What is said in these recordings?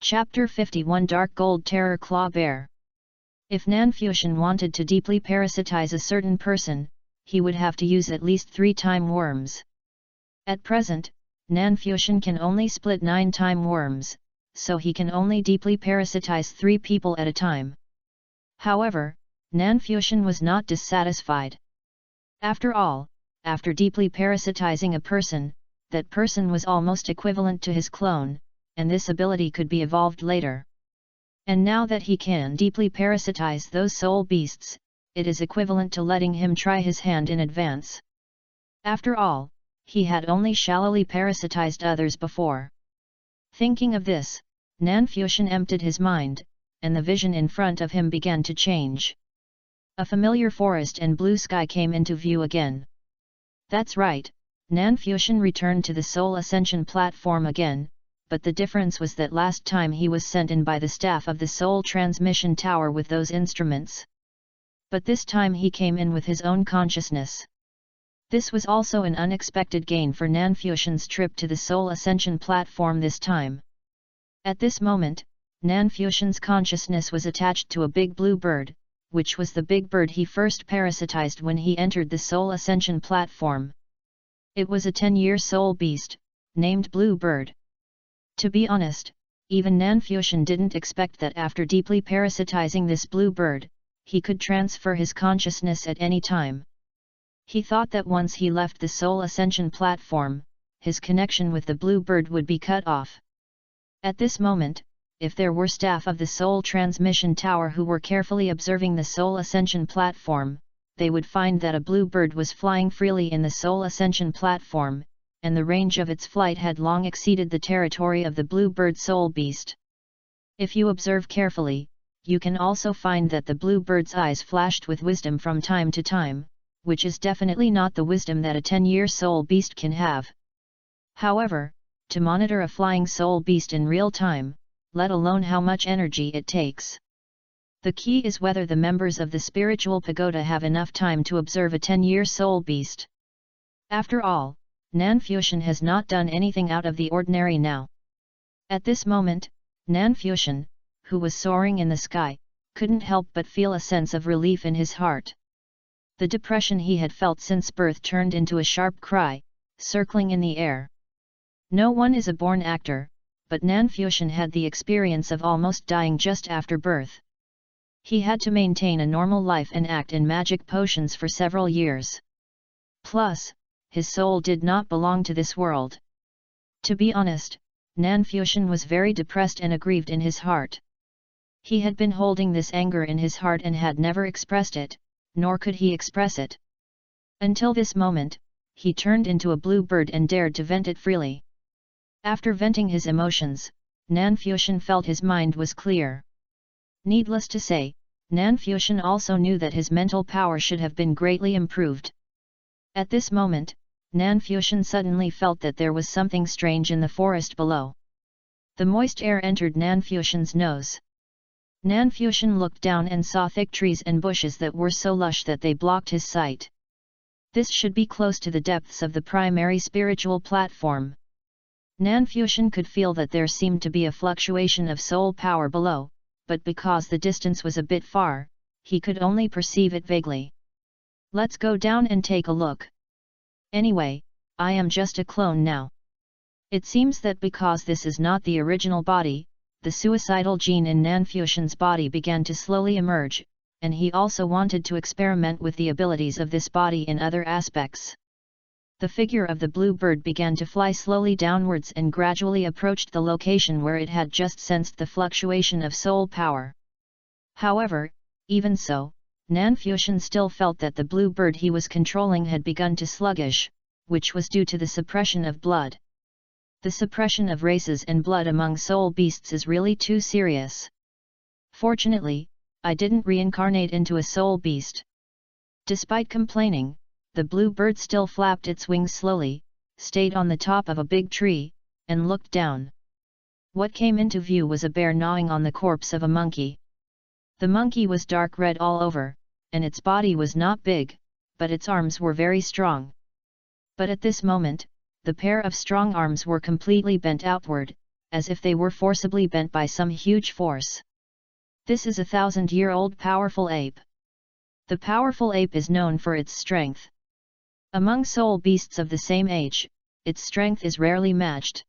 Chapter 51 Dark Gold Terror Claw Bear. If Fanfiction wanted to deeply parasitize a certain person, he would have to use at least 3 time worms. At present, Fanfiction can only split 9 time worms, so he can only deeply parasitize 3 people at a time. However, Fanfiction was not dissatisfied. After all, after deeply parasitizing a person, that person was almost equivalent to his clone, and this ability could be evolved later. And now that he can deeply parasitize those soul beasts, it is equivalent to letting him try his hand in advance. After all, he had only shallowly parasitized others before. Thinking of this, Fanfiction emptied his mind, and the vision in front of him began to change. A familiar forest and blue sky came into view again. That's right, Fanfiction returned to the Soul Ascension platform again, but the difference was that last time he was sent in by the staff of the Soul Transmission Tower with those instruments. But this time he came in with his own consciousness. This was also an unexpected gain for Fanfiction's trip to the Soul Ascension platform this time. At this moment, Fanfiction's consciousness was attached to a big blue bird, which was the big bird he first parasitized when he entered the Soul Ascension platform. It was a 10-year soul beast, named Blue Bird. To be honest, even Fanfiction didn't expect that after deeply parasitizing this blue bird, he could transfer his consciousness at any time. He thought that once he left the Soul Ascension platform, his connection with the blue bird would be cut off. At this moment, if there were staff of the Soul Transmission Tower who were carefully observing the Soul Ascension platform, they would find that a blue bird was flying freely in the Soul Ascension platform, and the range of its flight had long exceeded the territory of the blue bird soul beast. If you observe carefully, you can also find that the blue bird's eyes flashed with wisdom from time to time, which is definitely not the wisdom that a 10-year soul beast can have. However, to monitor a flying soul beast in real time, let alone how much energy it takes. The key is whether the members of the spiritual pagoda have enough time to observe a 10-year soul beast. After all, Fanfiction has not done anything out of the ordinary now. At this moment, Fanfiction, who was soaring in the sky, couldn't help but feel a sense of relief in his heart. The depression he had felt since birth turned into a sharp cry, circling in the air. No one is a born actor, but Fanfiction had the experience of almost dying just after birth. He had to maintain a normal life and act in magic potions for several years. Plus, his soul did not belong to this world. To be honest, Fanfiction was very depressed and aggrieved in his heart. He had been holding this anger in his heart and had never expressed it, nor could he express it. Until this moment, he turned into a blue bird and dared to vent it freely. After venting his emotions, Fanfiction felt his mind was clear. Needless to say, Fanfiction also knew that his mental power should have been greatly improved. At this moment, Fanfiction suddenly felt that there was something strange in the forest below. The moist air entered Fanfiction's nose. Fanfiction looked down and saw thick trees and bushes that were so lush that they blocked his sight. This should be close to the depths of the primary spiritual platform. Fanfiction could feel that there seemed to be a fluctuation of soul power below, but because the distance was a bit far, he could only perceive it vaguely. Let's go down and take a look. Anyway, I am just a clone now. It seems that because this is not the original body, the suicidal gene in Fanfiction's body began to slowly emerge, and he also wanted to experiment with the abilities of this body in other aspects. The figure of the blue bird began to fly slowly downwards and gradually approached the location where it had just sensed the fluctuation of soul power. However, even so, Fanfiction still felt that the blue bird he was controlling had begun to sluggish, which was due to the suppression of blood. The suppression of races and blood among soul beasts is really too serious. Fortunately, I didn't reincarnate into a soul beast. Despite complaining, the blue bird still flapped its wings slowly, stayed on the top of a big tree, and looked down. What came into view was a bear gnawing on the corpse of a monkey. The monkey was dark red all over, and its body was not big, but its arms were very strong. But at this moment, the pair of strong arms were completely bent outward, as if they were forcibly bent by some huge force. This is a 1,000-year-old powerful ape. The powerful ape is known for its strength. Among soul beasts of the same age, its strength is rarely matched.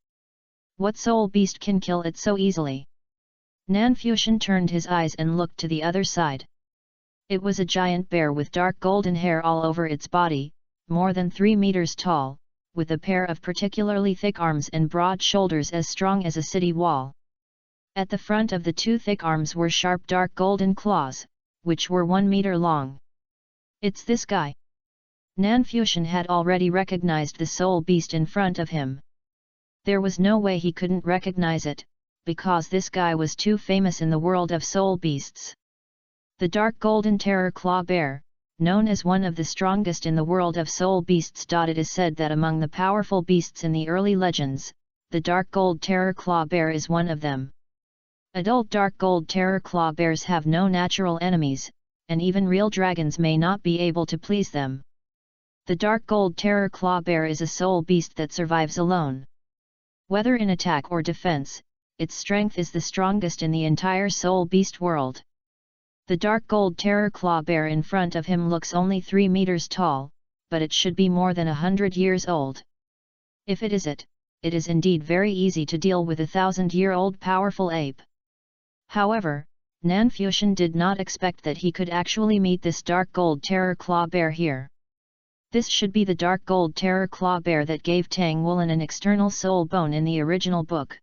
What soul beast can kill it so easily? Nanfuxian turned his eyes and looked to the other side. It was a giant bear with dark golden hair all over its body, more than 3 meters tall, with a pair of particularly thick arms and broad shoulders as strong as a city wall. At the front of the 2 thick arms were sharp dark golden claws, which were 1 meter long. It's this guy. Nanfuxian had already recognized the soul beast in front of him. There was no way he couldn't recognize it, because this guy was too famous in the world of soul beasts. The dark golden terror claw bear, known as one of the strongest in the world of soul beasts. It is said that among the powerful beasts in the early legends, the dark gold terror claw bear is one of them. Adult dark gold terror claw bears have no natural enemies, and even real dragons may not be able to please them. The dark gold terror claw bear is a soul beast that survives alone. Whether in attack or defense, its strength is the strongest in the entire soul beast world. The dark gold terror claw bear in front of him looks only 3 meters tall, but it should be more than 100 years old. If it is indeed very easy to deal with a 1,000-year-old powerful ape. However, Nanfuxian did not expect that he could actually meet this dark gold terror claw bear here. This should be the dark gold terror claw bear that gave Tang Wulin an external soul bone in the original book.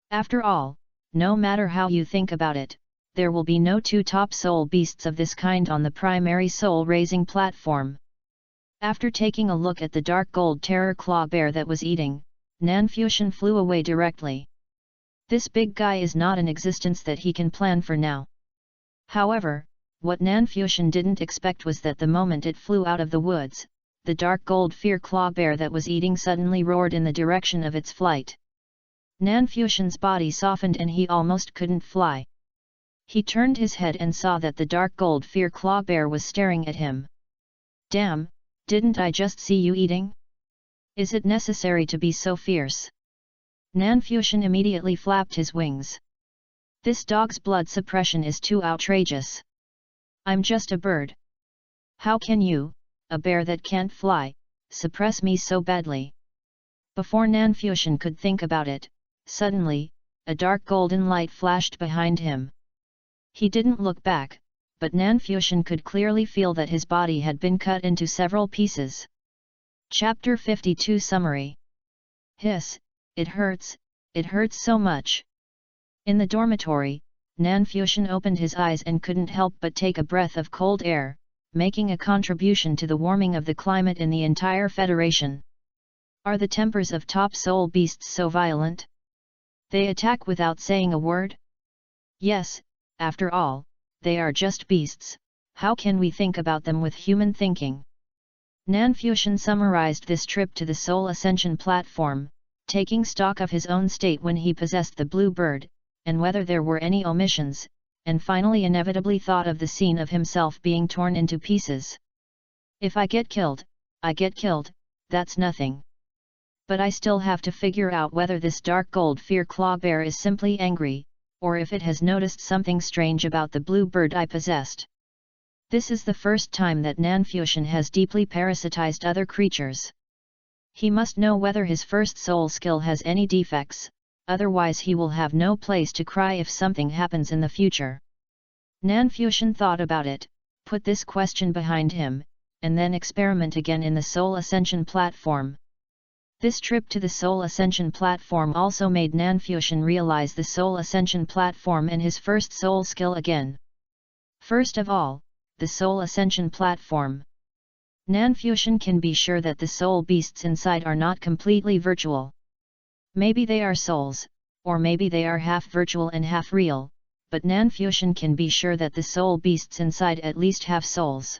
After all, no matter how you think about it, there will be no 2 top soul beasts of this kind on the primary soul-raising platform. After taking a look at the dark gold terror claw bear that was eating, Nanfuxian flew away directly. This big guy is not an existence that he can plan for now. However, what Nanfuxian didn't expect was that the moment it flew out of the woods, the dark gold fear claw bear that was eating suddenly roared in the direction of its flight. Nanfuxian's body softened and he almost couldn't fly. He turned his head and saw that the dark gold fear claw bear was staring at him. Damn, didn't I just see you eating? Is it necessary to be so fierce? Nanfuxian immediately flapped his wings. This dog's blood suppression is too outrageous. I'm just a bird. How can you, a bear that can't fly, suppress me so badly? Before Nanfuxian could think about it, suddenly, a dark golden light flashed behind him. He didn't look back, but Nanfuxian could clearly feel that his body had been cut into several pieces. Chapter 52 Summary. Hiss, it hurts so much. In the dormitory, Nanfuxian opened his eyes and couldn't help but take a breath of cold air, making a contribution to the warming of the climate in the entire Federation. Are the tempers of top soul beasts so violent? They attack without saying a word? Yes, after all, they are just beasts. How can we think about them with human thinking? Nanfuxian summarized this trip to the Soul Ascension platform, taking stock of his own state when he possessed the blue bird, and whether there were any omissions, and finally inevitably thought of the scene of himself being torn into pieces. If I get killed, that's nothing. But I still have to figure out whether this dark gold fear claw bear is simply angry, or if it has noticed something strange about the blue bird I possessed. This is the first time that Nanfuxian has deeply parasitized other creatures. He must know whether his first soul skill has any defects, otherwise he will have no place to cry if something happens in the future. Nanfuxian thought about it, put this question behind him, and then experiment again in the Soul Ascension platform. This trip to the Soul Ascension platform also made Nanfuxian realize the Soul Ascension platform and his first soul skill again. First of all, the Soul Ascension platform. Nanfuxian can be sure that the soul beasts inside are not completely virtual. Maybe they are souls, or maybe they are half virtual and half real, but Nanfuxian can be sure that the soul beasts inside at least have souls.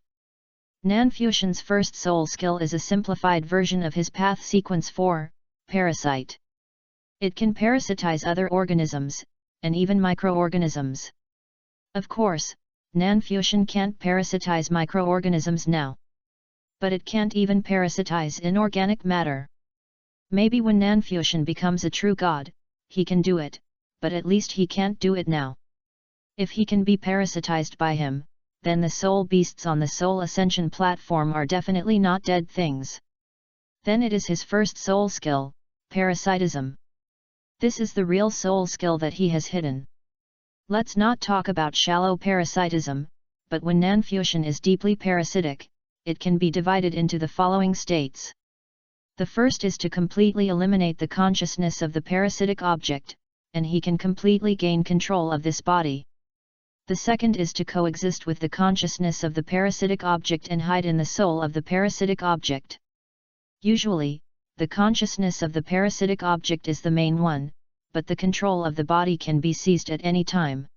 Nanfuxian's first soul skill is a simplified version of his path sequence 4, Parasite. It can parasitize other organisms, and even microorganisms. Of course, Nanfuxian can't parasitize microorganisms now. But it can't even parasitize inorganic matter. Maybe when Nanfuxian becomes a true god, he can do it, but at least he can't do it now. If he can be parasitized by him, then the soul beasts on the soul ascension platform are definitely not dead things. Then it is his first soul skill, parasitism. This is the real soul skill that he has hidden. Let's not talk about shallow parasitism, but when Nanfusion is deeply parasitic, it can be divided into the following states. The first is to completely eliminate the consciousness of the parasitic object, and he can completely gain control of this body. The second is to coexist with the consciousness of the parasitic object and hide in the soul of the parasitic object. Usually, the consciousness of the parasitic object is the main one, but the control of the body can be seized at any time.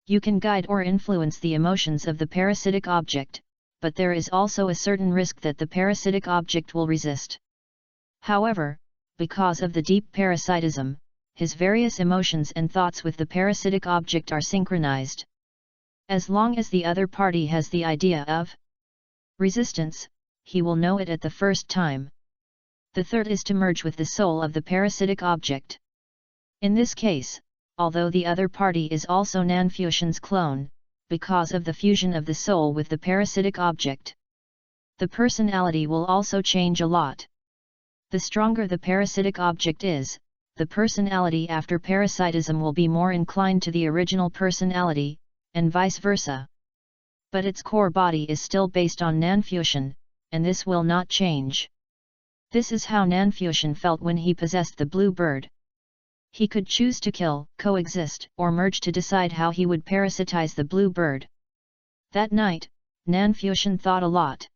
You can guide or influence the emotions of the parasitic object, but there is also a certain risk that the parasitic object will resist. However, because of the deep parasitism, his various emotions and thoughts with the parasitic object are synchronized. As long as the other party has the idea of resistance, he will know it at the first time. The third is to merge with the soul of the parasitic object. In this case, although the other party is also Nanfusion's clone, because of the fusion of the soul with the parasitic object, the personality will also change a lot. The stronger the parasitic object is, the personality after parasitism will be more inclined to the original personality, and vice versa. But its core body is still based on Nanfusion, and this will not change. This is how Nanfusion felt when he possessed the blue bird. He could choose to kill, coexist, or merge to decide how he would parasitize the blue bird. That night, Nanfusion thought a lot.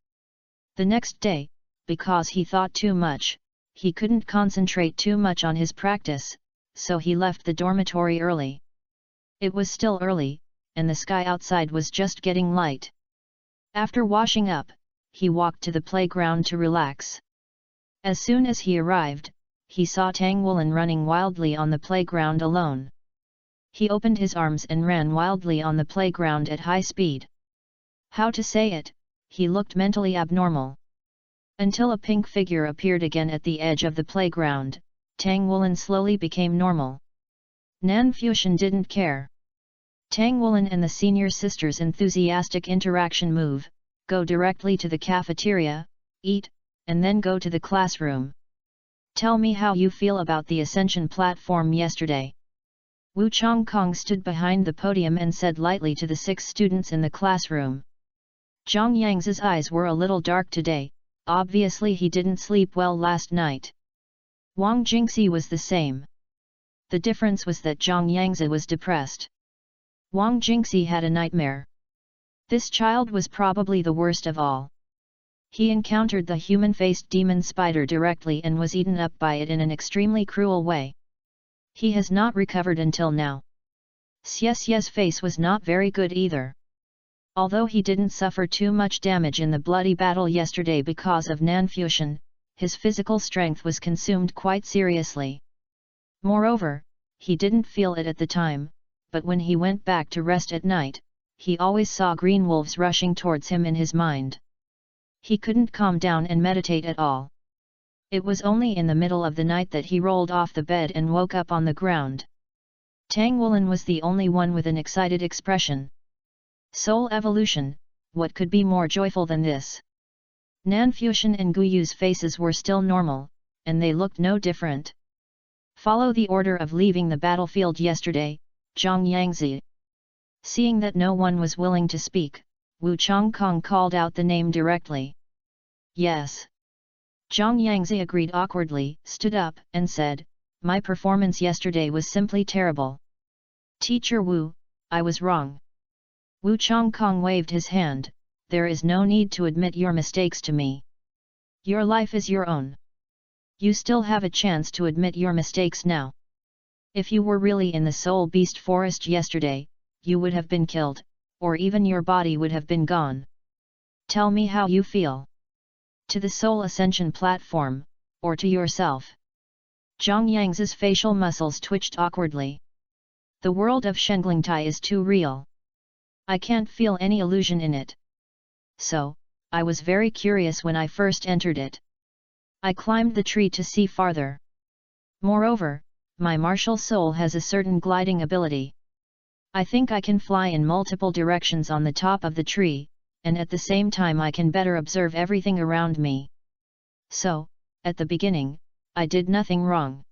The next day, because he thought too much, he couldn't concentrate too much on his practice, so he left the dormitory early. It was still early, and the sky outside was just getting light. After washing up, he walked to the playground to relax. As soon as he arrived, he saw Tang Woolen running wildly on the playground alone. He opened his arms and ran wildly on the playground at high speed. How to say it, he looked mentally abnormal. Until a pink figure appeared again at the edge of the playground, Tang Woolen slowly became normal. Nanfusion didn't care. Tang Woolen and the senior sister's enthusiastic interaction move, go directly to the cafeteria, eat, and then go to the classroom. Tell me how you feel about the Ascension platform yesterday. Wu Chongkong stood behind the podium and said lightly to the 6 students in the classroom. Zhang Yangzi's eyes were a little dark today, obviously he didn't sleep well last night. Wang Jingxi was the same. The difference was that Zhang Yangzi was depressed. Wang Jingxi had a nightmare. This child was probably the worst of all. He encountered the human-faced demon spider directly and was eaten up by it in an extremely cruel way. He has not recovered until now. Xie's face was not very good either. Although he didn't suffer too much damage in the bloody battle yesterday because of Nanfusion, his physical strength was consumed quite seriously. Moreover, he didn't feel it at the time, but when he went back to rest at night, he always saw green wolves rushing towards him in his mind. He couldn't calm down and meditate at all. It was only in the middle of the night that he rolled off the bed and woke up on the ground. Tang Woolen was the only one with an excited expression. Soul evolution, what could be more joyful than this? Nanfusion and Guyu's faces were still normal, and they looked no different. Follow the order of leaving the battlefield yesterday, Zhang Yangzi. Seeing that no one was willing to speak, Wu Chongkong called out the name directly. Yes. Zhang Yangzi agreed awkwardly, stood up, and said, my performance yesterday was simply terrible. Teacher Wu, I was wrong. Wu Chongkong waved his hand, there is no need to admit your mistakes to me. Your life is your own. You still have a chance to admit your mistakes now. If you were really in the Soul Beast Forest yesterday, you would have been killed, or even your body would have been gone. Tell me how you feel. To the Soul Ascension platform, or to yourself? Zhang Yangzi's facial muscles twitched awkwardly. The world of Shenglingtai is too real. I can't feel any illusion in it. So, I was very curious when I first entered it. I climbed the tree to see farther. Moreover, My martial soul has a certain gliding ability. I think I can fly in multiple directions on the top of the tree, and at the same time I can better observe everything around me. So, at the beginning, I did nothing wrong.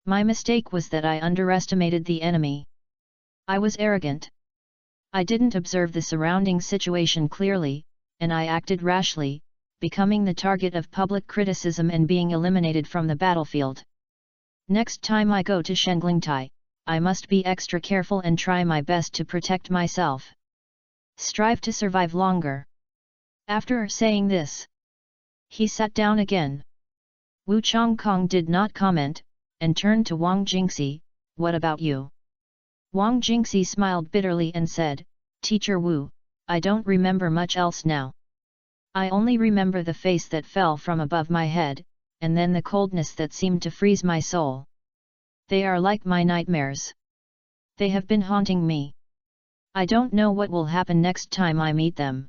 My mistake was that I underestimated the enemy. I was arrogant. I didn't observe the surrounding situation clearly, and I acted rashly, becoming the target of public criticism and being eliminated from the battlefield. Next time I go to Shenglingtai, I must be extra careful and try my best to protect myself. Strive to survive longer. After saying this, he sat down again. Wu Chongkong did not comment, and turned to Wang Jingxi. What about you? Wang Jingxi smiled bitterly and said, Teacher Wu, I don't remember much else now. I only remember the face that fell from above my head, and then the coldness that seemed to freeze my soul. They are like my nightmares. They have been haunting me. I don't know what will happen next time I meet them.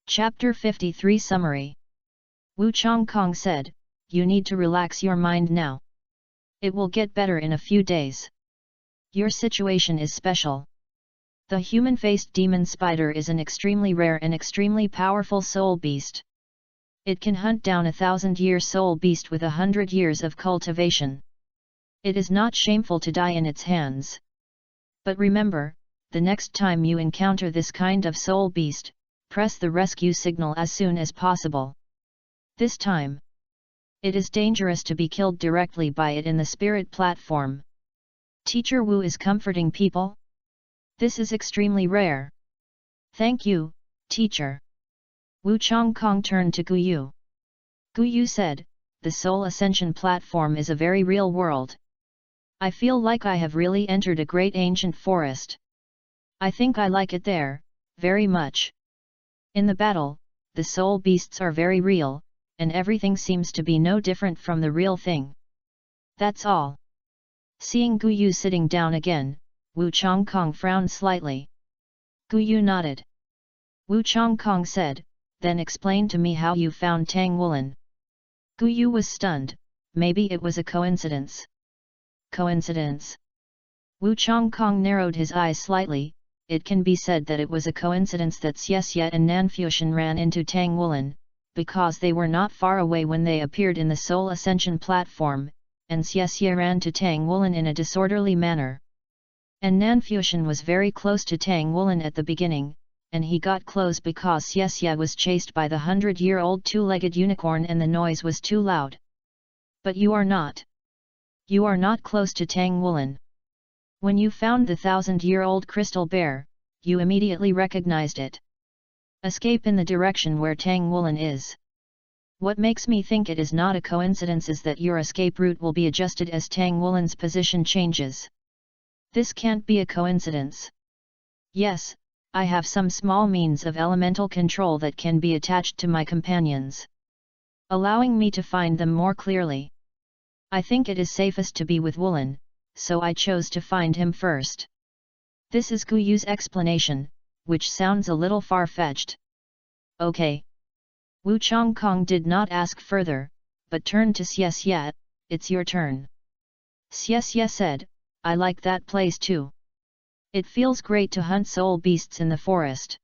Chapter 53 Summary. Wu Chongkong said, You need to relax your mind now. It will get better in a few days. Your situation is special. The human-faced demon spider is an extremely rare and extremely powerful soul beast. It can hunt down 1,000-year soul beast with 100 years of cultivation. It is not shameful to die in its hands. But remember, the next time you encounter this kind of soul beast, press the rescue signal as soon as possible. This time, it is dangerous to be killed directly by it in the spirit platform. Teacher Wu is comforting people? This is extremely rare. Thank you, teacher. Wu Chongkong turned to Guyu. Guyu said, The Soul Ascension platform is a very real world. I feel like I have really entered a great ancient forest. I think I like it there, very much. In the battle, the soul beasts are very real, and everything seems to be no different from the real thing. That's all. Seeing Guyu sitting down again, Wu Chongkong frowned slightly. Guyu nodded. Wu Chongkong said, Then explain to me how you found Tang Wulin. Guyu was stunned. Maybe it was a coincidence. Coincidence? Wu Chongkong narrowed his eyes slightly. It can be said that it was a coincidence that Xie and Nanfuxian ran into Tang Wulin, because they were not far away when they appeared in the Soul Ascension platform, and Xie ran to Tang Wulin in a disorderly manner. And Nanfuxian was very close to Tang Wulin at the beginning, and he got close because Xie was chased by the 100-year-old two-legged unicorn and the noise was too loud. But you are not. You are not close to Tang Wulin. When you found the 1,000-year-old crystal bear, you immediately recognized it. Escape in the direction where Tang Wulin is. What makes me think it is not a coincidence is that your escape route will be adjusted as Tang Wulin's position changes. This can't be a coincidence. Yes, I have some small means of elemental control that can be attached to my companions, allowing me to find them more clearly. I think it is safest to be with Wulin, so I chose to find him first. This is Guyu's explanation, which sounds a little far-fetched. Okay. Wu Chongkong did not ask further, but turned to Xie. It's your turn. Xie said, I like that place too. It feels great to hunt soul beasts in the forest.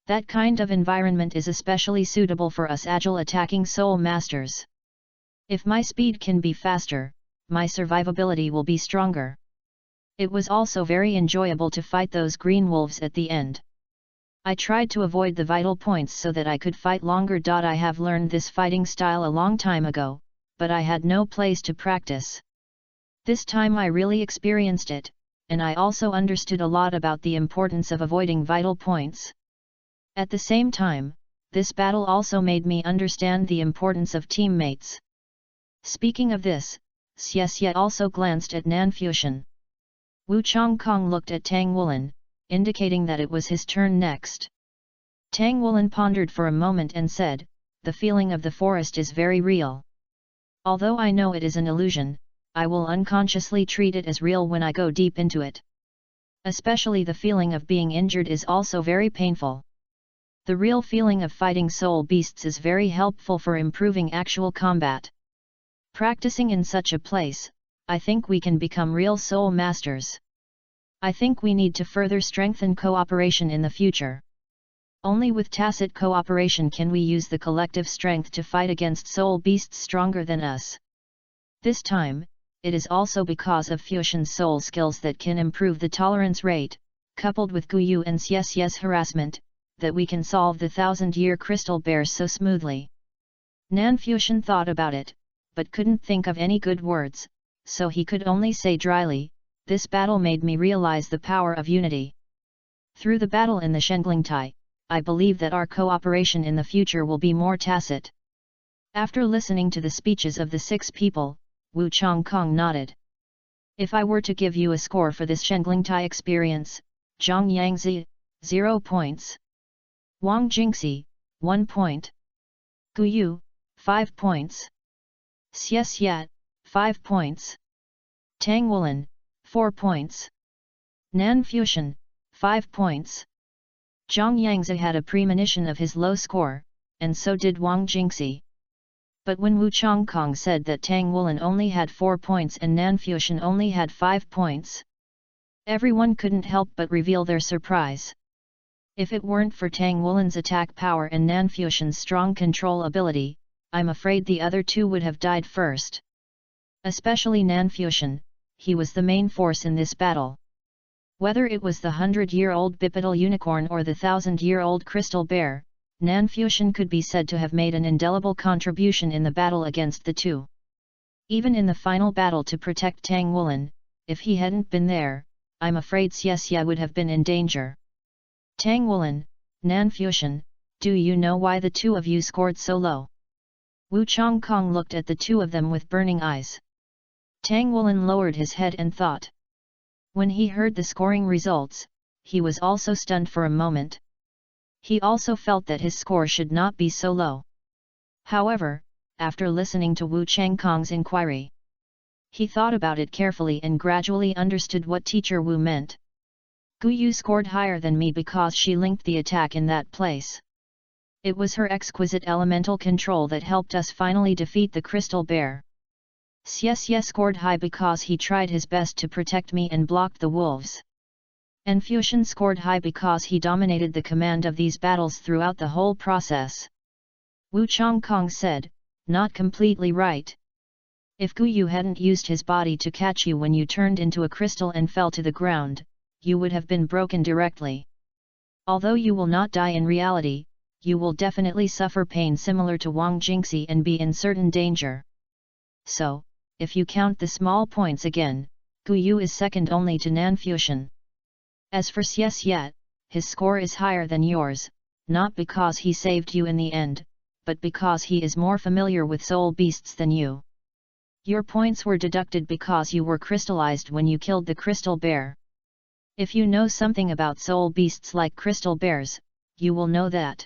That kind of environment is especially suitable for us agile attacking soul masters. If my speed can be faster, my survivability will be stronger. It was also very enjoyable to fight those green wolves at the end. I tried to avoid the vital points so that I could fight longer. I have learned this fighting style a long time ago, but I had no place to practice. This time I really experienced it, and I also understood a lot about the importance of avoiding vital points. At the same time, this battle also made me understand the importance of teammates. Speaking of this, Xie also glanced at Nanfuxian. Wu Chongkong looked at Tang Wulin, indicating that it was his turn next. Tang Wulin pondered for a moment and said, The feeling of the forest is very real. Although I know it is an illusion, I will unconsciously treat it as real when I go deep into it. Especially the feeling of being injured is also very painful. The real feeling of fighting soul beasts is very helpful for improving actual combat. Practicing in such a place, I think we can become real soul masters. I think we need to further strengthen cooperation in the future. Only with tacit cooperation can we use the collective strength to fight against soul beasts stronger than us. This time, it is also because of Fusion's soul skills that can improve the tolerance rate, coupled with Guyu and Xie's harassment, that we can solve the 1000-year crystal bears so smoothly. Nan Fusion thought about it, but couldn't think of any good words, so he could only say dryly, "This battle made me realize the power of unity. Through the battle in the Shenglingtai, I believe that our cooperation in the future will be more tacit." After listening to the speeches of the 6 people, Wu Changkong nodded. "If I were to give you a score for this Shenglingtai experience, Zhang Yangzi, 0 points. Wang Jingxi, 1 point. Guyu, 5 points. Xie, 5 points. Tang Wulin, 4 points. Nan Fusion, 5 points. Zhang Yangzi had a premonition of his low score, and so did Wang Jingxi. But when Wu Changkong said that Tang Wulin only had 4 points and Nan Fusion only had 5 points, everyone couldn't help but reveal their surprise. If it weren't for Tang Wulin's attack power and Nan Fusion's strong control ability, I'm afraid the other 2 would have died first. Especially Nan Fusion, he was the main force in this battle. Whether it was the 100-year-old bipedal unicorn or the 1000-year-old crystal bear, Nan Fusion could be said to have made an indelible contribution in the battle against the 2. Even in the final battle to protect Tang Wulin, if he hadn't been there, I'm afraid Xie would have been in danger. Tang Wulin, Nan Fusion, do you know why the 2 of you scored so low? Wu Changkong looked at the 2 of them with burning eyes. Tang Wulin lowered his head and thought. When he heard the scoring results, he was also stunned for a moment. He also felt that his score should not be so low. However, after listening to Wu Changkong's inquiry, he thought about it carefully and gradually understood what Teacher Wu meant. Guyu scored higher than me because she linked the attack in that place. It was her exquisite elemental control that helped us finally defeat the crystal bear. Xie scored high because he tried his best to protect me and blocked the wolves. And Fusion scored high because he dominated the command of these battles throughout the whole process. Wu Changkong said, not completely right. If Guyu hadn't used his body to catch you when you turned into a crystal and fell to the ground, you would have been broken directly. Although you will not die in reality, you will definitely suffer pain similar to Wang Jingxi and be in certain danger. So, if you count the small points again, Guyu is second only to Nan Fusion. As for Xie, his score is higher than yours, not because he saved you in the end, but because he is more familiar with soul beasts than you. Your points were deducted because you were crystallized when you killed the crystal bear. If you know something about soul beasts like crystal bears, you will know that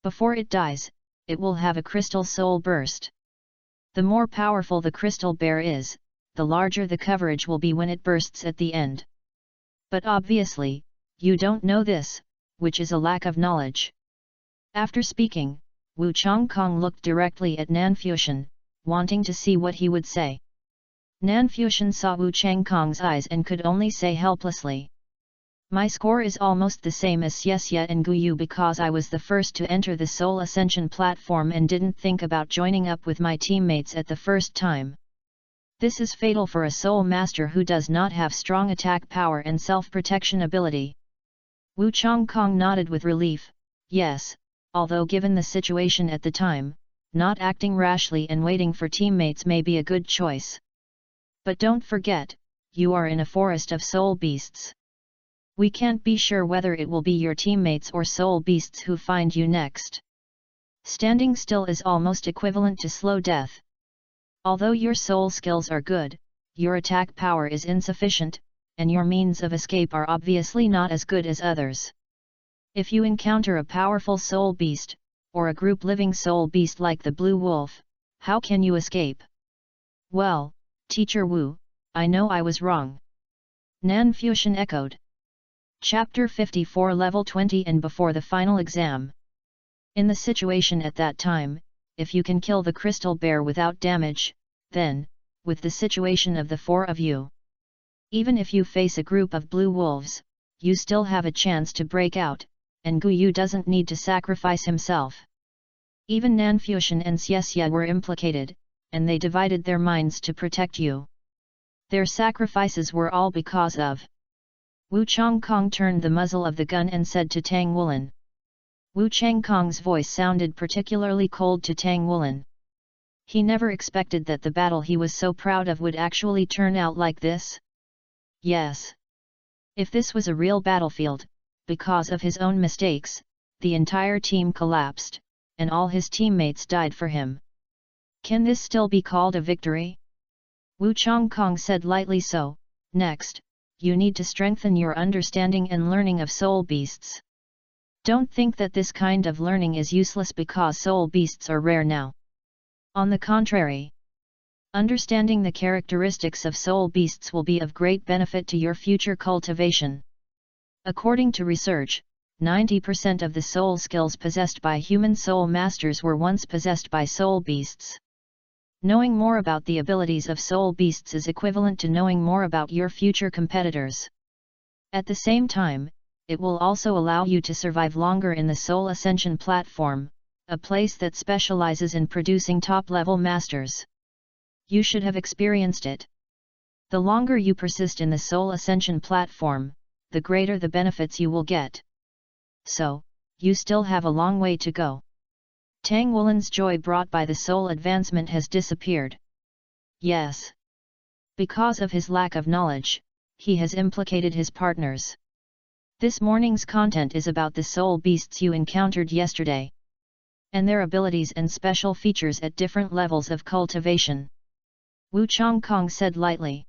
before it dies, it will have a crystal soul burst. The more powerful the crystal bear is, the larger the coverage will be when it bursts at the end. But obviously, you don't know this, which is a lack of knowledge. After speaking, Wu Changkong looked directly at Nan Fusion, wanting to see what he would say. Nan Fusion saw Wu Changkong's eyes and could only say helplessly. My score is almost the same as Xie and Guyu because I was the first to enter the Soul Ascension platform and didn't think about joining up with my teammates at the first time. This is fatal for a soul master who does not have strong attack power and self-protection ability. Wu Changkong nodded with relief, yes, although given the situation at the time, not acting rashly and waiting for teammates may be a good choice. But don't forget, you are in a forest of soul beasts. We can't be sure whether it will be your teammates or soul beasts who find you next. Standing still is almost equivalent to slow death. Although your soul skills are good, your attack power is insufficient, and your means of escape are obviously not as good as others. If you encounter a powerful soul beast, or a group living soul beast like the blue wolf, how can you escape? Well, Teacher Wu, I know I was wrong. Nan Fusion echoed. Chapter 54 Level 20 and before the final exam. In the situation at that time, if you can kill the crystal bear without damage, then, with the situation of the four of you. Even if you face a group of blue wolves, you still have a chance to break out, and Guyu doesn't need to sacrifice himself. Even Nanfuxian and Xiesia were implicated, and they divided their minds to protect you. Their sacrifices were all because of. Wu Changkong turned the muzzle of the gun and said to Tang Wulin. Wu Changkong's voice sounded particularly cold to Tang Wulin. He never expected that the battle he was so proud of would actually turn out like this. Yes. If this was a real battlefield, because of his own mistakes, the entire team collapsed, and all his teammates died for him. Can this still be called a victory? Wu Changkong said lightly. So, next, you need to strengthen your understanding and learning of soul beasts. Don't think that this kind of learning is useless because soul beasts are rare now. On the contrary, understanding the characteristics of soul beasts will be of great benefit to your future cultivation. According to research, 90% of the soul skills possessed by human soul masters were once possessed by soul beasts. Knowing more about the abilities of soul beasts is equivalent to knowing more about your future competitors. At the same time, it will also allow you to survive longer in the Soul Ascension platform, a place that specializes in producing top-level masters. You should have experienced it. The longer you persist in the Soul Ascension platform, the greater the benefits you will get. So, you still have a long way to go. Tang Wulin's joy brought by the soul advancement has disappeared. Yes. Because of his lack of knowledge, he has implicated his partners. This morning's content is about the soul beasts you encountered yesterday, and their abilities and special features at different levels of cultivation. Wu Changkong said lightly.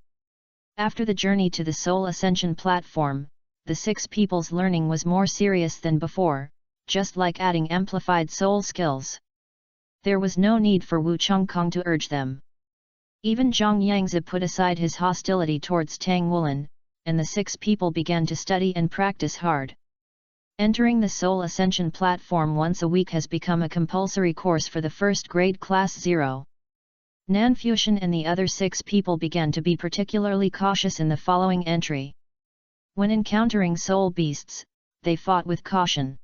After the journey to the Soul Ascension platform, the six people's learning was more serious than before, just like adding amplified soul skills. There was no need for Wu Changkong to urge them. Even Zhang Yangzi put aside his hostility towards Tang Wulin, and the six people began to study and practice hard. Entering the Soul Ascension platform once a week has become a compulsory course for the first grade class 0. Nanfuxian and the other six people began to be particularly cautious in the following entry. When encountering soul beasts, they fought with caution.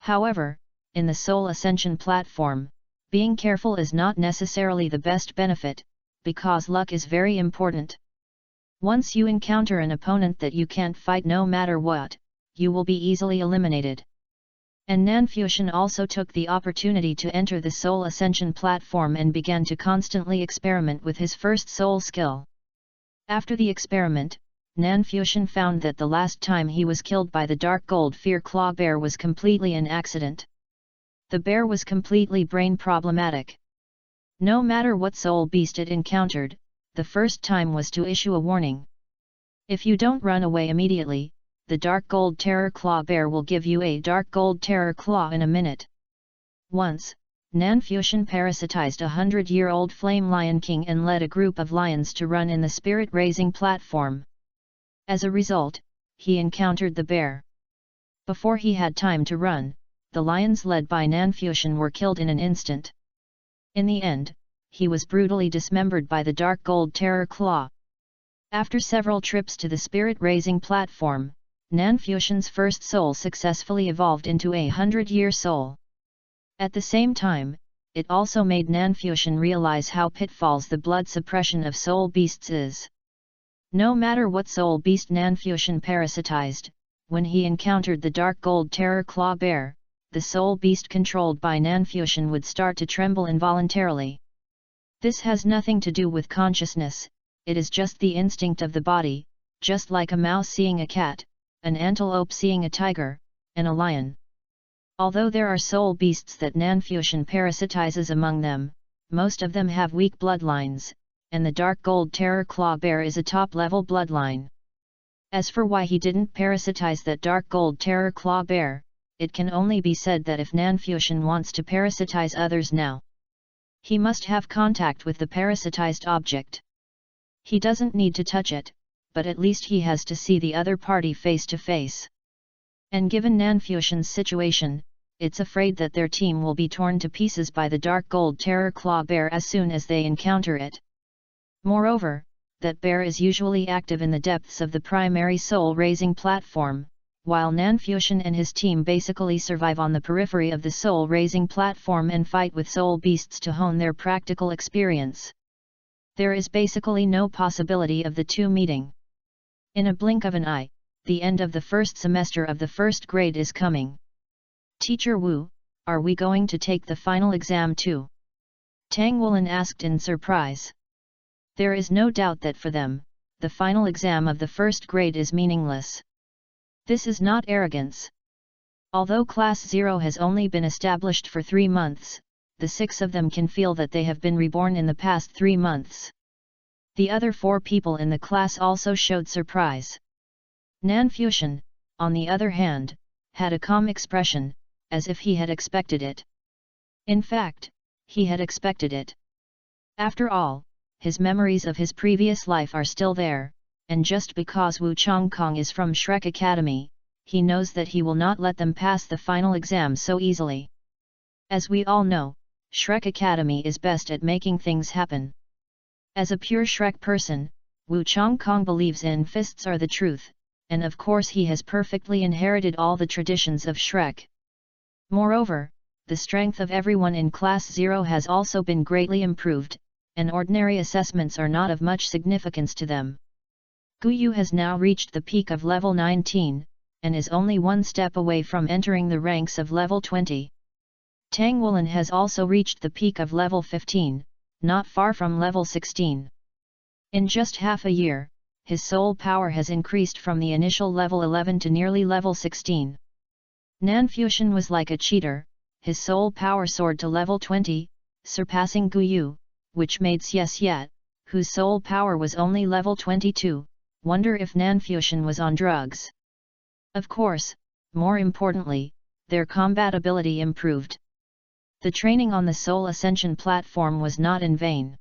However, in the Soul Ascension platform, being careful is not necessarily the best benefit, because luck is very important. Once you encounter an opponent that you can't fight no matter what, you will be easily eliminated. And Nanfuxian also took the opportunity to enter the Soul Ascension platform and began to constantly experiment with his first soul skill. After the experiment, Nanfuxian found that the last time he was killed by the dark gold fear claw bear was completely an accident. The bear was completely brain problematic. No matter what soul beast it encountered, the first time was to issue a warning. If you don't run away immediately, the dark gold terror claw bear will give you a dark gold terror claw in a minute. Once, Nanfuxian parasitized a 100-year-old flame lion king and led a group of lions to run in the spirit-raising platform. As a result, he encountered the bear. Before he had time to run, the lions led by Nanfuxian were killed in an instant. In the end, he was brutally dismembered by the dark gold terror claw. After several trips to the spirit-raising platform, Nanfuxian's first soul successfully evolved into a 100-year soul. At the same time, it also made Nanfuxian realize how pitfalls the blood suppression of soul beasts is. No matter what soul beast Nanfuxian parasitized, when he encountered the dark gold terror claw bear, the soul beast controlled by Nanfuxian would start to tremble involuntarily. This has nothing to do with consciousness, it is just the instinct of the body, just like a mouse seeing a cat, an antelope seeing a tiger, and a lion. Although there are soul beasts that Nanfuxian parasitizes among them, most of them have weak bloodlines, and the dark gold terror claw bear is a top-level bloodline. As for why he didn't parasitize that dark gold terror claw bear, it can only be said that if Nanfuxian wants to parasitize others now, he must have contact with the parasitized object. He doesn't need to touch it, but at least he has to see the other party face to face. And given Nanfuxian's situation, it's afraid that their team will be torn to pieces by the dark gold terror claw bear as soon as they encounter it. Moreover, that bear is usually active in the depths of the primary soul-raising platform, while Nanfuxian and his team basically survive on the periphery of the soul-raising platform and fight with soul beasts to hone their practical experience. There is basically no possibility of the two meeting. In a blink of an eye, the end of the first semester of the first grade is coming. Teacher Wu, are we going to take the final exam too? Tang Wulin asked in surprise. There is no doubt that for them, the final exam of the first grade is meaningless. This is not arrogance. Although Class 0 has only been established for 3 months, the 6 of them can feel that they have been reborn in the past 3 months. The other 4 people in the class also showed surprise. Nanfuxian, on the other hand, had a calm expression, as if he had expected it. In fact, he had expected it. After all, his memories of his previous life are still there, and just because Wu Changkong is from Shrek Academy, he knows that he will not let them pass the final exam so easily. As we all know, Shrek Academy is best at making things happen. As a pure Shrek person, Wu Changkong believes in fists are the truth, and of course he has perfectly inherited all the traditions of Shrek. Moreover, the strength of everyone in Class 0 has also been greatly improved, and ordinary assessments are not of much significance to them. Guyu has now reached the peak of level 19, and is only one step away from entering the ranks of level 20. Tang Wulin has also reached the peak of level 15, not far from level 16. In just half a year, his soul power has increased from the initial level 11 to nearly level 16. Nanfuxian was like a cheater, his soul power soared to level 20, surpassing Guyu, which made Xie, whose soul power was only level 22, wonder if Nanfuxian was on drugs. Of course, more importantly, their combat ability improved. The training on the Soul Ascension platform was not in vain.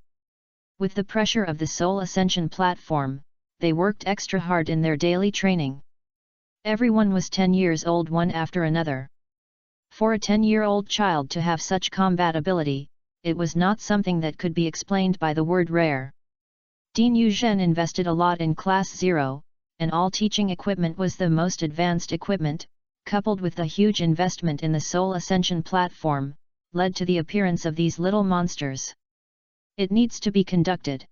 With the pressure of the Soul Ascension platform, they worked extra hard in their daily training. Everyone was 10 years old one after another. For a 10-year-old child to have such combat ability, it was not something that could be explained by the word rare. Dean Yuzhen invested a lot in Class 0, and all teaching equipment was the most advanced equipment, coupled with the huge investment in the Soul Ascension platform, led to the appearance of these little monsters. It needs to be conducted.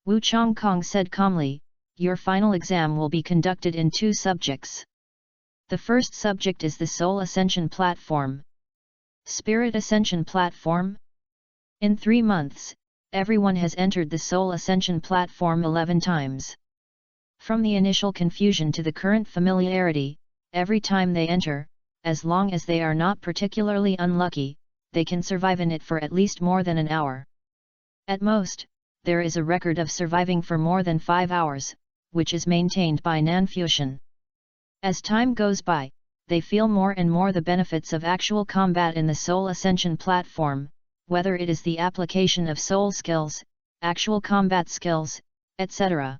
Wu Changkong said calmly, your final exam will be conducted in 2 subjects. The first subject is the Soul Ascension platform. Spirit Ascension platform? In 3 months, everyone has entered the Soul Ascension platform 11 times. From the initial confusion to the current familiarity, every time they enter, as long as they are not particularly unlucky, they can survive in it for at least more than an hour. At most, there is a record of surviving for more than 5 hours, which is maintained by Nanfuxian. As time goes by, they feel more and more the benefits of actual combat in the Soul Ascension platform, whether it is the application of soul skills, actual combat skills, etc.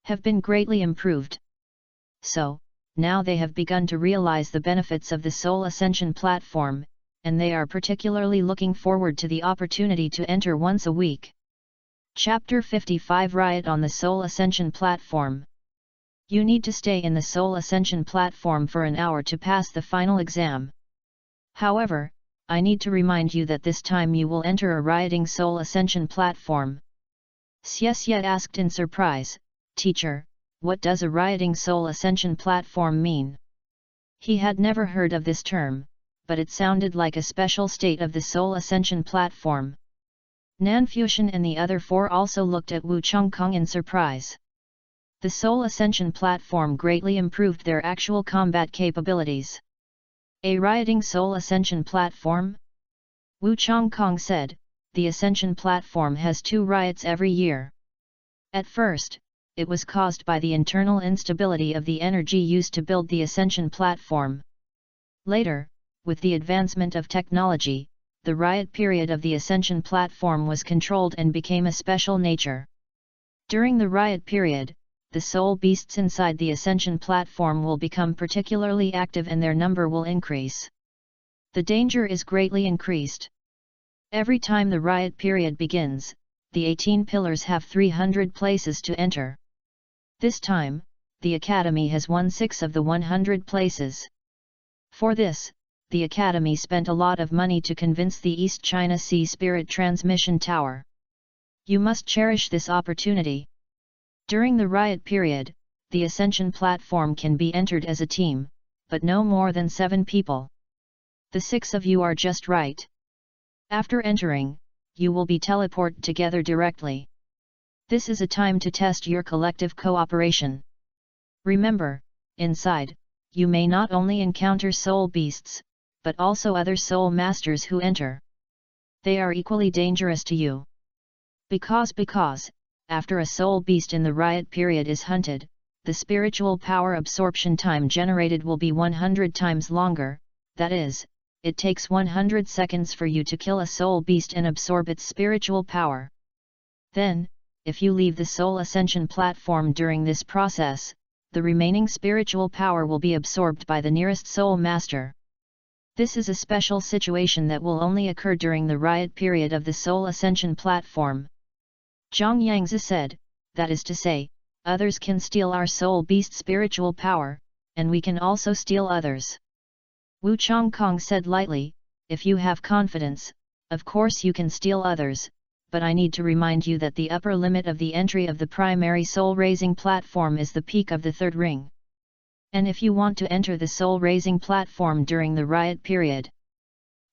have been greatly improved. So, now they have begun to realize the benefits of the Soul Ascension platform, and they are particularly looking forward to the opportunity to enter once a week. Chapter 55 Riot on the Soul Ascension platform. You need to stay in the Soul Ascension platform for an hour to pass the final exam. However, I need to remind you that this time you will enter a rioting Soul Ascension platform. Xie asked in surprise, Teacher, what does a rioting Soul Ascension platform mean? He had never heard of this term, but it sounded like a special state of the Soul Ascension platform. Nanfuxian and the other 4 also looked at Wu Changkong in surprise. The Soul Ascension platform greatly improved their actual combat capabilities. A rioting Soul Ascension platform? Wu Changkong said, the Ascension platform has 2 riots every year. At first, it was caused by the internal instability of the energy used to build the Ascension platform. Later, with the advancement of technology, the riot period of the Ascension platform was controlled and became a special nature. During the riot period, the soul beasts inside the Ascension platform will become particularly active and their number will increase. The danger is greatly increased. Every time the riot period begins, the 18 pillars have 300 places to enter. This time, the Academy has won 6 of the 100 places. For this, the Academy spent a lot of money to convince the East China Sea Spirit Transmission Tower. You must cherish this opportunity. During the riot period, the Ascension platform can be entered as a team, but no more than 7 people. The 6 of you are just right. After entering, you will be teleported together directly. This is a time to test your collective cooperation. Remember, inside, you may not only encounter soul beasts, but also other soul masters who enter. They are equally dangerous to you. Because, after a soul beast in the riot period is hunted, the spiritual power absorption time generated will be 100 times longer, that is, it takes 100 seconds for you to kill a soul beast and absorb its spiritual power. Then, if you leave the soul ascension platform during this process, the remaining spiritual power will be absorbed by the nearest soul master. This is a special situation that will only occur during the riot period of the soul ascension platform. Zhang Yangzi said, that is to say, others can steal our soul beast spiritual power, and we can also steal others. Wu Chongkong said lightly, if you have confidence, of course you can steal others, but I need to remind you that the upper limit of the entry of the primary soul-raising platform is the peak of the 3rd ring. And if you want to enter the soul-raising platform during the riot period,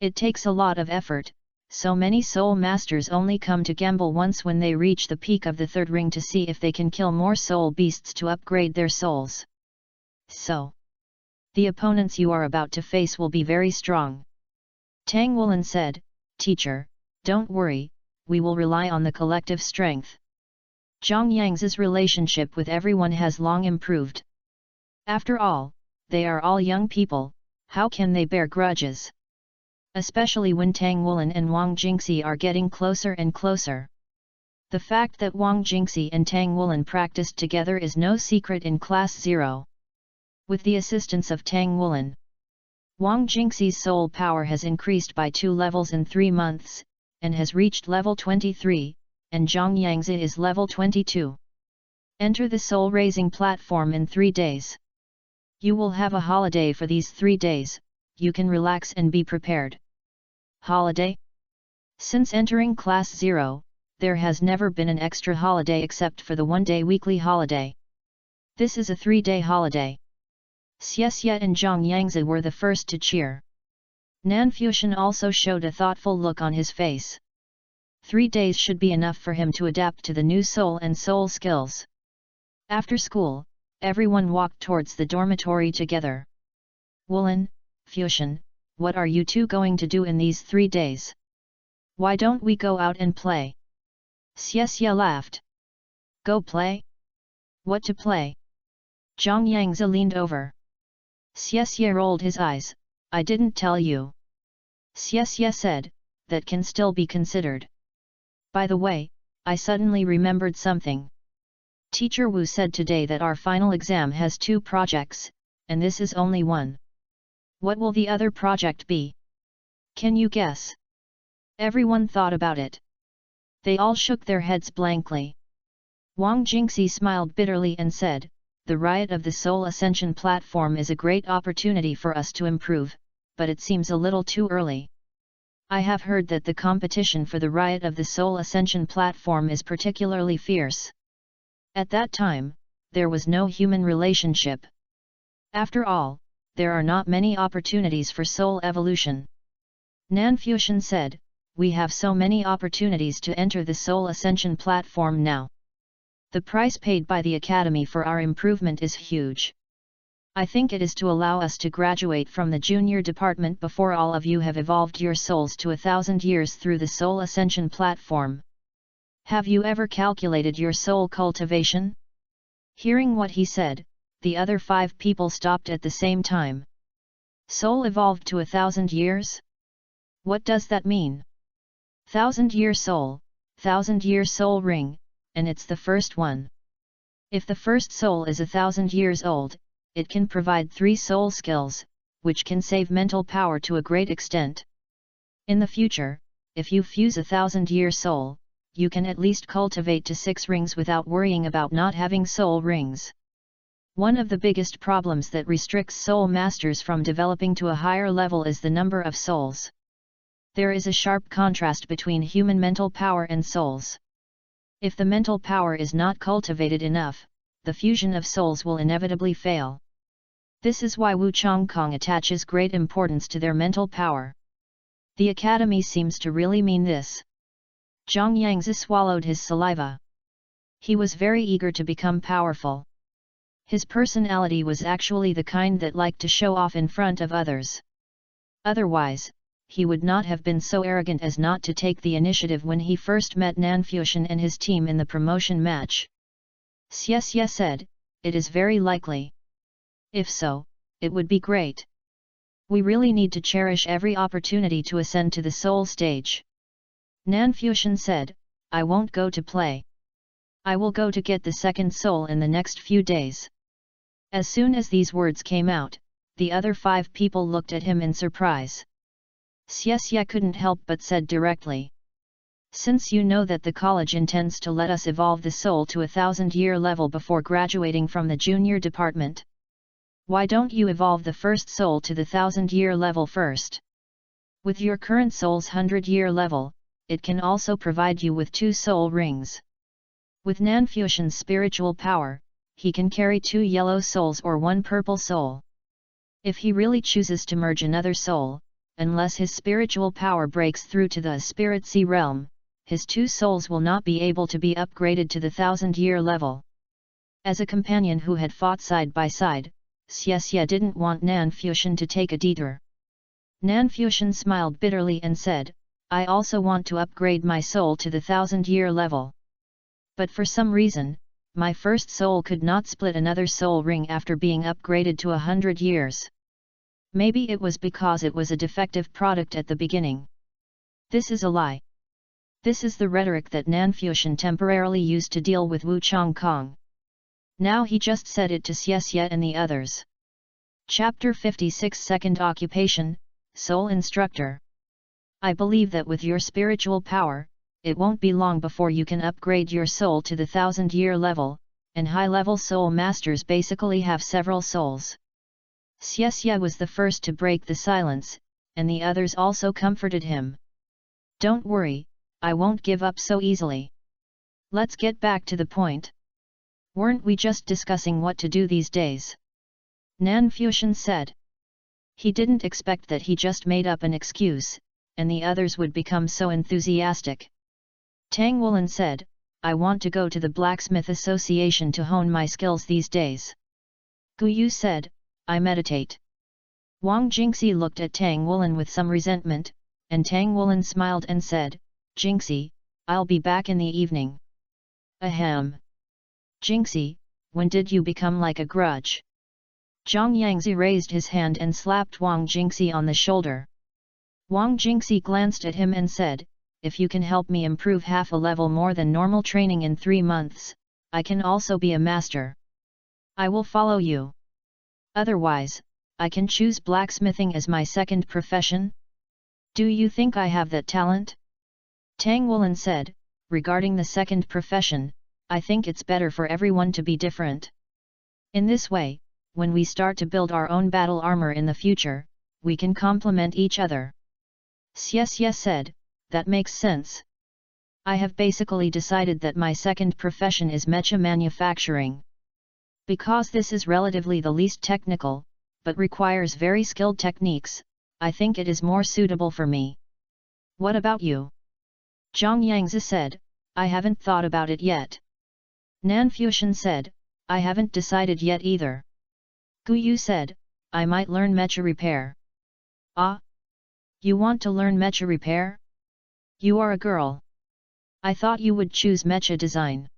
it takes a lot of effort, so many soul masters only come to gamble once when they reach the peak of the 3rd ring to see if they can kill more soul beasts to upgrade their souls. So, the opponents you are about to face will be very strong. Tang Wulin said, Teacher, don't worry, we will rely on the collective strength. Zhang Yangzi's relationship with everyone has long improved. After all, they are all young people, how can they bear grudges? Especially when Tang Wulin and Wang Jingxi are getting closer and closer. The fact that Wang Jingxi and Tang Wulin practiced together is no secret in Class 0. With the assistance of Tang Wulin, Wang Jingxi's soul power has increased by 2 levels in 3 months, and has reached level 23, and Zhang Yangzi is level 22. Enter the soul-raising platform in 3 days. You will have a holiday for these 3 days, you can relax and be prepared. Holiday? Since entering Class 0, there has never been an extra holiday except for the 1-day weekly holiday. This is a 3-day holiday. Xie and Zhang Yangzi were the first to cheer. Nanfuxian also showed a thoughtful look on his face. 3 days should be enough for him to adapt to the new soul and soul skills. After school, everyone walked towards the dormitory together. Wulin, Fuxian, what are you two going to do in these 3 days? Why don't we go out and play? Xie laughed. Go play? What to play? Zhang Yangzi leaned over. Xie rolled his eyes, I didn't tell you. Xie said, that can still be considered. By the way, I suddenly remembered something. Teacher Wu said today that our final exam has 2 projects, and this is only one. What will the other project be? Can you guess? Everyone thought about it. They all shook their heads blankly. Wang Jingxi smiled bitterly and said, the riot of the Soul Ascension platform is a great opportunity for us to improve, but it seems a little too early. I have heard that the competition for the riot of the Soul Ascension platform is particularly fierce. At that time, there was no human relationship. After all, there are not many opportunities for soul evolution. Nanfuxian said, we have so many opportunities to enter the Soul Ascension platform now. The price paid by the Academy for our improvement is huge. I think it is to allow us to graduate from the junior department before all of you have evolved your souls to 1,000 years through the Soul Ascension platform. Have you ever calculated your soul cultivation? Hearing what he said, the other 5 people stopped at the same time. Soul evolved to 1,000 years? What does that mean? 1,000-year soul, 1,000-year soul ring, and it's the first one. If the first soul is 1,000 years old, it can provide 3 soul skills, which can save mental power to a great extent. In the future, if you fuse 1,000-year soul, you can at least cultivate to 6 rings without worrying about not having soul rings. One of the biggest problems that restricts soul masters from developing to a higher level is the number of souls. There is a sharp contrast between human mental power and souls. If the mental power is not cultivated enough, the fusion of souls will inevitably fail. This is why Wu Changkong attaches great importance to their mental power. The academy seems to really mean this. Zhang Yangzi swallowed his saliva. He was very eager to become powerful. His personality was actually the kind that liked to show off in front of others. Otherwise, he would not have been so arrogant as not to take the initiative when he first met Nanfuxian and his team in the promotion match. Xie said, "It is very likely. If so, it would be great. We really need to cherish every opportunity to ascend to the soul stage." Nanfuxian said, "I won't go to play. I will go to get the second soul in the next few days." As soon as these words came out, the other 5 people looked at him in surprise. Xie couldn't help but said directly, "Since you know that the college intends to let us evolve the soul to 1,000-year level before graduating from the junior department, why don't you evolve the first soul to the 1,000-year level first? With your current soul's 100-year level, it can also provide you with 2 soul rings. With Nanfuxian's spiritual power, he can carry 2 yellow souls or 1 purple soul. If he really chooses to merge another soul, unless his spiritual power breaks through to the spirit sea realm, his 2 souls will not be able to be upgraded to the 1,000-year level." As a companion who had fought side by side, Xie didn't want Nanfuxian to take a detour. Nanfuxian smiled bitterly and said, "I also want to upgrade my soul to the 1,000-year level. But for some reason, my first soul could not split another soul ring after being upgraded to 100 years. Maybe it was because it was a defective product at the beginning." This is a lie. This is the rhetoric that Nanfuxian temporarily used to deal with Wu Changkong. Now he just said it to Xie and the others. Chapter 56 Second Occupation, Soul Instructor. I believe that with your spiritual power, it won't be long before you can upgrade your soul to the 1,000-year level, and high-level soul masters basically have several souls. Xie was the first to break the silence, and the others also comforted him. "Don't worry, I won't give up so easily. Let's get back to the point. Weren't we just discussing what to do these days?" Nanfuxian said. He didn't expect that he just made up an excuse, and the others would become so enthusiastic. Tang Wulin said, "I want to go to the Blacksmith Association to hone my skills these days." Gu Yu said, "I meditate." Wang Jingxi looked at Tang Wulin with some resentment, and Tang Wulin smiled and said, "Jingxi, I'll be back in the evening." Ahem. Jingxi, when did you become like a grudge? Zhang Yangzi raised his hand and slapped Wang Jingxi on the shoulder. Wang Jingxi glanced at him and said, "If you can help me improve half a level more than normal training in 3 months, I can also be a master. I will follow you. Otherwise, I can choose blacksmithing as my second profession? Do you think I have that talent?" Tang Wulin said, "Regarding the second profession, I think it's better for everyone to be different. In this way, when we start to build our own battle armor in the future, we can complement each other." Xie said, "That makes sense. I have basically decided that my second profession is mecha manufacturing. Because this is relatively the least technical, but requires very skilled techniques, I think it is more suitable for me. What about you?" Zhang Yangzi said, "I haven't thought about it yet." Nanfuxian said, "I haven't decided yet either." Gu Yu said, "I might learn mecha repair." "Ah? You want to learn mecha repair? You are a girl. I thought you would choose mecha design."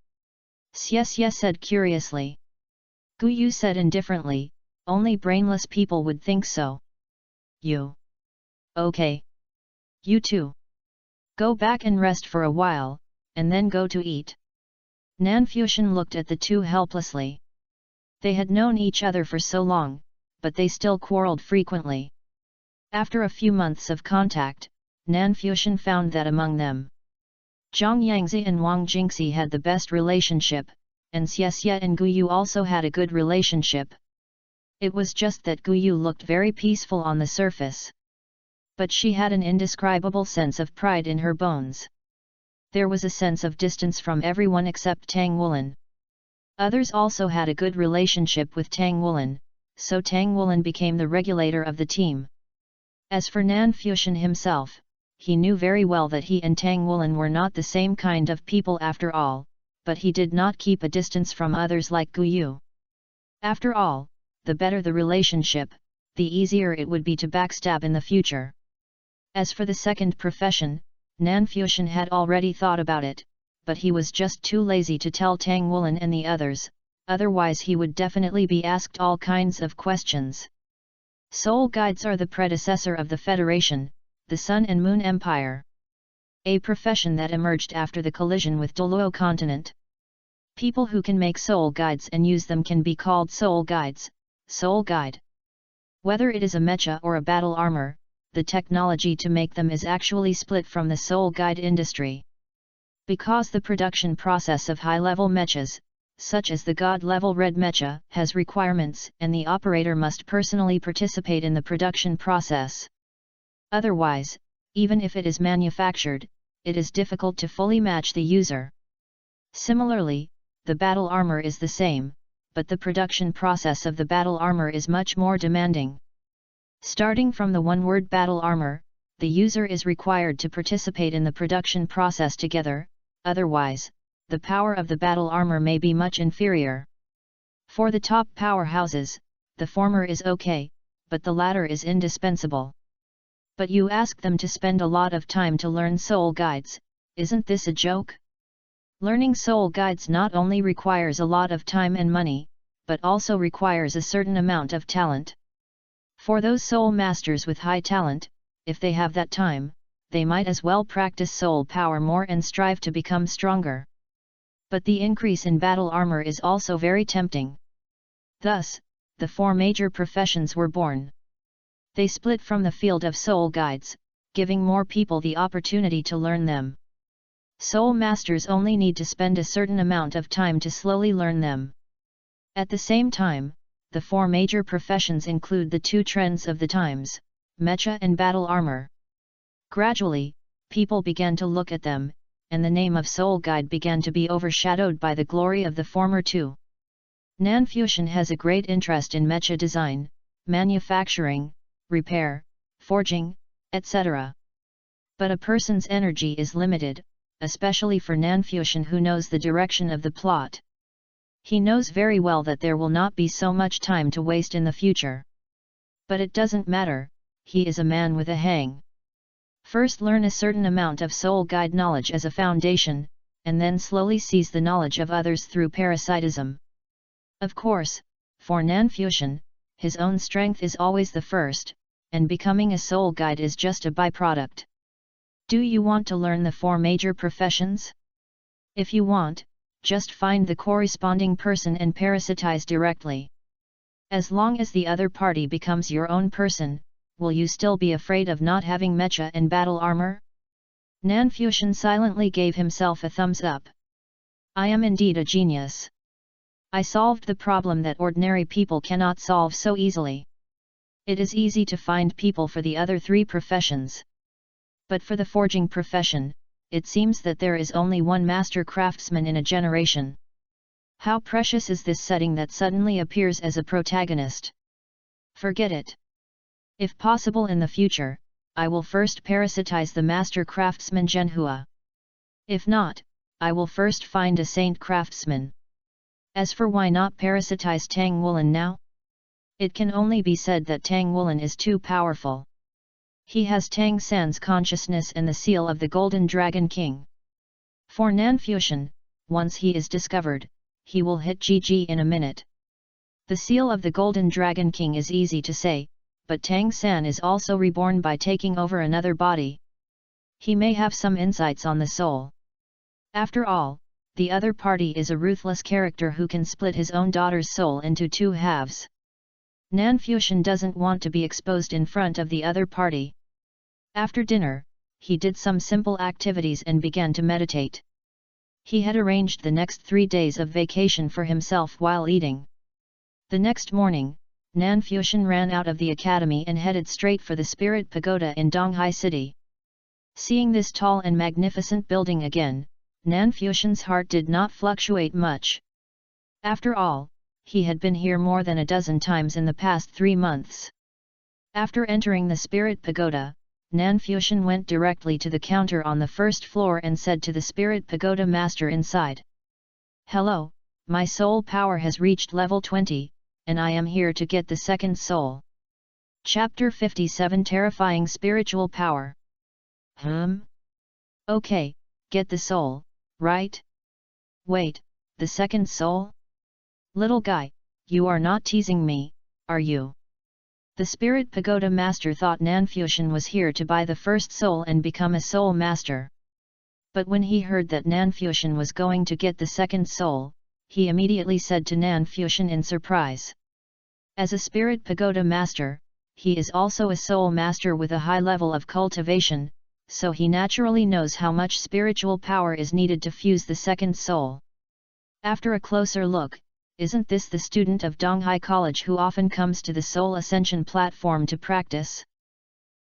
Xie said curiously. Gu Yu said indifferently, "Only brainless people would think so." "You? Okay. You too. Go back and rest for a while, and then go to eat." Nanfuxian looked at the two helplessly. They had known each other for so long, but they still quarreled frequently. After a few months of contact, Nanfuxian found that among them, Zhang Yangzi and Wang Jingxi had the best relationship, and Xie and Guyu also had a good relationship. It was just that Guyu looked very peaceful on the surface. But she had an indescribable sense of pride in her bones. There was a sense of distance from everyone except Tang Wulin. Others also had a good relationship with Tang Wulin, so Tang Wulin became the regulator of the team. As for Nan Fuxian himself, he knew very well that he and Tang Wulin were not the same kind of people after all, but he did not keep a distance from others like Guyu. After all, the better the relationship, the easier it would be to backstab in the future. As for the second profession, Nan Fuxian had already thought about it, but he was just too lazy to tell Tang Wulin and the others, otherwise he would definitely be asked all kinds of questions. Soul guides are the predecessor of the Federation, the Sun and Moon Empire. A profession that emerged after the collision with Douluo continent. People who can make soul guides and use them can be called soul guides, soul guide. Whether it is a mecha or a battle armor, the technology to make them is actually split from the soul guide industry. Because the production process of high-level mechas, such as the god-level red mecha, has requirements and the operator must personally participate in the production process. Otherwise, even if it is manufactured, it is difficult to fully match the user. Similarly, the battle armor is the same, but the production process of the battle armor is much more demanding. Starting from the one-word battle armor, the user is required to participate in the production process together, otherwise, the power of the battle armor may be much inferior. For the top powerhouses, the former is okay, but the latter is indispensable. But you ask them to spend a lot of time to learn soul guides, isn't this a joke? Learning soul guides not only requires a lot of time and money, but also requires a certain amount of talent. For those soul masters with high talent, if they have that time, they might as well practice soul power more and strive to become stronger. But the increase in battle armor is also very tempting. Thus, the four major professions were born. They split from the field of soul guides, giving more people the opportunity to learn them. Soul masters only need to spend a certain amount of time to slowly learn them. At the same time, the four major professions include the two trends of the times, mecha and battle armor. Gradually, people began to look at them, and the name of soul guide began to be overshadowed by the glory of the former two. Nan Fuxian has a great interest in mecha design, manufacturing, repair, forging, etc. But a person's energy is limited, especially for Nan Fuxian who knows the direction of the plot. He knows very well that there will not be so much time to waste in the future. But it doesn't matter, he is a man with a hang. First learn a certain amount of soul guide knowledge as a foundation, and then slowly seize the knowledge of others through parasitism. Of course, for Nan Fuxian, his own strength is always the first, and becoming a soul guide is just a byproduct. Do you want to learn the four major professions? If you want, just find the corresponding person and parasitize directly. As long as the other party becomes your own person, will you still be afraid of not having mecha and battle armor? Nan Fuxian silently gave himself a thumbs up. I am indeed a genius. I solved the problem that ordinary people cannot solve so easily. It is easy to find people for the other three professions. But for the forging profession, it seems that there is only one master craftsman in a generation. How precious is this setting that suddenly appears as a protagonist? Forget it. If possible in the future, I will first parasitize the master craftsman Zhenhua. If not, I will first find a saint craftsman. As for why not parasitize Tang Wulin now? It can only be said that Tang Wulin is too powerful. He has Tang San's consciousness and the seal of the Golden Dragon King. For Nan Fuxian, once he is discovered, he will hit GG in a minute. The seal of the Golden Dragon King is easy to say, but Tang San is also reborn by taking over another body. He may have some insights on the soul. After all, the other party is a ruthless character who can split his own daughter's soul into two halves. Nan Fuxian doesn't want to be exposed in front of the other party. After dinner, he did some simple activities and began to meditate. He had arranged the next 3 days of vacation for himself while eating. The next morning, Nanfuxian ran out of the academy and headed straight for the Spirit Pagoda in Donghai City. Seeing this tall and magnificent building again, Nanfuxian's heart did not fluctuate much. After all, he had been here more than a dozen times in the past 3 months. After entering the Spirit Pagoda, Nanfuxian went directly to the counter on the first floor and said to the Spirit Pagoda master inside, "Hello, my soul power has reached level 20, and I am here to get the second soul." Chapter 57 Terrifying Spiritual Power. Okay, get the soul, right? Wait, the second soul? Little guy, you are not teasing me, are you? The Spirit Pagoda master thought Nanfuxian was here to buy the first soul and become a soul master. But when he heard that Nanfuxian was going to get the second soul, he immediately said to Nanfuxian in surprise. As a Spirit Pagoda master, he is also a soul master with a high level of cultivation, so he naturally knows how much spiritual power is needed to fuse the second soul. After a closer look, isn't this the student of Donghai College who often comes to the Soul Ascension platform to practice?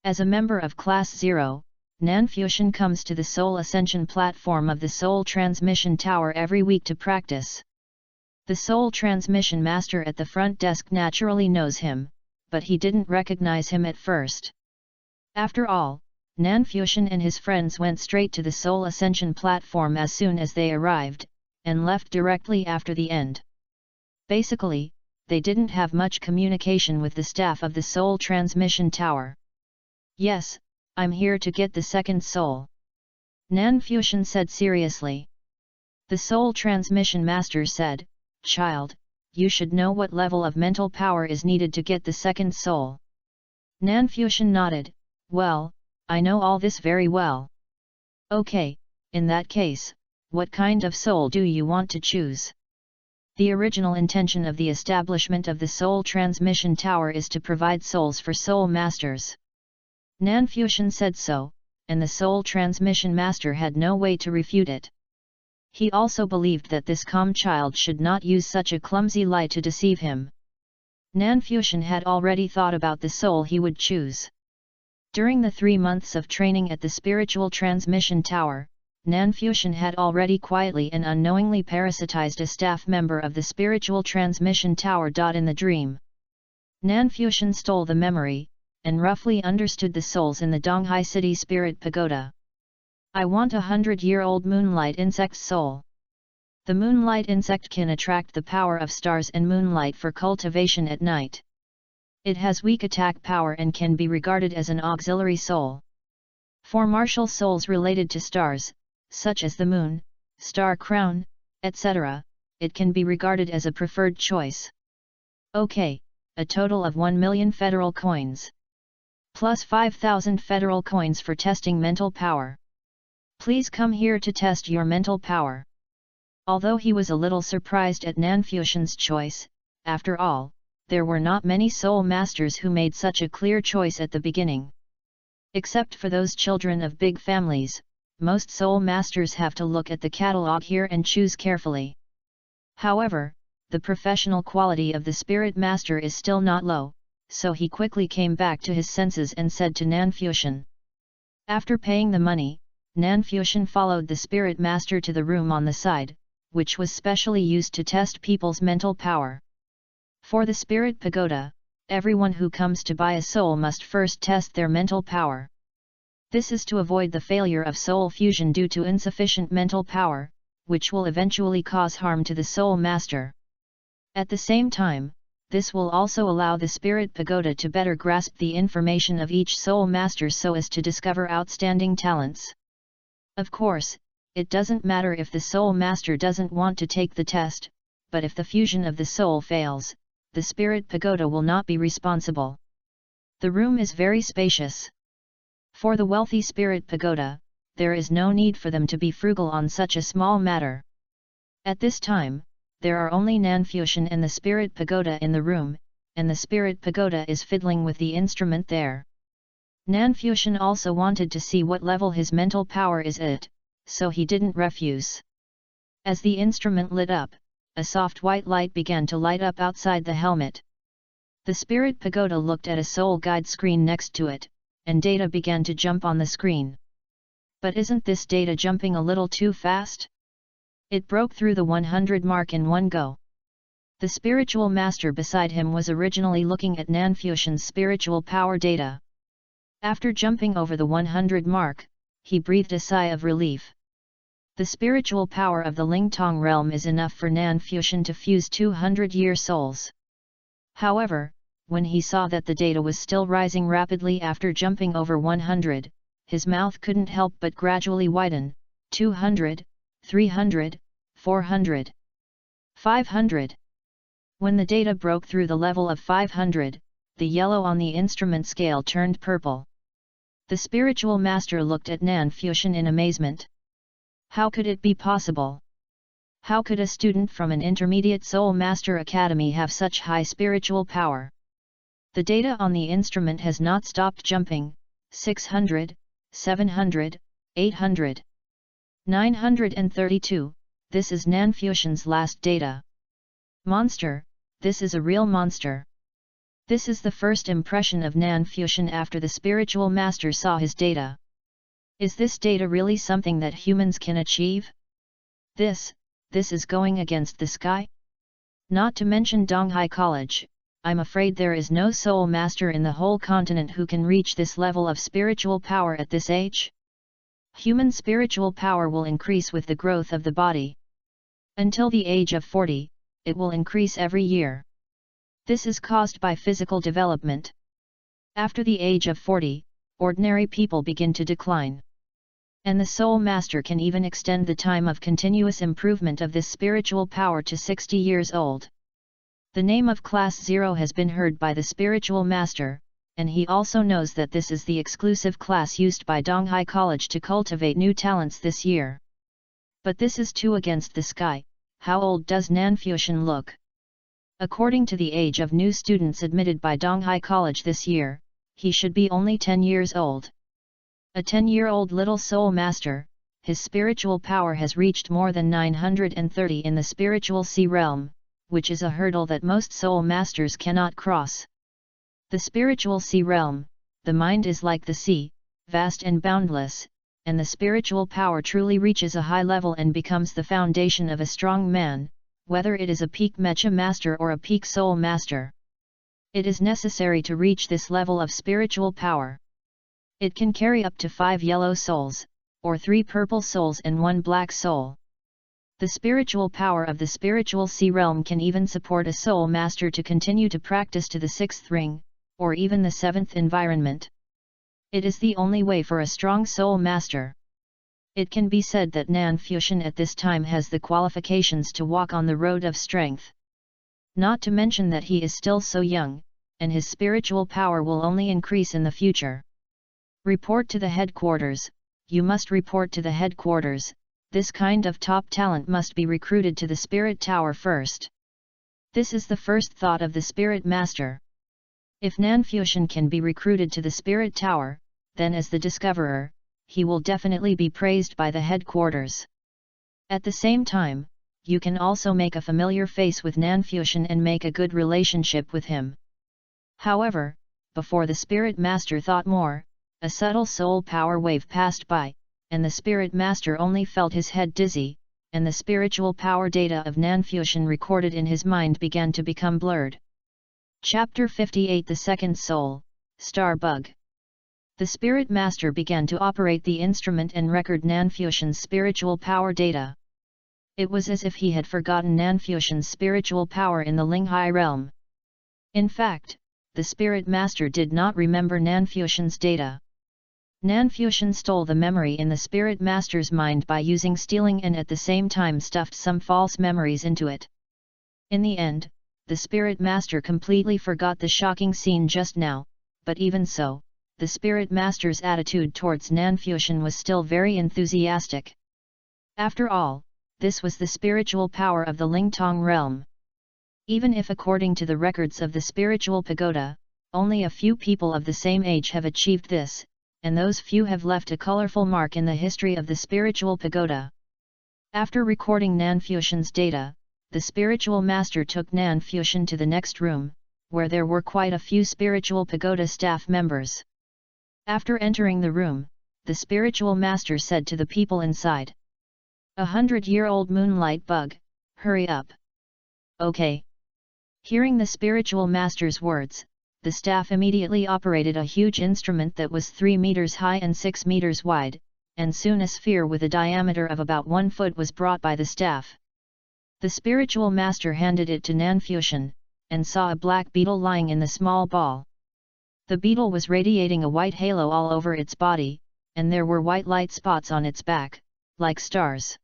As a member of Class 0, Nanfuxian comes to the Soul Ascension platform of the Soul Transmission Tower every week to practice. The Soul Transmission Master at the front desk naturally knows him, but he didn't recognize him at first. After all, Nanfuxian and his friends went straight to the Soul Ascension platform as soon as they arrived, and left directly after the end. Basically, they didn't have much communication with the staff of the Soul Transmission Tower. "Yes, I'm here to get the second soul," Nanfuxian said seriously. The Soul Transmission Master said, "Child, you should know what level of mental power is needed to get the second soul." Nanfuxian nodded, "Well, I know all this very well." "Okay, in that case, what kind of soul do you want to choose?" The original intention of the establishment of the Soul Transmission Tower is to provide souls for soul masters. Nanfuxian said so, and the Soul Transmission Master had no way to refute it. He also believed that this calm child should not use such a clumsy lie to deceive him. Nanfuxian had already thought about the soul he would choose. During the 3 months of training at the Spiritual Transmission Tower, Nanfuxian had already quietly and unknowingly parasitized a staff member of the Spiritual Transmission Tower. In the dream, Nanfuxian stole the memory, and roughly understood the souls in the Donghai City Spirit Pagoda. "I want a 100-year-old moonlight insect's soul. The moonlight insect can attract the power of stars and moonlight for cultivation at night. It has weak attack power and can be regarded as an auxiliary soul. For martial souls related to stars, such as the moon, star crown, etc., it can be regarded as a preferred choice. Okay, a total of 1 million federal coins. Plus 5,000 federal coins for testing mental power. Please come here to test your mental power." Although he was a little surprised at Nanfuxian's choice, after all, there were not many soul masters who made such a clear choice at the beginning. Except for those children of big families, most soul masters have to look at the catalog here and choose carefully. However, the professional quality of the Spirit Master is still not low, so he quickly came back to his senses and said to Nanfuxian. After paying the money, Nanfuxian followed the Spirit Master to the room on the side, which was specially used to test people's mental power. For the Spirit Pagoda, everyone who comes to buy a soul must first test their mental power. This is to avoid the failure of soul fusion due to insufficient mental power, which will eventually cause harm to the soul master. At the same time, this will also allow the Spirit Pagoda to better grasp the information of each soul master so as to discover outstanding talents. Of course, it doesn't matter if the soul master doesn't want to take the test, but if the fusion of the soul fails, the Spirit Pagoda will not be responsible. The room is very spacious. For the wealthy Spirit Pagoda, there is no need for them to be frugal on such a small matter. At this time, there are only Nanfuxian and the Spirit Pagoda in the room, and the Spirit Pagoda is fiddling with the instrument there. Nanfuxian also wanted to see what level his mental power is at, so he didn't refuse. As the instrument lit up, a soft white light began to light up outside the helmet. The spirit pagoda looked at a soul guide screen next to it, and data began to jump on the screen. But isn't this data jumping a little too fast? It broke through the 100 mark in one go. The spiritual master beside him was originally looking at Nanfuxian's spiritual power data. After jumping over the 100 mark, he breathed a sigh of relief. The spiritual power of the Lingtong realm is enough for Nanfuxian to fuse 200-year souls. However, when he saw that the data was still rising rapidly after jumping over 100, his mouth couldn't help but gradually widen. 200, 300, 400, 500. When the data broke through the level of 500, the yellow on the instrument scale turned purple. The spiritual master looked at Nanfuxian in amazement. How could it be possible? How could a student from an intermediate Soul Master Academy have such high spiritual power? The data on the instrument has not stopped jumping. 600, 700, 800, 932, this is Nanfuxian's last data. Monster, this is a real monster. This is the first impression of Nanfuxian after the spiritual master saw his data. Is this data really something that humans can achieve? This is going against the sky? Not to mention Donghai College, I'm afraid there is no soul master in the whole continent who can reach this level of spiritual power at this age. Human spiritual power will increase with the growth of the body. Until the age of 40, it will increase every year. This is caused by physical development. After the age of 40, ordinary people begin to decline. And the Soul Master can even extend the time of continuous improvement of this spiritual power to 60 years old. The name of Class 0 has been heard by the Spiritual Master, and he also knows that this is the exclusive class used by Donghai College to cultivate new talents this year. But this is too against the sky. How old does Nanfuxian look? According to the age of new students admitted by Donghai College this year, he should be only 10 years old. A 10-year-old little soul master, his spiritual power has reached more than 930 in the spiritual sea realm, which is a hurdle that most soul masters cannot cross. The spiritual sea realm, the mind is like the sea, vast and boundless, and the spiritual power truly reaches a high level and becomes the foundation of a strong man, whether it is a peak mecha master or a peak soul master. It is necessary to reach this level of spiritual power. It can carry up to 5 yellow souls, or 3 purple souls and 1 black soul. The spiritual power of the spiritual sea realm can even support a soul master to continue to practice to the 6th ring, or even the 7th environment. It is the only way for a strong soul master. It can be said that Nanfuxian at this time has the qualifications to walk on the road of strength. Not to mention that he is still so young, and his spiritual power will only increase in the future. Report to the headquarters, you must report to the headquarters, this kind of top talent must be recruited to the Spirit Tower first. This is the first thought of the Spirit Master. If Nanfuxian can be recruited to the Spirit Tower, then as the discoverer, he will definitely be praised by the headquarters. At the same time, you can also make a familiar face with Nanfuxian and make a good relationship with him. However, before the Spirit Master thought more, a subtle soul power wave passed by, and the Spirit Master only felt his head dizzy, and the spiritual power data of Nanfuxian recorded in his mind began to become blurred. Chapter 58 The Second Soul, Star Bug. The Spirit Master began to operate the instrument and record Nanfuxian's spiritual power data. It was as if he had forgotten Nanfuxian's spiritual power in the Linghai realm. In fact, the Spirit Master did not remember Nanfuxian's data. Nanfuxian stole the memory in the Spirit Master's mind by using stealing and at the same time stuffed some false memories into it. In the end, the Spirit Master completely forgot the shocking scene just now, but even so, the Spirit Master's attitude towards Nanfuxian was still very enthusiastic. After all, this was the spiritual power of the Lingtong realm. Even if according to the records of the spiritual pagoda, Only a few people of the same age have achieved this, and those few have left a colorful mark in the history of the spiritual pagoda. After recording Nanfuxian's data, the spiritual master took Nanfuxian to the next room, where there were quite a few spiritual pagoda staff members. After entering the room, the spiritual master said to the people inside, "100-year-old moonlight bug, hurry up." "Okay." Hearing the spiritual master's words, the staff immediately operated a huge instrument that was 3 meters high and 6 meters wide, and soon a sphere with a diameter of about 1 foot was brought by the staff. The spiritual master handed it to Nanfuxian, and saw a black beetle lying in the small ball. The beetle was radiating a white halo all over its body, and there were white light spots on its back, like stars.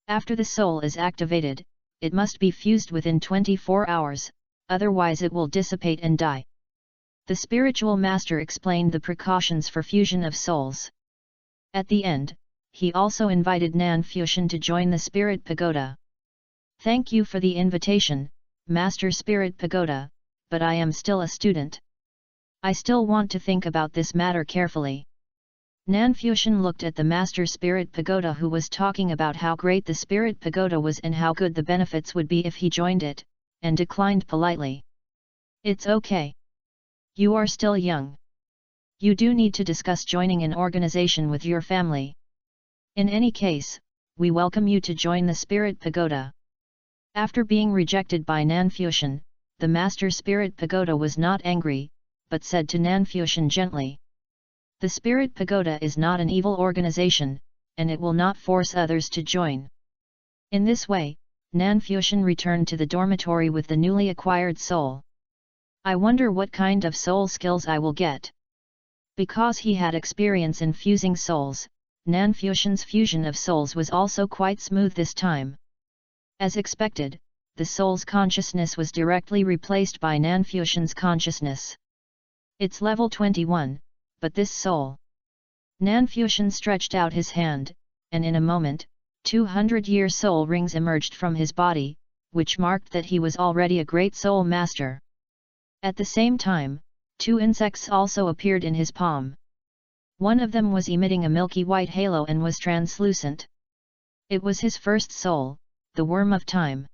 After the soul is activated, it must be fused within 24 hours, otherwise it will dissipate and die. The spiritual master explained the precautions for fusion of souls. At the end, he also invited Nanfuxian to join the Spirit Pagoda. "Thank you for the invitation, Master Spirit Pagoda, but I am still a student. I still want to think about this matter carefully." Nanfuxian looked at the Master Spirit Pagoda, who was talking about how great the Spirit Pagoda was and how good the benefits would be if he joined it, and declined politely. "It's okay. You are still young. You do need to discuss joining an organization with your family. In any case, we welcome you to join the Spirit Pagoda." After being rejected by Nanfuxian, the Master Spirit Pagoda was not angry, but said to Nanfuxian gently, "The Spirit Pagoda is not an evil organization, and it will not force others to join." In this way, Nanfuxian returned to the dormitory with the newly acquired soul. "I wonder what kind of soul skills I will get." Because he had experience in fusing souls, Nanfuxian's fusion of souls was also quite smooth this time. As expected, the soul's consciousness was directly replaced by Nanfuxian's consciousness. "It's level 21, but this soul..." Nanfuxian stretched out his hand, and in a moment, 200-year soul rings emerged from his body, which marked that he was already a great soul master. At the same time, 2 insects also appeared in his palm. One of them was emitting a milky white halo and was translucent. It was his first soul, the Worm of Time.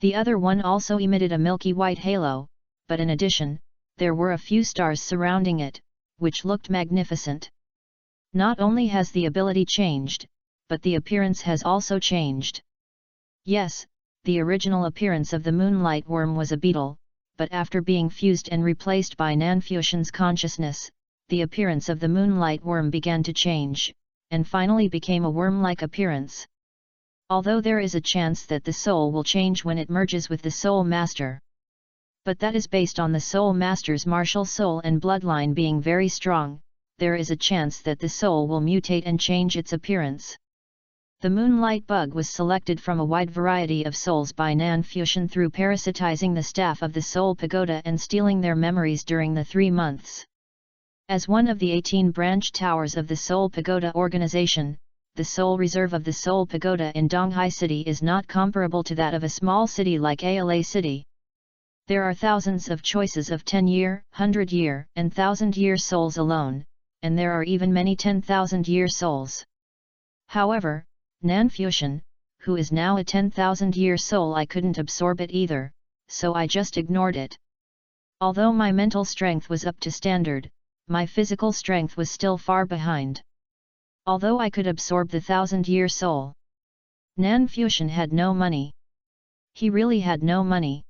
The other one also emitted a milky white halo, but in addition, there were a few stars surrounding it, which looked magnificent. Not only has the ability changed, but the appearance has also changed. Yes, the original appearance of the Moonlight Worm was a beetle, but after being fused and replaced by Nanfuxian's consciousness, the appearance of the Moonlight Worm began to change, and finally became a worm-like appearance. Although there is a chance that the soul will change when it merges with the Soul Master. But that is based on the Soul Master's martial soul and bloodline being very strong, there is a chance that the soul will mutate and change its appearance. The Moonlight Bug was selected from a wide variety of souls by Nanfuxian through parasitizing the staff of the Soul Pagoda and stealing their memories during the 3 months. As one of the 18 branch towers of the Soul Pagoda organization, the Soul Reserve of the Soul Pagoda in Donghai City is not comparable to that of a small city like Ala City. There are thousands of choices of 10-year, 100-year, and 1,000-year souls alone, and there are even many 10,000-year souls. However, Nanfuxian, who is now a 10,000-year soul, I couldn't absorb it either, so I just ignored it. Although my mental strength was up to standard, my physical strength was still far behind. Although I could absorb the 1,000-year soul, Nanfuxian had no money. He really had no money.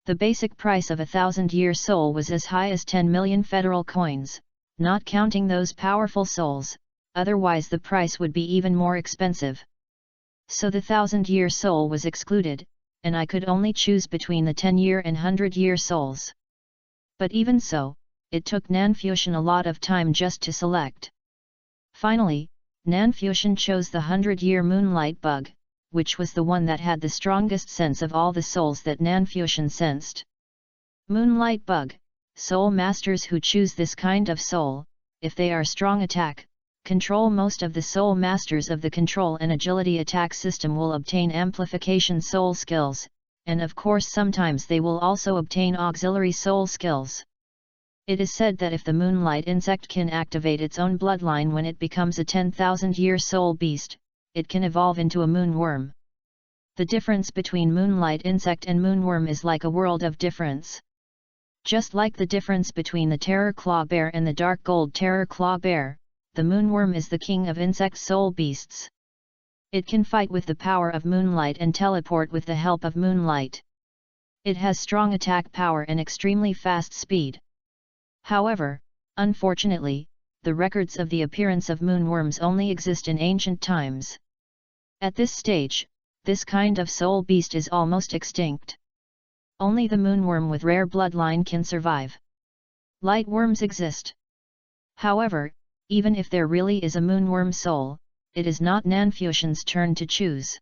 The basic price of a 1,000-year soul was as high as 10 million federal coins, not counting those powerful souls, otherwise the price would be even more expensive. So the 1,000-year soul was excluded, and I could only choose between the 10-year and 100-year souls. But even so, it took Nanfuxian a lot of time just to select. Finally, Nanfuxian chose the 100-year Moonlight Bug, which was the one that had the strongest sense of all the souls that Nanfuxian sensed. Moonlight Bug, soul masters who choose this kind of soul, if they are strong attack, control most of the soul masters of the control and agility attack system will obtain amplification soul skills, and of course sometimes they will also obtain auxiliary soul skills. It is said that if the moonlight insect can activate its own bloodline when it becomes a 10,000-year soul beast, it can evolve into a moonworm. The difference between moonlight insect and moonworm is like a world of difference. Just like the difference between the terror claw bear and the dark gold terror claw bear, the moonworm is the king of insect soul beasts. It can fight with the power of moonlight and teleport with the help of moonlight. It has strong attack power and extremely fast speed. However, unfortunately, the records of the appearance of moonworms only exist in ancient times. At this stage, this kind of soul beast is almost extinct. Only the moonworm with rare bloodline can survive. Light worms exist. However, even if there really is a moonworm soul, it is not Nanfusion's turn to choose.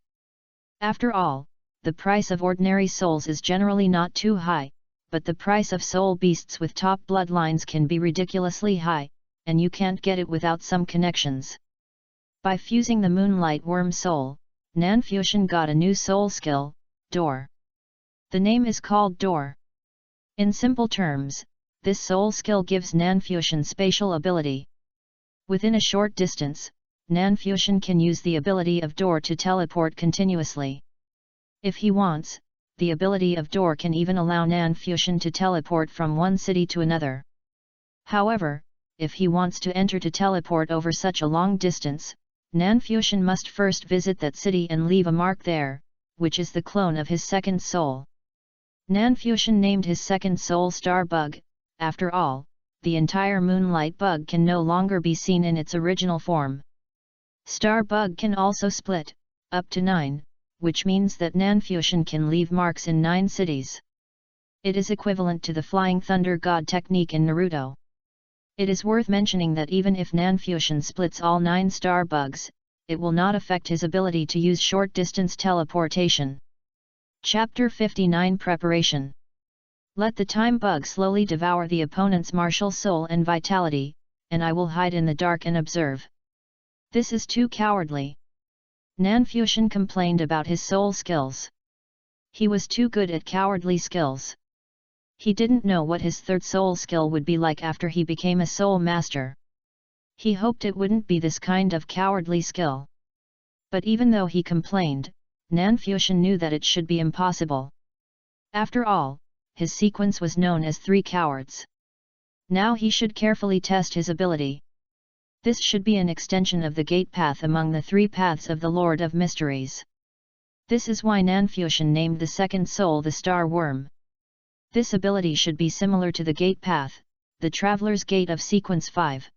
After all, the price of ordinary souls is generally not too high, but the price of soul beasts with top bloodlines can be ridiculously high, and you can't get it without some connections. By fusing the moonlight worm soul, Nanfusion got a new soul skill, Door. The name is called Door. In simple terms, this soul skill gives Nanfusion spatial ability. Within a short distance, Nanfusion can use the ability of Door to teleport continuously. If he wants, the ability of Door can even allow Nanfusion to teleport from one city to another. However, if he wants to enter to teleport over such a long distance, Nanfusion must first visit that city and leave a mark there, which is the clone of his second soul. Nanfusion named his second soul Star Bug. After all, the entire moonlight bug can no longer be seen in its original form. Star Bug can also split, up to 9, which means that Nanfusion can leave marks in 9 cities. It is equivalent to the Flying Thunder God technique in Naruto. It is worth mentioning that even if Nanfusion splits all 9 star bugs, it will not affect his ability to use short-distance teleportation. Chapter 59 Preparation. Let the time bug slowly devour the opponent's martial soul and vitality, and I will hide in the dark and observe. This is too cowardly. Nanfusion complained about his soul skills. He was too good at cowardly skills. He didn't know what his third soul skill would be like after he became a soul master. He hoped it wouldn't be this kind of cowardly skill. But even though he complained, Nanfusion knew that it should be impossible. After all, his sequence was known as 3 cowards. Now he should carefully test his ability. This should be an extension of the gate path among the 3 paths of the Lord of Mysteries. This is why Nanfusion named the second soul the Star Worm. This ability should be similar to the gate path, the Traveler's Gate of Sequence 5.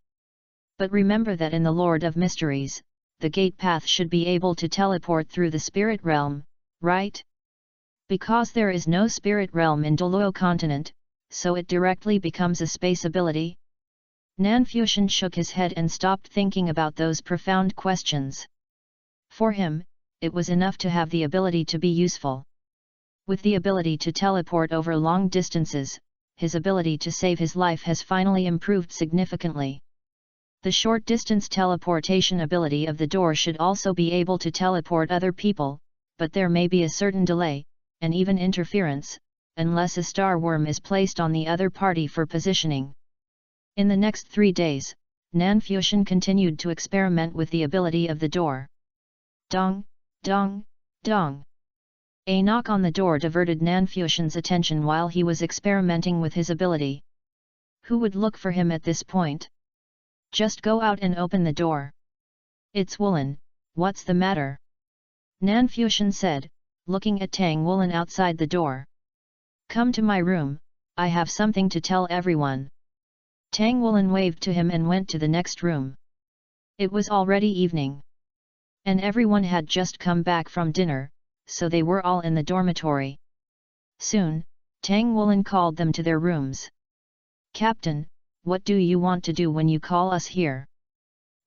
But remember that in the Lord of Mysteries, the gate path should be able to teleport through the spirit realm, right? Because there is no spirit realm in Douluo continent, so it directly becomes a space ability. Nanfusion shook his head and stopped thinking about those profound questions. For him, it was enough to have the ability to be useful. With the ability to teleport over long distances, his ability to save his life has finally improved significantly. The short-distance teleportation ability of the Door should also be able to teleport other people, but there may be a certain delay, and even interference, unless a star worm is placed on the other party for positioning. In the next 3 days, Nanfusion continued to experiment with the ability of the Door. Dong, dong, dong. A knock on the door diverted Nanfusion's attention while he was experimenting with his ability. Who would look for him at this point? Just go out and open the door. It's Woolen, what's the matter? Nanfusion said, looking at Tang Woolen outside the door. Come to my room, I have something to tell everyone. Tang Woolen waved to him and went to the next room. It was already evening. And everyone had just come back from dinner, so they were all in the dormitory. Soon, Tang Woolen called them to their rooms. Captain, what do you want to do when you call us here?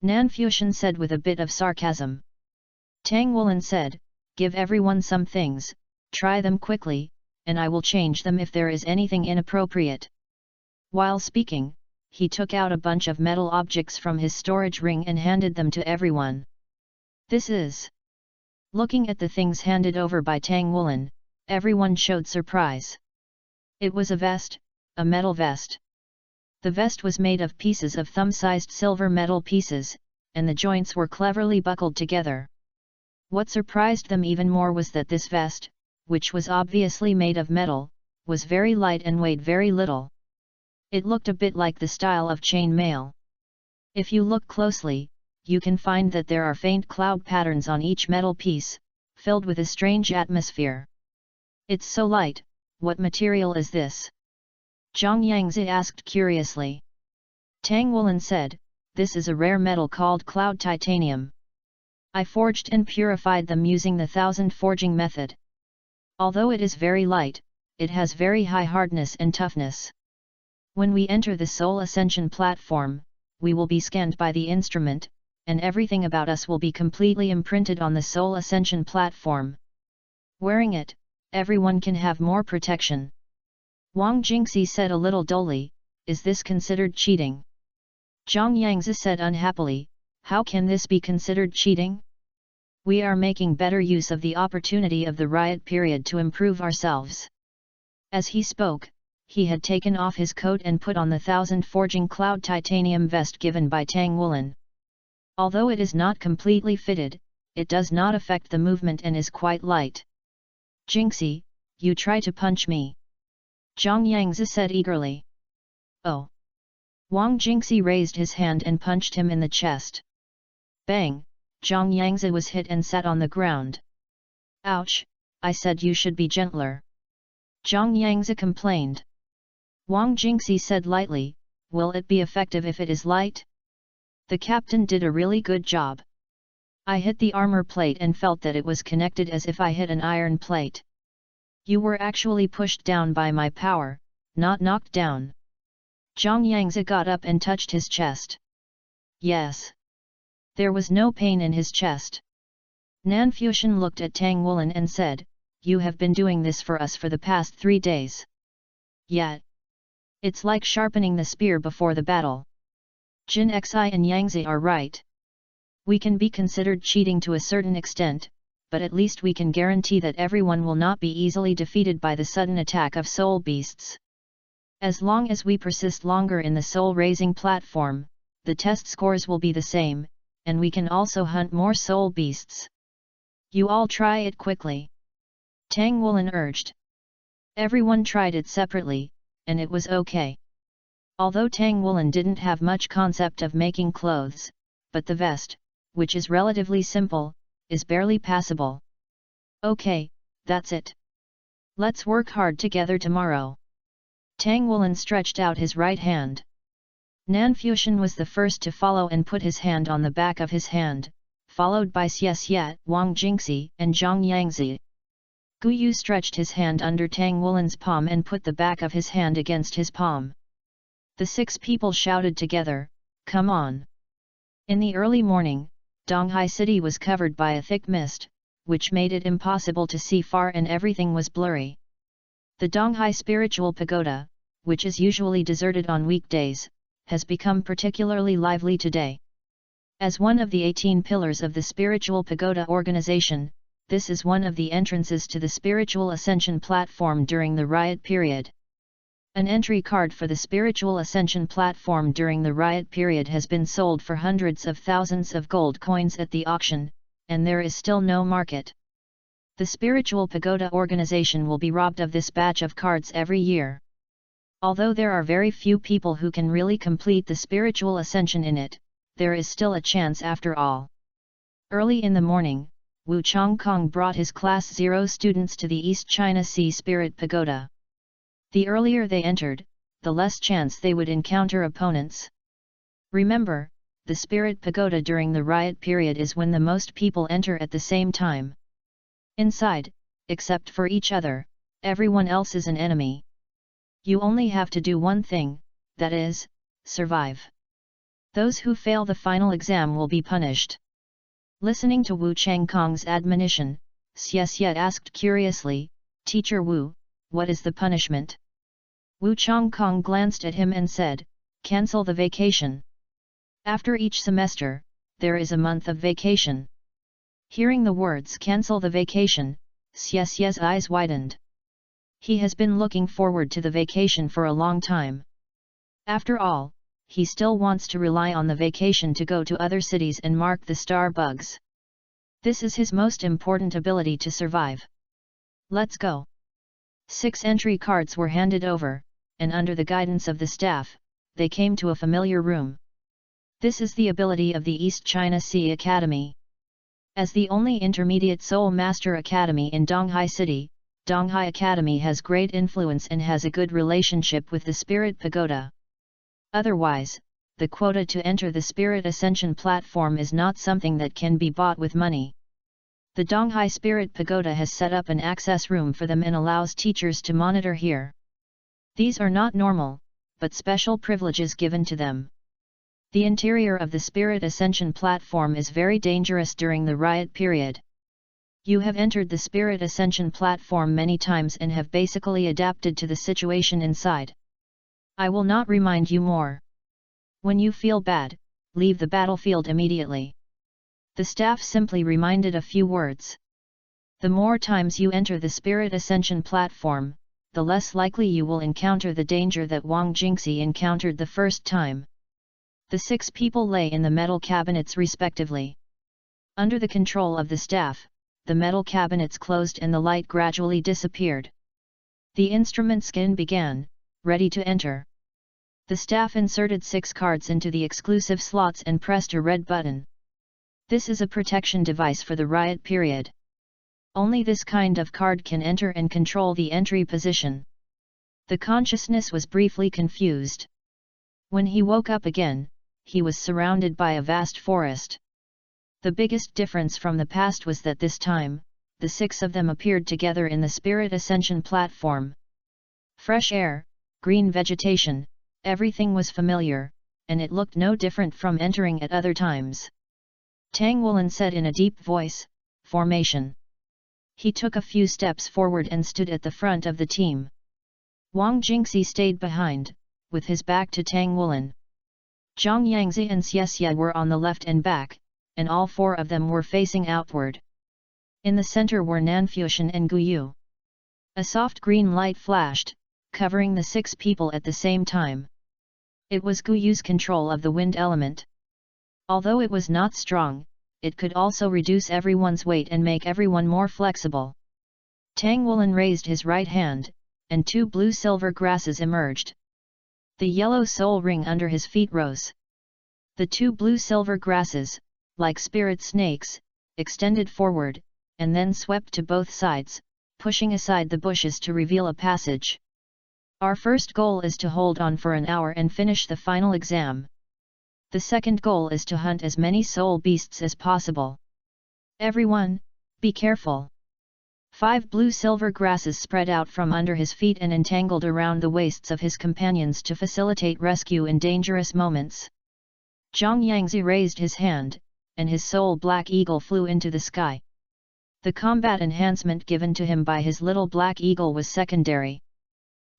Nanfusion said with a bit of sarcasm. Tang Woolen said, give everyone some things, try them quickly, and I will change them if there is anything inappropriate. While speaking, he took out a bunch of metal objects from his storage ring and handed them to everyone. This is... Looking at the things handed over by Tang Woolen, everyone showed surprise. It was a vest, a metal vest. The vest was made of pieces of thumb-sized silver metal pieces, and the joints were cleverly buckled together. What surprised them even more was that this vest, which was obviously made of metal, was very light and weighed very little. It looked a bit like the style of chain mail. If you look closely, you can find that there are faint cloud patterns on each metal piece, filled with a strange atmosphere. It's so light, what material is this? Zhang Yangzi asked curiously. Tang Wulin said, this is a rare metal called cloud titanium. I forged and purified them using the 1000 forging method. Although it is very light, it has very high hardness and toughness. When we enter the Soul Ascension platform, we will be scanned by the instrument, and everything about us will be completely imprinted on the Soul Ascension platform. Wearing it, everyone can have more protection. Wang Jingxi said a little dully, is this considered cheating? Zhang Yangzi said unhappily, how can this be considered cheating? We are making better use of the opportunity of the riot period to improve ourselves. As he spoke, he had taken off his coat and put on the 1000 forging cloud titanium vest given by Tang Wulin. Although it is not completely fitted, it does not affect the movement and is quite light. Jingxi, you try to punch me. Zhang Yangzi said eagerly. Oh! Wang Jingxi raised his hand and punched him in the chest. Bang! Zhang Yangzi was hit and sat on the ground. Ouch! I said you should be gentler. Zhang Yangzi complained. Wang Jingxi said lightly, will it be effective if it is light? The captain did a really good job. I hit the armor plate and felt that it was connected as if I hit an iron plate. You were actually pushed down by my power, not knocked down. Zhang Yangzi got up and touched his chest. Yes. There was no pain in his chest. Nan Fuxian looked at Tang Wulin and said, you have been doing this for us for the past 3 days. Yet. It's like sharpening the spear before the battle. Jin Xi and Yangzi are right. We can be considered cheating to a certain extent, but at least we can guarantee that everyone will not be easily defeated by the sudden attack of soul beasts. As long as we persist longer in the soul-raising platform, the test scores will be the same, and we can also hunt more soul beasts. You all try it quickly. Tang Wulin urged. Everyone tried it separately, and it was okay. Although Tang Wulin didn't have much concept of making clothes, but the vest, which is relatively simple, is barely passable. Okay, that's it. Let's work hard together tomorrow. Tang Wulin stretched out his right hand. Nan Fuxian was the first to follow and put his hand on the back of his hand, followed by Xie Xie, Wang Jingxi, and Zhang Yangzi. Gu Yu stretched his hand under Tang Wulin's palm and put the back of his hand against his palm. The 6 people shouted together, come on! In the early morning, Donghai City was covered by a thick mist, which made it impossible to see far and everything was blurry. The Donghai Spiritual Pagoda, which is usually deserted on weekdays, has become particularly lively today. As one of the 18 pillars of the Spiritual Pagoda organization, this is one of the entrances to the Spiritual Ascension platform during the riot period. An entry card for the Spiritual Ascension platform during the riot period has been sold for hundreds of thousands of gold coins at the auction, and there is still no market. The Spiritual Pagoda organization will be robbed of this batch of cards every year. Although there are very few people who can really complete the Spiritual Ascension in it, there is still a chance after all. Early in the morning, Wu Chongkong brought his Class 0 students to the East China Sea Spirit Pagoda. The earlier they entered, the less chance they would encounter opponents. Remember, the Spirit Pagoda during the riot period is when the most people enter at the same time. Inside, except for each other, everyone else is an enemy. You only have to do one thing, that is, survive. Those who fail the final exam will be punished. Listening to Wu Changkong's admonition, Xie Xie asked curiously, Teacher Wu, what is the punishment? Wu Changkong glanced at him and said, cancel the vacation. After each semester, there is a month of vacation. Hearing the words cancel the vacation, Xie Xie's eyes widened. He has been looking forward to the vacation for a long time. After all, he still wants to rely on the vacation to go to other cities and mark the star bugs. This is his most important ability to survive. Let's go. 6 entry cards were handed over, and under the guidance of the staff, they came to a familiar room. This is the ability of the East China Sea Academy. As the only intermediate Soul Master Academy in Donghai City, Donghai Academy has great influence and has a good relationship with the Spirit Pagoda. Otherwise, the quota to enter the Spirit Ascension platform is not something that can be bought with money. The Donghai Spirit Pagoda has set up an access room for them and allows teachers to monitor here. These are not normal, but special privileges given to them. The interior of the Spirit Ascension platform is very dangerous during the riot period. You have entered the Spirit Ascension platform many times and have basically adapted to the situation inside. I will not remind you more. When you feel bad, leave the battlefield immediately. The staff simply reminded a few words. The more times you enter the Spirit Ascension platform, the less likely you will encounter the danger that Wang Jingxi encountered the first time. The 6 people lay in the metal cabinets respectively. Under the control of the staff, the metal cabinets closed and the light gradually disappeared. The instrument skin began, ready to enter. The staff inserted 6 cards into the exclusive slots and pressed a red button. This is a protection device for the riot period. Only this kind of card can enter and control the entry position. The consciousness was briefly confused. When he woke up again, he was surrounded by a vast forest. The biggest difference from the past was that this time, the 6 of them appeared together in the Spirit Ascension platform. Fresh air, green vegetation, everything was familiar, and it looked no different from entering at other times. Tang Wulin said in a deep voice, "Formation." He took a few steps forward and stood at the front of the team. Wang Jingxi stayed behind, with his back to Tang Wulin. Zhang Yangzi and Xie were on the left and back, and all 4 of them were facing outward. In the center were Nanfuxian and Guyu. A soft green light flashed, covering the 6 people at the same time. It was Guyu's control of the wind element. Although it was not strong, it could also reduce everyone's weight and make everyone more flexible. Tang Wulin raised his right hand, and 2 blue-silver grasses emerged. The yellow soul ring under his feet rose. The 2 blue-silver grasses, like spirit snakes, extended forward, and then swept to both sides, pushing aside the bushes to reveal a passage. Our first goal is to hold on for an hour and finish the final exam. The second goal is to hunt as many soul beasts as possible. Everyone, be careful. 5 blue-silver grasses spread out from under his feet and entangled around the waists of his companions to facilitate rescue in dangerous moments. Zhang Yangzi raised his hand, and his soul black eagle flew into the sky. The combat enhancement given to him by his little black eagle was secondary.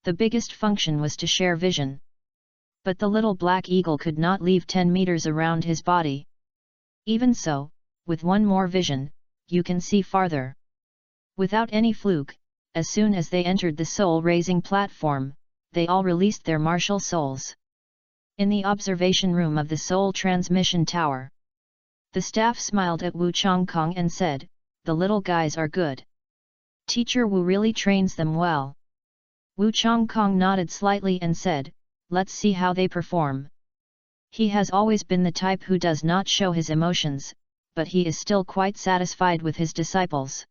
The biggest function was to share vision. But the little black eagle could not leave 10 meters around his body. Even so, with one more vision, you can see farther. Without any fluke, as soon as they entered the soul-raising platform, they all released their martial souls. In the observation room of the Soul Transmission Tower, the staff smiled at Wu Changkong and said, "The little guys are good. Teacher Wu really trains them well." Wu Changkong nodded slightly and said, "Let's see how they perform." He has always been the type who does not show his emotions, but he is still quite satisfied with his disciples.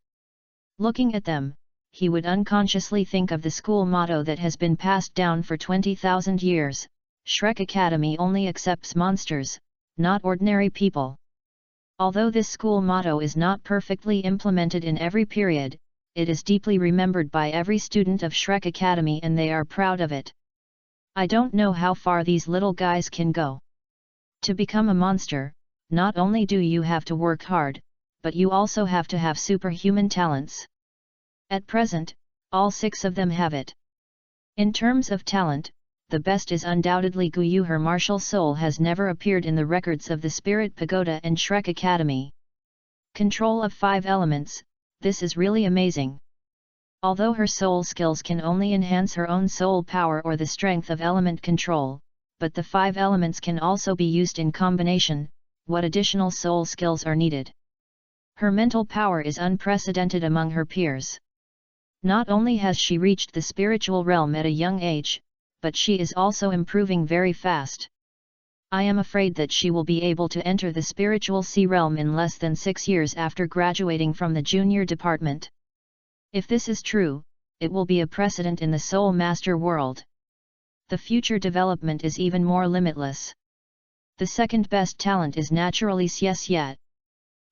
Looking at them, he would unconsciously think of the school motto that has been passed down for 20,000 years, Shrek Academy only accepts monsters, not ordinary people. Although this school motto is not perfectly implemented in every period, it is deeply remembered by every student of Shrek Academy and they are proud of it. I don't know how far these little guys can go. To become a monster, not only do you have to work hard, but you also have to have superhuman talents. At present, all 6 of them have it. In terms of talent, the best is undoubtedly Guyu. Her martial soul has never appeared in the records of the Spirit Pagoda and Shrek Academy. Control of 5 elements, this is really amazing. Although her soul skills can only enhance her own soul power or the strength of element control, but the 5 elements can also be used in combination. What additional soul skills are needed? Her mental power is unprecedented among her peers. Not only has she reached the spiritual realm at a young age, but she is also improving very fast. I am afraid that she will be able to enter the spiritual sea realm in less than 6 years after graduating from the junior department. If this is true, it will be a precedent in the Soul Master world. The future development is even more limitless. The second best talent is naturally Xiexyat.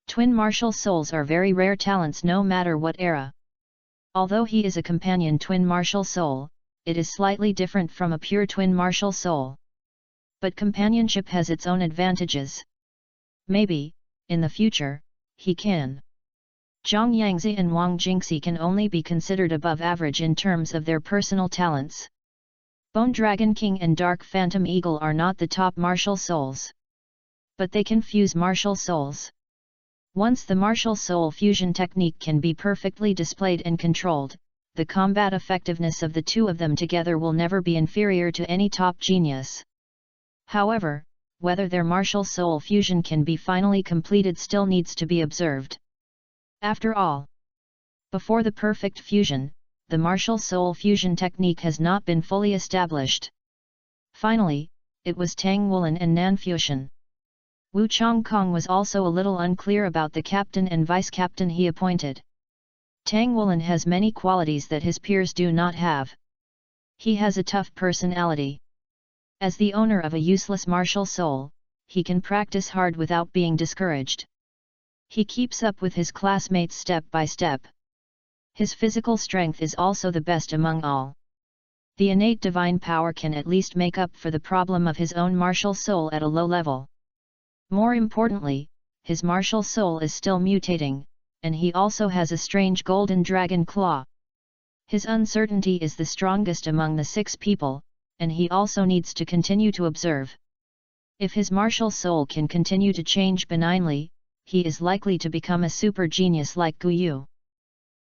Twin martial souls are very rare talents no matter what era. Although he is a companion twin martial soul, it is slightly different from a pure twin martial soul. But companionship has its own advantages. Maybe, in the future, he can. Zhang Yangzi and Wang Jingxi can only be considered above average in terms of their personal talents. Bone Dragon King and Dark Phantom Eagle are not the top martial souls. But they can fuse martial souls. Once the martial soul fusion technique can be perfectly displayed and controlled, the combat effectiveness of the two of them together will never be inferior to any top genius. However, whether their martial soul fusion can be finally completed still needs to be observed. After all, before the perfect fusion, the martial soul fusion technique has not been fully established. Finally, it was Tang Wulin and Nan Fuxian. Wu Chongkong was also a little unclear about the captain and vice-captain he appointed. Tang Wulin has many qualities that his peers do not have. He has a tough personality. As the owner of a useless martial soul, he can practice hard without being discouraged. He keeps up with his classmates step by step. His physical strength is also the best among all. The innate divine power can at least make up for the problem of his own martial soul at a low level. More importantly, his martial soul is still mutating, and he also has a strange golden dragon claw. His uncertainty is the strongest among the 6 people, and he also needs to continue to observe. If his martial soul can continue to change benignly, he is likely to become a super genius like Guyu.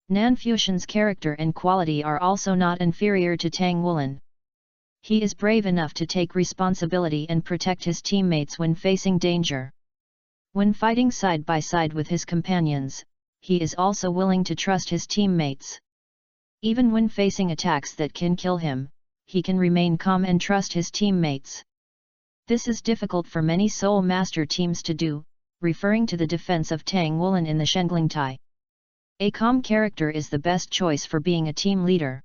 Nan Fuxian's character and quality are also not inferior to Tang Wulin. He is brave enough to take responsibility and protect his teammates when facing danger. When fighting side by side with his companions, he is also willing to trust his teammates. Even when facing attacks that can kill him, he can remain calm and trust his teammates. This is difficult for many Soul Master teams to do, referring to the defense of Tang Wulin in the Shenglingtai. A calm character is the best choice for being a team leader.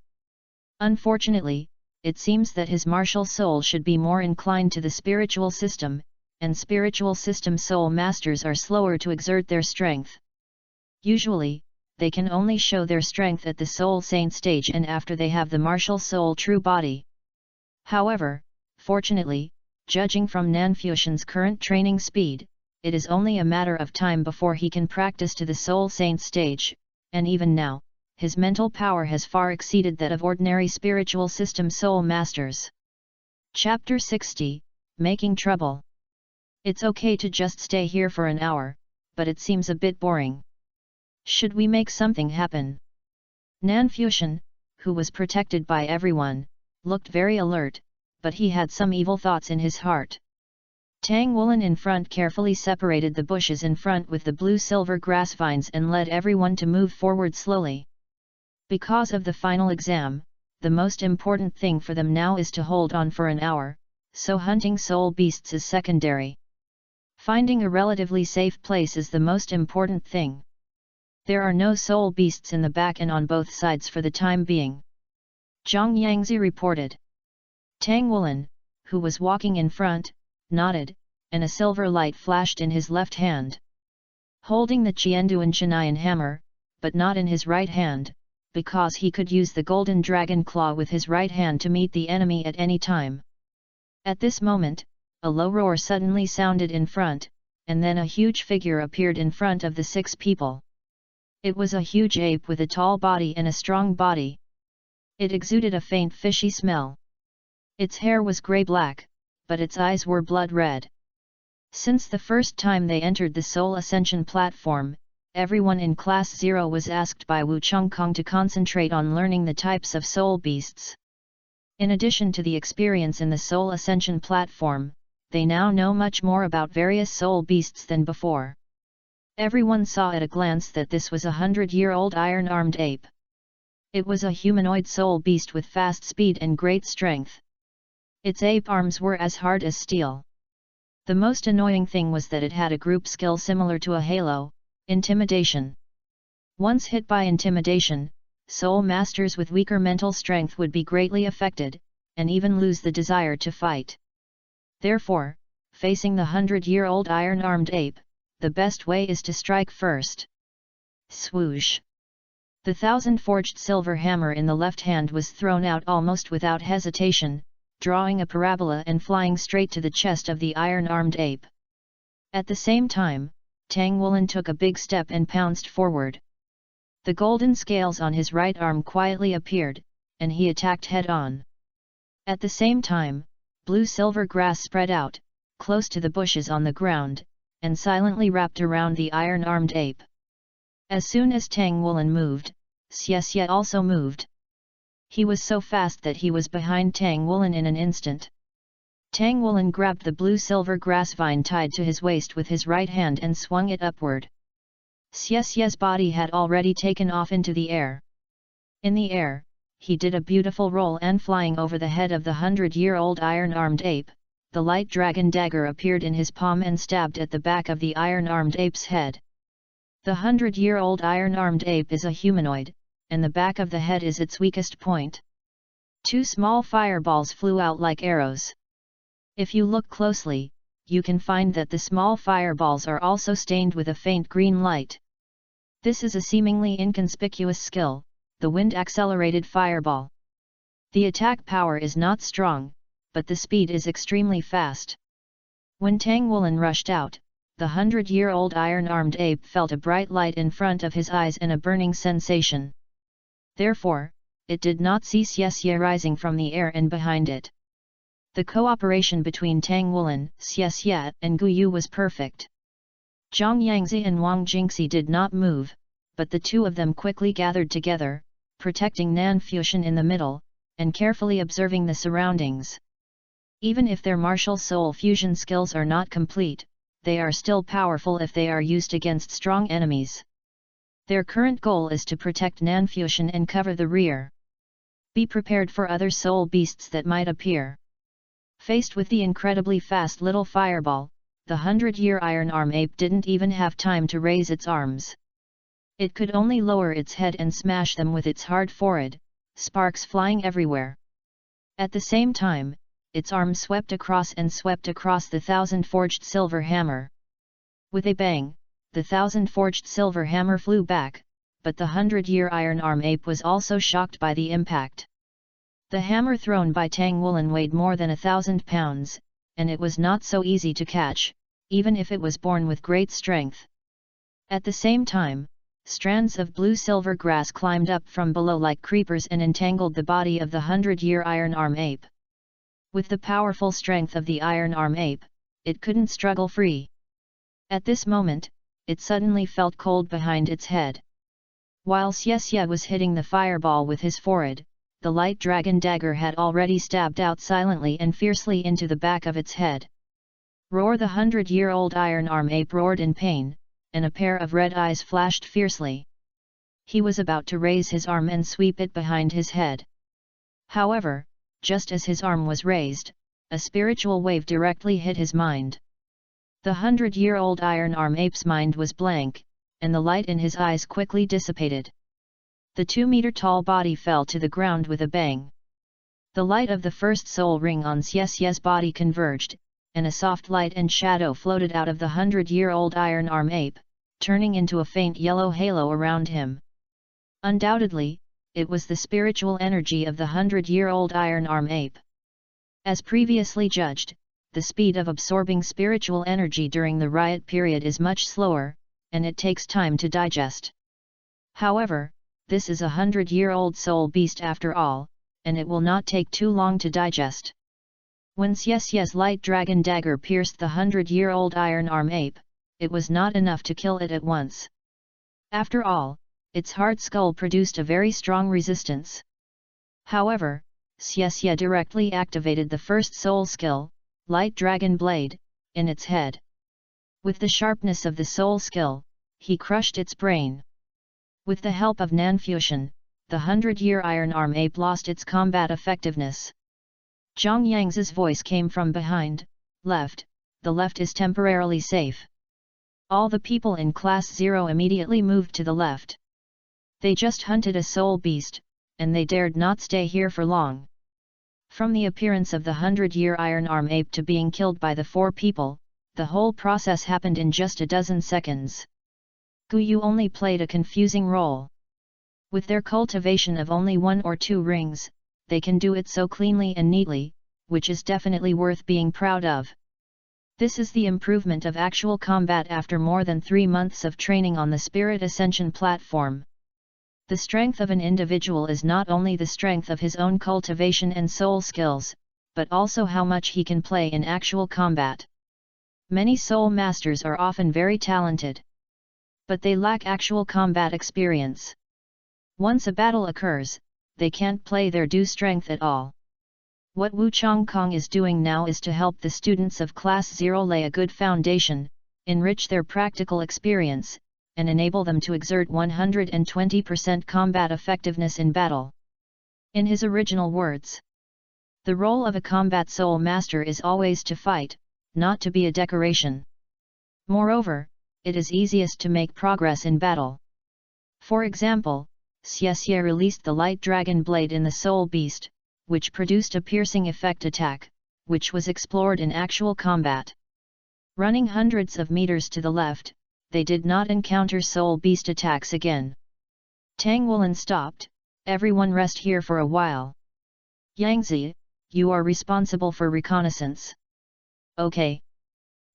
Unfortunately, it seems that his martial soul should be more inclined to the spiritual system, and spiritual system Soul Masters are slower to exert their strength. Usually, they can only show their strength at the Soul Saint stage and after they have the martial soul true body. However, fortunately, judging from Nan Fuxian's current training speed, it is only a matter of time before he can practice to the Soul Saint stage, and even now, his mental power has far exceeded that of ordinary spiritual system Soul Masters. Chapter 60, Making Trouble. It's okay to just stay here for an hour, but it seems a bit boring. Should we make something happen? Nan Fuxian, who was protected by everyone, looked very alert, but he had some evil thoughts in his heart. Tang Wulin in front carefully separated the bushes in front with the blue-silver grass vines and led everyone to move forward slowly. Because of the final exam, the most important thing for them now is to hold on for an hour, so hunting soul beasts is secondary. Finding a relatively safe place is the most important thing. There are no soul beasts in the back and on both sides for the time being. Zhang Yangzi reported. Tang Wulin, who was walking in front, nodded, and a silver light flashed in his left hand. Holding the Qianduan Chinayan hammer, but not in his right hand, because he could use the golden dragon claw with his right hand to meet the enemy at any time. At this moment, a low roar suddenly sounded in front, and then a huge figure appeared in front of the 6 people. It was a huge ape with a tall body and a strong body. It exuded a faint fishy smell. Its hair was grey-black, but its eyes were blood-red. Since the first time they entered the Soul Ascension platform, everyone in Class 0 was asked by Wu Chongkong to concentrate on learning the types of soul beasts. In addition to the experience in the Soul Ascension platform, they now know much more about various soul beasts than before. Everyone saw at a glance that this was a 100-year-old iron-armed ape. It was a humanoid soul beast with fast speed and great strength. Its ape arms were as hard as steel. The most annoying thing was that it had a group skill similar to a halo, intimidation. Once hit by intimidation, soul masters with weaker mental strength would be greatly affected, and even lose the desire to fight. Therefore, facing the 100-year-old iron-armed ape, the best way is to strike first. Swoosh! The 1,000-forged silver hammer in the left hand was thrown out almost without hesitation, drawing a parabola and flying straight to the chest of the iron-armed ape. At the same time, Tang Woolen took a big step and pounced forward. The golden scales on his right arm quietly appeared, and he attacked head-on. At the same time, blue-silver grass spread out, close to the bushes on the ground, and silently wrapped around the iron-armed ape. As soon as Tang Woolen moved, Xie also moved. He was so fast that he was behind Tang Woolen in an instant. Tang Woolen grabbed the blue-silver grass vine tied to his waist with his right hand and swung it upward. Xie's body had already taken off into the air. In the air, he did a beautiful roll and flying over the head of the 100-year-old iron-armed ape, the light dragon dagger appeared in his palm and stabbed at the back of the iron-armed ape's head. The 100-year-old iron-armed ape is a humanoid, and the back of the head is its weakest point. 2 small fireballs flew out like arrows. If you look closely, you can find that the small fireballs are also stained with a faint green light. This is a seemingly inconspicuous skill, the wind-accelerated fireball. The attack power is not strong, but the speed is extremely fast. When Tang Woolen rushed out, the 100-year-old iron-armed ape felt a bright light in front of his eyes and a burning sensation. Therefore, it did not see Xie rising from the air and behind it. The cooperation between Tang Woolen, Xie, and Gu Yu was perfect. Zhang Yangzi and Wang Jingxi did not move, but the two of them quickly gathered together, protecting Nanfuxian in the middle, and carefully observing the surroundings. Even if their martial soul fusion skills are not complete, they are still powerful if they are used against strong enemies. Their current goal is to protect Nanfuxian and cover the rear. Be prepared for other soul beasts that might appear. Faced with the incredibly fast little fireball, the 100-year iron-arm ape didn't even have time to raise its arms. It could only lower its head and smash them with its hard forehead, sparks flying everywhere. At the same time, its arm swept across the 1,000-forged silver hammer. With a bang, the 1,000-forged silver hammer flew back, but the 100-year iron-arm ape was also shocked by the impact. The hammer thrown by Tang Woolen weighed more than 1,000 pounds, and it was not so easy to catch, even if it was born with great strength. At the same time, strands of blue-silver grass climbed up from below like creepers and entangled the body of the 100-year iron-arm ape. With the powerful strength of the iron-arm ape, it couldn't struggle free. At this moment, it suddenly felt cold behind its head. While Xie was hitting the fireball with his forehead, the light dragon dagger had already stabbed out silently and fiercely into the back of its head. Roar! The 100-year-old iron-arm ape roared in pain, and a pair of red eyes flashed fiercely. He was about to raise his arm and sweep it behind his head. However, just as his arm was raised, a spiritual wave directly hit his mind. The 100-year-old iron-arm ape's mind was blank, and the light in his eyes quickly dissipated. The 2-meter-tall body fell to the ground with a bang. The light of the first soul ring on Xie's body converged, and a soft light and shadow floated out of the 100-year-old iron-arm ape, turning into a faint yellow halo around him. Undoubtedly, it was the spiritual energy of the 100-year-old iron-arm ape. As previously judged, the speed of absorbing spiritual energy during the riot period is much slower, and it takes time to digest. However, this is a 100-year-old soul beast after all, and it will not take too long to digest. When Xie's light dragon dagger pierced the 100-year-old iron-arm ape, it was not enough to kill it at once. After all, its hard skull produced a very strong resistance. However, Xie directly activated the first soul skill, Light Dragon Blade, in its head. With the sharpness of the soul skill, he crushed its brain. With the help of Nanfusion, the 100-year Iron Arm Ape lost its combat effectiveness. Zhang Yangzi's voice came from behind, left, the left is temporarily safe. All the people in Class 0 immediately moved to the left. They just hunted a soul beast, and they dared not stay here for long. From the appearance of the 100-year Iron Arm Ape to being killed by the 4 people, the whole process happened in just a dozen seconds. Guyu only played a confusing role. With their cultivation of only 1 or 2 rings, they can do it so cleanly and neatly, which is definitely worth being proud of. This is the improvement of actual combat after more than 3 months of training on the Spirit Ascension platform. The strength of an individual is not only the strength of his own cultivation and soul skills, but also how much he can play in actual combat. Many soul masters are often very talented, but they lack actual combat experience. Once a battle occurs, they can't play their due strength at all. What Wu Changkong is doing now is to help the students of Class 0 lay a good foundation, enrich their practical experience, and enable them to exert 120% combat effectiveness in battle. In his original words, the role of a combat soul master is always to fight, not to be a decoration. Moreover, it is easiest to make progress in battle. For example, Xie released the Light Dragon Blade in the Soul Beast, which produced a piercing effect attack, which was explored in actual combat. Running hundreds of meters to the left, they did not encounter Soul Beast attacks again. Tang Wulin stopped, everyone rest here for a while. Yangzi, you are responsible for reconnaissance. Okay.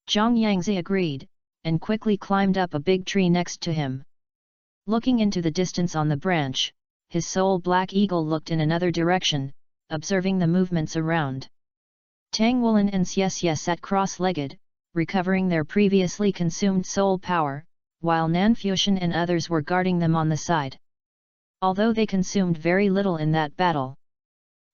Zhang Yangzi agreed, and quickly climbed up a big tree next to him. Looking into the distance on the branch, his soul black eagle looked in another direction, observing the movements around. Tang Wulin and Xie sat cross-legged, recovering their previously consumed soul power, while Nanfusion and others were guarding them on the side. Although they consumed very little in that battle.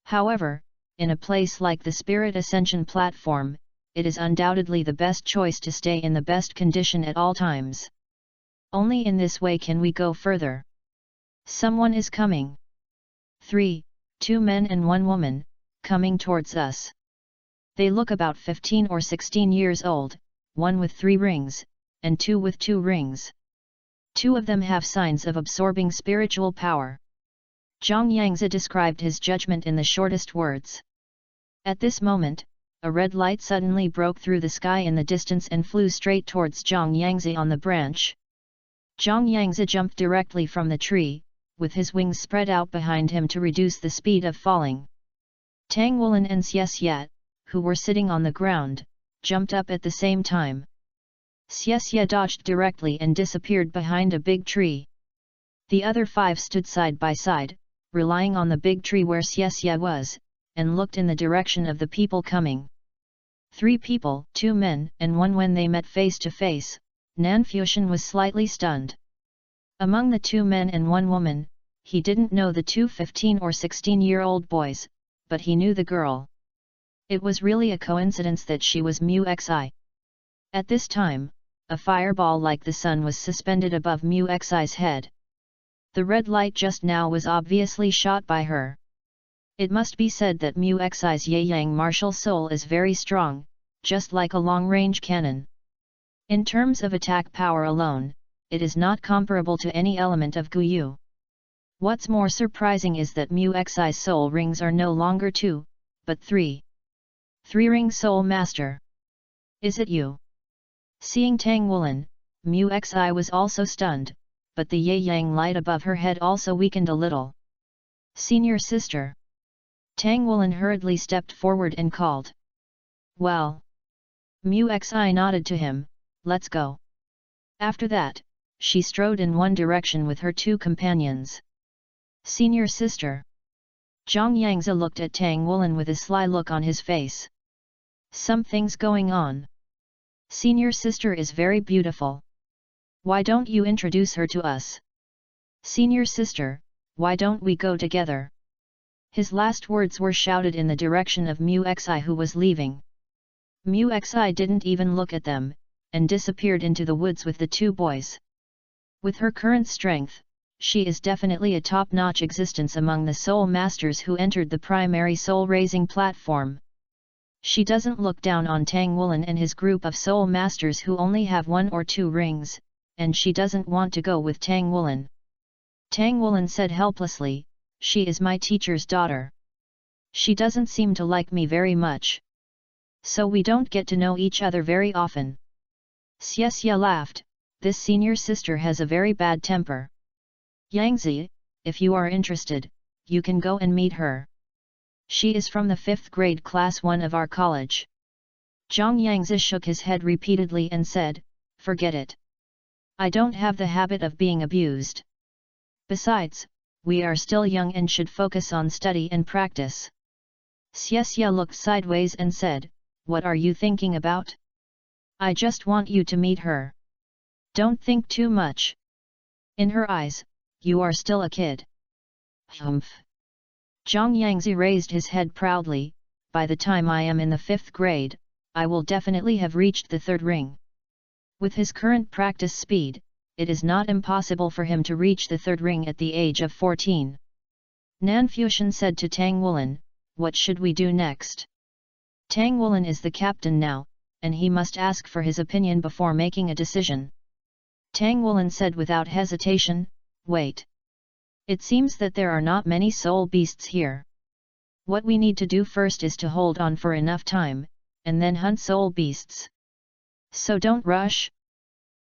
However, in a place like the Spirit Ascension platform, it is undoubtedly the best choice to stay in the best condition at all times. Only in this way can we go further. Someone is coming. 2 men and 1 woman, coming towards us. They look about 15 or 16 years old, 1 with 3 rings, and 2 with 2 rings. 2 of them have signs of absorbing spiritual power. Zhang Yangzi described his judgment in the shortest words. At this moment, a red light suddenly broke through the sky in the distance and flew straight towards Zhang Yangzi on the branch. Zhang Yangzi jumped directly from the tree, with his wings spread out behind him to reduce the speed of falling. Tang Wulin and Xie, who were sitting on the ground, jumped up at the same time. Xie dodged directly and disappeared behind a big tree. The other 5 stood side by side, relying on the big tree where Xie was, and looked in the direction of the people coming. 3 people, 2 men and 1 when they met face to face, Nanfusion was slightly stunned. Among the 2 men and 1 woman, he didn't know the 2 15 or 16-year-old boys, but he knew the girl. It was really a coincidence that she was Mu Xi. At this time, a fireball like the sun was suspended above Mu Xi's head. The red light just now was obviously shot by her. It must be said that Mu Xi's Yang martial soul is very strong, just like a long-range cannon. In terms of attack power alone, it is not comparable to any element of Guyu. What's more surprising is that Mu Xi's soul rings are no longer 2, but 3. 3-ring soul master. Is it you? Seeing Tang Wulin, Mu Xi was also stunned, but the yang light above her head also weakened a little. Senior sister. Tang Wulin hurriedly stepped forward and called. Well. Mu Xi nodded to him, let's go. After that, she strode in one direction with her 2 companions. Senior sister. Zhang Yangzi looked at Tang Wulin with a sly look on his face. Something's going on. Senior sister is very beautiful. Why don't you introduce her to us? Senior sister, why don't we go together? His last words were shouted in the direction of Mu Xi, who was leaving. Mu Xi didn't even look at them, and disappeared into the woods with the two boys. With her current strength, she is definitely a top-notch existence among the soul masters who entered the primary soul-raising platform. She doesn't look down on Tang Wulin and his group of soul masters who only have 1 or 2 rings, and she doesn't want to go with Tang Wulin. Tang Wulin said helplessly, "She is my teacher's daughter. She doesn't seem to like me very much. So we don't get to know each other very often." Xie laughed, "This senior sister has a very bad temper. Yangzi, if you are interested, you can go and meet her. She is from the 5th grade class 1 of our college." Zhang Yangzi shook his head repeatedly and said, "Forget it. I don't have the habit of being abused. Besides, we are still young and should focus on study and practice." Xie looked sideways and said, "What are you thinking about? I just want you to meet her. Don't think too much. In her eyes, you are still a kid." Humph. Zhang Yangzi raised his head proudly, "By the time I am in the 5th grade, I will definitely have reached the 3rd ring. With his current practice speed, it is not impossible for him to reach the 3rd ring at the age of 14. Nanfuxian said to Tang Wulin, "What should we do next?" Tang Wulin is the captain now, and he must ask for his opinion before making a decision. Tang Wulin said without hesitation, "Wait. It seems that there are not many soul beasts here. What we need to do first is to hold on for enough time, and then hunt soul beasts. So don't rush."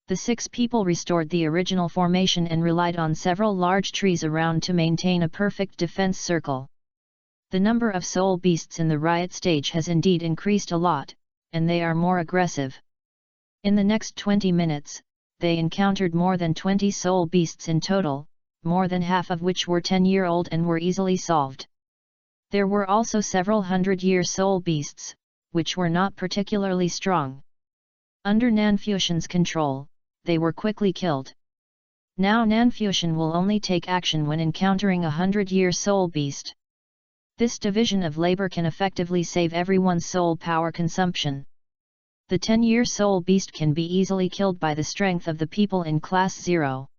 The 6 people restored the original formation and relied on several large trees around to maintain a perfect defense circle. The number of soul beasts in the riot stage has indeed increased a lot, and they are more aggressive. In the next 20 minutes, they encountered more than 20 soul beasts in total, more than half of which were 10-year-old and were easily solved. There were also several 100-year soul beasts, which were not particularly strong. Under Nanfuxian's control, they were quickly killed. Now Nanfuxian will only take action when encountering a 100-year soul beast. This division of labor can effectively save everyone's soul power consumption. The 10-year soul beast can be easily killed by the strength of the people in Class 0.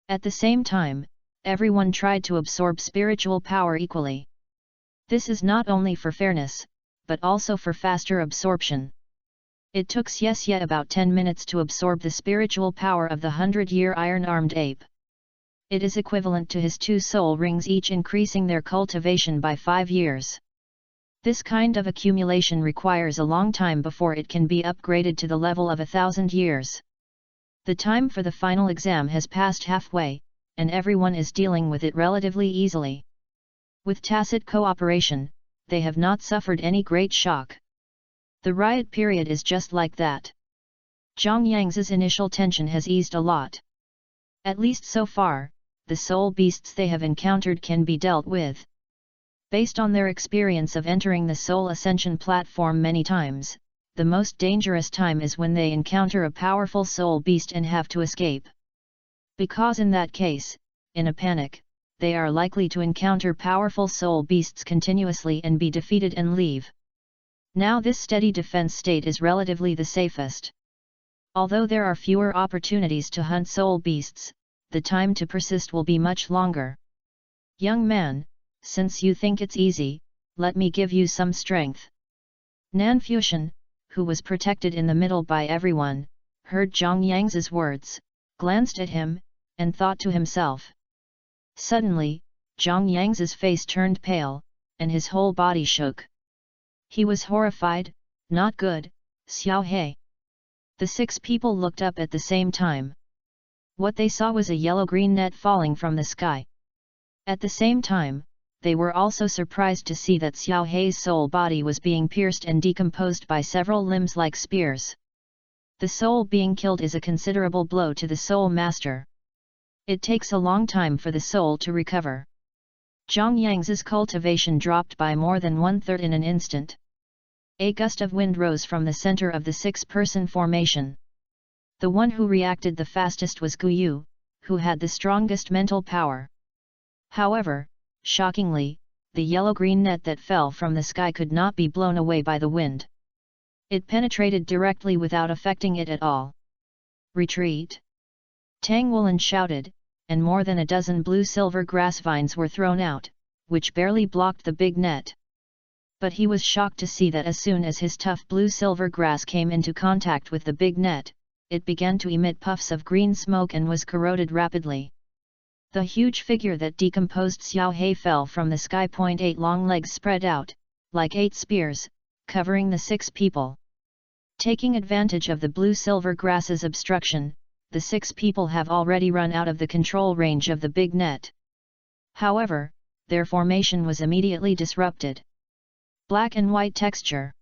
At the same time, everyone tried to absorb spiritual power equally. This is not only for fairness, but also for faster absorption. It took Xie about 10 minutes to absorb the spiritual power of the 100-year iron-armed ape. It is equivalent to his 2 soul rings, each increasing their cultivation by 5 years. This kind of accumulation requires a long time before it can be upgraded to the level of 1,000 years. The time for the final exam has passed halfway, and everyone is dealing with it relatively easily. With tacit cooperation, they have not suffered any great shock. The riot period is just like that. Zhang Yangzi's initial tension has eased a lot. At least so far, the soul beasts they have encountered can be dealt with. Based on their experience of entering the soul ascension platform many times, the most dangerous time is when they encounter a powerful soul beast and have to escape. Because in that case, in a panic, they are likely to encounter powerful soul beasts continuously and be defeated and leave. Now this steady defense state is relatively the safest. Although there are fewer opportunities to hunt soul beasts, the time to persist will be much longer. "Young man, since you think it's easy, let me give you some strength." Nanfuxian, who was protected in the middle by everyone, heard Zhang Yangzi's words, glanced at him, and thought to himself. Suddenly, Zhang Yangzi's face turned pale, and his whole body shook. He was horrified. "Not good, Xiao He." The 6 people looked up at the same time. What they saw was a yellow-green net falling from the sky. At the same time, they were also surprised to see that Xiao Hei's soul body was being pierced and decomposed by several limbs like spears. The soul being killed is a considerable blow to the soul master. It takes a long time for the soul to recover. Zhang Yangzi's cultivation dropped by more than 1/3 in an instant. A gust of wind rose from the center of the 6-person formation. The one who reacted the fastest was Guyu, who had the strongest mental power. However, shockingly, the yellow-green net that fell from the sky could not be blown away by the wind. It penetrated directly without affecting it at all. "Retreat!" Tang Wulin shouted, and more than a dozen blue-silver grass vines were thrown out, which barely blocked the big net. But he was shocked to see that as soon as his tough blue-silver grass came into contact with the big net, it began to emit puffs of green smoke and was corroded rapidly. The huge figure that decomposed Xiao He fell from the sky. 8 long legs spread out, like 8 spears, covering the 6 people. Taking advantage of the blue-silver grass's obstruction, the 6 people have already run out of the control range of the big net. However, their formation was immediately disrupted. Black and white texture.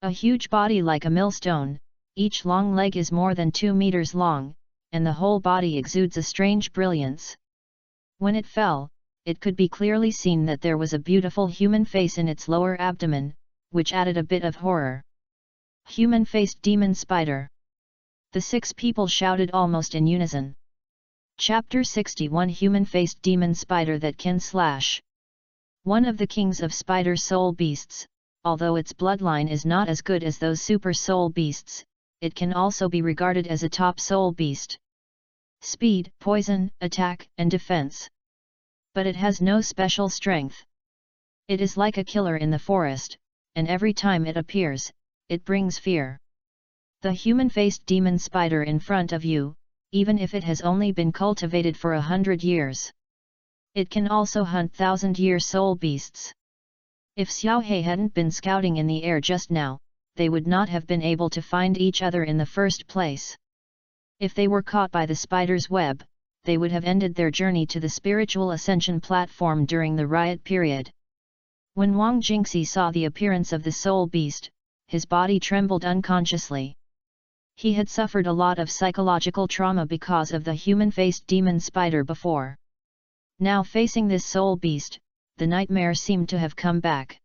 A huge body like a millstone, each long leg is more than 2 meters long, and the whole body exudes a strange brilliance. When it fell, it could be clearly seen that there was a beautiful human face in its lower abdomen, which added a bit of horror. Human-faced demon spider. The 6 people shouted almost in unison. Chapter 61 Human-faced demon spider that can slash. One of the kings of spider soul beasts, although its bloodline is not as good as those super soul beasts, it can also be regarded as a top soul beast. Speed, poison, attack, and defense. But it has no special strength. It is like a killer in the forest, and every time it appears, it brings fear. The human-faced demon spider in front of you, even if it has only been cultivated for 100 years. It can also hunt 1,000-year soul beasts. If Xiao He hadn't been scouting in the air just now, they would not have been able to find each other in the first place. If they were caught by the spider's web, they would have ended their journey to the spiritual ascension platform during the riot period. When Wang Jingxi saw the appearance of the soul beast, his body trembled unconsciously. He had suffered a lot of psychological trauma because of the human-faced demon spider before. Now facing this soul beast, the nightmare seemed to have come back.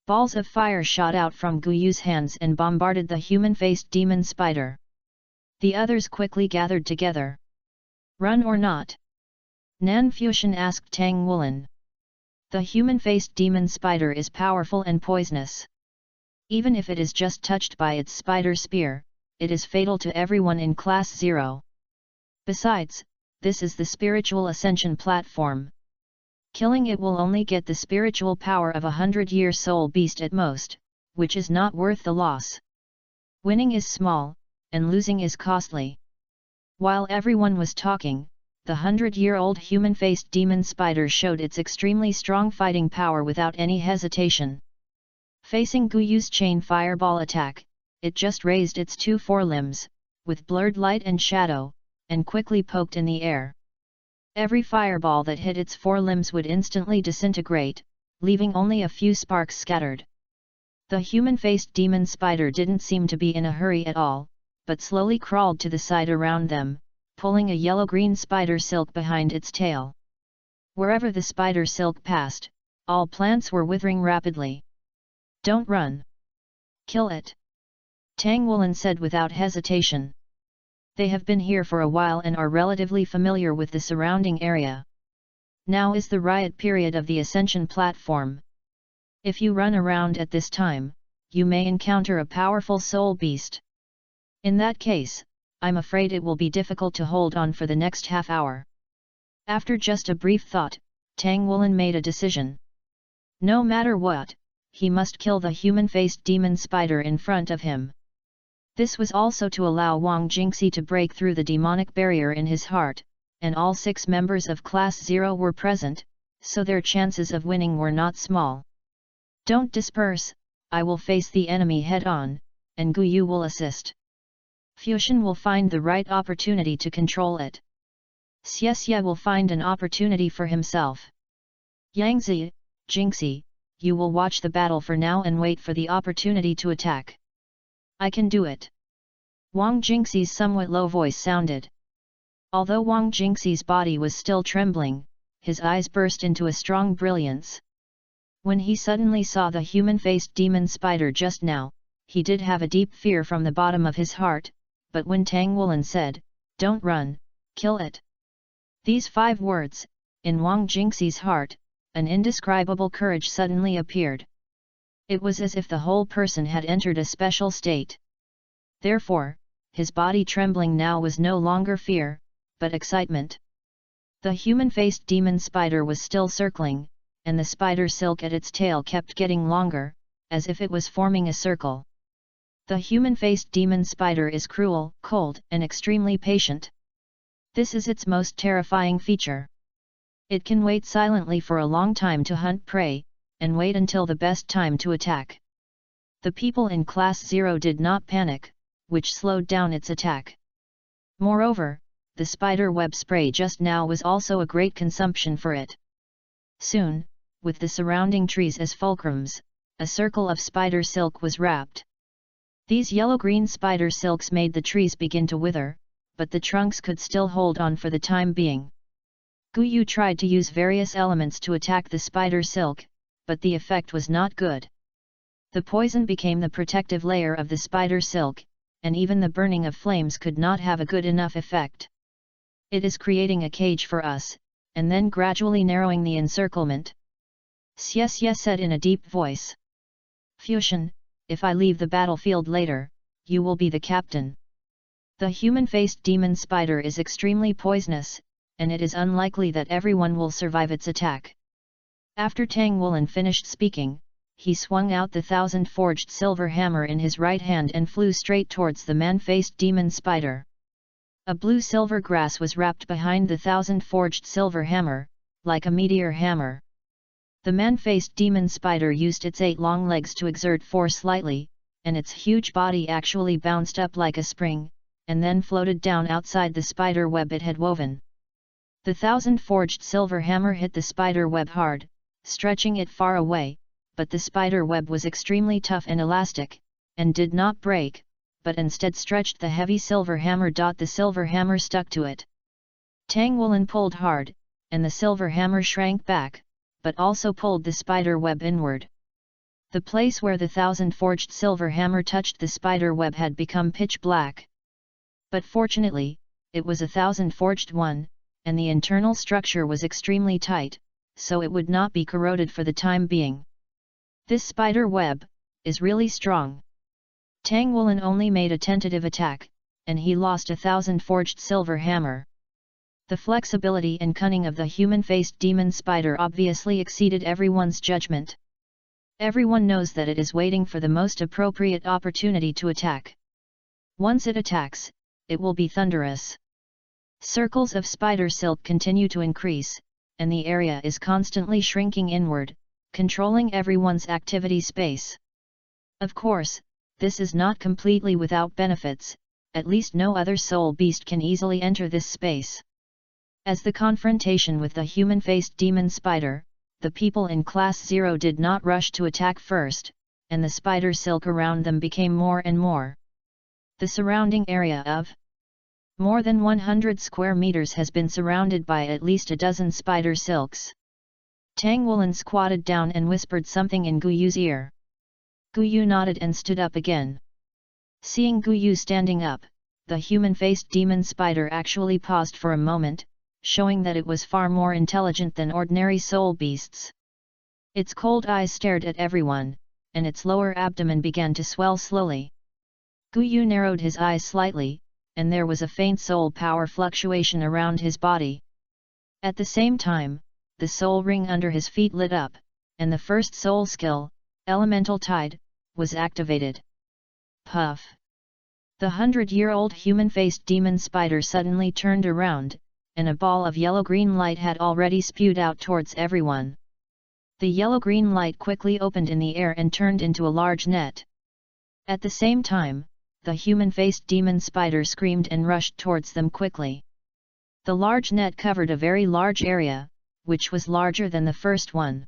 Balls of fire shot out from Guyu's hands and bombarded the human-faced demon spider. The others quickly gathered together. "Run or not?" Nanfuxian asked Tang Wulin. The human-faced demon spider is powerful and poisonous. Even if it is just touched by its spider spear, it is fatal to everyone in Class 0. Besides, this is the spiritual ascension platform. Killing it will only get the spiritual power of a 100-year soul beast at most, which is not worth the loss. Winning is small, and losing is costly. While everyone was talking, the 100-year-old human-faced demon spider showed its extremely strong fighting power without any hesitation. Facing Guyu's chain fireball attack, it just raised its 2 forelimbs, with blurred light and shadow, and quickly poked in the air. Every fireball that hit its forelimbs would instantly disintegrate, leaving only a few sparks scattered. The human-faced demon spider didn't seem to be in a hurry at all, but slowly crawled to the side around them, pulling a yellow-green spider silk behind its tail. Wherever the spider silk passed, all plants were withering rapidly. "Don't run. Kill it," Tang Wulin said without hesitation. They have been here for a while and are relatively familiar with the surrounding area. Now is the riot period of the ascension platform. If you run around at this time, you may encounter a powerful soul beast. In that case, I'm afraid it will be difficult to hold on for the next half hour. After just a brief thought, Tang Wulin made a decision. No matter what, he must kill the human-faced demon spider in front of him. This was also to allow Wang Jingxi to break through the demonic barrier in his heart, and all 6 members of Class 0 were present, so their chances of winning were not small. "Don't disperse, I will face the enemy head-on, and Guyu will assist. Fuxian will find the right opportunity to control it. Xie will find an opportunity for himself. Yangzi, Jingxi, you will watch the battle for now and wait for the opportunity to attack. I can do it." Wang Jingxi's somewhat low voice sounded. Although Wang Jingxi's body was still trembling, his eyes burst into a strong brilliance. When he suddenly saw the human-faced demon spider just now, he did have a deep fear from the bottom of his heart, but when Tang Wulin said, "Don't run, kill it," these 5 words, in Wang Jingxi's heart, an indescribable courage suddenly appeared. It was as if the whole person had entered a special state. Therefore, his body trembling now was no longer fear, but excitement. The human-faced demon spider was still circling, and the spider silk at its tail kept getting longer, as if it was forming a circle. The human-faced demon spider is cruel, cold, and extremely patient. This is its most terrifying feature. It can wait silently for a long time to hunt prey, and wait until the best time to attack. The people in Class 0 did not panic, which slowed down its attack. Moreover, the spider web spray just now was also a great consumption for it. Soon, with the surrounding trees as fulcrums, a circle of spider silk was wrapped. These yellow-green spider silks made the trees begin to wither, but the trunks could still hold on for the time being. Guyu tried to use various elements to attack the spider silk, but the effect was not good. The poison became the protective layer of the spider silk, and even the burning of flames could not have a good enough effect. It is creating a cage for us, and then gradually narrowing the encirclement. Xie said in a deep voice. Fusion, if I leave the battlefield later, you will be the captain. The human-faced demon spider is extremely poisonous, and it is unlikely that everyone will survive its attack. After Tang Wulin finished speaking, he swung out the 1,000-forged silver hammer in his right hand and flew straight towards the man-faced demon spider. A blue-silver grass was wrapped behind the 1,000-forged silver hammer, like a meteor hammer. The man-faced demon spider used its 8 long legs to exert force slightly, and its huge body actually bounced up like a spring, and then floated down outside the spider web it had woven. The 1,000-forged silver hammer hit the spider web hard, stretching it far away, but the spider web was extremely tough and elastic, and did not break, but instead stretched the heavy silver hammer. The silver hammer stuck to it. Tang Wulin pulled hard, and the silver hammer shrank back, but also pulled the spider web inward. The place where the 1,000-forged silver hammer touched the spider web had become pitch black. But fortunately, it was a 1,000-forged one, and the internal structure was extremely tight, so it would not be corroded for the time being. This spider web is really strong. Tang Wulin only made a tentative attack, and he lost a 1,000-forged silver hammer. The flexibility and cunning of the human-faced demon spider obviously exceeded everyone's judgment. Everyone knows that it is waiting for the most appropriate opportunity to attack. Once it attacks, it will be thunderous. Circles of spider silk continue to increase, and the area is constantly shrinking inward, controlling everyone's activity space. Of course, this is not completely without benefits, at least no other soul beast can easily enter this space. As the confrontation with the human-faced demon spider, the people in Class 0 did not rush to attack first, and the spider silk around them became more and more. The surrounding area of more than 100 square meters has been surrounded by at least a dozen spider silks. Tang Wulin squatted down and whispered something in Guyu's ear. Guyu nodded and stood up again. Seeing Guyu standing up, the human-faced demon spider actually paused for a moment, showing that it was far more intelligent than ordinary soul beasts. Its cold eyes stared at everyone, and its lower abdomen began to swell slowly. Guyu narrowed his eyes slightly, and there was a faint soul power fluctuation around his body. At the same time, the soul ring under his feet lit up, and the first soul skill, Elemental Tide, was activated. Puff! The 100-year-old human-faced demon spider suddenly turned around, and a ball of yellow-green light had already spewed out towards everyone. The yellow-green light quickly opened in the air and turned into a large net. At the same time, the human-faced demon spider screamed and rushed towards them quickly. The large net covered a very large area, which was larger than the first one.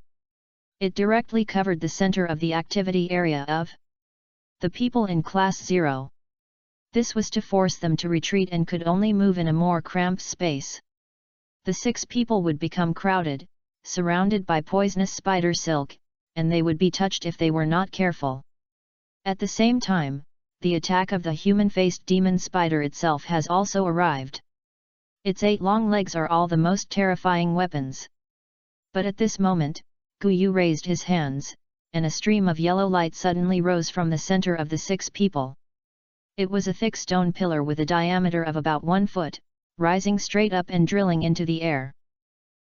It directly covered the center of the activity area of the people in Class 0. This was to force them to retreat and could only move in a more cramped space. The 6 people would become crowded, surrounded by poisonous spider silk, and they would be touched if they were not careful. At the same time, the attack of the human-faced demon spider itself has also arrived. Its 8 long legs are all the most terrifying weapons. But at this moment, Guyu raised his hands, and a stream of yellow light suddenly rose from the center of the 6 people. It was a thick stone pillar with a diameter of about 1 foot, rising straight up and drilling into the air.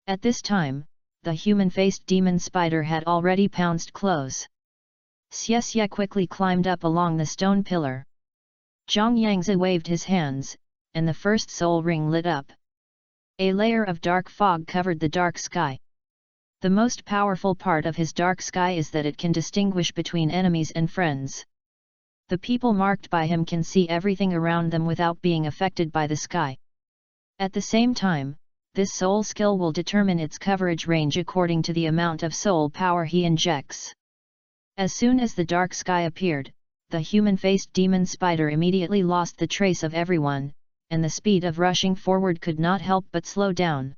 At this time, the human-faced demon spider had already pounced close. Xie quickly climbed up along the stone pillar. Zhang Yangzi waved his hands, and the first soul ring lit up. A layer of dark fog covered the dark sky. The most powerful part of his dark sky is that it can distinguish between enemies and friends. The people marked by him can see everything around them without being affected by the sky. At the same time, this soul skill will determine its coverage range according to the amount of soul power he injects. As soon as the dark sky appeared, the human-faced demon spider immediately lost the trace of everyone, and the speed of rushing forward could not help but slow down.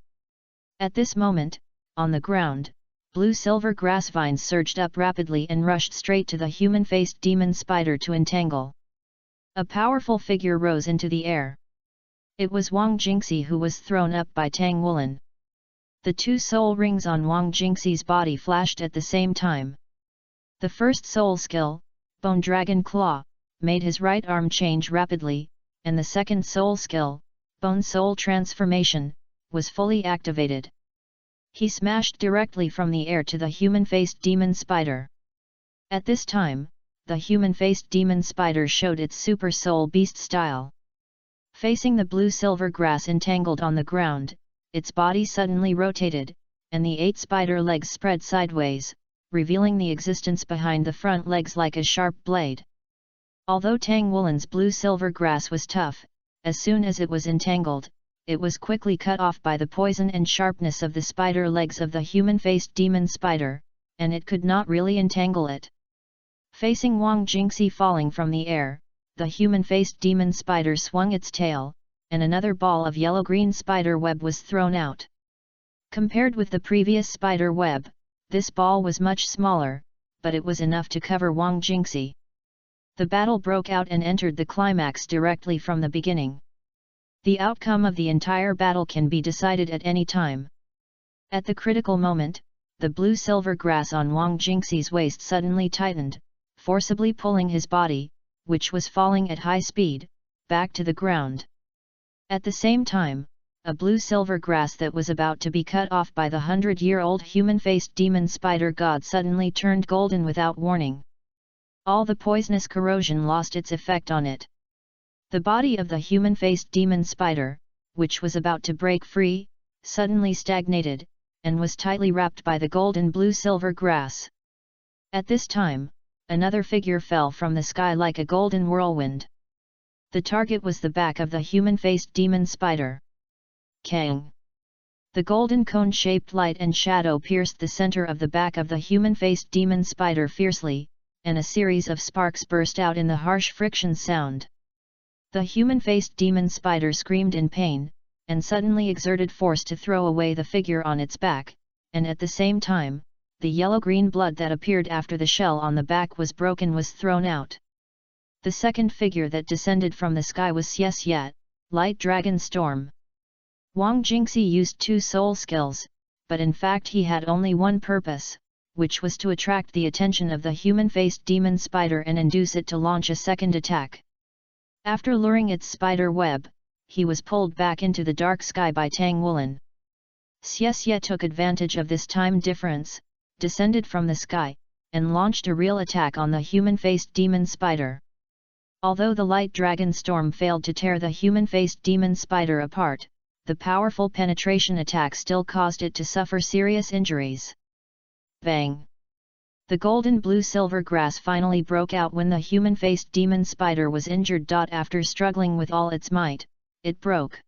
At this moment, on the ground, blue-silver grass vines surged up rapidly and rushed straight to the human-faced demon spider to entangle. A powerful figure rose into the air. It was Wang Jingxi, who was thrown up by Tang Wulin. The 2 soul rings on Wang Jingxi's body flashed at the same time. The first soul skill, Bone Dragon Claw, made his right arm change rapidly, and the second soul skill, Bone Soul Transformation, was fully activated. He smashed directly from the air to the human-faced demon spider. At this time, the human-faced demon spider showed its super soul beast style. Facing the blue-silver grass entangled on the ground, its body suddenly rotated, and the 8 spider legs spread sideways, revealing the existence behind the front legs like a sharp blade. Although Tang Wulin's blue-silver grass was tough, as soon as it was entangled, it was quickly cut off by the poison and sharpness of the spider legs of the human-faced demon spider, and it could not really entangle it. Facing Wang Jingxi falling from the air, the human-faced demon spider swung its tail, and another ball of yellow-green spider web was thrown out. Compared with the previous spider web, this ball was much smaller, but it was enough to cover Wang Jingxi. The battle broke out and entered the climax directly from the beginning. The outcome of the entire battle can be decided at any time. At the critical moment, the blue-silver grass on Wang Jingxi's waist suddenly tightened, forcibly pulling his body, which was falling at high speed, back to the ground. At the same time, a blue-silver grass that was about to be cut off by the 100-year-old human-faced demon spider god suddenly turned golden without warning. All the poisonous corrosion lost its effect on it. The body of the human-faced demon spider, which was about to break free, suddenly stagnated, and was tightly wrapped by the golden blue-silver grass. At this time, another figure fell from the sky like a golden whirlwind. The target was the back of the human-faced demon spider. Kang! The golden cone-shaped light and shadow pierced the center of the back of the human-faced demon spider fiercely, and a series of sparks burst out in the harsh friction sound. The human-faced demon spider screamed in pain, and suddenly exerted force to throw away the figure on its back, and at the same time, the yellow-green blood that appeared after the shell on the back was broken was thrown out. The second figure that descended from the sky was Xie, Light Dragon Storm. Wang Jingxi used 2 soul skills, but in fact he had only one purpose, which was to attract the attention of the human-faced demon spider and induce it to launch a second attack. After luring its spider web, he was pulled back into the dark sky by Tang Wulin. Xie took advantage of this time difference, descended from the sky, and launched a real attack on the human-faced demon spider. Although the light dragon storm failed to tear the human-faced demon spider apart, the powerful penetration attack still caused it to suffer serious injuries. Bang! The golden blue-silver grass finally broke out when the human-faced demon spider was injured. After struggling with all its might, it broke.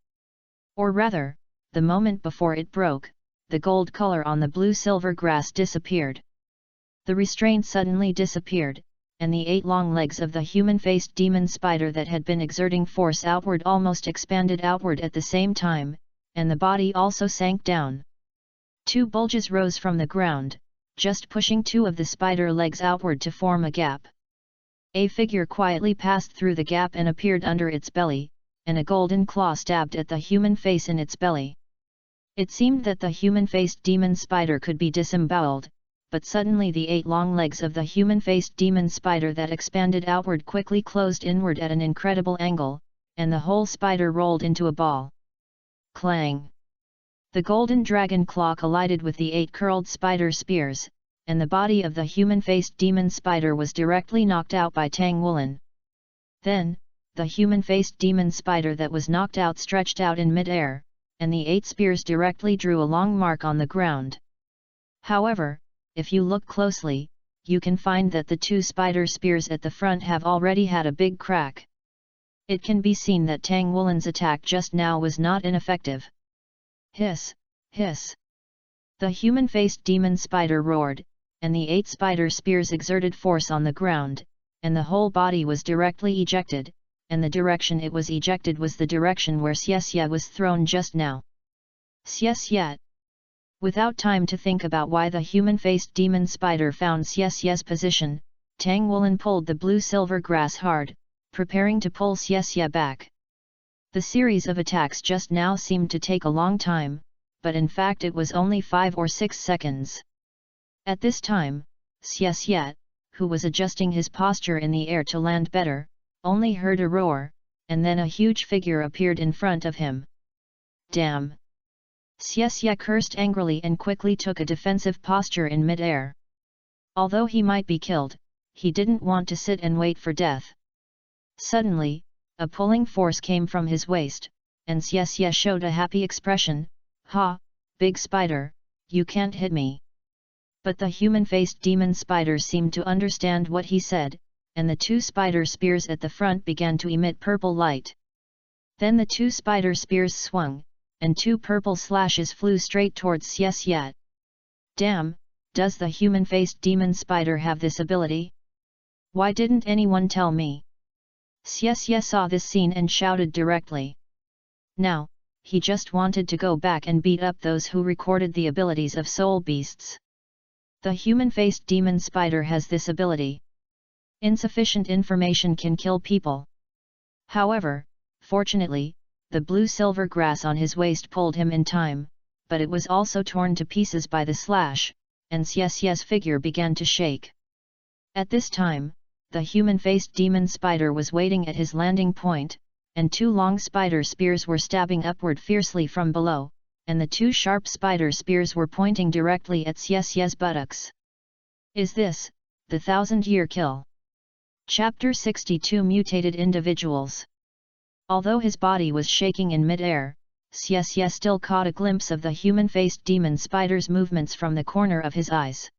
Or rather, the moment before it broke, the gold color on the blue-silver grass disappeared. The restraint suddenly disappeared, and the 8 long legs of the human-faced demon spider that had been exerting force outward almost expanded outward at the same time, and the body also sank down. 2 bulges rose from the ground, just pushing 2 of the spider legs outward to form a gap. A figure quietly passed through the gap and appeared under its belly, and a golden claw stabbed at the human face in its belly. It seemed that the human-faced demon spider could be disemboweled, but suddenly the 8 long legs of the human-faced demon spider that expanded outward quickly closed inward at an incredible angle, and the whole spider rolled into a ball. Clang! The golden dragon claw collided with the 8 curled spider spears, and the body of the human-faced demon spider was directly knocked out by Tang Woolen. Then, the human-faced demon spider that was knocked out stretched out in mid-air, and the 8 spears directly drew a long mark on the ground. However, if you look closely, you can find that the 2 spider spears at the front have already had a big crack. It can be seen that Tang Woolen's attack just now was not ineffective. Hiss, hiss! The human-faced demon spider roared, and the 8 spider spears exerted force on the ground, and the whole body was directly ejected, and the direction it was ejected was the direction where Xie was thrown just now. Xie! Without time to think about why the human-faced demon spider found Xie's position, Tang Woolen pulled the blue-silver grass hard, preparing to pull Xie back. The series of attacks just now seemed to take a long time, but in fact it was only 5 or 6 seconds. At this time, Xie, who was adjusting his posture in the air to land better, only heard a roar, and then a huge figure appeared in front of him. Damn! Xie cursed angrily and quickly took a defensive posture in mid-air. Although he might be killed, he didn't want to sit and wait for death. Suddenly, a pulling force came from his waist, and Xie showed a happy expression. Ha, big spider, you can't hit me. But the human-faced demon spider seemed to understand what he said, and the 2 spider spears at the front began to emit purple light. Then the 2 spider spears swung, and 2 purple slashes flew straight towards Xie. Damn, does the human-faced demon spider have this ability? Why didn't anyone tell me? Xie saw this scene and shouted directly. Now, he just wanted to go back and beat up those who recorded the abilities of soul beasts. The human-faced demon spider has this ability. Insufficient information can kill people. However, fortunately, the blue-silver grass on his waist pulled him in time, but it was also torn to pieces by the slash, and Xie's figure began to shake. At this time, the human-faced demon spider was waiting at his landing point, and 2 long spider spears were stabbing upward fiercely from below, and the 2 sharp spider spears were pointing directly at Xie's buttocks. Is this the 1000-year kill? Chapter 62 Mutated Individuals. Although his body was shaking in mid-air, Xie still caught a glimpse of the human-faced demon spider's movements from the corner of his eyes.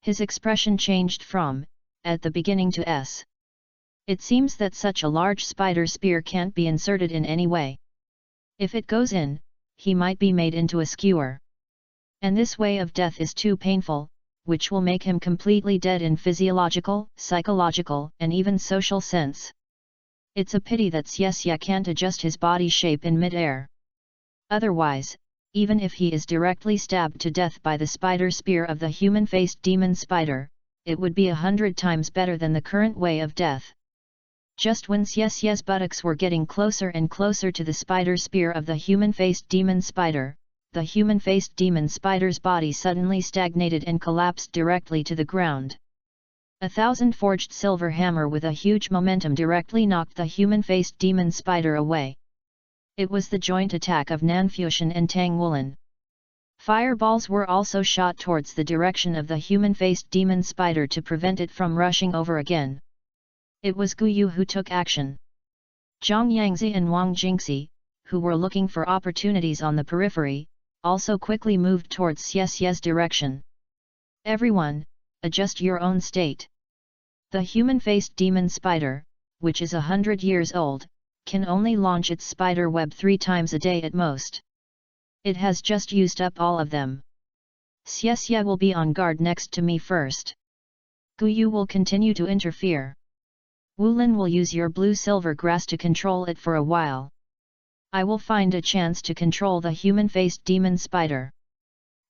His expression changed from, at the beginning to S. It seems that such a large spider spear can't be inserted in any way. If it goes in, he might be made into a skewer. And this way of death is too painful, which will make him completely dead in physiological, psychological, and even social sense. It's a pity that Xie can't adjust his body shape in mid-air. Otherwise, even if he is directly stabbed to death by the spider spear of the human-faced demon spider, it would be 100 times better than the current way of death. Just when Xie's buttocks were getting closer and closer to the spider spear of the human-faced demon spider, the human-faced demon spider's body suddenly stagnated and collapsed directly to the ground. 1,000 forged silver hammer with a huge momentum directly knocked the human-faced demon spider away. It was the joint attack of Fanfiction and Tang Woolen. Fireballs were also shot towards the direction of the human-faced demon spider to prevent it from rushing over again. It was Guyu who took action. Zhang Yangzi and Wang Jingxi, who were looking for opportunities on the periphery, also quickly moved towards Xie's direction. Everyone, adjust your own state. The human-faced demon spider, which is 100 years old, can only launch its spider web 3 times a day at most. It has just used up all of them. Xie will be on guard next to me first. Guyu will continue to interfere. Wulin will use your blue-silver grass to control it for a while. I will find a chance to control the human-faced demon spider.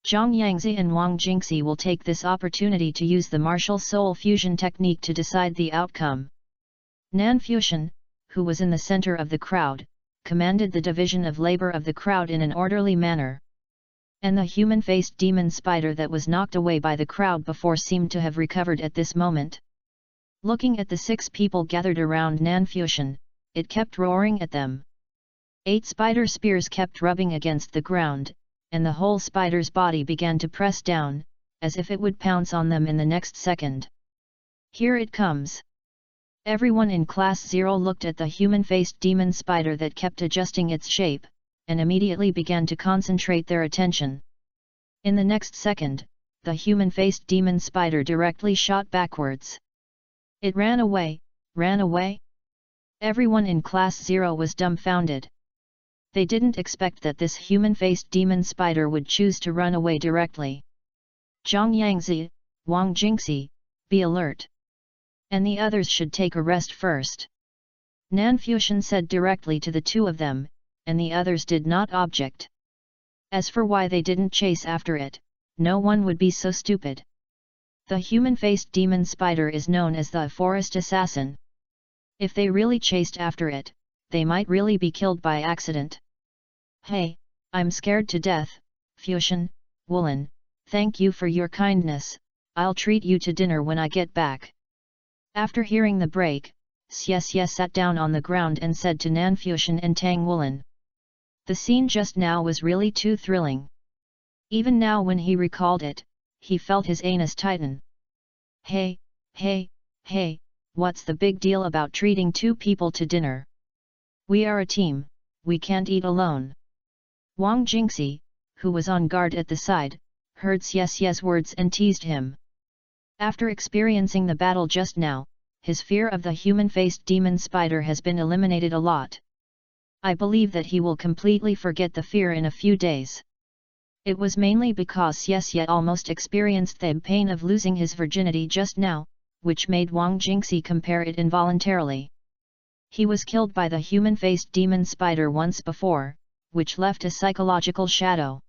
Zhang Yangzi and Wang Jingxi will take this opportunity to use the martial soul fusion technique to decide the outcome. Fanfiction, who was in the center of the crowd, commanded the division of labor of the crowd in an orderly manner. And the human-faced demon spider that was knocked away by the crowd before seemed to have recovered at this moment. Looking at the 6 people gathered around Nanfuxian, it kept roaring at them. 8 spider spears kept rubbing against the ground, and the whole spider's body began to press down, as if it would pounce on them in the next second. Here it comes! Everyone in Class 0 looked at the human-faced demon spider that kept adjusting its shape, and immediately began to concentrate their attention. In the next second, the human-faced demon spider directly shot backwards. It ran away, ran away? Everyone in Class 0 was dumbfounded. They didn't expect that this human-faced demon spider would choose to run away directly. Zhang Yangzi, Wang Jingxi, be alert. And the others should take a rest first. Nanfuxian said directly to the 2 of them, and the others did not object. As for why they didn't chase after it, no one would be so stupid. The human-faced demon spider is known as the forest assassin. If they really chased after it, they might really be killed by accident. Hey, I'm scared to death, Fuxian, Woolen, thank you for your kindness, I'll treat you to dinner when I get back. After hearing the break, Xie sat down on the ground and said to Nanfuxian and Tang Woolen. The scene just now was really too thrilling. Even now when he recalled it, he felt his anus tighten. Hey, what's the big deal about treating 2 people to dinner? We are a team, we can't eat alone. Wang Jingxi, who was on guard at the side, heard Xie's words and teased him. After experiencing the battle just now, his fear of the human-faced demon spider has been eliminated a lot. I believe that he will completely forget the fear in a few days. It was mainly because Xie almost experienced the pain of losing his virginity just now, which made Wang Jingxi compare it involuntarily. He was killed by the human-faced demon spider once before, which left a psychological shadow.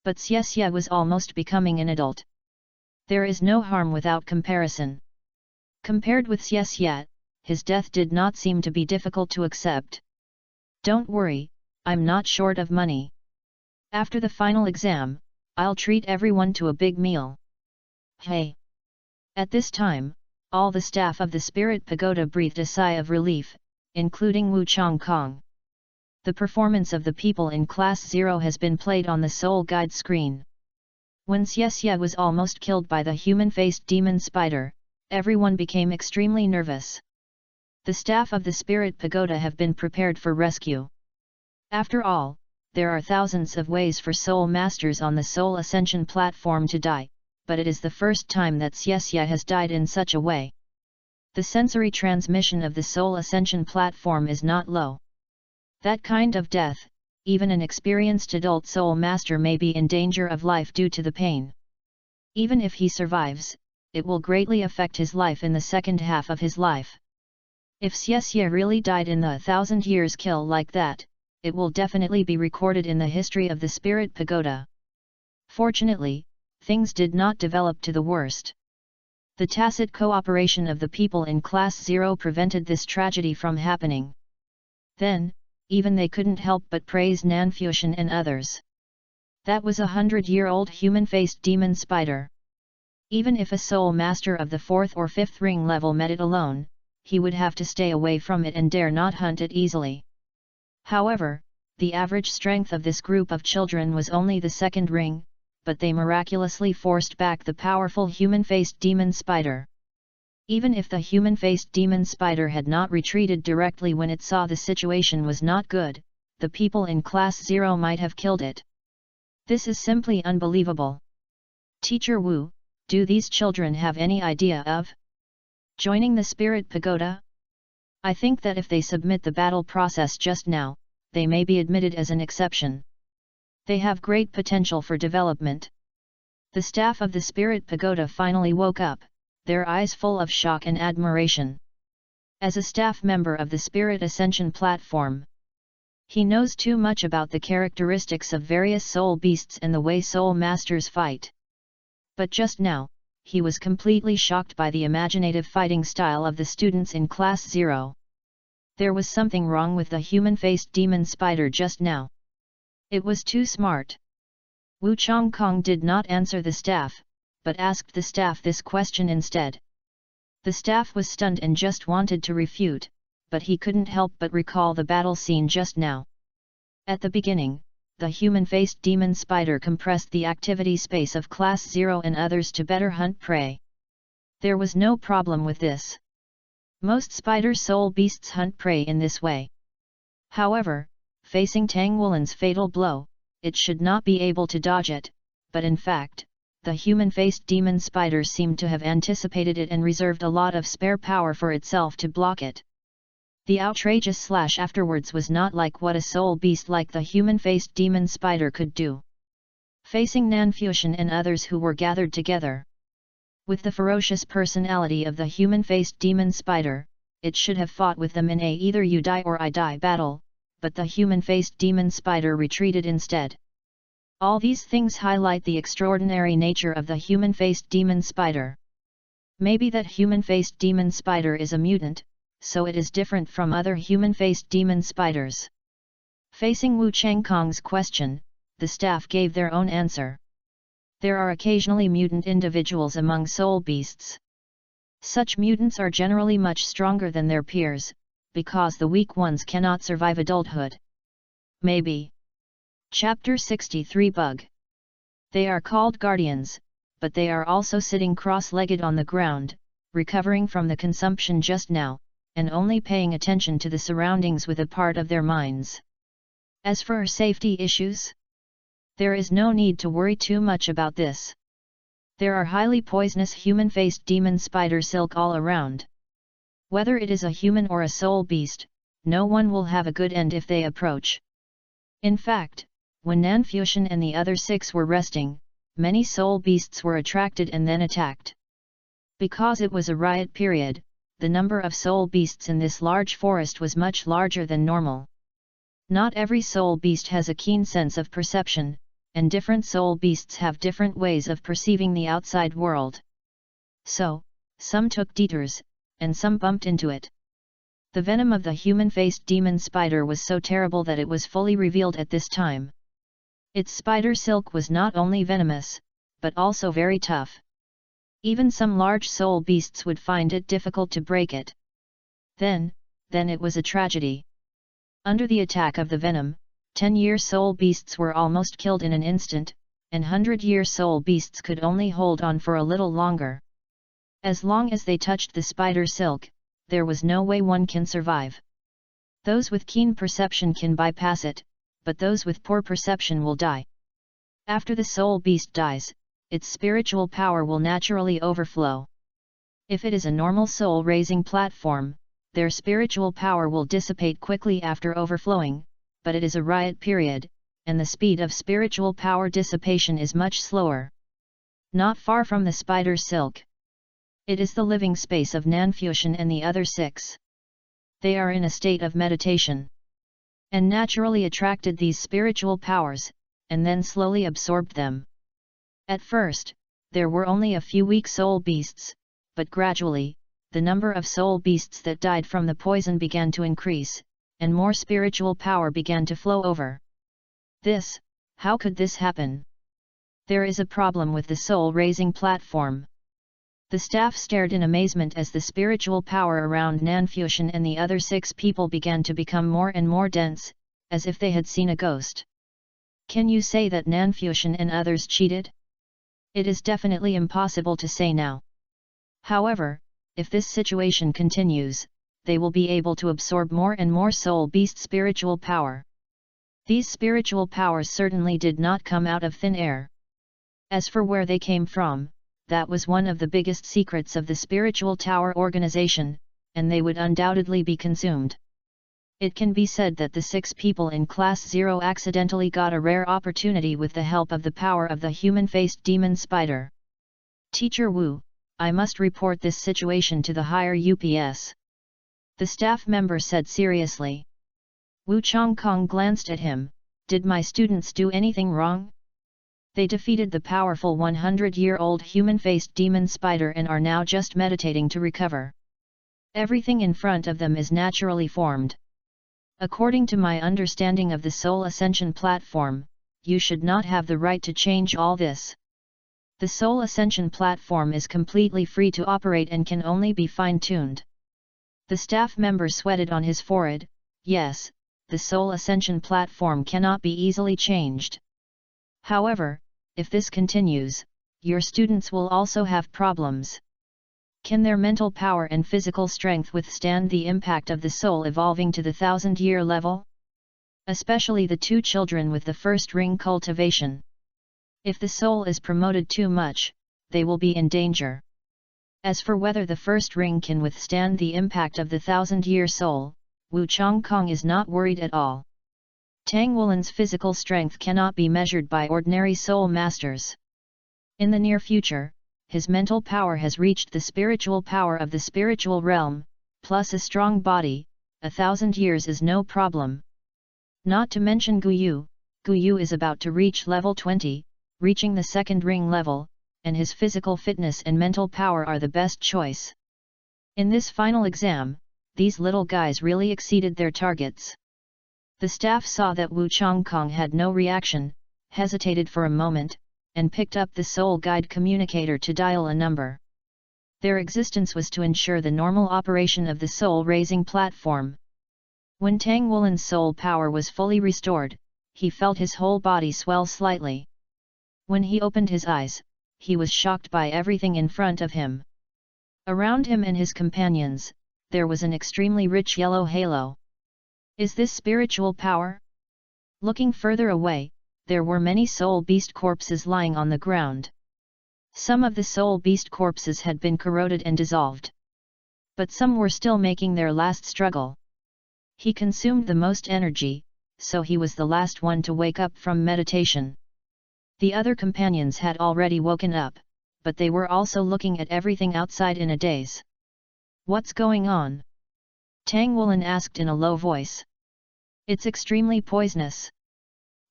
But Xie was almost becoming an adult. There is no harm without comparison. Compared with Xie, his death did not seem to be difficult to accept. Don't worry, I'm not short of money. After the final exam, I'll treat everyone to a big meal. Hey! At this time, all the staff of the Spirit Pagoda breathed a sigh of relief, including Wu Chongkong. The performance of the people in Class 0 has been played on the Soul Guide screen. When Xie was almost killed by the human-faced demon spider, everyone became extremely nervous. The staff of the Spirit Pagoda have been prepared for rescue. After all, there are thousands of ways for Soul Masters on the Soul Ascension platform to die, but it is the first time that Xie has died in such a way. The sensory transmission of the Soul Ascension platform is not low. That kind of death, even an experienced adult Soul Master may be in danger of life due to the pain. Even if he survives, it will greatly affect his life in the second half of his life. If Xie really died in the 1,000 years kill like that, it will definitely be recorded in the history of the Spirit Pagoda. Fortunately, things did not develop to the worst. The tacit cooperation of the people in Class 0 prevented this tragedy from happening. Then, even they couldn't help but praise Nanfuxian and others. That was a 100-year-old human-faced demon spider. Even if a soul master of the 4th or 5th ring level met it alone, he would have to stay away from it and dare not hunt it easily. However, the average strength of this group of children was only the 2nd ring, but they miraculously forced back the powerful human-faced demon spider. Even if the human-faced demon spider had not retreated directly when it saw the situation was not good, the people in Class 0 might have killed it. This is simply unbelievable. Teacher Wu, do these children have any idea of joining the Spirit Pagoda? I think that if they submit the battle process just now, they may be admitted as an exception. They have great potential for development. The staff of the Spirit Pagoda finally woke up, their eyes full of shock and admiration. As a staff member of the Spirit Ascension platform, he knows too much about the characteristics of various soul beasts and the way soul masters fight. But just now, he was completely shocked by the imaginative fighting style of the students in Class 0. There was something wrong with the human-faced demon spider just now. It was too smart. Wu Chongkong did not answer the staff, but asked the staff this question instead. The staff was stunned and just wanted to refute, but he couldn't help but recall the battle scene just now. At the beginning, the human-faced demon spider compressed the activity space of Class 0 and others to better hunt prey. There was no problem with this. Most spider soul beasts hunt prey in this way. However, facing Tang Wulan's fatal blow, it should not be able to dodge it, but in fact, the human-faced demon spider seemed to have anticipated it and reserved a lot of spare power for itself to block it. The outrageous slash afterwards was not like what a soul beast like the human-faced demon spider could do. Facing Nanfuxian and others who were gathered together. With the ferocious personality of the human-faced demon spider, it should have fought with them in a either you die or I die battle, but the human-faced demon spider retreated instead. All these things highlight the extraordinary nature of the human-faced demon spider. Maybe that human-faced demon spider is a mutant, so it is different from other human-faced demon spiders. Facing Wu Changkong's question, the staff gave their own answer. There are occasionally mutant individuals among soul beasts. Such mutants are generally much stronger than their peers, because the weak ones cannot survive adulthood. Maybe. Chapter 63 Bug. They are called guardians, but they are also sitting cross-legged on the ground, recovering from the consumption just now, and only paying attention to the surroundings with a part of their minds. As for safety issues, there is no need to worry too much about this. There are highly poisonous human-faced demon spider silk all around. Whether it is a human or a soul beast, no one will have a good end if they approach. In fact, when Nanfuxian and the other 6 were resting, many soul beasts were attracted and then attacked. Because it was a riot period, the number of soul beasts in this large forest was much larger than normal. Not every soul beast has a keen sense of perception, and different soul beasts have different ways of perceiving the outside world. So, some took detours, and some bumped into it. The venom of the human-faced demon spider was so terrible that it was fully revealed at this time. Its spider silk was not only venomous, but also very tough. Even some large soul beasts would find it difficult to break it. Then it was a tragedy. Under the attack of the venom, 10-year soul beasts were almost killed in an instant, and 100-year soul beasts could only hold on for a little longer. As long as they touched the spider silk, there was no way one can survive. Those with keen perception can bypass it, but those with poor perception will die. After the soul beast dies, its spiritual power will naturally overflow. If it is a normal soul-raising platform, their spiritual power will dissipate quickly after overflowing, but it is a riot period, and the speed of spiritual power dissipation is much slower. Not far from the spider silk. It is the living space of Nanfuxian and the other 6. They are in a state of meditation, and naturally attracted these spiritual powers, and then slowly absorbed them. At first, there were only a few weak soul beasts, but gradually, the number of soul beasts that died from the poison began to increase, and more spiritual power began to flow over. How could this happen? There is a problem with the soul-raising platform. The staff stared in amazement as the spiritual power around Nanfuxian and the other 6 people began to become more and more dense, as if they had seen a ghost. Can you say that Nanfuxian and others cheated? It is definitely impossible to say now. However, if this situation continues, they will be able to absorb more and more soul beast spiritual power. These spiritual powers certainly did not come out of thin air. As for where they came from, that was one of the biggest secrets of the spiritual tower organization, and they would undoubtedly be consumed. It can be said that the 6 people in Class 0 accidentally got a rare opportunity with the help of the power of the human-faced demon spider. Teacher Wu, I must report this situation to the higher UPS. The staff member said seriously. Wu Chongkong glanced at him. Did my students do anything wrong? They defeated the powerful 100-year-old human-faced demon spider and are now just meditating to recover. Everything in front of them is naturally formed. According to my understanding of the Soul Ascension platform, you should not have the right to change all this. The Soul Ascension platform is completely free to operate and can only be fine-tuned. The staff member sweated on his forehead. Yes, the Soul Ascension platform cannot be easily changed. However, if this continues, your students will also have problems. Can their mental power and physical strength withstand the impact of the soul evolving to the 1000-year level? Especially the two children with the first ring cultivation. If the soul is promoted too much, they will be in danger. As for whether the first ring can withstand the impact of the 1000-year soul, Wu Changkong is not worried at all. Tang Wulin's physical strength cannot be measured by ordinary soul masters. In the near future, his mental power has reached the spiritual power of the spiritual realm, plus a strong body. 1000 years is no problem. Not to mention Guyu is about to reach level 20, reaching the second ring level, and his physical fitness and mental power are the best choice. In this final exam, these little guys really exceeded their targets. The staff saw that Wu Changkong had no reaction, hesitated for a moment, and picked up the soul guide communicator to dial a number. Their existence was to ensure the normal operation of the soul-raising platform. When Tang Wulin's soul power was fully restored, he felt his whole body swell slightly. When he opened his eyes, he was shocked by everything in front of him. Around him and his companions, there was an extremely rich yellow halo. Is this spiritual power? Looking further away, there were many soul beast corpses lying on the ground. Some of the soul beast corpses had been corroded and dissolved. But some were still making their last struggle. He consumed the most energy, so he was the last one to wake up from meditation. The other companions had already woken up, but they were also looking at everything outside in a daze. What's going on? Tang Wulin asked in a low voice. It's extremely poisonous.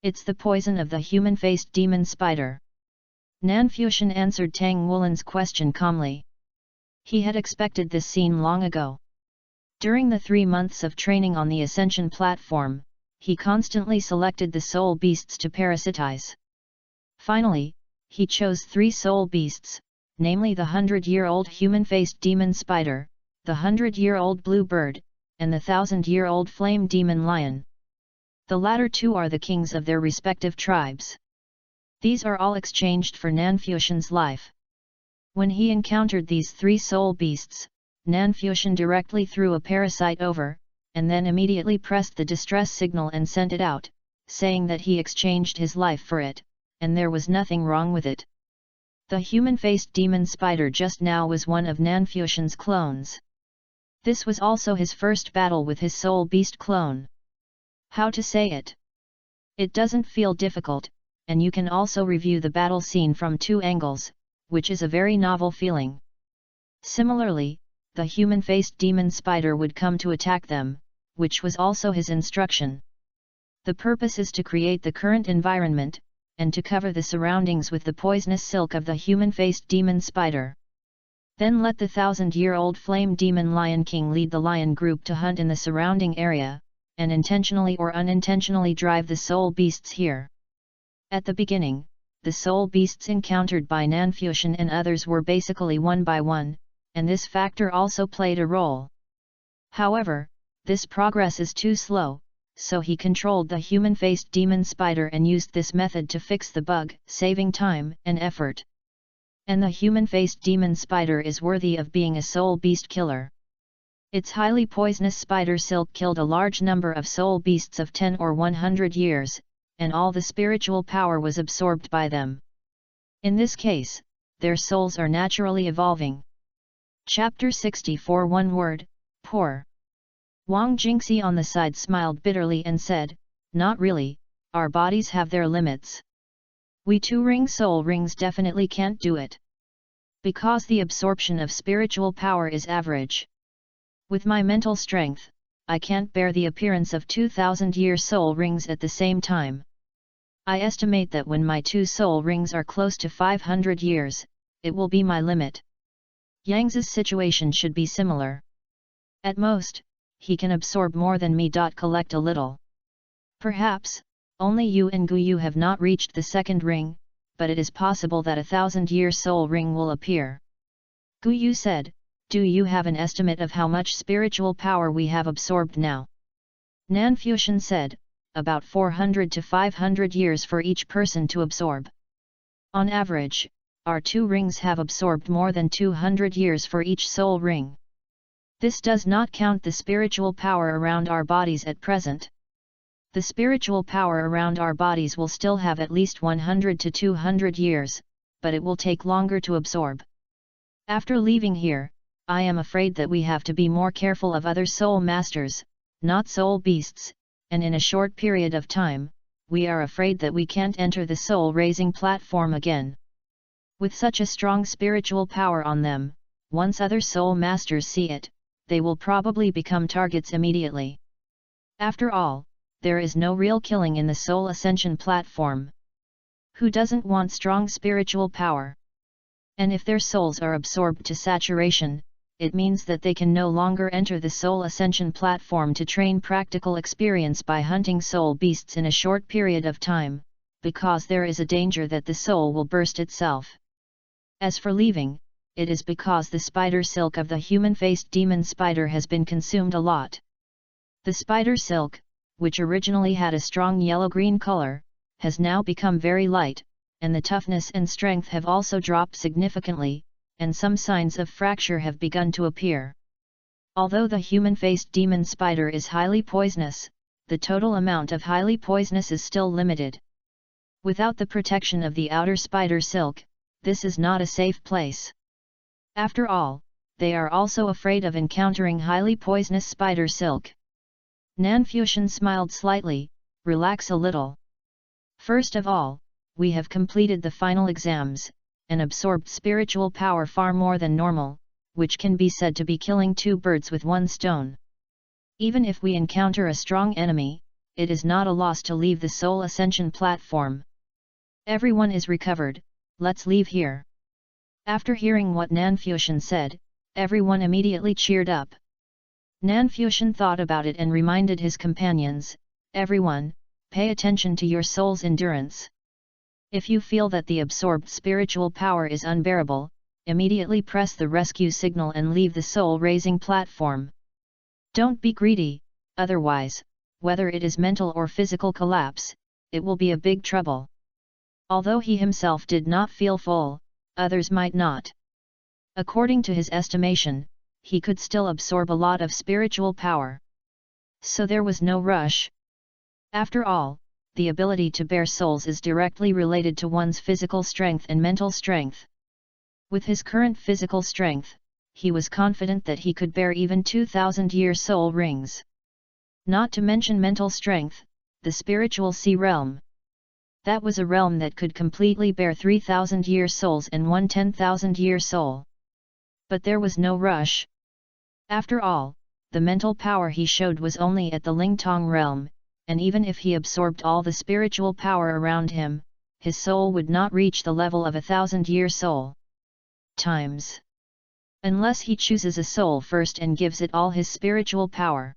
It's the poison of the human-faced demon spider. Nanfuxian answered Tang Wulin's question calmly. He had expected this scene long ago. During the 3 months of training on the Ascension platform, he constantly selected the soul beasts to parasitize. Finally, he chose 3 soul beasts, namely the 100-year-old human-faced demon spider, the 100-year-old blue bird, and the 1000-year-old flame demon lion. The latter 2 are the kings of their respective tribes. These are all exchanged for Nanfuxian's life. When he encountered these 3 soul beasts, Nanfuxian directly threw a parasite over, and then immediately pressed the distress signal and sent it out, saying that he exchanged his life for it, and there was nothing wrong with it. The human-faced demon spider just now was one of Nanfuxian's clones. This was also his first battle with his soul beast clone. How to say it? It doesn't feel difficult, and you can also review the battle scene from 2 angles, which is a very novel feeling. Similarly, the human-faced demon spider would come to attack them, which was also his instruction. The purpose is to create the current environment, and to cover the surroundings with the poisonous silk of the human-faced demon spider. Then let the 1000-year-old flame demon lion king lead the lion group to hunt in the surrounding area, and intentionally or unintentionally drive the soul beasts here. At the beginning, the soul beasts encountered by Nanfuxian and others were basically one by one, and this factor also played a role. However, this progress is too slow, so he controlled the human-faced demon spider and used this method to fix the bug, saving time and effort. And the human-faced demon spider is worthy of being a soul beast killer. Its highly poisonous spider silk killed a large number of soul beasts of 10 or 100 years, and all the spiritual power was absorbed by them. In this case, their souls are naturally evolving. Chapter 64 One word, poor. Wang Jingxi on the side smiled bitterly and said, not really, our bodies have their limits. We 2-ring soul rings definitely can't do it. Because the absorption of spiritual power is average. With my mental strength, I can't bear the appearance of 2000-year soul rings at the same time. I estimate that when my 2 soul rings are close to 500 years, it will be my limit. Yang's situation should be similar. At most, he can absorb more than me. Collect a little. Perhaps, Only you and Guyu have not reached the second ring, but it is possible that a 1,000-year soul ring will appear. Guyu said, do you have an estimate of how much spiritual power we have absorbed now? Nanfuxian said, about 400 to 500 years for each person to absorb. On average, our 2 rings have absorbed more than 200 years for each soul ring. This does not count the spiritual power around our bodies at present. The spiritual power around our bodies will still have at least 100 to 200 years, but it will take longer to absorb. After leaving here, I am afraid that we have to be more careful of other soul masters, not soul beasts, and in a short period of time, we are afraid that we can't enter the soul-raising platform again. With such a strong spiritual power on them, once other soul masters see it, they will probably become targets immediately. After all, there is no real killing in the soul ascension platform. Who doesn't want strong spiritual power? And if their souls are absorbed to saturation, it means that they can no longer enter the soul ascension platform to train practical experience by hunting soul beasts in a short period of time, because there is a danger that the soul will burst itself. As for leaving, it is because the spider silk of the human-faced demon spider has been consumed a lot. The spider silk, which originally had a strong yellow-green color, has now become very light, and the toughness and strength have also dropped significantly, and some signs of fracture have begun to appear. Although the human-faced demon spider is highly poisonous, the total amount of highly poisonous is still limited. Without the protection of the outer spider silk, this is not a safe place. After all, they are also afraid of encountering highly poisonous spider silk. Nanfuxian smiled slightly, relax a little. First of all, we have completed the final exams, and absorbed spiritual power far more than normal, which can be said to be killing 2 birds with 1 stone. Even if we encounter a strong enemy, it is not a loss to leave the soul ascension platform. Everyone is recovered, let's leave here. After hearing what Nanfuxian said, everyone immediately cheered up. Nanfuxian thought about it and reminded his companions, everyone, pay attention to your soul's endurance. If you feel that the absorbed spiritual power is unbearable, immediately press the rescue signal and leave the soul-raising platform. Don't be greedy, otherwise, whether it is mental or physical collapse, it will be a big trouble. Although he himself did not feel full, others might not. According to his estimation, he could still absorb a lot of spiritual power. So there was no rush. After all, the ability to bear souls is directly related to one's physical strength and mental strength. With his current physical strength, he was confident that he could bear even 2,000-year soul rings. Not to mention mental strength, the spiritual sea realm. That was a realm that could completely bear 3,000-year souls and 1 10,000-year soul. But there was no rush. After all, the mental power he showed was only at the Lingtong realm, and even if he absorbed all the spiritual power around him, his soul would not reach the level of 1,000-year soul. Times. Unless he chooses a soul first and gives it all his spiritual power.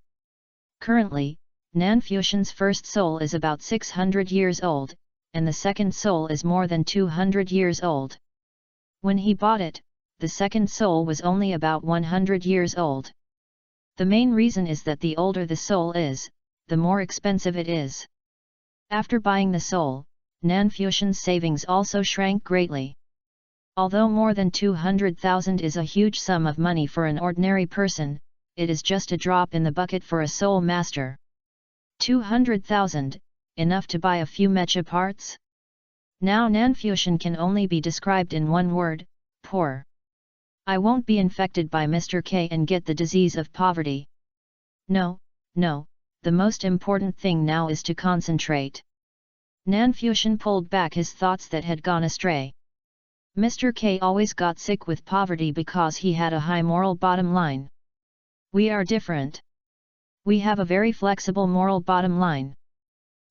Currently, Nanfuxian's first soul is about 600 years old, and the second soul is more than 200 years old. When he bought it, the second soul was only about 100 years old. The main reason is that the older the soul is, the more expensive it is. After buying the soul, Nanfuxian's savings also shrank greatly. Although more than 200,000 is a huge sum of money for an ordinary person, it is just a drop in the bucket for a soul master. 200,000, enough to buy a few mecha parts? Now Nanfuxian can only be described in one word, poor. I won't be infected by Mr. K and get the disease of poverty. No, the most important thing now is to concentrate. Nanfuxian pulled back his thoughts that had gone astray. Mr. K always got sick with poverty because he had a high moral bottom line. We are different. We have a very flexible moral bottom line.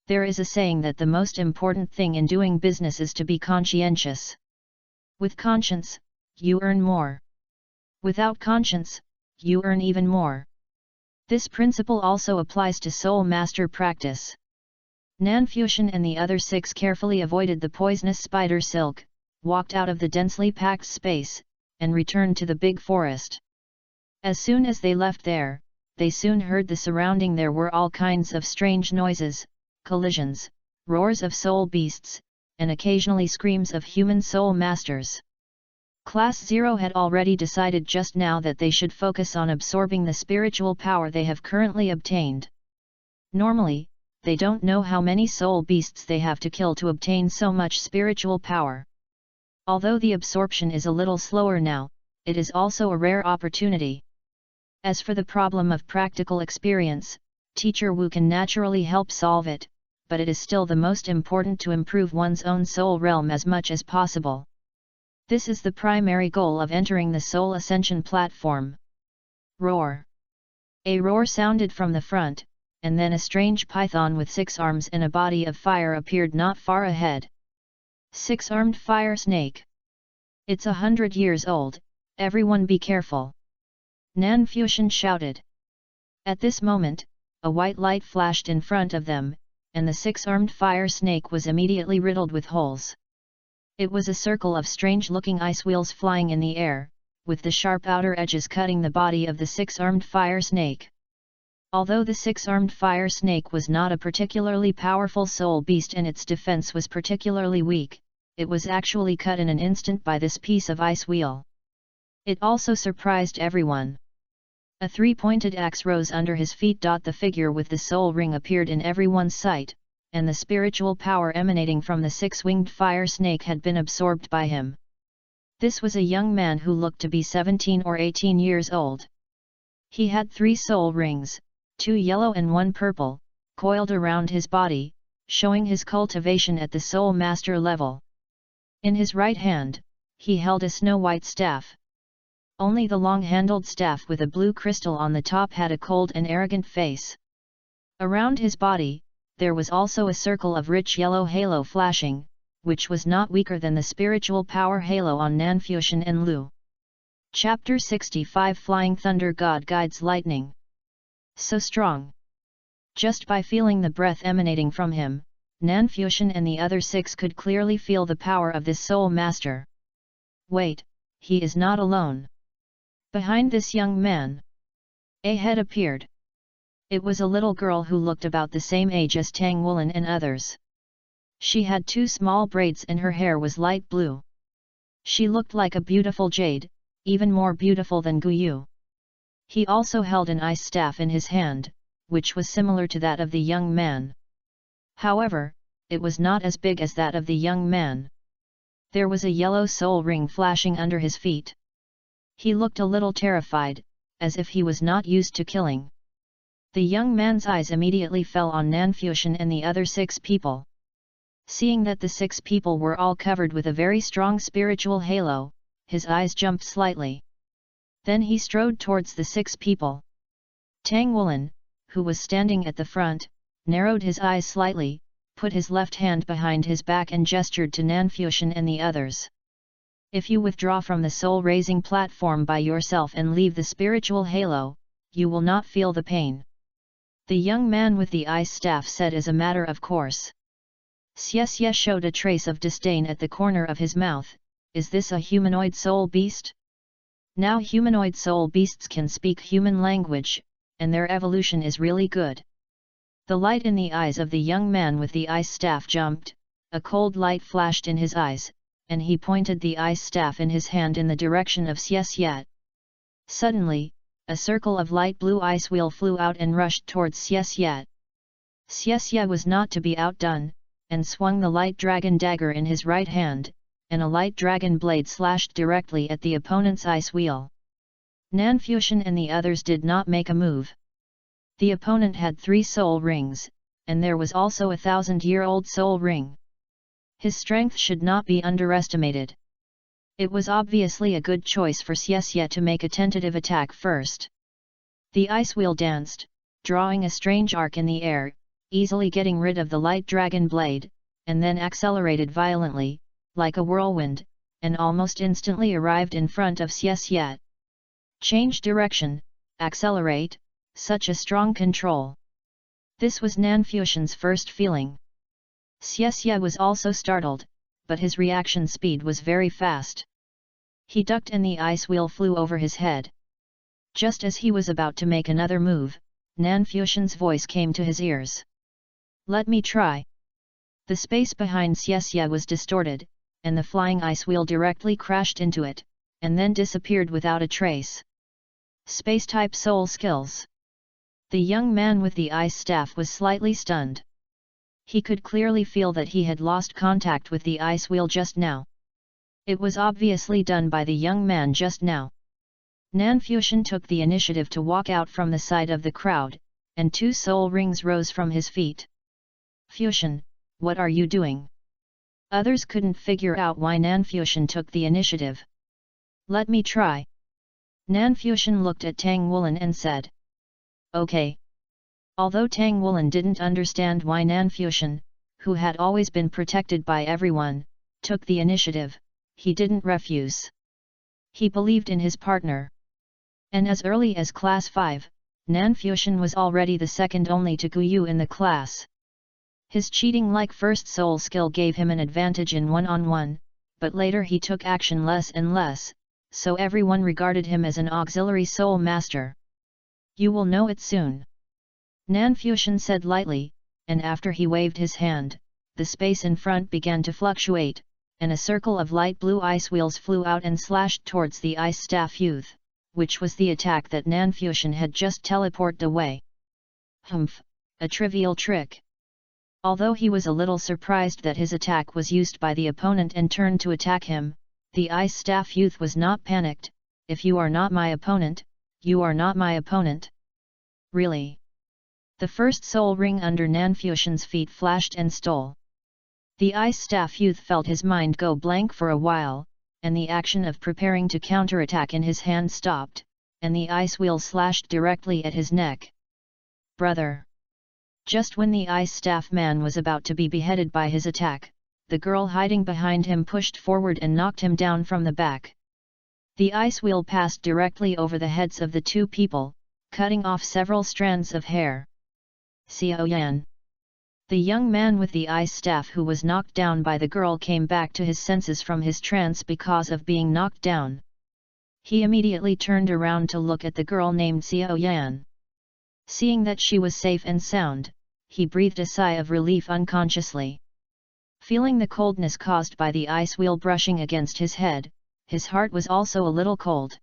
There is a saying that the most important thing in doing business is to be conscientious. With conscience, you earn more. Without conscience, you earn even more. This principle also applies to soul master practice. Nanfuxian and the other 6 carefully avoided the poisonous spider silk, walked out of the densely packed space, and returned to the big forest. As soon as they left there, they soon heard the surrounding. There were all kinds of strange noises, collisions, roars of soul beasts, and occasionally screams of human soul masters. Class 0 had already decided just now that they should focus on absorbing the spiritual power they have currently obtained. Normally, they don't know how many soul beasts they have to kill to obtain so much spiritual power. Although the absorption is a little slower now, it is also a rare opportunity. As for the problem of practical experience, Teacher Wu can naturally help solve it, but it is still the most important to improve one's own soul realm as much as possible. This is the primary goal of entering the Soul Ascension platform. Roar! A roar sounded from the front, and then a strange python with 6 arms and a body of fire appeared not far ahead. 6-armed fire snake. It's 100 years old, everyone be careful. Nanfuxian shouted. At this moment, a white light flashed in front of them, and the 6-armed fire snake was immediately riddled with holes. It was a circle of strange-looking ice wheels flying in the air, with the sharp outer edges cutting the body of the 6-armed fire snake. Although the 6-armed fire snake was not a particularly powerful soul beast and its defense was particularly weak, it was actually cut in an instant by this piece of ice wheel. It also surprised everyone. A 3-pointed axe rose under his feet. The figure with the soul ring appeared in everyone's sight, and the spiritual power emanating from the 6-winged fire snake had been absorbed by him. This was a young man who looked to be 17 or 18 years old. He had 3 soul rings, 2 yellow and 1 purple, coiled around his body, showing his cultivation at the soul master level. In his right hand, he held a snow-white staff. Only the long-handled staff with a blue crystal on the top had a cold and arrogant face. Around his body, there was also a circle of rich yellow halo flashing, which was not weaker than the spiritual power halo on Nanfuxian and Lu. Chapter 65 Flying Thunder God Guides Lightning. So strong. Just by feeling the breath emanating from him, Nanfuxian and the other 6 could clearly feel the power of this soul master. Wait, he is not alone. Behind this young man, a head appeared. It was a little girl who looked about the same age as Tang Wulin and others. She had 2 small braids and her hair was light blue. She looked like a beautiful jade, even more beautiful than Guyu. He also held an ice staff in his hand, which was similar to that of the young man. However, it was not as big as that of the young man. There was a yellow soul ring flashing under his feet. He looked a little terrified, as if he was not used to killing. The young man's eyes immediately fell on Nanfuxian and the other 6 people. Seeing that the 6 people were all covered with a very strong spiritual halo, his eyes jumped slightly. Then he strode towards the 6 people. Tang Wulin, who was standing at the front, narrowed his eyes slightly, put his left hand behind his back and gestured to Nanfuxian and the others. If you withdraw from the soul-raising platform by yourself and leave the spiritual halo, you will not feel the pain. The young man with the ice staff said as a matter of course. Xie showed a trace of disdain at the corner of his mouth. Is this a humanoid soul beast? Now humanoid soul beasts can speak human language, and their evolution is really good. The light in the eyes of the young man with the ice staff jumped, a cold light flashed in his eyes, and he pointed the ice staff in his hand in the direction of Xie. Suddenly, a circle of light blue ice wheel flew out and rushed towards Xie. Xie was not to be outdone, and swung the light dragon dagger in his right hand, and a light dragon blade slashed directly at the opponent's ice wheel. Nanfuxian and the others did not make a move. The opponent had 3 soul rings, and there was also a 1,000-year-old soul ring. His strength should not be underestimated. It was obviously a good choice for Xie to make a tentative attack first. The ice wheel danced, drawing a strange arc in the air, easily getting rid of the light dragon blade, and then accelerated violently, like a whirlwind, and almost instantly arrived in front of Xie. Change direction, accelerate, such a strong control. This was Nanfuxian's first feeling. Xie was also startled, but his reaction speed was very fast. He ducked and the ice wheel flew over his head. Just as he was about to make another move, Nanfuxian's voice came to his ears. "Let me try." The space behind Xie was distorted, and the flying ice wheel directly crashed into it, and then disappeared without a trace. Space-type soul skills. The young man with the ice staff was slightly stunned. He could clearly feel that he had lost contact with the ice wheel just now. It was obviously done by the young man just now. Nanfuxian took the initiative to walk out from the side of the crowd, and 2 soul rings rose from his feet. "Fuxian, what are you doing?" Others couldn't figure out why Nanfuxian took the initiative. "Let me try." Nanfuxian looked at Tang Woolen and said. "Okay." Although Tang Woolen didn't understand why Nanfuxian, who had always been protected by everyone, took the initiative, he didn't refuse. He believed in his partner. And as early as Class 5, Nanfuxian was already the second only to Guyu in the class. His cheating-like first soul skill gave him an advantage in one-on-one, but later he took action less and less, so everyone regarded him as an auxiliary soul master. "You will know it soon," Nanfuxian said lightly, and after he waved his hand, the space in front began to fluctuate, and a circle of light blue ice wheels flew out and slashed towards the ice staff youth, which was the attack that Nanfuxian had just teleported away. Humph, a trivial trick. Although he was a little surprised that his attack was used by the opponent and turned to attack him, the ice staff youth was not panicked. "If you are not my opponent, you are not my opponent." "Really?" The first soul ring under Nanfuxian's feet flashed and stole. The ice staff youth felt his mind go blank for a while, and the action of preparing to counterattack in his hand stopped, and the ice wheel slashed directly at his neck. "Brother!" Just when the ice staff man was about to be beheaded by his attack, the girl hiding behind him pushed forward and knocked him down from the back. The ice wheel passed directly over the heads of the 2 people, cutting off several strands of hair. "Xiao Yan." The young man with the ice staff who was knocked down by the girl came back to his senses from his trance because of being knocked down. He immediately turned around to look at the girl named Xiao Yan. Seeing that she was safe and sound, he breathed a sigh of relief unconsciously. Feeling the coldness caused by the ice wheel brushing against his head, his heart was also a little cold.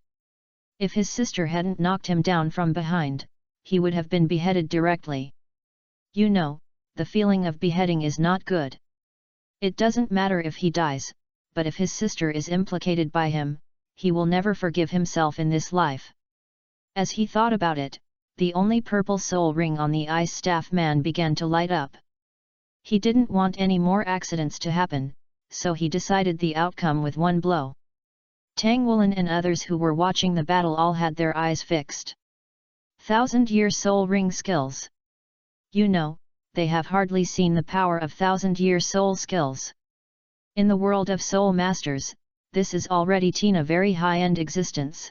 If his sister hadn't knocked him down from behind, he would have been beheaded directly. You know, the feeling of beheading is not good. It doesn't matter if he dies, but if his sister is implicated by him, he will never forgive himself in this life. As he thought about it, the only purple soul ring on the ice staff man began to light up. He didn't want any more accidents to happen, so he decided the outcome with one blow. Tang Woolen and others who were watching the battle all had their eyes fixed. 1000-year soul ring skills. You know, they have hardly seen the power of 1000-year soul skills. In the world of soul masters, this is already a very high-end existence.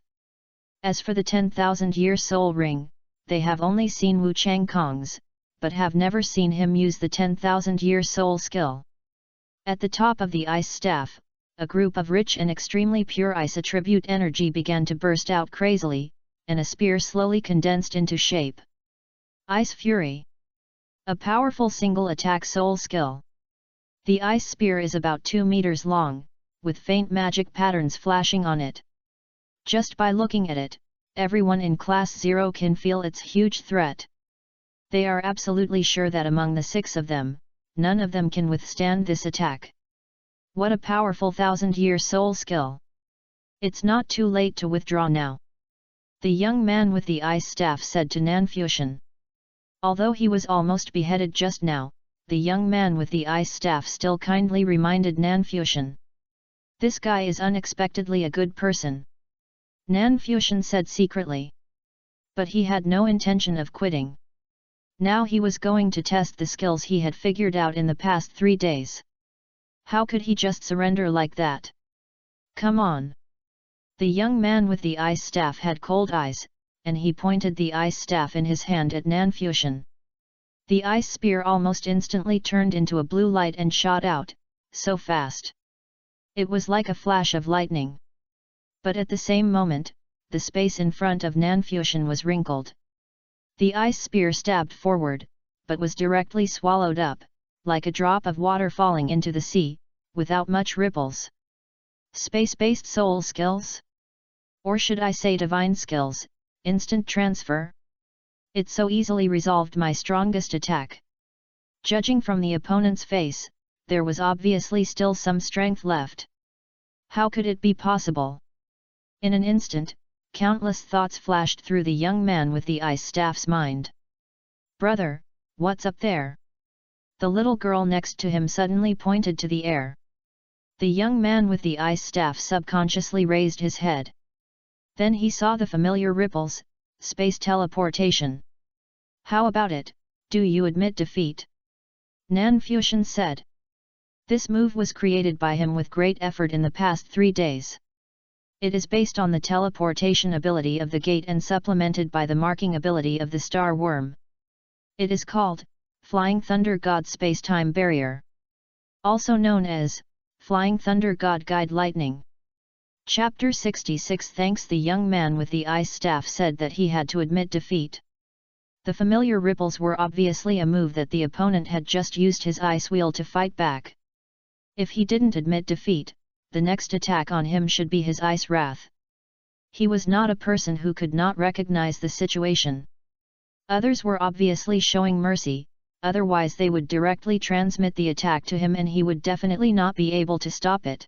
As for the 10,000-year soul ring, they have only seen Wu Changkong's, but have never seen him use the 10,000-year soul skill. At the top of the ice staff, a group of rich and extremely pure ice attribute energy began to burst out crazily, and a spear slowly condensed into shape. Ice Fury. A powerful single-attack soul skill. The ice spear is about 2 meters long, with faint magic patterns flashing on it. Just by looking at it, everyone in Class 0 can feel its huge threat. They are absolutely sure that among the 6 of them, none of them can withstand this attack. What a powerful 1000-year soul skill! It's not too late to withdraw now. The young man with the ice staff said to Nanfuxian. Although he was almost beheaded just now, the young man with the ice staff still kindly reminded Nanfuxian. This guy is unexpectedly a good person. Nanfuxian said secretly. But he had no intention of quitting. Now he was going to test the skills he had figured out in the past 3 days. How could he just surrender like that? Come on! The young man with the ice staff had cold eyes, and he pointed the ice staff in his hand at Nanfuxian. The ice spear almost instantly turned into a blue light and shot out, so fast. It was like a flash of lightning. But at the same moment, the space in front of Nanfuxian was wrinkled. The ice spear stabbed forward, but was directly swallowed up, like a drop of water falling into the sea, without much ripples. Space-based soul skills? Or should I say divine skills, instant transfer? It so easily resolved my strongest attack. Judging from the opponent's face, there was obviously still some strength left. How could it be possible? In an instant, countless thoughts flashed through the young man with the ice staff's mind. "Brother, what's up there?" The little girl next to him suddenly pointed to the air. The young man with the ice staff subconsciously raised his head. Then he saw the familiar ripples, space teleportation. "How about it, do you admit defeat?" Nanfuxian said. This move was created by him with great effort in the past 3 days. It is based on the teleportation ability of the gate and supplemented by the marking ability of the star worm. It is called Flying Thunder God Space-Time Barrier. Also known as Flying Thunder God Guide Lightning. Chapter 66. Thanks. The young man with the ice staff said that he had to admit defeat. The familiar ripples were obviously a move that the opponent had just used his ice wheel to fight back. If he didn't admit defeat, the next attack on him should be his ice wrath. He was not a person who could not recognize the situation. Others were obviously showing mercy, otherwise they would directly transmit the attack to him and he would definitely not be able to stop it.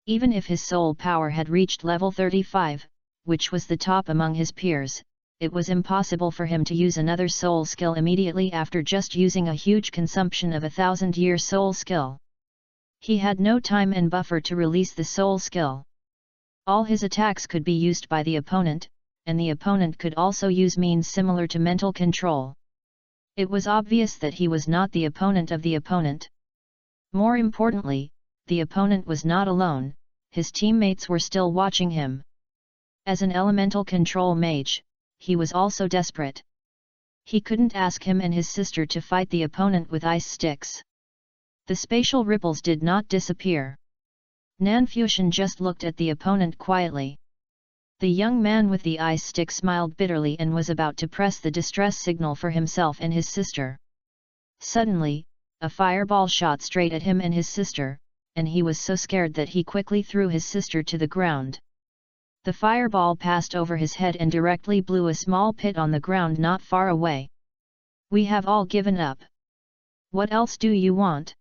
Even if his soul power had reached level 35, which was the top among his peers, it was impossible for him to use another soul skill immediately after just using a huge consumption of 1,000-year soul skill. He had no time and buffer to release the soul skill. All his attacks could be used by the opponent, and the opponent could also use means similar to mental control. It was obvious that he was not the opponent of the opponent. More importantly, the opponent was not alone, his teammates were still watching him. As an elemental control mage, he was also desperate. He couldn't ask him and his sister to fight the opponent with ice sticks. The spatial ripples did not disappear. Nanfuxian just looked at the opponent quietly. The young man with the ice stick smiled bitterly and was about to press the distress signal for himself and his sister. Suddenly, a fireball shot straight at him and his sister, and he was so scared that he quickly threw his sister to the ground. The fireball passed over his head and directly blew a small pit on the ground not far away. "We have all given up. What else do you want?"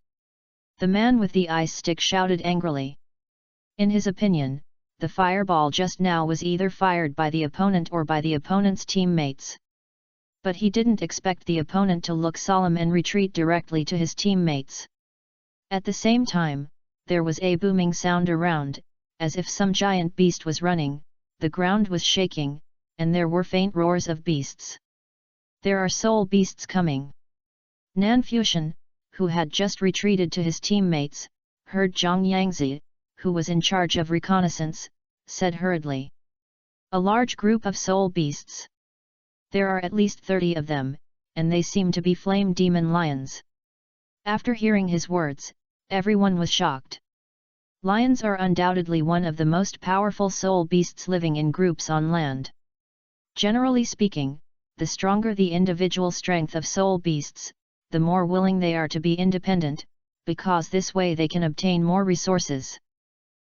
The man with the ice stick shouted angrily. In his opinion, the fireball just now was either fired by the opponent or by the opponent's teammates. But he didn't expect the opponent to look solemn and retreat directly to his teammates. At the same time, there was a booming sound around, as if some giant beast was running, the ground was shaking, and there were faint roars of beasts. "There are soul beasts coming." Nanfuxian, who had just retreated to his teammates, heard Zhang Yangzi, who was in charge of reconnaissance, said hurriedly. "A large group of soul beasts. There are at least 30 of them, and they seem to be flame demon lions." After hearing his words, everyone was shocked. Lions are undoubtedly one of the most powerful soul beasts living in groups on land. Generally speaking, the stronger the individual strength of soul beasts, the more willing they are to be independent, because this way they can obtain more resources.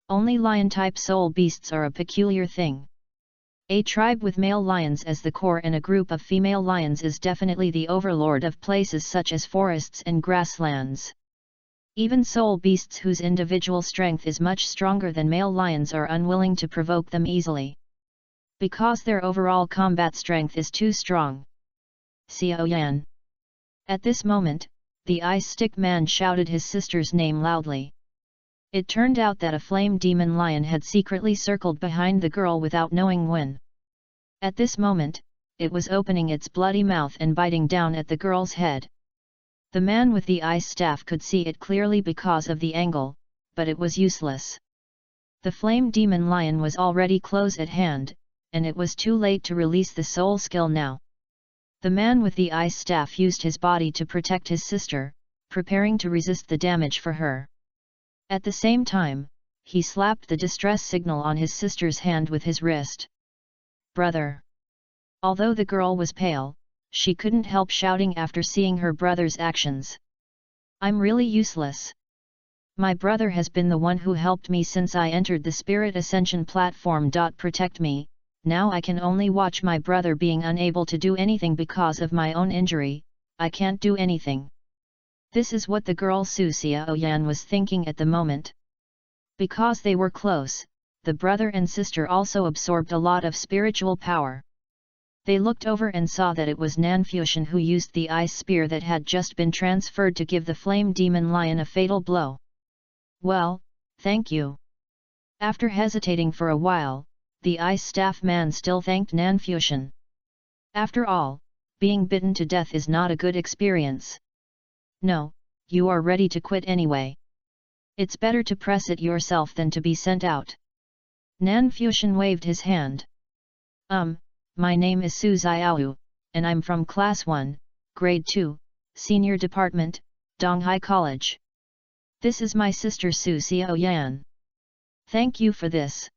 Only lion-type soul beasts are a peculiar thing. A tribe with male lions as the core and a group of female lions is definitely the overlord of places such as forests and grasslands. Even soul beasts whose individual strength is much stronger than male lions are unwilling to provoke them easily, because their overall combat strength is too strong. Xiao Yan. At this moment, the ice stick man shouted his sister's name loudly. It turned out that a flame demon lion had secretly circled behind the girl without knowing when. At this moment, it was opening its bloody mouth and biting down at the girl's head. The man with the ice staff could see it clearly because of the angle, but it was useless. The flame demon lion was already close at hand, and it was too late to release the soul skill now. The man with the ice staff used his body to protect his sister, preparing to resist the damage for her. At the same time, he slapped the distress signal on his sister's hand with his wrist. "Brother!" Although the girl was pale, she couldn't help shouting after seeing her brother's actions. "I'm really useless. My brother has been the one who helped me since I entered the Spirit Ascension platform. Protect me, now I can only watch my brother being unable to do anything because of my own injury, I can't do anything." This is what the girl Su Xiaoyan was thinking at the moment. Because they were close, the brother and sister also absorbed a lot of spiritual power. They looked over and saw that it was Nanfuxian who used the ice spear that had just been transferred to give the flame demon lion a fatal blow. "Well, thank you." After hesitating for a while, the ice staff man still thanked Nanfuxian. After all, being bitten to death is not a good experience. "No, you are ready to quit anyway. It's better to press it yourself than to be sent out." Nanfuxian waved his hand. My name is Su Xiaoyu, and I'm from Class 1, Grade 2, Senior Department, Donghai College. This is my sister Su Xiaoyan. Thank you for this.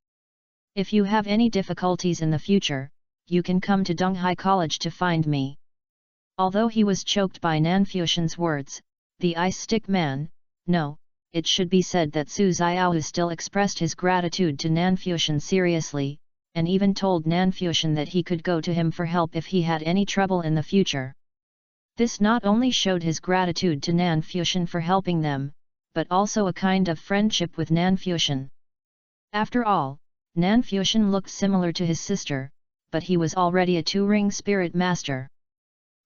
If you have any difficulties in the future, you can come to Donghai College to find me." Although he was choked by Nanfuxian's words, the ice stick man, no, it should be said that Su Xiaoyu still expressed his gratitude to Nanfuxian seriously, and even told Nanfuxian that he could go to him for help if he had any trouble in the future. This not only showed his gratitude to Nanfuxian for helping them, but also a kind of friendship with Nanfuxian. After all, Nanfuxian looked similar to his sister, but he was already a two-ring spirit master.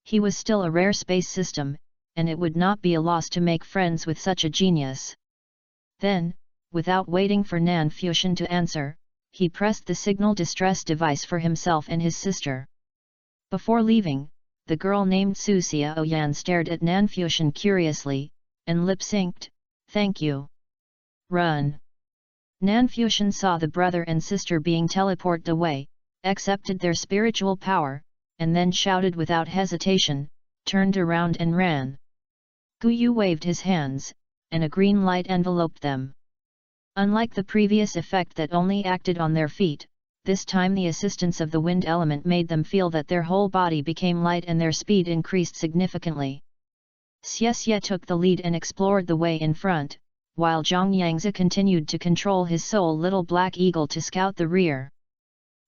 He was still a rare space system, and it would not be a loss to make friends with such a genius. Then, without waiting for Nanfuxian to answer, he pressed the signal distress device for himself and his sister. Before leaving, the girl named Su Xiaoyan stared at Nanfuxian curiously, and lip-synced, "Thank you. Run." Nanfuxian saw the brother and sister being teleported away, accepted their spiritual power, and then shouted without hesitation, turned around and ran. Guyu waved his hands, and a green light enveloped them. Unlike the previous effect that only acted on their feet, this time the assistance of the wind element made them feel that their whole body became light and their speed increased significantly. Xie took the lead and explored the way in front, while Zhang Yangzi continued to control his soul little black eagle to scout the rear.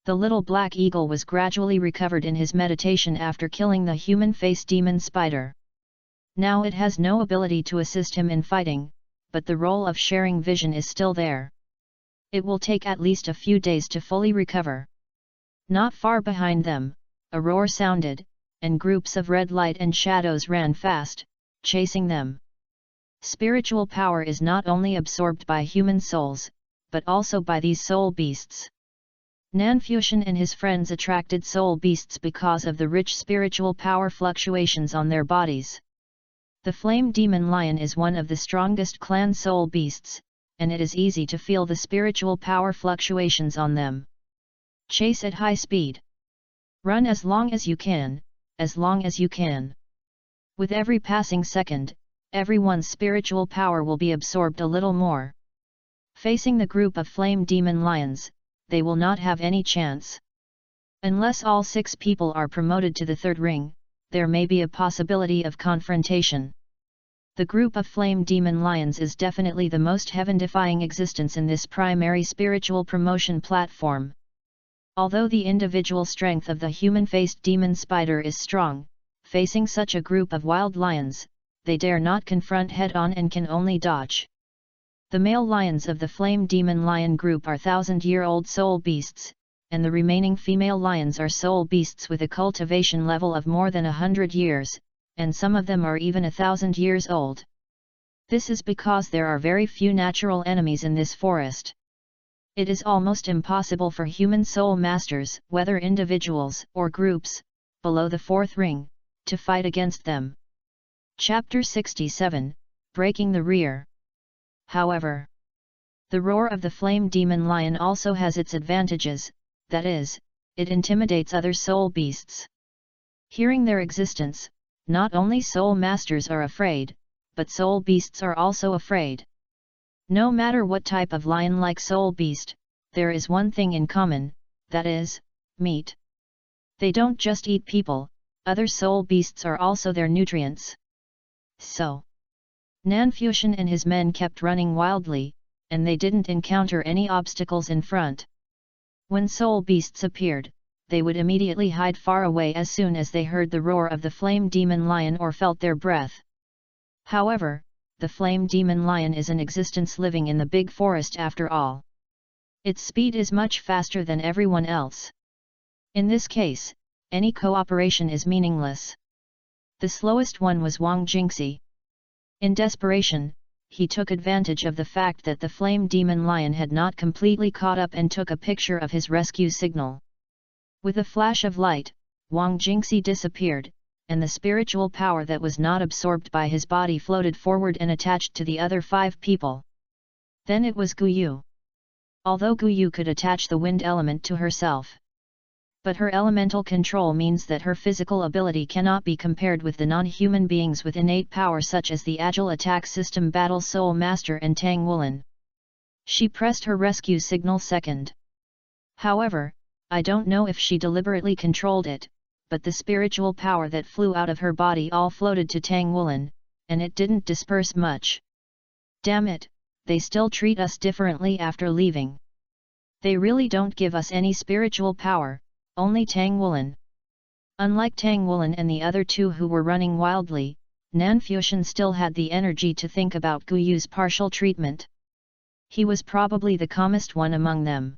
The little black eagle was gradually recovered in his meditation after killing the human-faced demon spider. Now it has no ability to assist him in fighting, but the role of sharing vision is still there. It will take at least a few days to fully recover. Not far behind them, a roar sounded, and groups of red light and shadows ran fast, chasing them. Spiritual power is not only absorbed by human souls, but also by these soul beasts. Nanfuxian and his friends attracted soul beasts because of the rich spiritual power fluctuations on their bodies. The flame demon lion is one of the strongest clan soul beasts, and it is easy to feel the spiritual power fluctuations on them. Chase at high speed. Run as long as you can, as long as you can. With every passing second, everyone's spiritual power will be absorbed a little more. Facing the group of flame demon lions, they will not have any chance. Unless all 6 people are promoted to the 3rd ring, there may be a possibility of confrontation. The group of flame demon lions is definitely the most heaven-defying existence in this primary spiritual promotion platform. Although the individual strength of the human-faced demon spider is strong, facing such a group of wild lions, they dare not confront head-on and can only dodge. The male lions of the flame demon lion group are 1,000-year-old soul beasts, and the remaining female lions are soul beasts with a cultivation level of more than 100 years, and some of them are even 1,000 years old. This is because there are very few natural enemies in this forest. It is almost impossible for human soul masters, whether individuals or groups, below the 4th ring, to fight against them. Chapter 67, Breaking the Rear. However, the roar of the flame demon lion also has its advantages, that is, it intimidates other soul beasts. Hearing their existence, not only soul masters are afraid, but soul beasts are also afraid. No matter what type of lion-like soul beast, there is one thing in common, that is, meat. They don't just eat people, other soul beasts are also their nutrients. So, Nanfuxian and his men kept running wildly, and they didn't encounter any obstacles in front. When soul beasts appeared, they would immediately hide far away as soon as they heard the roar of the flame demon lion or felt their breath. However, the flame demon lion is an existence living in the big forest after all. Its speed is much faster than everyone else. In this case, any cooperation is meaningless. The slowest one was Wang Jingxi. In desperation, he took advantage of the fact that the flame demon lion had not completely caught up and took a picture of his rescue signal. With a flash of light, Wang Jingxi disappeared, and the spiritual power that was not absorbed by his body floated forward and attached to the other 5 people. Then it was Guyu. Although Guyu could attach the wind element to herself, but her elemental control means that her physical ability cannot be compared with the non-human beings with innate power such as the Agile Attack System Battle Soul Master and Tang Wulin. She pressed her rescue signal second. However, I don't know if she deliberately controlled it, but the spiritual power that flew out of her body all floated to Tang Wulin, and it didn't disperse much. Damn it, they still treat us differently after leaving. They really don't give us any spiritual power, only Tang Wulin. Unlike Tang Wulin and the other 2 who were running wildly, Nanfuxian still had the energy to think about Guyu's partial treatment. He was probably the calmest one among them.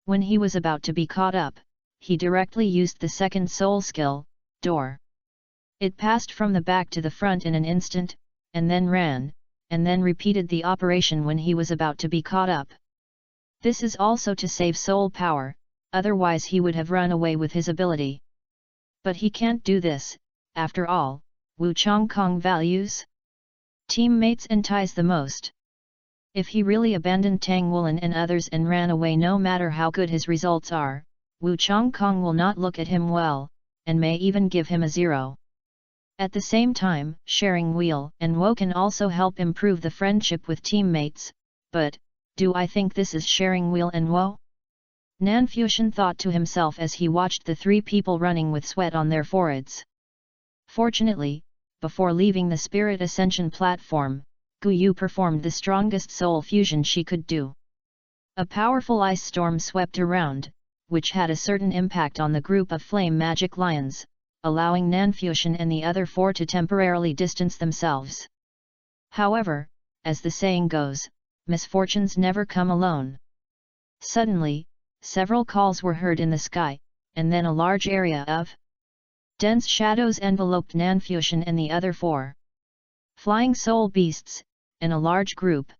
When he was about to be caught up, he directly used the second soul skill, Door. It passed from the back to the front in an instant, and then ran, and then repeated the operation when he was about to be caught up. This is also to save soul power, otherwise he would have run away with his ability. But he can't do this, after all, Wu Chongkong values teammates and ties the most. If he really abandoned Tang Wulin and others and ran away no matter how good his results are, Wu Chongkong will not look at him well, and may even give him a 0. At the same time, sharing Wheel and Wo can also help improve the friendship with teammates, but, do I think this is sharing Wheel and Wo? Nanfuxian thought to himself as he watched the 3 people running with sweat on their foreheads. Fortunately, before leaving the Spirit Ascension platform, Guyu performed the strongest soul fusion she could do. A powerful ice storm swept around, which had a certain impact on the group of flame magic lions, allowing Nanfuxian and the other 4 to temporarily distance themselves. However, as the saying goes, misfortunes never come alone. Suddenly, several calls were heard in the sky, and then a large area of dense shadows enveloped Nanfuxian and the other 4 flying soul beasts, in a large group.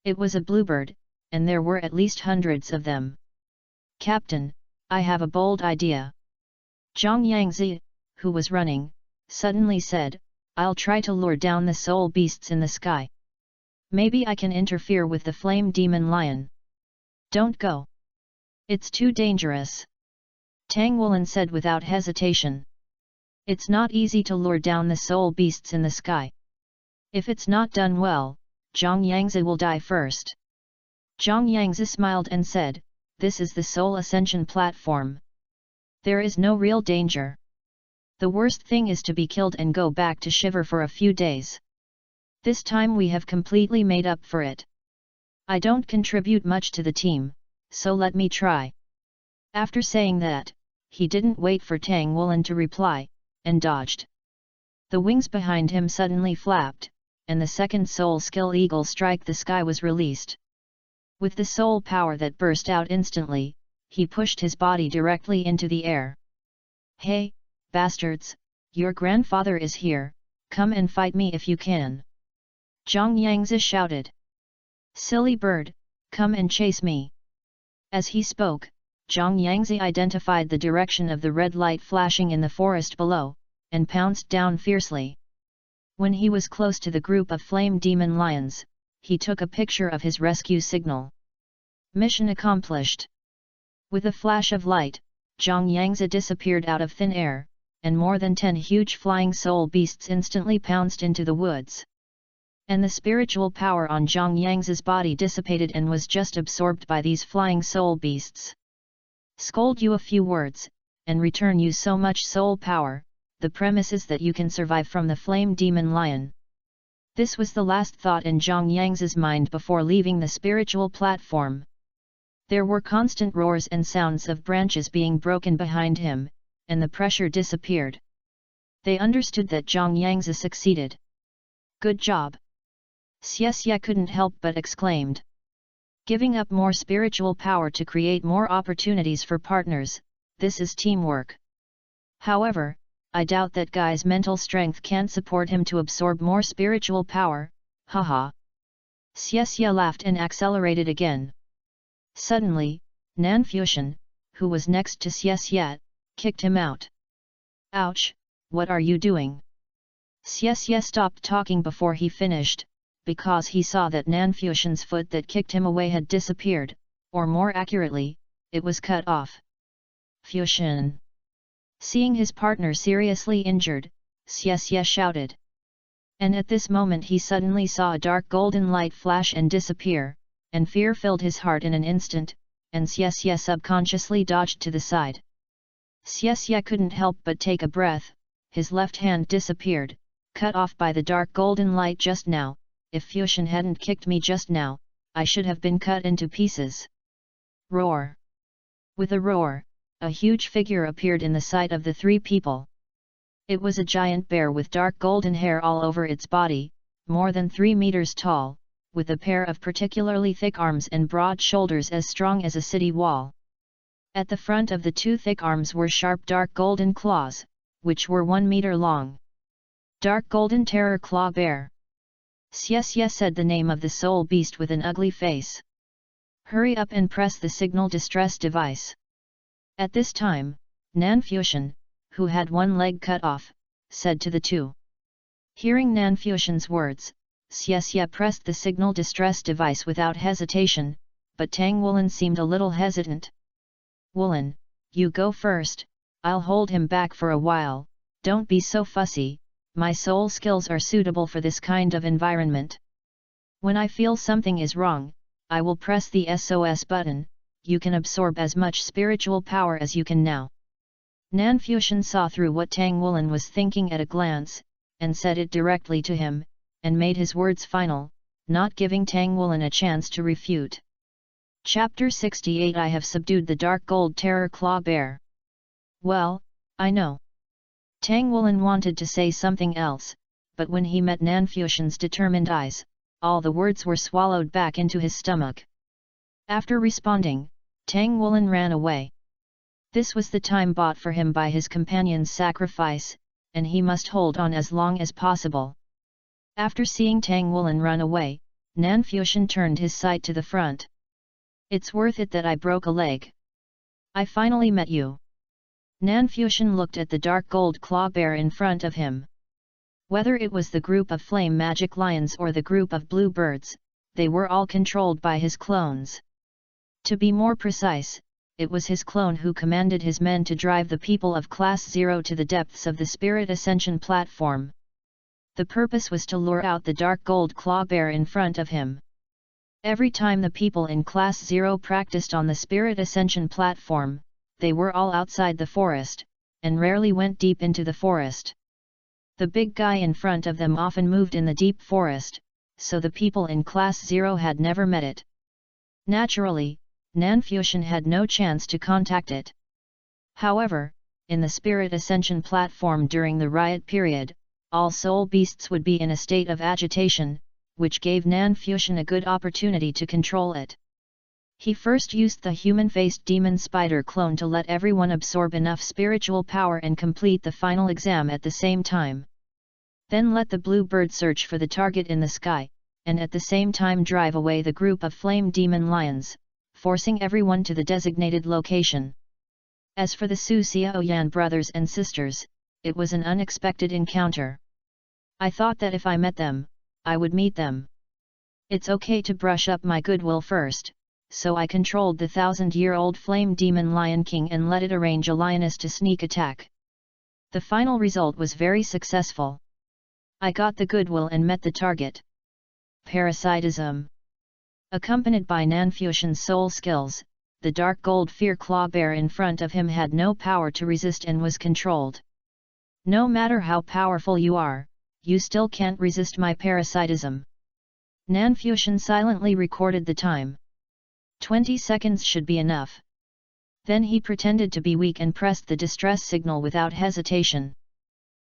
It was a bluebird, and there were at least hundreds of them. Captain, I have a bold idea. Zhang Yangzi, who was running, suddenly said, I'll try to lure down the soul beasts in the sky. Maybe I can interfere with the flame demon lion. Don't go. It's too dangerous. Tang Wulin said without hesitation. It's not easy to lure down the soul beasts in the sky. If it's not done well, Zhang Yangzi will die first. Zhang Yangzi smiled and said, this is the Soul Ascension platform. There is no real danger. The worst thing is to be killed and go back to shiver for a few days. This time we have completely made up for it. I don't contribute much to the team, so let me try. After saying that, he didn't wait for Tang Wulin to reply, and dodged. The wings behind him suddenly flapped, and the second soul skill Eagle Strike the Sky was released. With the soul power that burst out instantly, he pushed his body directly into the air. Hey, bastards, your grandfather is here, come and fight me if you can. Zhang Yangzi shouted. Silly bird, come and chase me. As he spoke, Zhang Yangzi identified the direction of the red light flashing in the forest below, and pounced down fiercely. When he was close to the group of flame demon lions, he took a picture of his rescue signal. Mission accomplished. With a flash of light, Zhang Yangzi disappeared out of thin air, and more than 10 huge flying soul beasts instantly pounced into the woods. And the spiritual power on Zhang Yang's body dissipated and was just absorbed by these flying soul beasts. Scold you a few words, and return you so much soul power, the premise is that you can survive from the flame demon lion. This was the last thought in Zhang Yang's mind before leaving the spiritual platform. There were constant roars and sounds of branches being broken behind him, and the pressure disappeared. They understood that Zhang Yang's succeeded. Good job! Xie couldn't help but exclaimed. Giving up more spiritual power to create more opportunities for partners, this is teamwork. However, I doubt that guy's mental strength can't support him to absorb more spiritual power, haha. Xie laughed and accelerated again. Suddenly, Nanfuxian, who was next to Xie, kicked him out. Ouch, what are you doing? Xie stopped talking before he finished, because he saw that Nanfuxian's foot that kicked him away had disappeared, or more accurately, it was cut off. Fuxian! Seeing his partner seriously injured, Xie shouted. And at this moment he suddenly saw a dark golden light flash and disappear, and fear filled his heart in an instant, and Xie subconsciously dodged to the side. Xie couldn't help but take a breath, his left hand disappeared, cut off by the dark golden light just now. If Fuxian hadn't kicked me just now, I should have been cut into pieces. Roar! With a roar, a huge figure appeared in the sight of the three people. It was a giant bear with dark golden hair all over its body, more than 3 meters tall, with a pair of particularly thick arms and broad shoulders as strong as a city wall. At the front of the two thick arms were sharp dark golden claws, which were 1 meter long. Dark Golden Terror Claw Bear. Xie said the name of the soul beast with an ugly face. Hurry up and press the signal distress device. At this time, Nanfuxian, who had one leg cut off, said to the two. Hearing Nanfuxian's words, Xie pressed the signal distress device without hesitation, but Tang Wulin seemed a little hesitant. Wulin, you go first, I'll hold him back for a while, don't be so fussy, my soul skills are suitable for this kind of environment. When I feel something is wrong, I will press the SOS button. You can absorb as much spiritual power as you can now. Nanfuxian saw through what Tang Wulin was thinking at a glance, and said it directly to him, and made his words final, not giving Tang Wulin a chance to refute. Chapter 68 I have subdued the Dark Gold Terror Claw Bear. Well, I know. Tang Wulin wanted to say something else, but when he met Nanfuxian's determined eyes, all the words were swallowed back into his stomach. After responding, Tang Wulin ran away. This was the time bought for him by his companion's sacrifice, and he must hold on as long as possible. After seeing Tang Wulin run away, Nanfuxian turned his sight to the front. It's worth it that I broke a leg. I finally met you. Nanfuxian looked at the dark gold claw bear in front of him. Whether it was the group of flame magic lions or the group of blue birds, they were all controlled by his clones. To be more precise, it was his clone who commanded his men to drive the people of Class 0 to the depths of the Spirit Ascension platform. The purpose was to lure out the dark gold claw bear in front of him. Every time the people in Class 0 practiced on the Spirit Ascension platform, they were all outside the forest, and rarely went deep into the forest. The big guy in front of them often moved in the deep forest, so the people in Class 0 had never met it. Naturally, Nanfuxian had no chance to contact it. However, in the Spirit Ascension platform during the riot period, all soul beasts would be in a state of agitation, which gave Nanfuxian a good opportunity to control it. He first used the human-faced demon spider clone to let everyone absorb enough spiritual power and complete the final exam at the same time. Then let the blue bird search for the target in the sky, and at the same time drive away the group of flame demon lions, forcing everyone to the designated location. As for the Su Xiaoyan brothers and sisters, it was an unexpected encounter. I thought that if I met them, I would meet them. It's okay to brush up my goodwill first. So I controlled the 1000-year-old flame demon lion king and let it arrange a lioness to sneak attack. The final result was very successful. I got the goodwill and met the target. Parasitism. Accompanied by Nanfusion's soul skills, the dark gold fear claw bear in front of him had no power to resist and was controlled. No matter how powerful you are, you still can't resist my parasitism. Nanfusion silently recorded the time. 20 seconds should be enough. Then he pretended to be weak and pressed the distress signal without hesitation.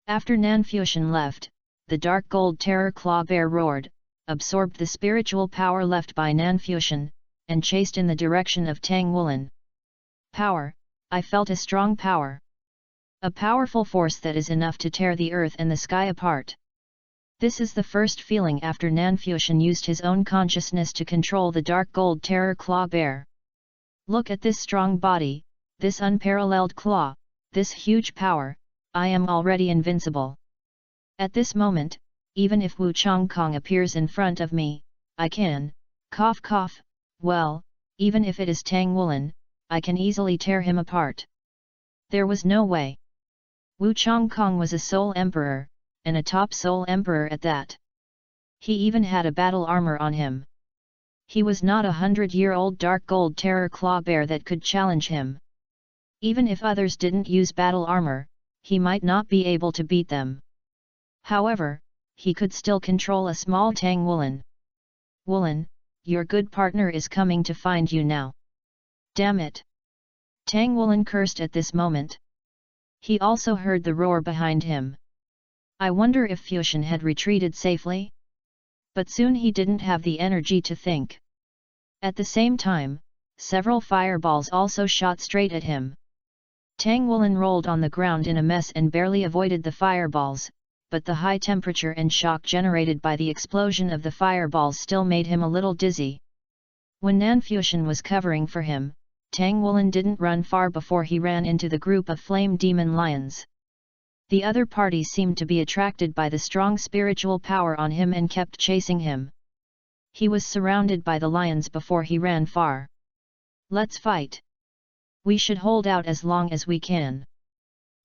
After Nanfusion left, the dark gold terror claw bear roared, absorbed the spiritual power left by Nanfusion, and chased in the direction of Tang Wulin. Power, I felt a strong power. A powerful force that is enough to tear the earth and the sky apart. This is the first feeling after Nanfusion used his own consciousness to control the dark gold terror claw bear. Look at this strong body, this unparalleled claw, this huge power, I am already invincible. At this moment, even if Wu Chongkong appears in front of me, I can, cough cough, well, even if it is Tang Wulin, I can easily tear him apart. There was no way. Wu Chongkong was a soul emperor, and a top soul emperor at that. He even had a battle armor on him. He was not a 100-year-old dark gold terror claw bear that could challenge him. Even if others didn't use battle armor, he might not be able to beat them. However, he could still control a small Tang Wulin. Wulin, your good partner is coming to find you now. Damn it! Tang Wulin cursed at this moment. He also heard the roar behind him. I wonder if Fusion had retreated safely? But soon he didn't have the energy to think. At the same time, several fireballs also shot straight at him. Tang Wulin rolled on the ground in a mess and barely avoided the fireballs, but the high temperature and shock generated by the explosion of the fireballs still made him a little dizzy. When Nanfusion was covering for him, Tang Wulin didn't run far before he ran into the group of flame demon lions. The other party seemed to be attracted by the strong spiritual power on him and kept chasing him. He was surrounded by the lions before he ran far. Let's fight. We should hold out as long as we can.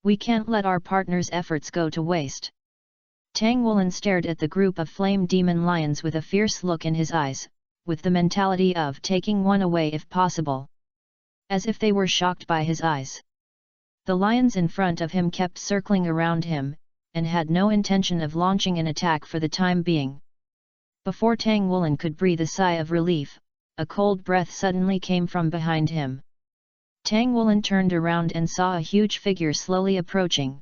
We can't let our partner's efforts go to waste. Tang Wulin stared at the group of flame demon lions with a fierce look in his eyes, with the mentality of taking one away if possible. As if they were shocked by his eyes. The lions in front of him kept circling around him, and had no intention of launching an attack for the time being. Before Tang Wulin could breathe a sigh of relief, a cold breath suddenly came from behind him. Tang Wulin turned around and saw a huge figure slowly approaching.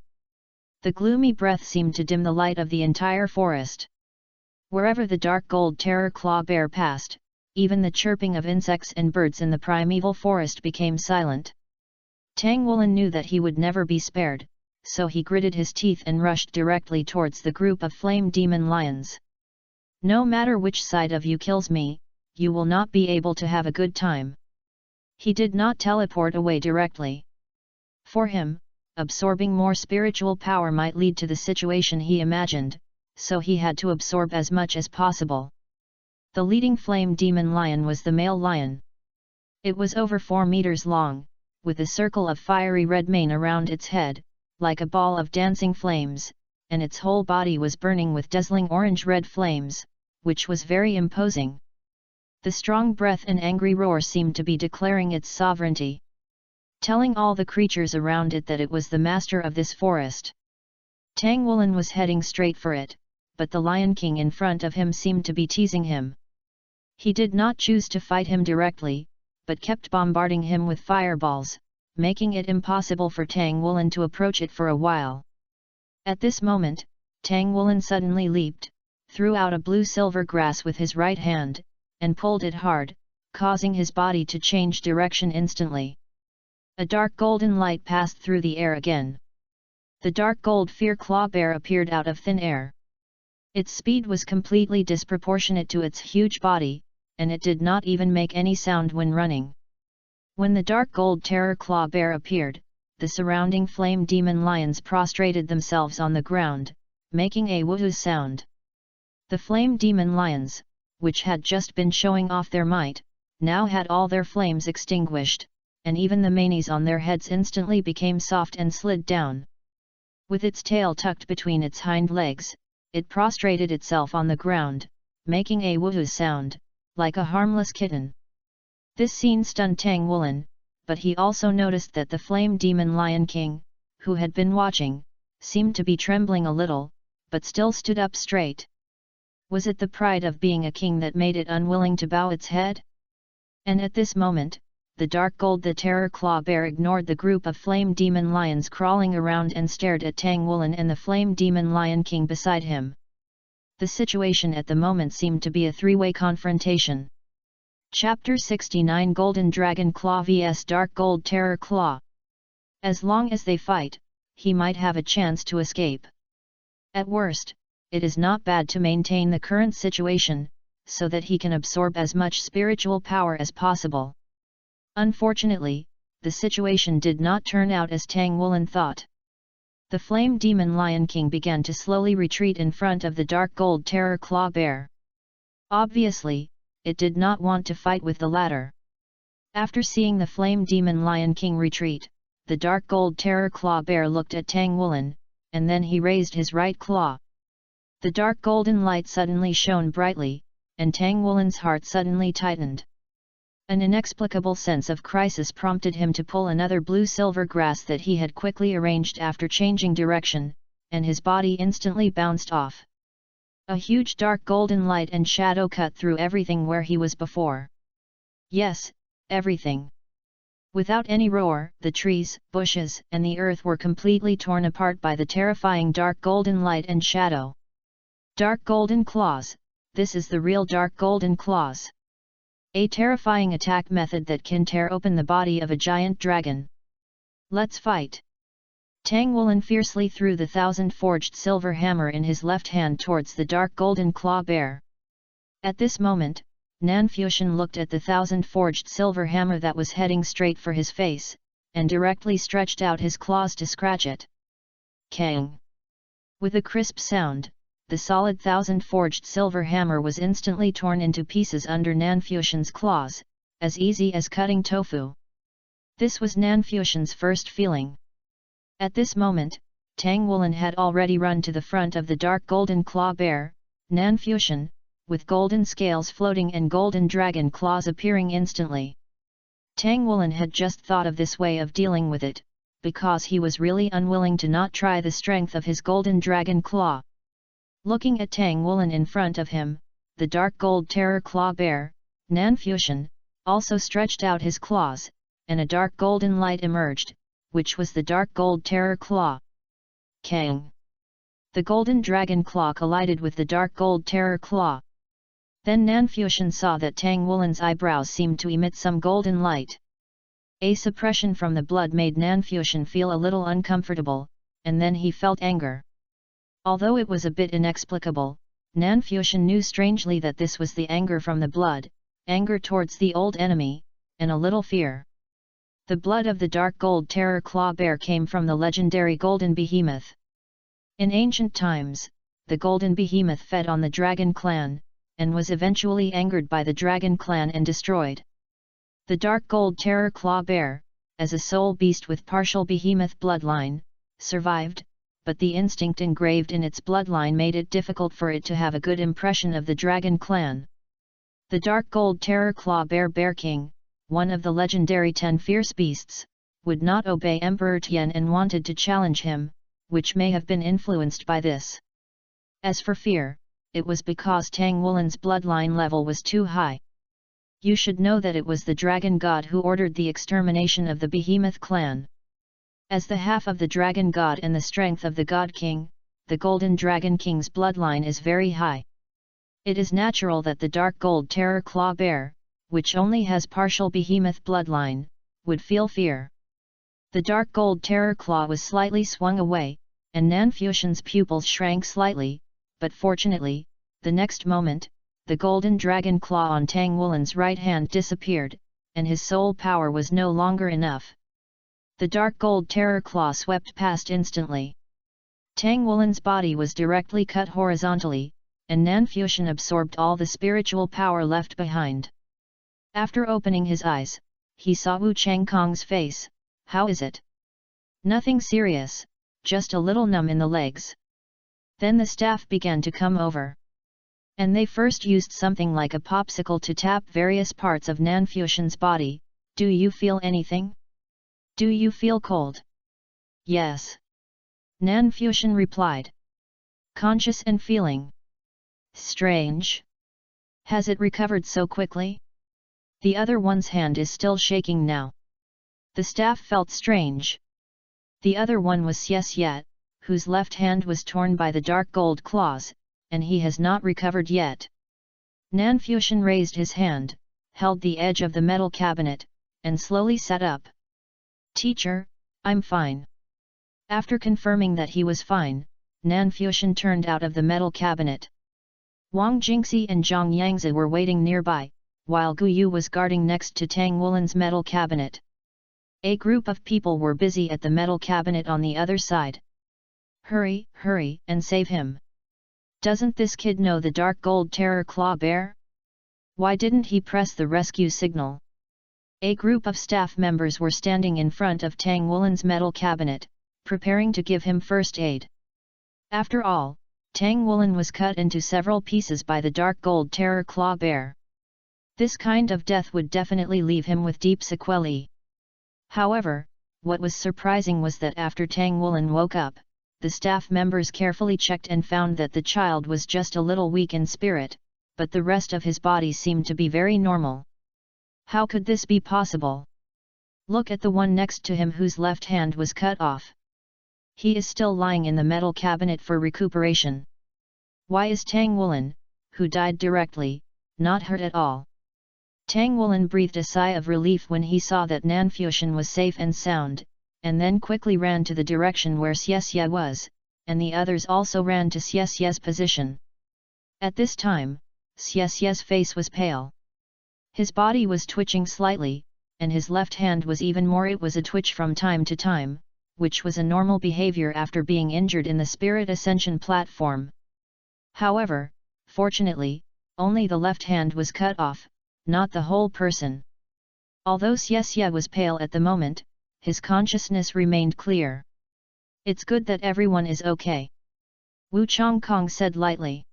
The gloomy breath seemed to dim the light of the entire forest. Wherever the dark gold terror claw bear passed, even the chirping of insects and birds in the primeval forest became silent. Tang Wulin knew that he would never be spared, so he gritted his teeth and rushed directly towards the group of flame demon lions. No matter which side of you kills me, you will not be able to have a good time. He did not teleport away directly. For him, absorbing more spiritual power might lead to the situation he imagined, so he had to absorb as much as possible. The leading flame demon lion was the male lion. It was over 4 meters long, with a circle of fiery red mane around its head, like a ball of dancing flames, and its whole body was burning with dazzling orange-red flames, which was very imposing. The strong breath and angry roar seemed to be declaring its sovereignty, telling all the creatures around it that it was the master of this forest. Tang Wulin was heading straight for it, but the Lion King in front of him seemed to be teasing him. He did not choose to fight him directly, but kept bombarding him with fireballs, making it impossible for Tang Wulin to approach it for a while. At this moment, Tang Wulin suddenly leaped, threw out a blue-silver grass with his right hand, and pulled it hard, causing his body to change direction instantly. A dark golden light passed through the air again. The dark gold fear claw bear appeared out of thin air. Its speed was completely disproportionate to its huge body, and it did not even make any sound when running. When the dark gold terror claw bear appeared, the surrounding flame demon lions prostrated themselves on the ground, making a woohoo sound. The flame demon lions, which had just been showing off their might, now had all their flames extinguished, and even the manes on their heads instantly became soft and slid down. With its tail tucked between its hind legs, it prostrated itself on the ground, making a woohoo sound, like a harmless kitten. This scene stunned Tang Woolen, but he also noticed that the Flame Demon Lion King, who had been watching, seemed to be trembling a little, but still stood up straight. Was it the pride of being a king that made it unwilling to bow its head? And at this moment, the Dark Gold the Terror Claw Bear ignored the group of Flame Demon Lions crawling around and stared at Tang Woolen and the Flame Demon Lion King beside him. The situation at the moment seemed to be a three-way confrontation. Chapter 69 Golden Dragon Claw vs Dark Gold Terror Claw. As long as they fight, he might have a chance to escape. At worst, it is not bad to maintain the current situation, so that he can absorb as much spiritual power as possible. Unfortunately, the situation did not turn out as Tang Woolen thought. The Flame Demon Lion King began to slowly retreat in front of the Dark Gold Terror Claw Bear. Obviously, it did not want to fight with the latter. After seeing the Flame Demon Lion King retreat, the Dark Gold Terror Claw Bear looked at Tang Woolen, and then he raised his right claw. The dark golden light suddenly shone brightly, and Tang Woolen's heart suddenly tightened. An inexplicable sense of crisis prompted him to pull another blue-silver grass that he had quickly arranged after changing direction, and his body instantly bounced off. A huge dark golden light and shadow cut through everything where he was before. Yes, everything. Without any roar, the trees, bushes, and the earth were completely torn apart by the terrifying dark golden light and shadow. Dark Golden Claws, this is the real Dark Golden Claws. A terrifying attack method that can tear open the body of a giant dragon. Let's fight! Tang Woolen fiercely threw the 1000-forged silver hammer in his left hand towards the Dark Golden Claw Bear. At this moment, Nanfuxian looked at the 1000-forged silver hammer that was heading straight for his face, and directly stretched out his claws to scratch it. Kang! With a crisp sound, the solid 1000-forged silver hammer was instantly torn into pieces under Nanfuxian's claws, as easy as cutting tofu. This was Nanfuxian's first feeling. At this moment, Tang Woolen had already run to the front of the Dark Golden Claw Bear, Nanfuxian, with golden scales floating and golden dragon claws appearing instantly. Tang Woolen had just thought of this way of dealing with it, because he was really unwilling to not try the strength of his golden dragon claw. Looking at Tang Woolen in front of him, the Dark Gold Terror Claw Bear, Nanfuxian, also stretched out his claws, and a dark golden light emerged, which was the Dark Gold Terror Claw. Kang! The golden dragon claw collided with the Dark Gold Terror Claw. Then Nanfuxian saw that Tang Woolen's eyebrows seemed to emit some golden light. A suppression from the blood made Nanfuxian feel a little uncomfortable, and then he felt anger. Although it was a bit inexplicable, Nanfuxian knew strangely that this was the anger from the blood, anger towards the old enemy, and a little fear. The blood of the Dark Gold Terror Claw Bear came from the legendary Golden Behemoth. In ancient times, the Golden Behemoth fed on the Dragon Clan, and was eventually angered by the Dragon Clan and destroyed. The Dark Gold Terror Claw Bear, as a soul beast with partial Behemoth bloodline, survived, but the instinct engraved in its bloodline made it difficult for it to have a good impression of the Dragon Clan. The Dark Gold Terror Claw Bear Bear King, one of the legendary 10 fierce beasts, would not obey Emperor Tian and wanted to challenge him, which may have been influenced by this. As for fear, it was because Tang Woolen's bloodline level was too high. You should know that it was the Dragon God who ordered the extermination of the Behemoth clan. As the half of the Dragon God and the strength of the God King, the Golden Dragon King's bloodline is very high. It is natural that the Dark Gold Terror Claw Bear, which only has partial Behemoth bloodline, would feel fear. The Dark Gold Terror Claw was slightly swung away, and Nanfuxian's pupils shrank slightly, but fortunately, the next moment, the Golden Dragon Claw on Tang Woolen's right hand disappeared, and his soul power was no longer enough. The Dark Gold Terror Claw swept past instantly. Tang Woolen's body was directly cut horizontally, and Nanfuxian absorbed all the spiritual power left behind. After opening his eyes, he saw Wu Changkong's face. How is it? Nothing serious, just a little numb in the legs. Then the staff began to come over. And they first used something like a popsicle to tap various parts of Nanfusion's body. Do you feel anything? Do you feel cold? Yes. Nanfusion replied. Conscious and feeling. Strange. Has it recovered so quickly? The other one's hand is still shaking now. The staff felt strange. The other one was Xie, whose left hand was torn by the dark gold claws, and he has not recovered yet. Nanfusion raised his hand, held the edge of the metal cabinet, and slowly sat up. Teacher, I'm fine. After confirming that he was fine, Nanfusion turned out of the metal cabinet. Wang Jingxi and Zhang Yangzi were waiting nearby, while Gu Yu was guarding next to Tang Wulin's metal cabinet. A group of people were busy at the metal cabinet on the other side. Hurry, hurry, and save him. Doesn't this kid know the dark gold terror claw bear? Why didn't he press the rescue signal? A group of staff members were standing in front of Tang Wulin's metal cabinet, preparing to give him first aid. After all, Tang Wulin was cut into several pieces by the dark gold terror claw bear. This kind of death would definitely leave him with deep sequelae. However, what was surprising was that after Tang Wulin woke up, the staff members carefully checked and found that the child was just a little weak in spirit, but the rest of his body seemed to be very normal. How could this be possible? Look at the one next to him whose left hand was cut off. He is still lying in the metal cabinet for recuperation. Why is Tang Wulin, who died directly, not hurt at all? Tang Wulin breathed a sigh of relief when he saw that Nanfusion was safe and sound, and then quickly ran to the direction where Xie was, and the others also ran to Xie's position. At this time, Xie's face was pale. His body was twitching slightly, and his left hand was even more. It was a twitch from time to time, which was a normal behavior after being injured in the Spirit Ascension platform. However, fortunately, only the left hand was cut off, not the whole person. Although Xie was pale at the moment, his consciousness remained clear. It's good that everyone is okay. Wu Chongkong said lightly.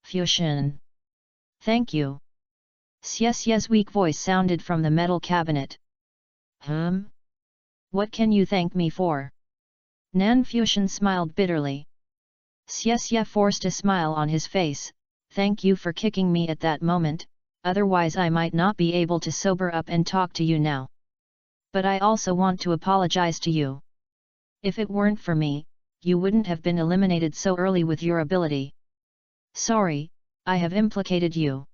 Fusion. Thank you. Xie's weak voice sounded from the metal cabinet. What can you thank me for? Nanfusion smiled bitterly. Xie forced a smile on his face. Thank you for kicking me at that moment, otherwise I might not be able to sober up and talk to you now. But I also want to apologize to you. If it weren't for me, you wouldn't have been eliminated so early with your ability. Sorry, I have implicated you.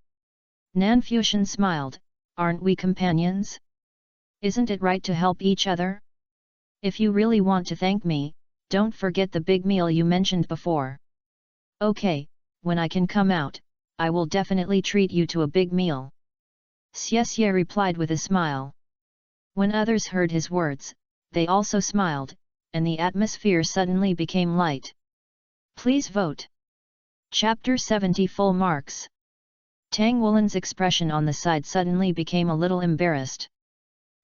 Nanfusion smiled. Aren't we companions? Isn't it right to help each other? If you really want to thank me, don't forget the big meal you mentioned before. Okay, when I can come out, I will definitely treat you to a big meal. Xie replied with a smile. When others heard his words, they also smiled, and the atmosphere suddenly became light. Please vote. Chapter 70 Full Marks. Tang Wulin's expression on the side suddenly became a little embarrassed.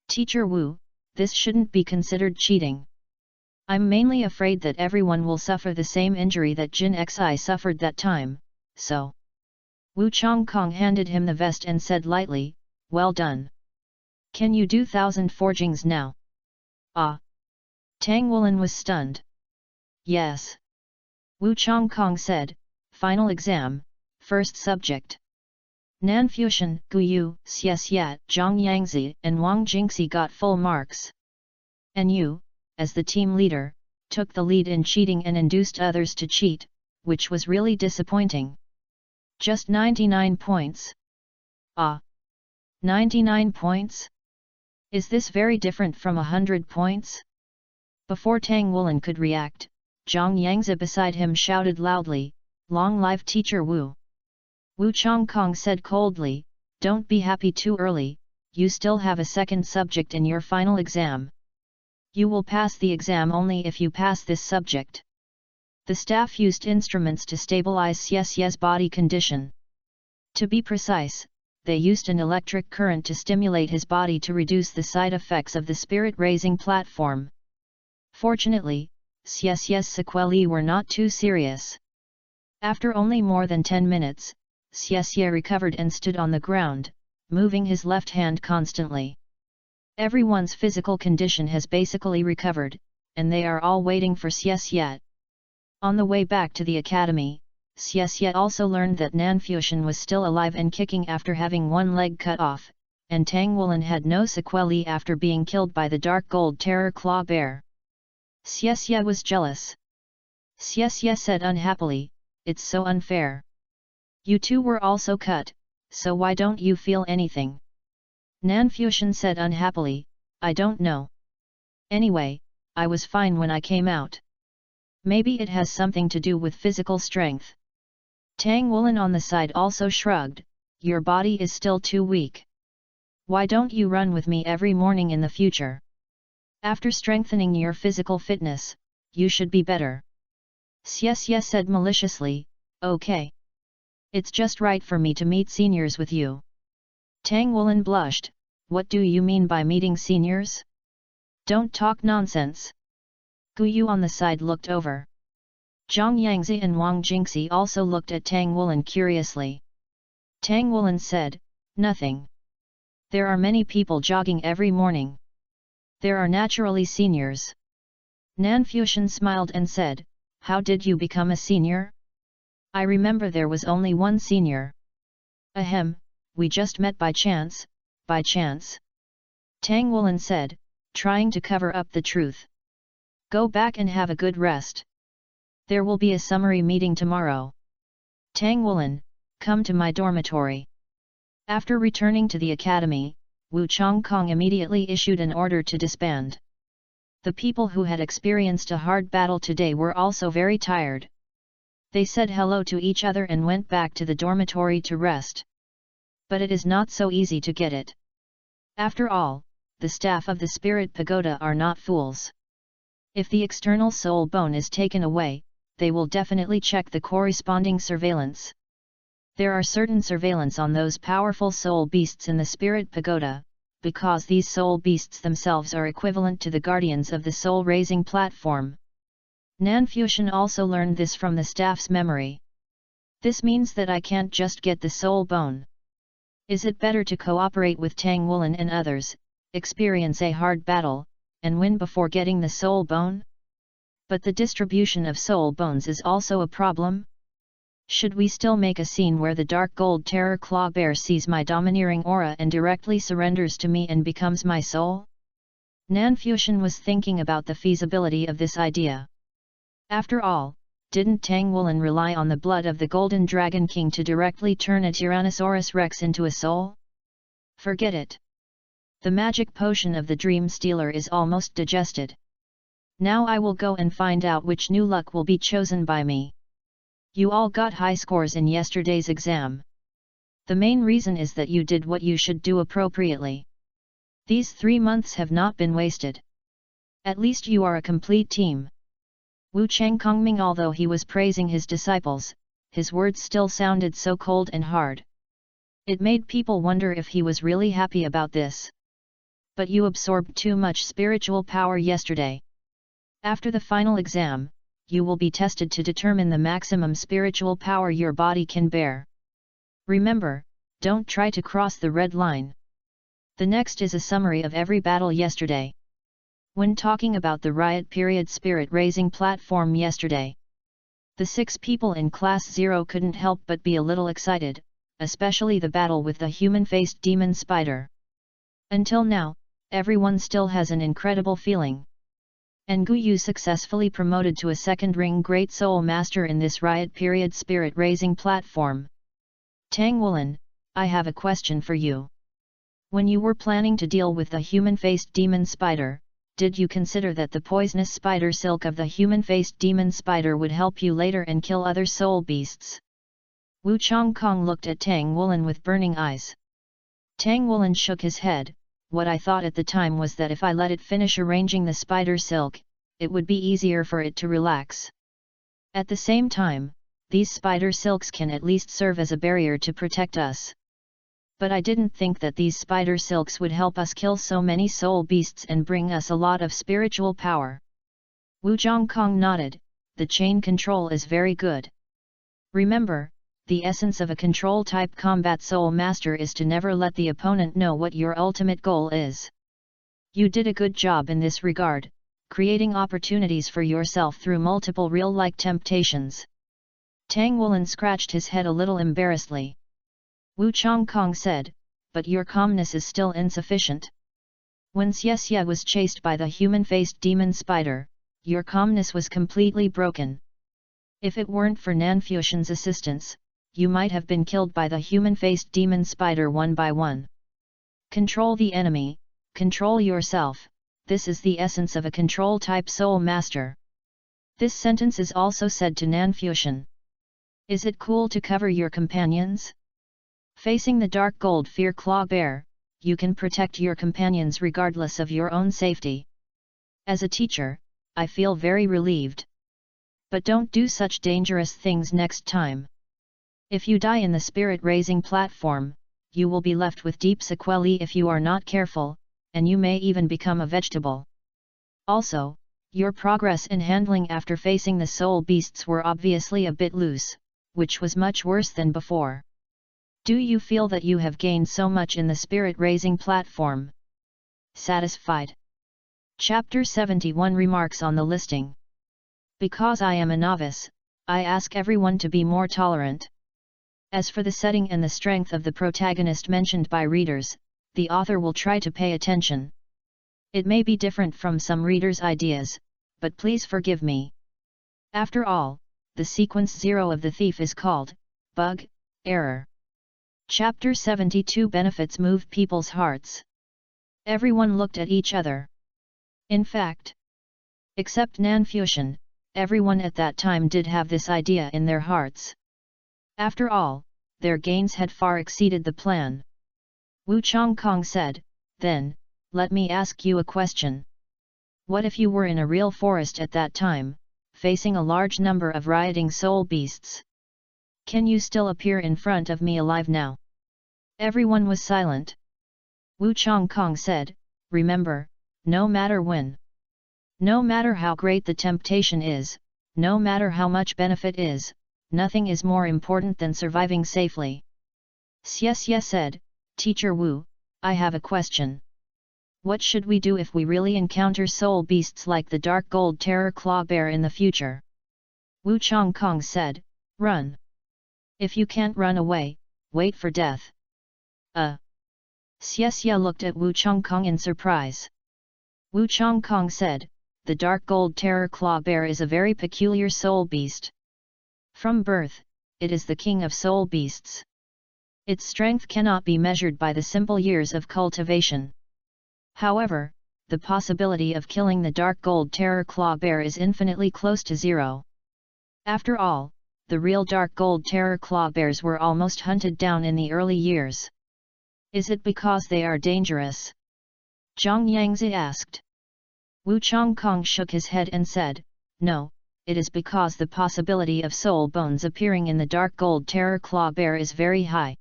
Teacher Wu, this shouldn't be considered cheating. I'm mainly afraid that everyone will suffer the same injury that Jin Xi suffered that time, so. Wu Chongkong handed him the vest and said lightly, well done. Can you do 1,000 forgings now? Ah! Tang Wulin was stunned. Yes. Wu Chongkong said, final exam, first subject. Nanfusion, Gu Yu, Xie, Zhang Yangzi and Wang Jingxi got full marks. And you, as the team leader, took the lead in cheating and induced others to cheat, which was really disappointing. Just 99 points. Ah! 99 points? Is this very different from 100 points? Before Tang Wulin could react, Zhang Yangzi beside him shouted loudly, long live Teacher Wu. Wu Chongkong said coldly, don't be happy too early, you still have a second subject in your final exam. You will pass the exam only if you pass this subject. The staff used instruments to stabilize Xie's body condition. To be precise, they used an electric current to stimulate his body to reduce the side effects of the spirit-raising platform. Fortunately, Xies sequelae were not too serious. After only more than 10 minutes, Xies recovered and stood on the ground, moving his left hand constantly. Everyone's physical condition has basically recovered, and they are all waiting for Xies. On the way back to the academy, Xies also learned that Nanfuxian was still alive and kicking after having one leg cut off, and Tang Wulin had no sequelae after being killed by the dark gold terror claw bear. Xies was jealous. Xies said unhappily, "It's so unfair. You two were also cut, so why don't you feel anything?" Nanfuxian said unhappily, "I don't know. Anyway, I was fine when I came out. Maybe it has something to do with physical strength." Tang Wulin on the side also shrugged, "Your body is still too weak. Why don't you run with me every morning in the future? After strengthening your physical fitness, you should be better." Xies said maliciously, "Okay. It's just right for me to meet seniors with you." Tang Wulin blushed, "What do you mean by meeting seniors? Don't talk nonsense." Gu Yu on the side looked over. Zhang Yangzi and Wang Jingxi also looked at Tang Wulin curiously. Tang Wulin said, "Nothing. There are many people jogging every morning. There are naturally seniors." Nanfuxian smiled and said, "How did you become a senior? I remember there was only one senior." "Ahem, we just met by chance, by chance." Tang Wulin said, trying to cover up the truth. "Go back and have a good rest. There will be a summary meeting tomorrow. Tang Wulin, come to my dormitory." After returning to the academy, Wu Chongkong immediately issued an order to disband. The people who had experienced a hard battle today were also very tired. They said hello to each other and went back to the dormitory to rest. But it is not so easy to get it. After all, the staff of the Spirit Pagoda are not fools. If the external soul bone is taken away, they will definitely check the corresponding surveillance. There are certain surveillance on those powerful soul beasts in the Spirit Pagoda, because these soul beasts themselves are equivalent to the guardians of the soul-raising platform. Nanfuxian also learned this from the staff's memory. This means that I can't just get the soul bone. Is it better to cooperate with Tang Wulin and others, experience a hard battle, and win before getting the soul bone? But the distribution of soul bones is also a problem. Should we still make a scene where the dark gold terror claw bear sees my domineering aura and directly surrenders to me and becomes my soul? Nanfuxian was thinking about the feasibility of this idea. After all, didn't Tang Wulin rely on the blood of the Golden Dragon King to directly turn a Tyrannosaurus Rex into a soul? Forget it. The magic potion of the Dream Stealer is almost digested. Now I will go and find out which new luck will be chosen by me. You all got high scores in yesterday's exam. The main reason is that you did what you should do appropriately. These 3 months have not been wasted. At least you are a complete team. Wu Changkongming, although he was praising his disciples, his words still sounded so cold and hard. It made people wonder if he was really happy about this. But you absorbed too much spiritual power yesterday. After the final exam, you will be tested to determine the maximum spiritual power your body can bear. Remember, don't try to cross the red line. The next is a summary of every battle yesterday. When talking about the riot period spirit-raising platform yesterday, the 6 people in Class 0 couldn't help but be a little excited, especially the battle with the human-faced demon spider. Until now, everyone still has an incredible feeling. And Gu Yu successfully promoted to a 2nd ring Great Soul Master in this riot period spirit-raising platform. Tang Wulin, I have a question for you. When you were planning to deal with the human-faced demon spider, did you consider that the poisonous spider silk of the human-faced demon spider would help you later and kill other soul beasts? Wu Chongkong looked at Tang Wulin with burning eyes. Tang Wulin shook his head. What I thought at the time was that if I let it finish arranging the spider silk, it would be easier for it to relax. At the same time, these spider silks can at least serve as a barrier to protect us. But I didn't think that these spider silks would help us kill so many soul beasts and bring us a lot of spiritual power. Wu Zhongkong nodded, the chain control is very good. Remember, the essence of a control-type combat soul master is to never let the opponent know what your ultimate goal is. You did a good job in this regard, creating opportunities for yourself through multiple real-like temptations. Tang Wulin scratched his head a little embarrassedly. Wu Chongkong said, but your calmness is still insufficient. When Xie was chased by the human-faced demon spider, your calmness was completely broken. If it weren't for Nanfuxian's assistance, you might have been killed by the human-faced demon spider one by one. Control the enemy, control yourself, this is the essence of a control-type soul master. This sentence is also said to Nanfuxian. Is it cool to cover your companions? Facing the dark gold fear claw bear, you can protect your companions regardless of your own safety. As a teacher, I feel very relieved. But don't do such dangerous things next time. If you die in the spirit-raising platform, you will be left with deep sequelae if you are not careful, and you may even become a vegetable. Also, your progress in handling after facing the soul beasts were obviously a bit loose, which was much worse than before. Do you feel that you have gained so much in the spirit-raising platform? Satisfied? Chapter 71 Remarks on the listing. Because I am a novice, I ask everyone to be more tolerant. As for the setting and the strength of the protagonist mentioned by readers, the author will try to pay attention. It may be different from some readers' ideas, but please forgive me. After all, the sequence 0 of the thief is called bug, error. Chapter 72 Benefits move people's hearts. Everyone looked at each other. In fact, except Nanfuxian, everyone at that time did have this idea in their hearts. After all, their gains had far exceeded the plan. Wu Chongkong said, then, let me ask you a question. What if you were in a real forest at that time, facing a large number of rioting soul beasts? Can you still appear in front of me alive now? Everyone was silent. Wu Chongkong said, remember, no matter when. No matter how great the temptation is, no matter how much benefit is, nothing is more important than surviving safely. Xie said, Teacher Wu, I have a question. What should we do if we really encounter soul beasts like the dark gold terror claw bear in the future? Wu Chongkong said, run. If you can't run away, wait for death. Xie looked at Wu Chongkong in surprise. Wu Chongkong said, the dark gold terror claw bear is a very peculiar soul beast. From birth, it is the king of soul beasts. Its strength cannot be measured by the simple years of cultivation. However, the possibility of killing the dark gold terror claw bear is infinitely close to zero. After all, the real dark gold terror claw bears were almost hunted down in the early years. Is it because they are dangerous? Zhang Yangzi asked. Wu Chongkong shook his head and said, no, it is because the possibility of soul bones appearing in the dark gold terror claw bear is very high.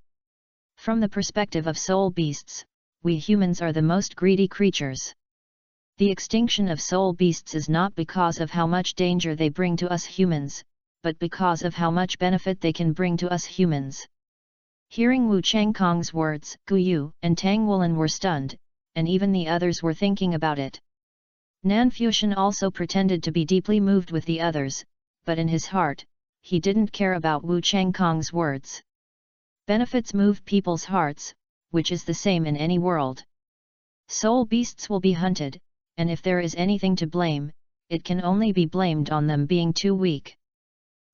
From the perspective of soul beasts, we humans are the most greedy creatures. The extinction of soul beasts is not because of how much danger they bring to us humans, but because of how much benefit they can bring to us humans. Hearing Wu Changkong's words, Gu Yu and Tang Wulin were stunned, and even the others were thinking about it. Nanfuxian also pretended to be deeply moved with the others, but in his heart, he didn't care about Wu Changkong's words. Benefits move people's hearts, which is the same in any world. Soul beasts will be hunted, and if there is anything to blame, it can only be blamed on them being too weak.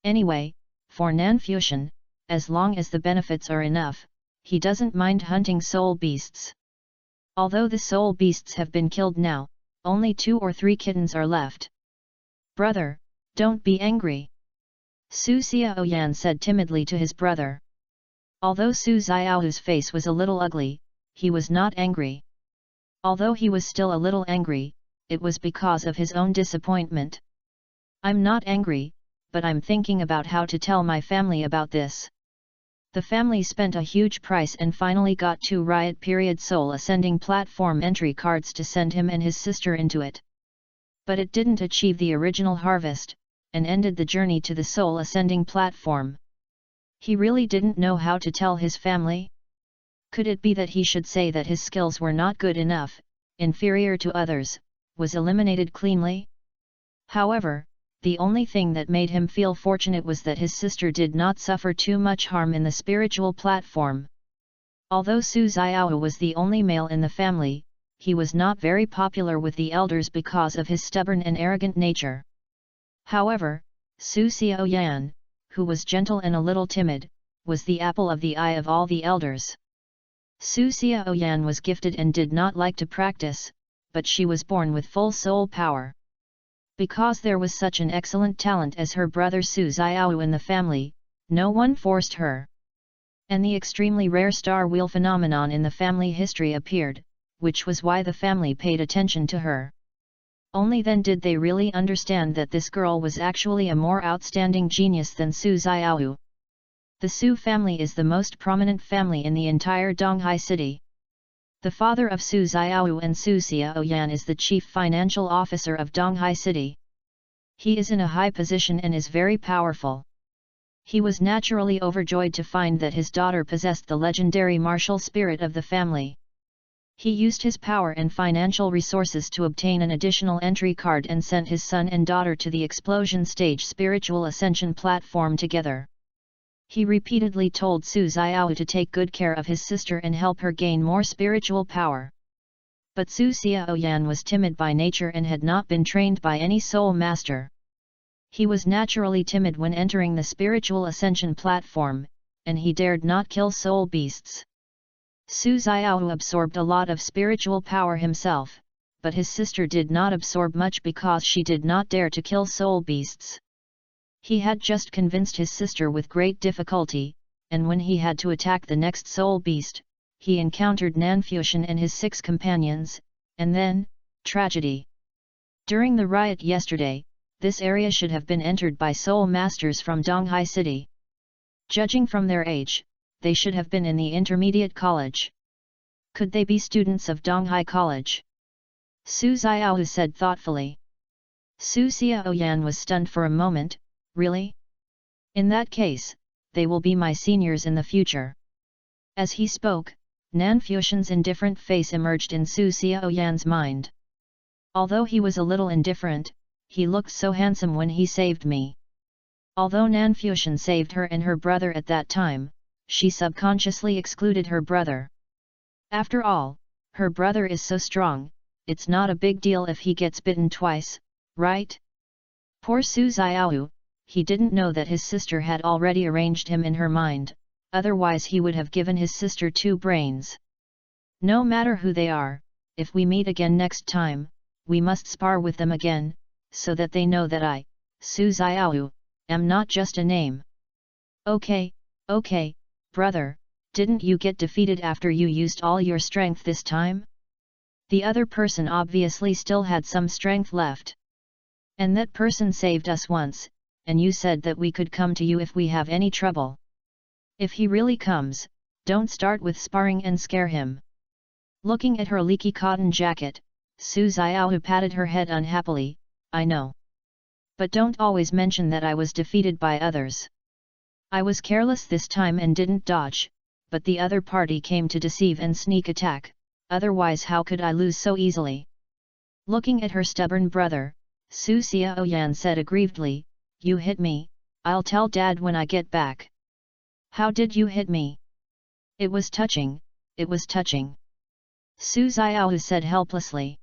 Anyway, for Nanfuxian, as long as the benefits are enough, he doesn't mind hunting soul beasts. Although the soul beasts have been killed now, only 2 or 3 kittens are left. Brother, don't be angry. Su Xiaoyan said timidly to his brother. Although Su Xiaohu's face was a little ugly, he was not angry. Although he was still a little angry, it was because of his own disappointment. I'm not angry, but I'm thinking about how to tell my family about this. The family spent a huge price and finally got 2 riot period soul ascending platform entry cards to send him and his sister into it. But it didn't achieve the original harvest, and ended the journey to the soul ascending platform. He really didn't know how to tell his family. Could it be that he should say that his skills were not good enough, inferior to others, was eliminated cleanly? However, the only thing that made him feel fortunate was that his sister did not suffer too much harm in the spiritual platform. Although Su Xiao was the only male in the family, he was not very popular with the elders because of his stubborn and arrogant nature. However, Su Xiaoyan, who was gentle and a little timid, was the apple of the eye of all the elders. Su Xiaoyan was gifted and did not like to practice, but she was born with full soul power. Because there was such an excellent talent as her brother Su Xiao in the family, no one forced her. And the extremely rare star wheel phenomenon in the family history appeared, which was why the family paid attention to her. Only then did they really understand that this girl was actually a more outstanding genius than Su Xiao. The Su family is the most prominent family in the entire Donghai city. The father of Su Xiao and Su Xiaoyan is the chief financial officer of Donghai city. He is in a high position and is very powerful. He was naturally overjoyed to find that his daughter possessed the legendary martial spirit of the family. He used his power and financial resources to obtain an additional entry card and sent his son and daughter to the explosion stage spiritual ascension platform together. He repeatedly told Su Xiao to take good care of his sister and help her gain more spiritual power. But Su Xiaoyan was timid by nature and had not been trained by any soul master. He was naturally timid when entering the spiritual ascension platform, and he dared not kill soul beasts. Su Xiao absorbed a lot of spiritual power himself, but his sister did not absorb much because she did not dare to kill soul beasts. He had just convinced his sister with great difficulty, and when he had to attack the next soul beast, he encountered Nanfuxian and his 6 companions, and then, tragedy. During the riot yesterday, this area should have been entered by soul masters from Donghai city. Judging from their age, they should have been in the intermediate college. Could they be students of Donghai College? Su Xiao said thoughtfully. Su Xiaoyan was stunned for a moment. Really? In that case, they will be my seniors in the future. As he spoke, Nanfuxian's indifferent face emerged in Su Xiaoyan's mind. Although he was a little indifferent, he looked so handsome when he saved me. Although Nanfuxian saved her and her brother at that time, she subconsciously excluded her brother. After all, her brother is so strong, it's not a big deal if he gets bitten twice, right? Poor Su Xiao, he didn't know that his sister had already arranged him in her mind, otherwise he would have given his sister 2 brains. No matter who they are, if we meet again next time, we must spar with them again, so that they know that I, Su Xiao, am not just a name. Okay, brother, didn't you get defeated after you used all your strength this time? The other person obviously still had some strength left. And that person saved us once, and you said that we could come to you if we have any trouble. If he really comes, don't start with sparring and scare him. Looking at her leaky cotton jacket, Su Xiao patted her head unhappily. I know. But don't always mention that I was defeated by others. I was careless this time and didn't dodge, but the other party came to deceive and sneak attack, otherwise how could I lose so easily? Looking at her stubborn brother, Su Xiaoyan said aggrievedly, You hit me, I'll tell Dad when I get back. How did you hit me? It was touching, it was touching. Su Xiao said helplessly.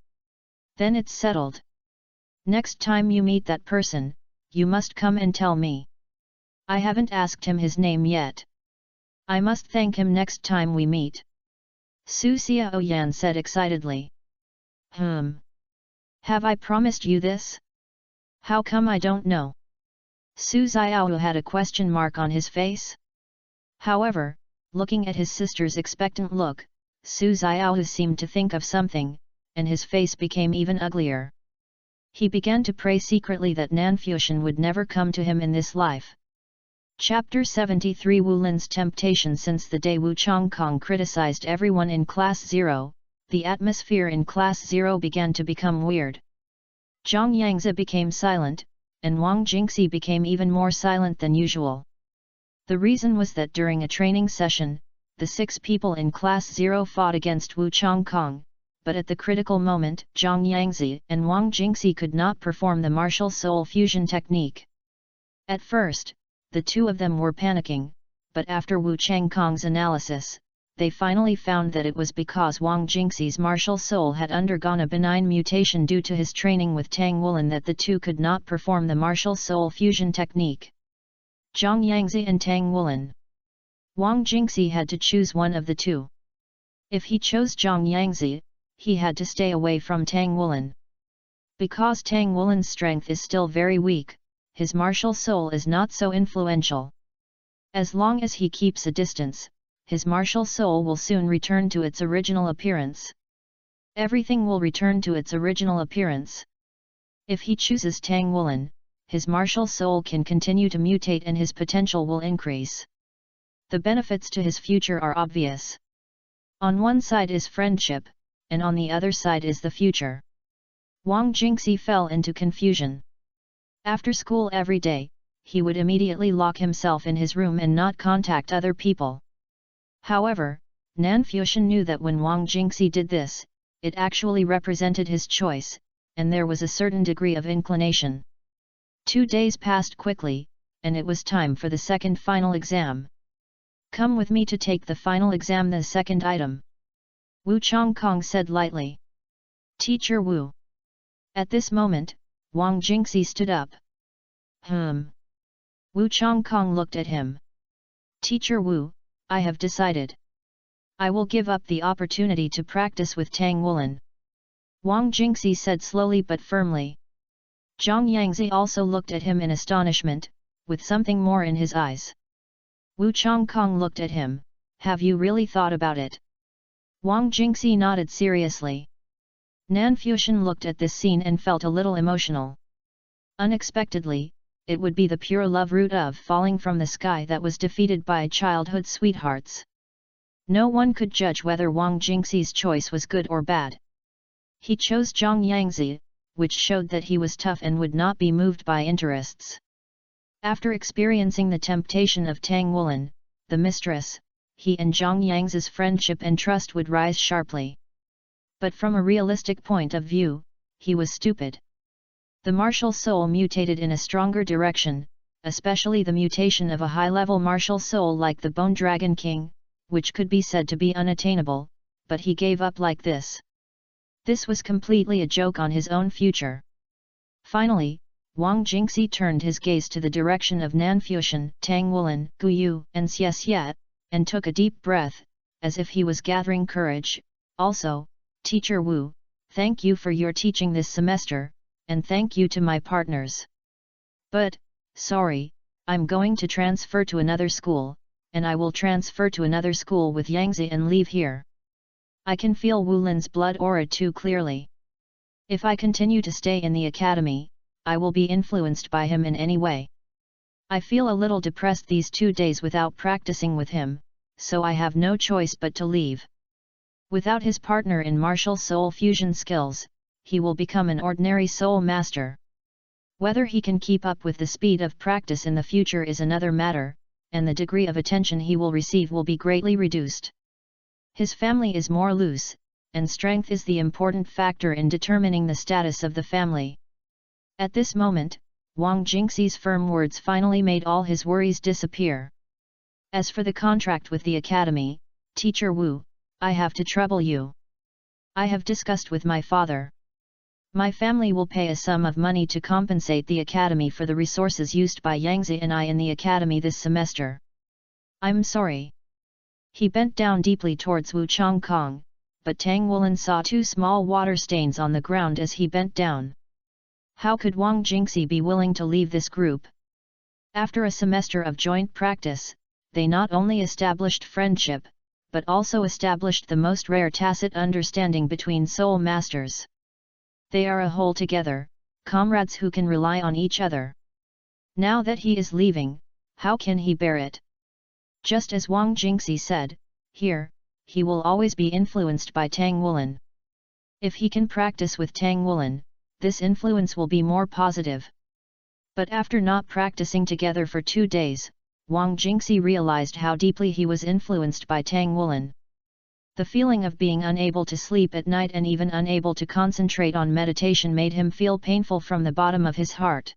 Then it's settled. Next time you meet that person, you must come and tell me. I haven't asked him his name yet. I must thank him next time we meet. Su Xiaoyan said excitedly. Have I promised you this? How come I don't know? Su Xiao had a question mark on his face. However, looking at his sister's expectant look, Su Xiao seemed to think of something, and his face became even uglier. He began to pray secretly that Nanfuxian would never come to him in this life. Chapter 73 Wulin's temptation. Since the day Wu Chongkong criticized everyone in Class 0, the atmosphere in Class 0 began to become weird. Zhang Yangzi became silent, and Wang Jingxi became even more silent than usual. The reason was that during a training session, the 6 people in Class 0 fought against Wu Changkong, but at the critical moment, Zhang Yangzi and Wang Jingxi could not perform the martial soul fusion technique. At first, the two of them were panicking, but after Wu Changkong's analysis, they finally found that it was because Wang Jingxi's martial soul had undergone a benign mutation due to his training with Tang Wulin that the two could not perform the martial soul fusion technique. Zhang Yangzi and Tang Wulin. Wang Jingxi had to choose one of the two. If he chose Zhang Yangzi, he had to stay away from Tang Wulin. Because Tang Wulin's strength is still very weak, his martial soul is not so influential. As long as he keeps a distance, his martial soul will soon return to its original appearance. Everything will return to its original appearance. If he chooses Tang Wulin, his martial soul can continue to mutate and his potential will increase. The benefits to his future are obvious. On one side is friendship, and on the other side is the future. Wang Jingxi fell into confusion. After school every day, he would immediately lock himself in his room and not contact other people. However, Nanfuxian knew that when Wang Jingxi did this, it actually represented his choice, and there was a certain degree of inclination. 2 days passed quickly, and it was time for the second final exam. Come with me to take the final exam, the second item. Wu Changkong said lightly. Teacher Wu. At this moment, Wang Jingxi stood up. Wu Changkong looked at him. Teacher Wu, I have decided. I will give up the opportunity to practice with Tang Wulin. Wang Jingxi said slowly but firmly. Zhang Yangzi also looked at him in astonishment, with something more in his eyes. Wu Changkong looked at him. Have you really thought about it? Wang Jingxi nodded seriously. Nanfuxian looked at this scene and felt a little emotional. Unexpectedly, it would be the pure love root of falling from the sky that was defeated by childhood sweethearts. No one could judge whether Wang Jingxi's choice was good or bad. He chose Zhang Yangzi, which showed that he was tough and would not be moved by interests. After experiencing the temptation of Tang Wulin, the mistress, he and Zhang Yangzi's friendship and trust would rise sharply. But from a realistic point of view, he was stupid. The martial soul mutated in a stronger direction, especially the mutation of a high-level martial soul like the Bone Dragon King, which could be said to be unattainable, but he gave up like this. This was completely a joke on his own future. Finally, Wang Jingxi turned his gaze to the direction of Nanfuxian, Tang Wulin, Guyu, and Xie, and took a deep breath, as if he was gathering courage. Also, Teacher Wu, thank you for your teaching this semester, and thank you to my partners. But, sorry, I'm going to transfer to another school, and I will transfer to another school with Yangzi and leave here. I can feel Wulin's blood aura too clearly. If I continue to stay in the academy, I will be influenced by him in any way. I feel a little depressed these 2 days without practicing with him, so I have no choice but to leave. Without his partner in martial soul fusion skills, he will become an ordinary soul master. Whether he can keep up with the speed of practice in the future is another matter, and the degree of attention he will receive will be greatly reduced. His family is more loose, and strength is the important factor in determining the status of the family. At this moment, Wang Jingxi's firm words finally made all his worries disappear. As for the contract with the academy, Teacher Wu, I have to trouble you. I have discussed with my father. My family will pay a sum of money to compensate the academy for the resources used by Yangzi and I in the academy this semester. I'm sorry. He bent down deeply towards Wu Changkong, but Tang Wulin saw 2 small water stains on the ground as he bent down. How could Wang Jingxi be willing to leave this group? After a semester of joint practice, they not only established friendship, but also established the most rare tacit understanding between soul masters. They are a whole together, comrades who can rely on each other. Now that he is leaving, how can he bear it? Just as Wang Jingxi said, here, he will always be influenced by Tang Wulin. If he can practice with Tang Wulin, this influence will be more positive. But after not practicing together for 2 days, Wang Jingxi realized how deeply he was influenced by Tang Wulin. The feeling of being unable to sleep at night and even unable to concentrate on meditation made him feel painful from the bottom of his heart.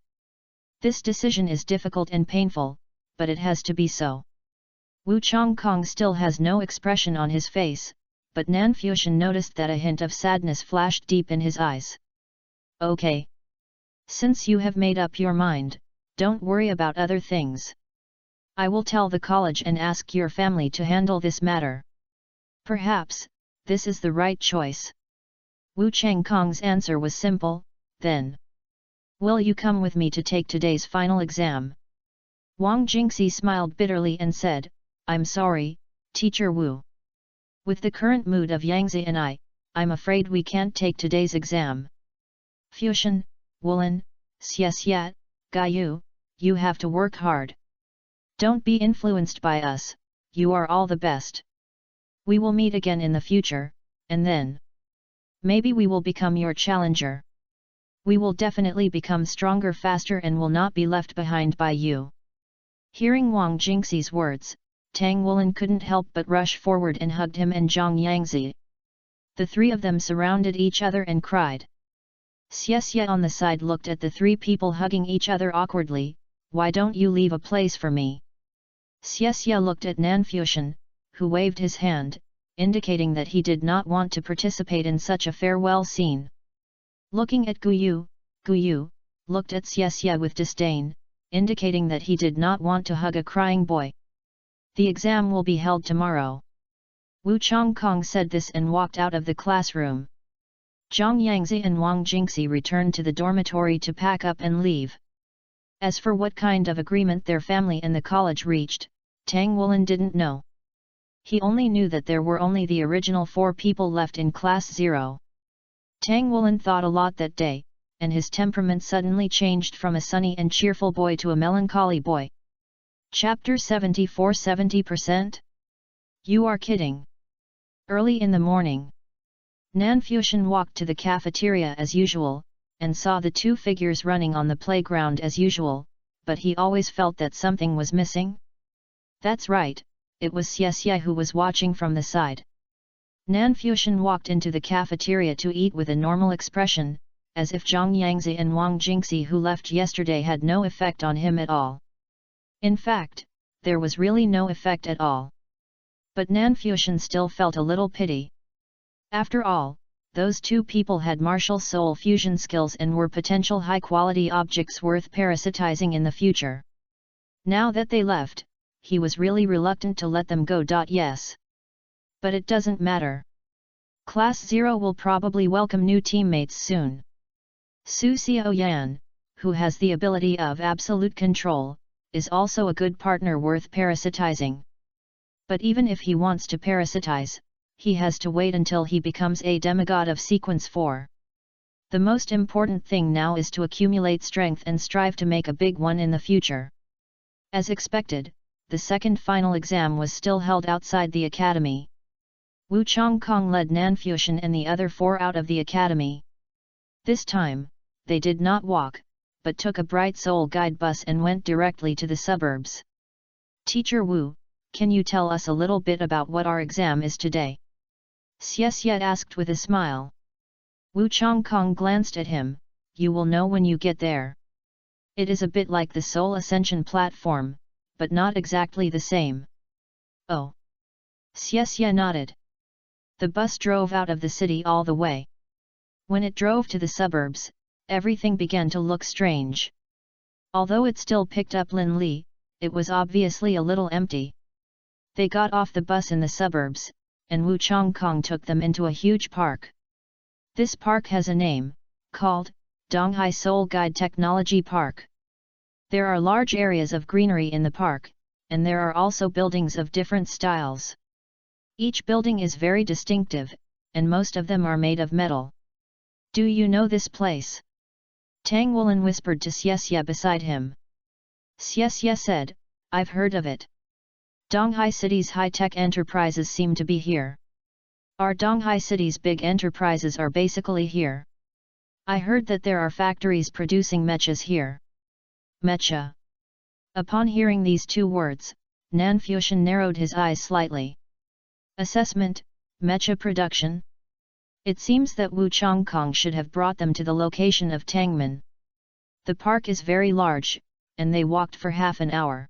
This decision is difficult and painful, but it has to be so. Wu Chongkong still has no expression on his face, but Nan Fuxian noticed that a hint of sadness flashed deep in his eyes. Okay. Since you have made up your mind, don't worry about other things. I will tell the college and ask your family to handle this matter. Perhaps, this is the right choice. Wu Changkong's answer was simple, then. Will you come with me to take today's final exam? Wang Jingxi smiled bitterly and said, I'm sorry, Teacher Wu. With the current mood of Yangzi and I'm afraid we can't take today's exam. Fuxian, Wulin, Xie, Gaiyu, you have to work hard. Don't be influenced by us, you are all the best. We will meet again in the future, and then maybe we will become your challenger. We will definitely become stronger faster and will not be left behind by you. Hearing Wang Jingxi's words, Tang Wulin couldn't help but rush forward and hugged him and Zhang Yangzi. The three of them surrounded each other and cried. Xie on the side looked at the three people hugging each other awkwardly. Why don't you leave a place for me? Xie looked at Nan Fuxian, who waved his hand, indicating that he did not want to participate in such a farewell scene. Looking at Guyu looked at Xie with disdain, indicating that he did not want to hug a crying boy. The exam will be held tomorrow. Wu Chongkong said this and walked out of the classroom. Zhang Yangzi and Wang Jingxi returned to the dormitory to pack up and leave. As for what kind of agreement their family and the college reached, Tang Wulin didn't know. He only knew that there were only the original 4 people left in Class 0. Tang Wulin thought a lot that day, and his temperament suddenly changed from a sunny and cheerful boy to a melancholy boy. Chapter 74 70%? You are kidding. Early in the morning, Nan Fuxian walked to the cafeteria as usual, and saw the 2 figures running on the playground as usual, but he always felt that something was missing. That's right, it was Xie who was watching from the side. Nan Fuxian walked into the cafeteria to eat with a normal expression, as if Zhang Yangzi and Wang Jingxi who left yesterday had no effect on him at all. In fact, there was really no effect at all. But Nan Fuxian still felt a little pity. After all, those 2 people had martial soul fusion skills and were potential high-quality objects worth parasitizing in the future. Now that they left, he was really reluctant to let them go. Yes. But it doesn't matter. Class 0 will probably welcome new teammates soon. Su Xiaoyan, who has the ability of absolute control, is also a good partner worth parasitizing. But even if he wants to parasitize, he has to wait until he becomes a demigod of Sequence 4. The most important thing now is to accumulate strength and strive to make a big one in the future. As expected, the second final exam was still held outside the academy. Wu Chongkong led Nan Fuxian and the other 4 out of the academy. This time, they did not walk, but took a Bright Soul guide bus and went directly to the suburbs. Teacher Wu, can you tell us a little bit about what our exam is today? Xie asked with a smile. Wu Chongkong glanced at him. You will know when you get there. It is a bit like the Soul Ascension platform, but not exactly the same. Oh. Xie nodded. The bus drove out of the city all the way. When it drove to the suburbs, everything began to look strange. Although it still picked up Lin Li, it was obviously a little empty. They got off the bus in the suburbs, and Wu Chongkong took them into a huge park. This park has a name, called Donghai Soul Guide Technology Park. There are large areas of greenery in the park, and there are also buildings of different styles. Each building is very distinctive, and most of them are made of metal. Do you know this place? Tang Wulin whispered to Xie beside him. Xie said, I've heard of it. Donghai City's high-tech enterprises seem to be here. Our Donghai City's big enterprises are basically here. I heard that there are factories producing mechas here. Mecha. Upon hearing these two words, Nanfuxian narrowed his eyes slightly. Assessment, mecha production? It seems that Wu Chongkong should have brought them to the location of Tangmen. The park is very large, and they walked for half an hour.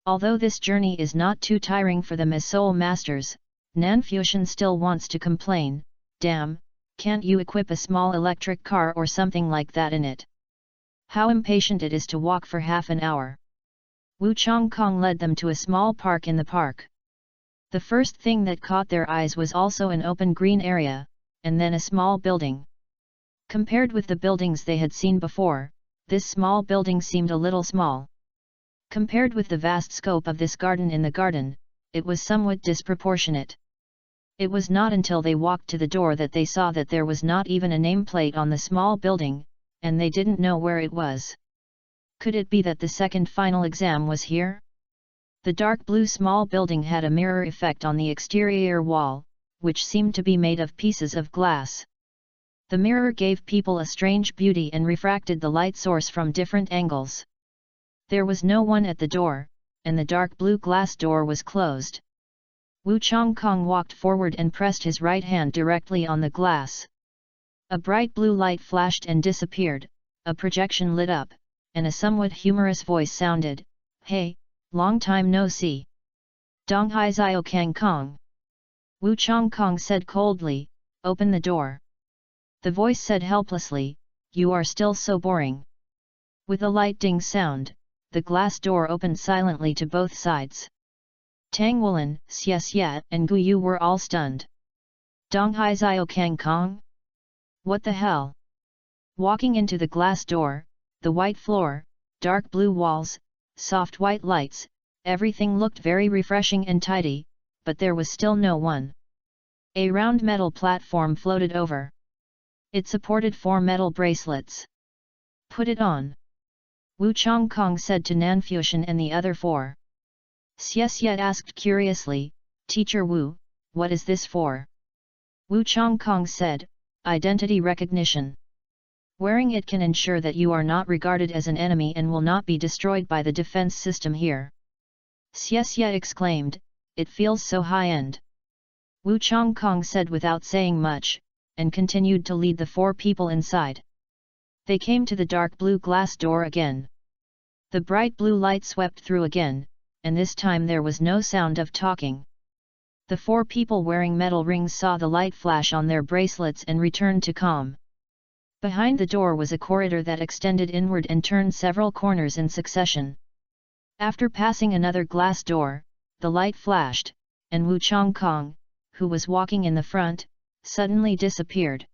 Although this journey is not too tiring for them as soul masters, Nanfuxian still wants to complain, damn, can't you equip a small electric car or something like that in it? How impatient it is to walk for half an hour. Wu Chongkong led them to a small park in the park. The first thing that caught their eyes was also an open green area, and then a small building. Compared with the buildings they had seen before, this small building seemed a little small. Compared with the vast scope of this garden in the garden, it was somewhat disproportionate. It was not until they walked to the door that they saw that there was not even a nameplate on the small building, and they didn't know where it was. Could it be that the second final exam was here? The dark blue small building had a mirror effect on the exterior wall, which seemed to be made of pieces of glass. The mirror gave people a strange beauty and refracted the light source from different angles. There was no one at the door, and the dark blue glass door was closed. Wu Chongkong walked forward and pressed his right hand directly on the glass. A bright blue light flashed and disappeared, a projection lit up, and a somewhat humorous voice sounded, "Hey, long time no see. Donghai Zio Kang Kong." Wu Chongkong said coldly, "Open the door." The voice said helplessly, "You are still so boring." With a light ding sound, the glass door opened silently to both sides. Tang Wulin, Xie Xie, and Gu Yu were all stunned. Donghai Zio Kang Kong? What the hell? Walking into the glass door, the white floor, dark blue walls, soft white lights, everything looked very refreshing and tidy, but there was still no one. A round metal platform floated over. It supported 4 metal bracelets. "Put it on," Wu Chongkong said to Nanfuxian and the other 4. Xie Xie asked curiously, "Teacher Wu, what is this for?" Wu Chongkong said, "Identity recognition. Wearing it can ensure that you are not regarded as an enemy and will not be destroyed by the defense system here." Xie Xie exclaimed, "It feels so high-end." Wu Chongkong said without saying much, and continued to lead the 4 people inside. They came to the dark blue glass door again. The bright blue light swept through again, and this time there was no sound of talking. The 4 people wearing metal rings saw the light flash on their bracelets and returned to calm. Behind the door was a corridor that extended inward and turned several corners in succession. After passing another glass door, the light flashed, and Wu Chongkong, who was walking in the front, suddenly disappeared.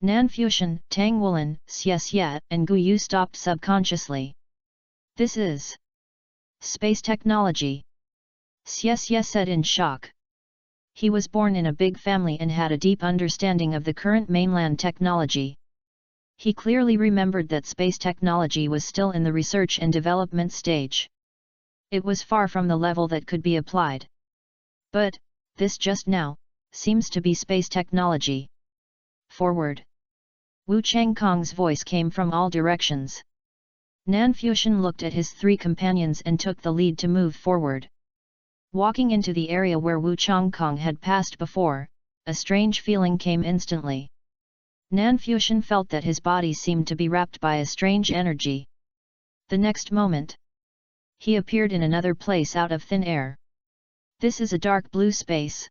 Nanfuxian, Tang Wulin, Xie Xie, and Gu Yu stopped subconsciously. "This is space technology," Xie Xie said in shock. He was born in a big family and had a deep understanding of the current mainland technology. He clearly remembered that space technology was still in the research and development stage. It was far from the level that could be applied. But, this just now, seems to be space technology. Forward! Wu Changkong's voice came from all directions. Nanfuxian looked at his 3 companions and took the lead to move forward. Walking into the area where Wu Chongkong had passed before, a strange feeling came instantly. Nanfuxian felt that his body seemed to be wrapped by a strange energy. The next moment, he appeared in another place out of thin air. This is a dark blue space.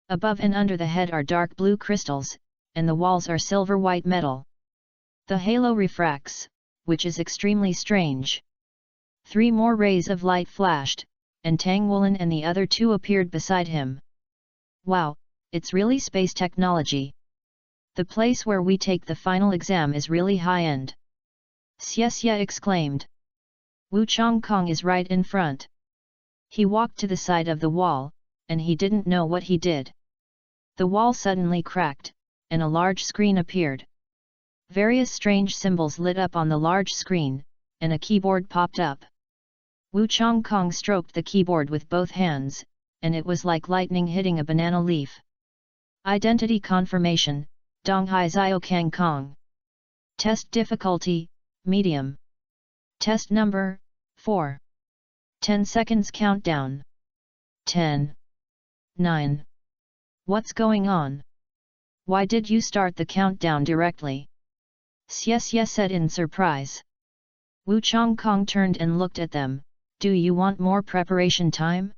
Above and under the head are dark blue crystals, and the walls are silver white metal. The halo refracts, which is extremely strange. 3 more rays of light flashed, and Tang Wulin and the other 2 appeared beside him. "Wow, it's really space technology. The place where we take the final exam is really high-end," Xie Xie exclaimed. Wu Chongkong is right in front. He walked to the side of the wall, and he didn't know what he did. The wall suddenly cracked, and a large screen appeared. Various strange symbols lit up on the large screen, and a keyboard popped up. Wu Chongkong stroked the keyboard with both hands, and it was like lightning hitting a banana leaf. "Identity confirmation, Donghai Zio Kang Kong." Test difficulty, medium. Test number, 4. 10 seconds countdown. 10. 9. What's going on? Why did you start the countdown directly? Xie said in surprise. Wu Chongkong turned and looked at them. Do you want more preparation time?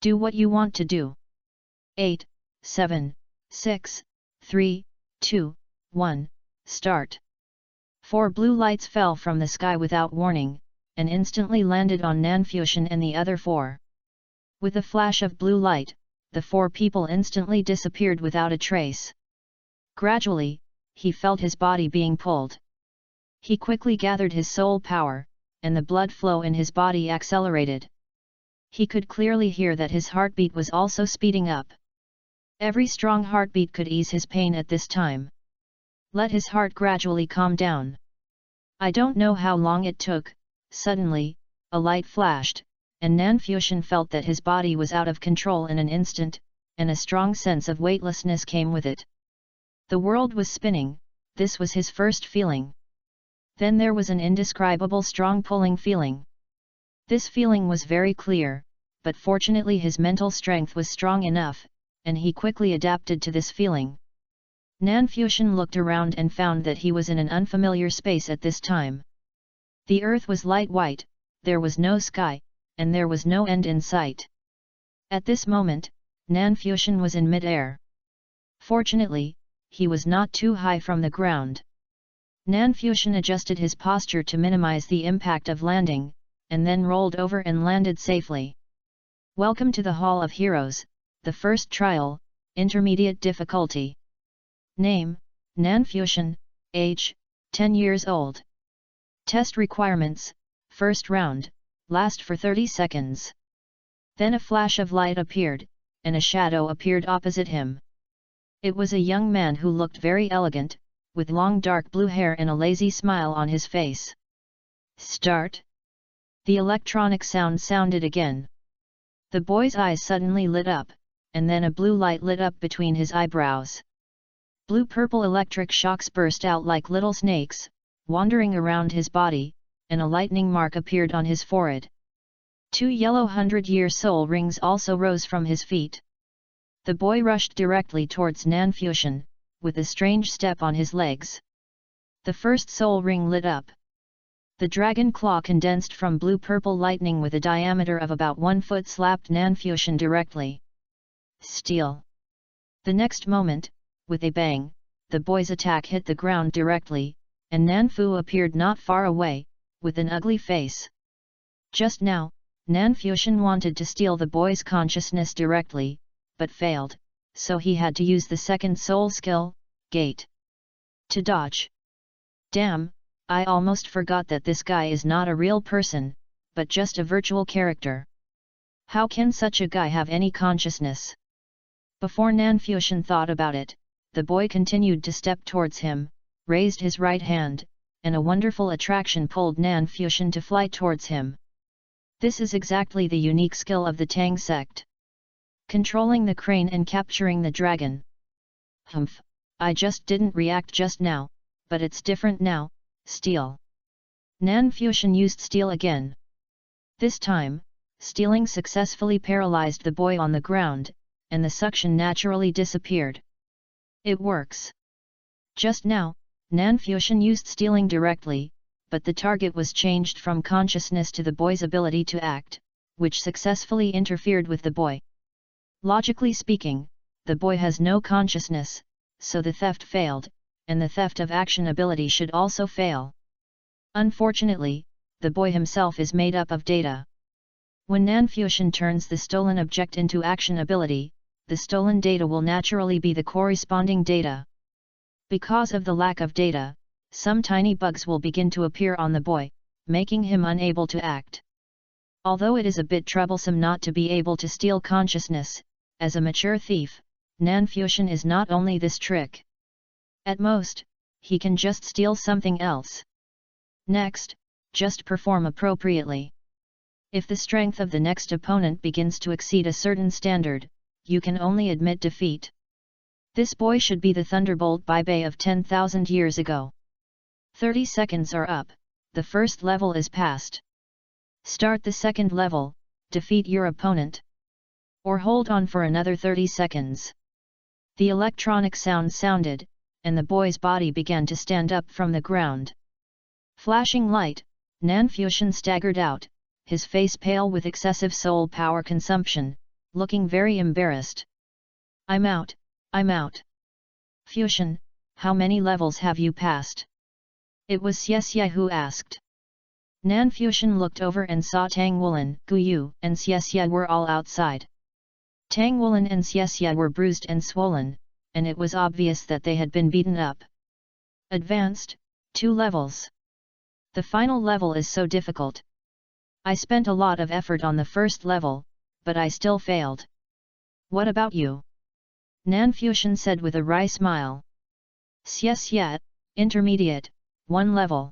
Do what you want to do. 8, 7, 6, 3, 2, 1, start. 4 blue lights fell from the sky without warning, and instantly landed on Nanfuxian and the other 4. With a flash of blue light, the 4 people instantly disappeared without a trace. Gradually, he felt his body being pulled. He quickly gathered his soul power, and the blood flow in his body accelerated. He could clearly hear that his heartbeat was also speeding up. Every strong heartbeat could ease his pain at this time. Let his heart gradually calm down. I don't know how long it took. Suddenly, a light flashed, and Nanfuxian felt that his body was out of control in an instant, and a strong sense of weightlessness came with it. The world was spinning. This was his first feeling. Then there was an indescribable strong pulling feeling. This feeling was very clear, but fortunately his mental strength was strong enough, and he quickly adapted to this feeling. Nanfuxian looked around and found that he was in an unfamiliar space at this time. The earth was light white, there was no sky, and there was no end in sight. At this moment, Nanfuxian was in mid-air. Fortunately, he was not too high from the ground. Nanfuxian adjusted his posture to minimize the impact of landing, and then rolled over and landed safely. Welcome to the Hall of Heroes, the first trial, intermediate difficulty. Name, Nanfuxian, age, 10 years old. Test requirements, first round, last for 30 seconds. Then a flash of light appeared, and a shadow appeared opposite him. It was a young man who looked very elegant, with long dark blue hair and a lazy smile on his face. Start. The electronic sound sounded again. The boy's eyes suddenly lit up, and then a blue light lit up between his eyebrows. Blue-purple electric shocks burst out like little snakes, wandering around his body, and a lightning mark appeared on his forehead. 2 yellow 100-year soul rings also rose from his feet. The boy rushed directly towards Nanfuxian, with a strange step on his legs. The first soul ring lit up. The dragon claw condensed from blue-purple lightning with a diameter of about 1 foot slapped Nanfuxian directly. Steel. The next moment, with a bang, the boy's attack hit the ground directly, and Nanfu appeared not far away, with an ugly face. Just now, Nanfuxian wanted to steal the boy's consciousness directly, but failed, so he had to use the second soul skill, Gate. To dodge. Damn, I almost forgot that this guy is not a real person, but just a virtual character. How can such a guy have any consciousness? Before Nanfuxian thought about it, the boy continued to step towards him, raised his right hand, and a wonderful attraction pulled Nanfuxian to fly towards him. This is exactly the unique skill of the Tang sect. Controlling the crane and capturing the dragon. Humph, I just didn't react just now, but it's different now, steal. Nanfuxian used steal again. This time, stealing successfully paralyzed the boy on the ground, and the suction naturally disappeared. It works. Just now, Nanfuxian used stealing directly, but the target was changed from consciousness to the boy's ability to act, which successfully interfered with the boy. Logically speaking, the boy has no consciousness, so the theft failed, and the theft of action ability should also fail. Unfortunately, the boy himself is made up of data. When Nanfuxian turns the stolen object into action ability, the stolen data will naturally be the corresponding data. Because of the lack of data, some tiny bugs will begin to appear on the boy, making him unable to act. Although it is a bit troublesome not to be able to steal consciousness, as a mature thief, Nanfuxian is not only this trick. At most, he can just steal something else. Next, just perform appropriately. If the strength of the next opponent begins to exceed a certain standard, you can only admit defeat. This boy should be the Thunderbolt Bai Bei of 10,000 years ago. 30 seconds are up, the first level is passed. Start the second level, defeat your opponent. Or hold on for another 30 seconds. The electronic sound sounded, and the boy's body began to stand up from the ground. Flashing light, Nanfuxian staggered out, his face pale with excessive soul power consumption, looking very embarrassed. I'm out, I'm out. Fuxian, how many levels have you passed? It was Xie who asked. Nanfuxian looked over and saw Tang Wulin, Guyu, and Xie were all outside. Tang Wulin and Xie were bruised and swollen, and it was obvious that they had been beaten up. Advanced, 2 levels. The final level is so difficult. I spent a lot of effort on the first level, but I still failed. What about you? Nanfuxian said with a wry smile. Xie, intermediate, 1 level.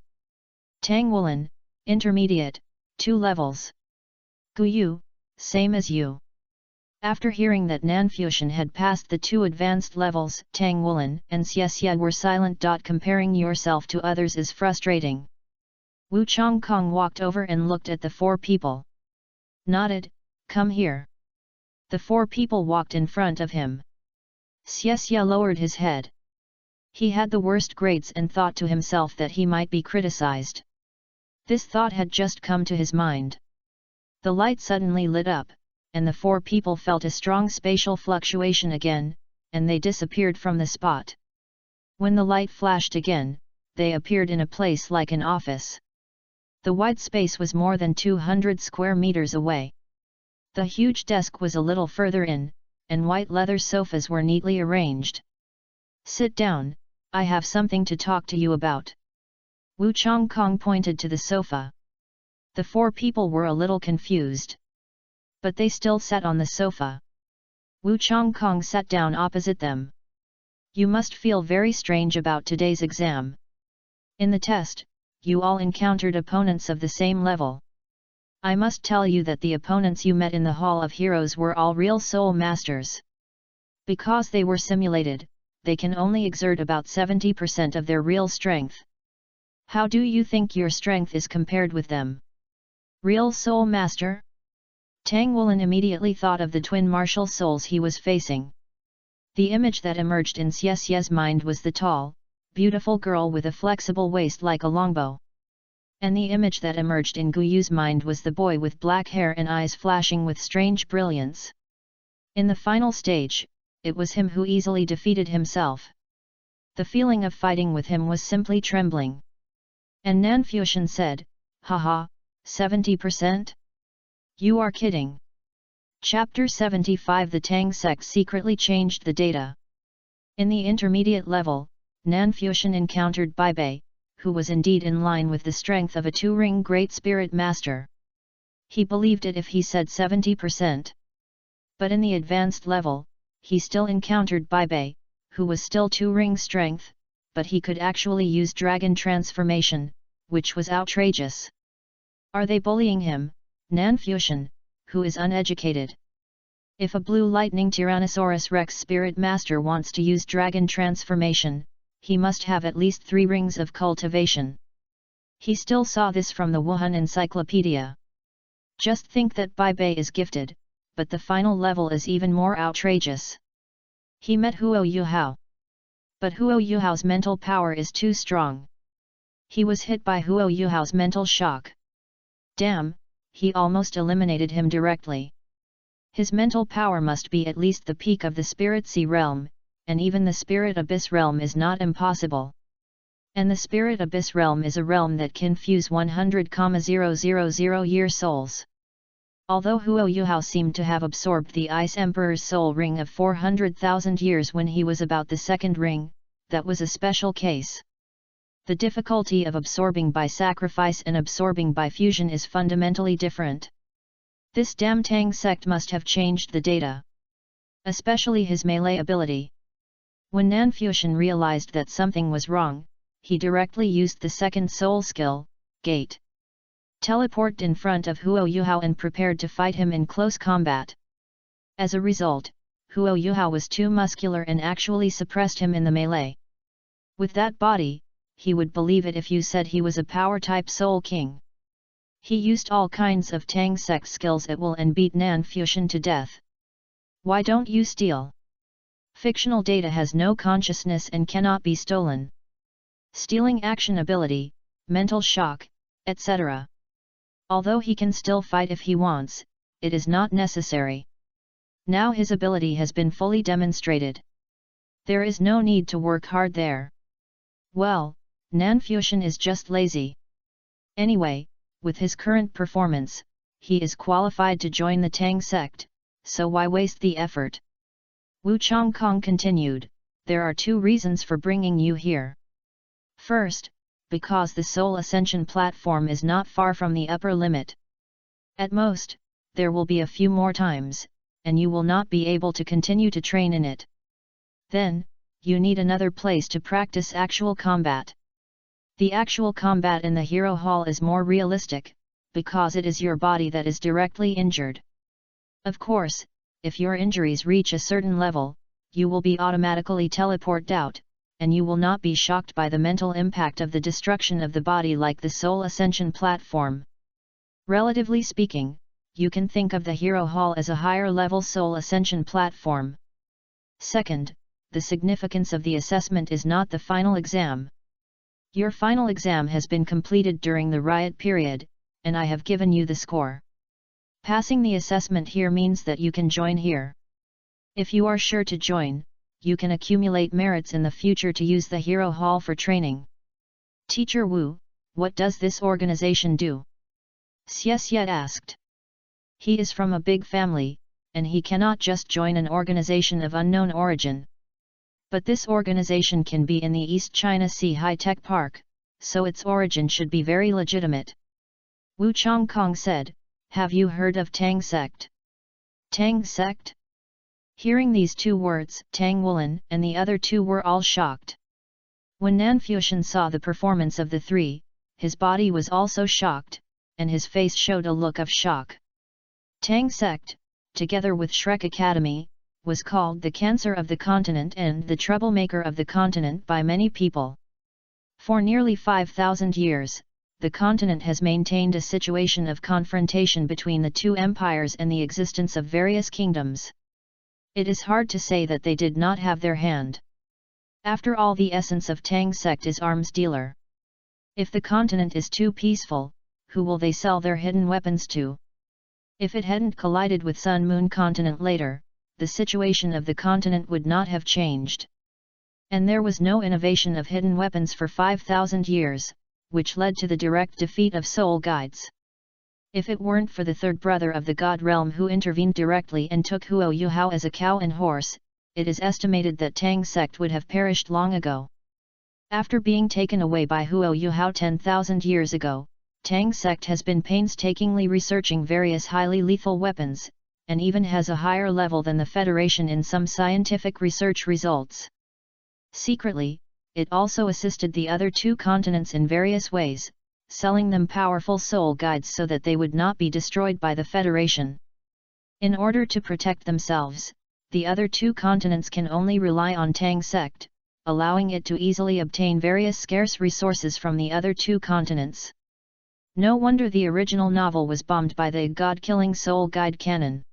Tang Wulin, intermediate, 2 levels. Guyu, same as you. After hearing that Nanfuxian had passed the 2 advanced levels, Tang Wulin and Xie were silent. Comparing yourself to others is frustrating. Wu Chongkong walked over and looked at the 4 people. Nodded, come here. The 4 people walked in front of him. Xie lowered his head. He had the worst grades and thought to himself that he might be criticized. This thought had just come to his mind. The light suddenly lit up, and the 4 people felt a strong spatial fluctuation again, and they disappeared from the spot. When the light flashed again, they appeared in a place like an office. The white space was more than 200 square meters away. The huge desk was a little further in, and white leather sofas were neatly arranged. Sit down, I have something to talk to you about. Wu Chongkong pointed to the sofa. The 4 people were a little confused. But they still sat on the sofa. Wu Chongkong sat down opposite them. You must feel very strange about today's exam. In the test, you all encountered opponents of the same level. I must tell you that the opponents you met in the Hall of Heroes were all real soul masters. Because they were simulated, they can only exert about 70% of their real strength. How do you think your strength is compared with them? Real soul master? Tang Wulin immediately thought of the twin martial souls he was facing. The image that emerged in Xie's mind was the tall, beautiful girl with a flexible waist like a longbow. And the image that emerged in Guyu's mind was the boy with black hair and eyes flashing with strange brilliance. In the final stage, it was him who easily defeated himself. The feeling of fighting with him was simply trembling. And Nanfuxian said, haha, 70%? You are kidding. Chapter 75 The Tang sect secretly changed the data. In the intermediate level, Nanfuxian encountered Baibei, who was indeed in line with the strength of a 2-ring Great Spirit Master. He believed it if he said 70%. But in the advanced level, he still encountered Baibei, who was still 2-ring strength, but he could actually use dragon transformation, which was outrageous. Are they bullying him, Nanfuxian, who is uneducated? If a blue lightning Tyrannosaurus Rex Spirit Master wants to use dragon transformation, he must have at least 3 rings of cultivation. He still saw this from the Wuhan Encyclopedia. Just think that Baibei is gifted, but the final level is even more outrageous. He met Huo Yuhao. But Huo Yuhao's mental power is too strong. He was hit by Huo Yuhao's mental shock. Damn, he almost eliminated him directly. His mental power must be at least the peak of the Spirit Sea realm, and even the Spirit Abyss realm is not impossible. And the Spirit Abyss realm is a realm that can fuse 100,000 year souls. Although Huo Yuhao seemed to have absorbed the Ice Emperor's soul ring of 400,000 years when he was about the 2nd ring, that was a special case. The difficulty of absorbing by sacrifice and absorbing by fusion is fundamentally different. This damn Tang sect must have changed the data. Especially his melee ability. When Nanfuxian realized that something was wrong, he directly used the 2nd soul skill, Gate. Teleported in front of Huo Yuhao and prepared to fight him in close combat. As a result, Huo Yuhao was too muscular and actually suppressed him in the melee. With that body, he would believe it if you said he was a power-type soul king. He used all kinds of Tang sect skills at will and beat Nanfuxian to death. Why don't you steal? Fictional data has no consciousness and cannot be stolen. Stealing action ability, mental shock, etc. Although he can still fight if he wants, it is not necessary. Now his ability has been fully demonstrated. There is no need to work hard there. Well, Nanfuxian is just lazy. Anyway, with his current performance, he is qualified to join the Tang sect, so why waste the effort? Wu Changkong continued, there are 2 reasons for bringing you here. First, because the Soul Ascension platform is not far from the upper limit. At most, there will be a few more times, and you will not be able to continue to train in it. Then, you need another place to practice actual combat. The actual combat in the Hero Hall is more realistic, because it is your body that is directly injured. Of course, if your injuries reach a certain level, you will be automatically teleported out, and you will not be shocked by the mental impact of the destruction of the body like the Soul Ascension platform. Relatively speaking, you can think of the Hero Hall as a higher-level Soul Ascension platform. Second, the significance of the assessment is not the final exam. Your final exam has been completed during the riot period, and I have given you the score. Passing the assessment here means that you can join here. If you are sure to join, you can accumulate merits in the future to use the Hero Hall for training. Teacher Wu, what does this organization do? Xie asked. He is from a big family, and he cannot just join an organization of unknown origin. But this organization can be in the East China Sea High-Tech Park, so its origin should be very legitimate. Wu Changkong said, have you heard of Tang sect? Tang sect? Hearing these 2 words, Tang Wulin and the other 2 were all shocked. When Nanfuxian saw the performance of the 3, his body was also shocked, and his face showed a look of shock. Tang sect, together with Shrek Academy, was called the cancer of the continent and the troublemaker of the continent by many people. For nearly 5,000 years, the continent has maintained a situation of confrontation between the 2 empires and the existence of various kingdoms. It is hard to say that they did not have their hand. After all, the essence of Tang sect is arms dealer. If the continent is too peaceful, who will they sell their hidden weapons to? If it hadn't collided with Sun Moon continent later, the situation of the continent would not have changed. And there was no innovation of hidden weapons for 5,000 years, which led to the direct defeat of soul guides. If it weren't for the 3rd brother of the God realm who intervened directly and took Huo Yuhao as a cow and horse, it is estimated that Tang sect would have perished long ago. After being taken away by Huo Yuhao 10,000 years ago, Tang sect has been painstakingly researching various highly lethal weapons, and even has a higher level than the Federation in some scientific research results. Secretly, it also assisted the other 2 continents in various ways, selling them powerful soul guides so that they would not be destroyed by the Federation. In order to protect themselves, the other 2 continents can only rely on Tang sect, allowing it to easily obtain various scarce resources from the other 2 continents. No wonder the original novel was bombed by the God-killing soul guide canon.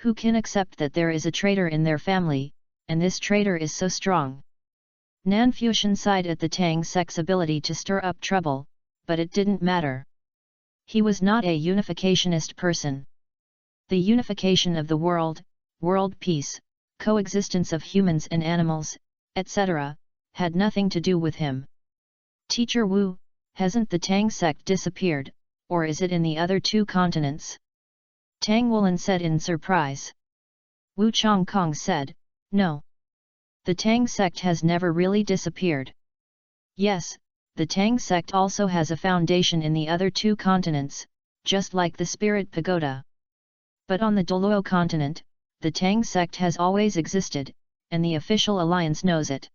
Who can accept that there is a traitor in their family, and this traitor is so strong? Nanfuxian sighed at the Tang sect's ability to stir up trouble, but it didn't matter. He was not a unificationist person. The unification of the world peace, coexistence of humans and animals, etc., had nothing to do with him. Teacher Wu, hasn't the Tang sect disappeared, or is it in the other 2 continents? Tang Wulin said in surprise. Wu Changkong said, no. The Tang sect has never really disappeared. Yes, the Tang sect also has a foundation in the other 2 continents, just like the Spirit Pagoda. But on the Douluo continent, the Tang sect has always existed, and the official alliance knows it.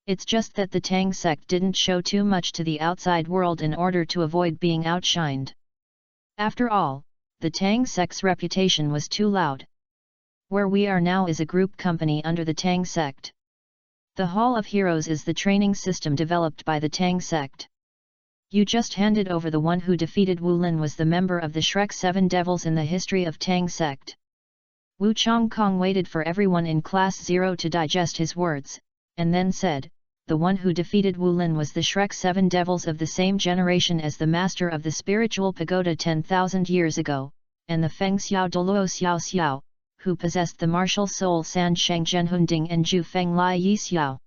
It's just that the Tang sect didn't show too much to the outside world in order to avoid being outshined. After all, the Tang sect's reputation was too loud. Where we are now is a group company under the Tang sect. The Hall of Heroes is the training system developed by the Tang sect. You just handed over. The one who defeated Wu Lin was the member of the Shrek 7 Devils in the history of Tang sect. Wu Chongkong waited for everyone in Class 0 to digest his words, and then said, the one who defeated Wu Lin was the Shrek 7 Devils of the same generation as the master of the spiritual pagoda 10,000 years ago, and the Feng Xiao Douluo Xiao Xiao, who possessed the martial soul San Sheng Zhenhunding and Zhu Feng Lai Yi Xiao.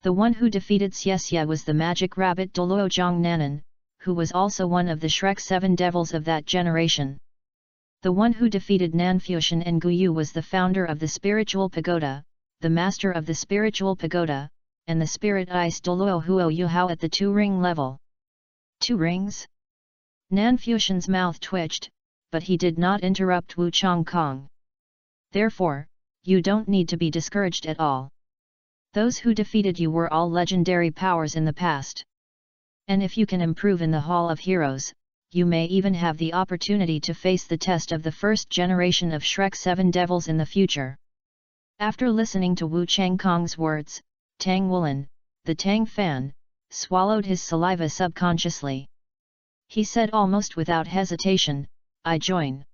The one who defeated Xie was the magic rabbit Douluo Zhang Nanan, who was also one of the Shrek 7 Devils of that generation. The one who defeated Nanfuxian and Guyu was the founder of the spiritual pagoda, the master of the spiritual pagoda, and the spirit ice Douluo Huo Yuhao at the 2-ring level. 2 rings? Nanfuxian's mouth twitched, but he did not interrupt Wu Chongkong. Therefore, you don't need to be discouraged at all. Those who defeated you were all legendary powers in the past. And if you can improve in the Hall of Heroes, you may even have the opportunity to face the test of the first generation of Shrek 7 Devils in the future. After listening to Wu Changkong's words, Tang Wulin, the Tang fan, swallowed his saliva subconsciously. He said almost without hesitation, I join.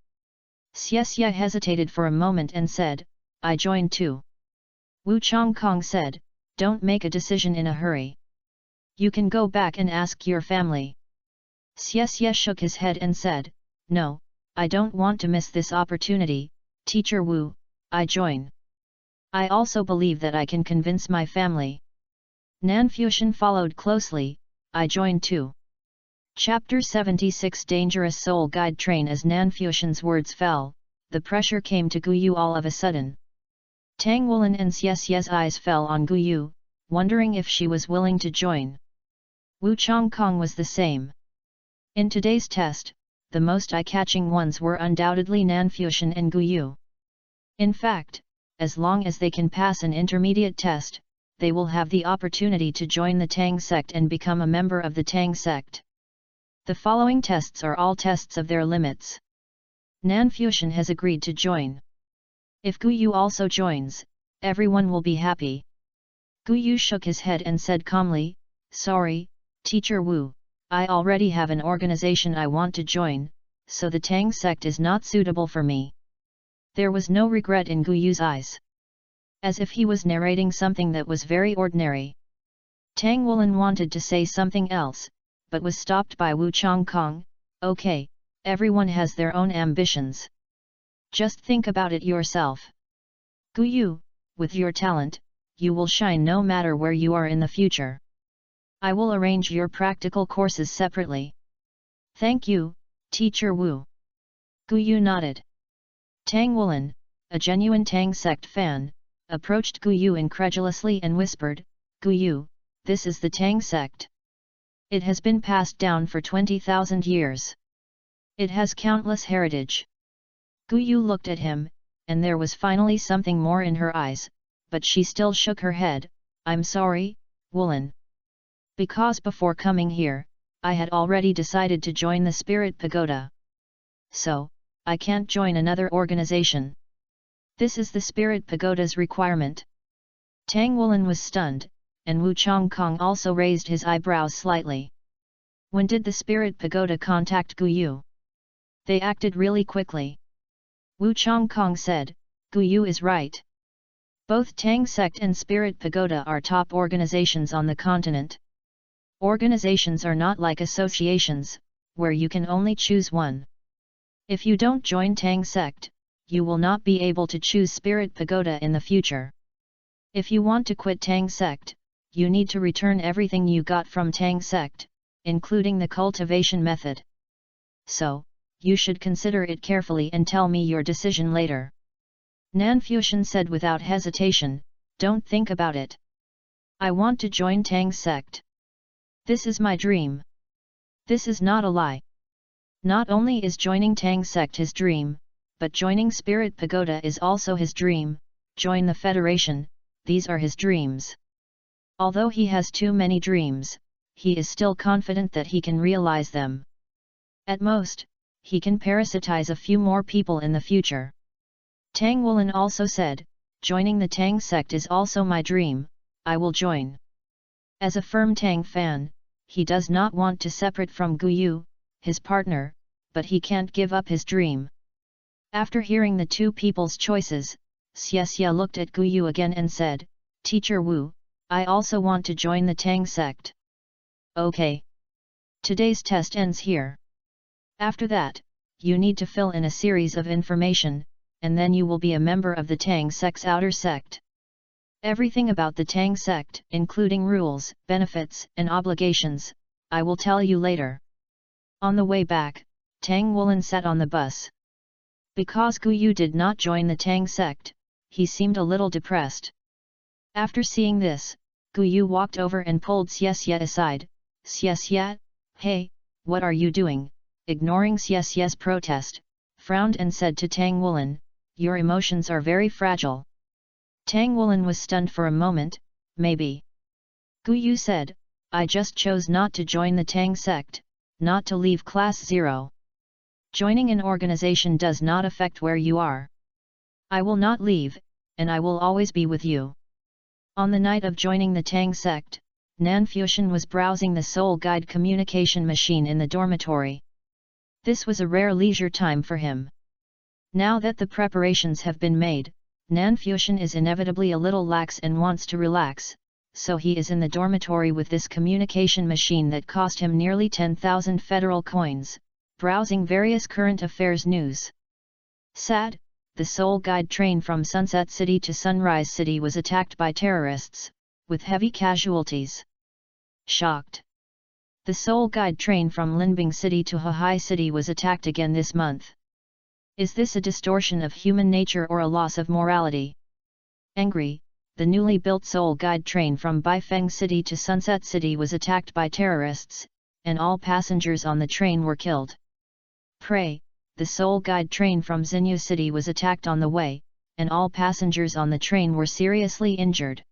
Xie hesitated for a moment and said, I join too. Wu Chongkong said, don't make a decision in a hurry. You can go back and ask your family. Xie shook his head and said, no, I don't want to miss this opportunity, Teacher Wu, I join. I also believe that I can convince my family. Nanfuxian followed closely, I join too. Chapter 76 Dangerous Soul Guide Train. As Nanfuxian's words fell, the pressure came to Guyu all of a sudden. Tang Wulin and Xie's eyes fell on Guyu, wondering if she was willing to join. Wu Chongkong was the same. In today's test, the most eye-catching ones were undoubtedly Nanfuxian and Guyu. In fact, as long as they can pass an intermediate test, they will have the opportunity to join the Tang sect and become a member of the Tang sect. The following tests are all tests of their limits. Nanfuxian has agreed to join. If Guyu also joins, everyone will be happy. Guyu shook his head and said calmly, sorry, Teacher Wu, I already have an organization I want to join, so the Tang sect is not suitable for me. There was no regret in Guyu's eyes. As if he was narrating something that was very ordinary. Tang Wulin wanted to say something else, but was stopped by Wu Chongkong. Okay, everyone has their own ambitions. Just think about it yourself. Guyu, with your talent, you will shine no matter where you are in the future. I will arrange your practical courses separately. Thank you, Teacher Wu. Guyu nodded. Tang Wulin, a genuine Tang sect fan, approached Guyu incredulously and whispered, Guyu, this is the Tang sect. It has been passed down for 20,000 years. It has countless heritage. Guyu looked at him, and there was finally something more in her eyes, but she still shook her head, I'm sorry, Wulin. Because before coming here, I had already decided to join the Spirit Pagoda. So, I can't join another organization. This is the Spirit Pagoda's requirement. Tang Wulin was stunned, and Wu Chongkong also raised his eyebrows slightly. When did the Spirit Pagoda contact Guyu? They acted really quickly. Wu Chongkong said, Guyu is right. Both Tang sect and Spirit Pagoda are top organizations on the continent. Organizations are not like associations, where you can only choose one. If you don't join Tang sect, you will not be able to choose Spirit Pagoda in the future. If you want to quit Tang sect, you need to return everything you got from Tang sect, including the cultivation method. So, you should consider it carefully and tell me your decision later. Nanfuxian said without hesitation, don't think about it. I want to join Tang sect. This is my dream. This is not a lie. Not only is joining Tang sect his dream, but joining Spirit Pagoda is also his dream, join the Federation, these are his dreams. Although he has too many dreams, he is still confident that he can realize them. At most, he can parasitize a few more people in the future. Tang Wulin also said, joining the Tang sect is also my dream, I will join. As a firm Tang fan, he does not want to separate from Guyu, his partner, but he can't give up his dream. After hearing the two people's choices, Xie looked at Guyu again and said, Teacher Wu, I also want to join the Tang sect. Okay. Today's test ends here. After that, you need to fill in a series of information, and then you will be a member of the Tang sect's outer sect. Everything about the Tang sect, including rules, benefits, and obligations, I will tell you later. On the way back, Tang Wulin sat on the bus. Because Guyu did not join the Tang sect, he seemed a little depressed. After seeing this, Guyu walked over and pulled Xie aside. Xie, hey, what are you doing? Ignoring Xie's protest, frowned and said to Tang Wulin, your emotions are very fragile. Tang Wulin was stunned for a moment. Maybe. Guyu said, I just chose not to join the Tang sect, not to leave class 0. Joining an organization does not affect where you are. I will not leave, and I will always be with you. On the night of joining the Tang sect, Nanfuxian was browsing the Soul Guide communication machine in the dormitory. This was a rare leisure time for him. Now that the preparations have been made, Nanfuxian is inevitably a little lax and wants to relax, so he is in the dormitory with this communication machine that cost him nearly 10,000 federal coins, browsing various current affairs news. Sad, the Soul Guide train from Sunset City to Sunrise City was attacked by terrorists, with heavy casualties. Shocked. The Soul Guide train from Linbing City to Hahai City was attacked again this month. Is this a distortion of human nature or a loss of morality? Angry, the newly built Soul Guide train from Baifeng City to Sunset City was attacked by terrorists, and all passengers on the train were killed. Pray, the Soul Guide train from Xinyu City was attacked on the way, and all passengers on the train were seriously injured.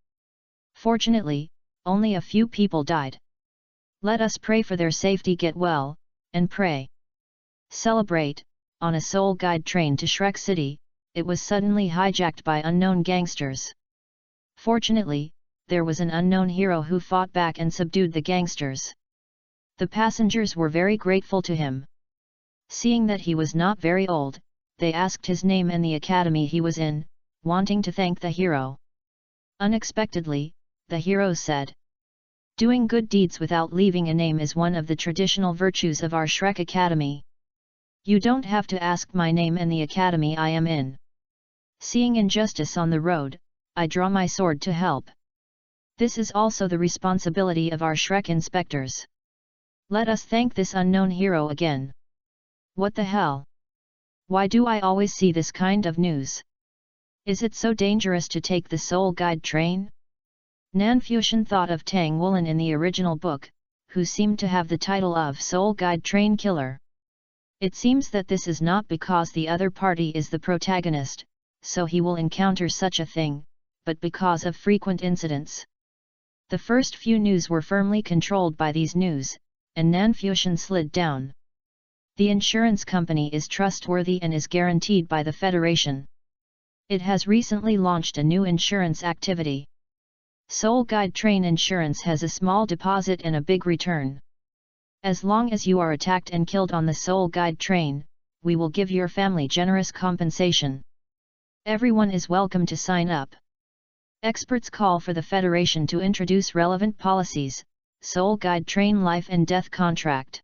Fortunately, only a few people died. Let us pray for their safety. Get well, and pray. Celebrate. On a Soul Guide train to Shrek City, it was suddenly hijacked by unknown gangsters. Fortunately, there was an unknown hero who fought back and subdued the gangsters. The passengers were very grateful to him. Seeing that he was not very old, they asked his name and the academy he was in, wanting to thank the hero. Unexpectedly, the hero said, doing good deeds without leaving a name is one of the traditional virtues of our Shrek Academy. You don't have to ask my name and the academy I am in. Seeing injustice on the road, I draw my sword to help. This is also the responsibility of our Shrek inspectors. Let us thank this unknown hero again. What the hell? Why do I always see this kind of news? Is it so dangerous to take the Soul Guide train? Nanfuxian thought of Tang Wulin in the original book, who seemed to have the title of Soul Guide Train Killer. It seems that this is not because the other party is the protagonist, so he will encounter such a thing, but because of frequent incidents. The first few news were firmly controlled by these news, and Nanfuxian slid down. The insurance company is trustworthy and is guaranteed by the Federation. It has recently launched a new insurance activity. Soul Guide Train Insurance has a small deposit and a big return. As long as you are attacked and killed on the Soul Guide train, we will give your family generous compensation. Everyone is welcome to sign up. Experts call for the Federation to introduce relevant policies. Soul Guide Train Life and Death Contract.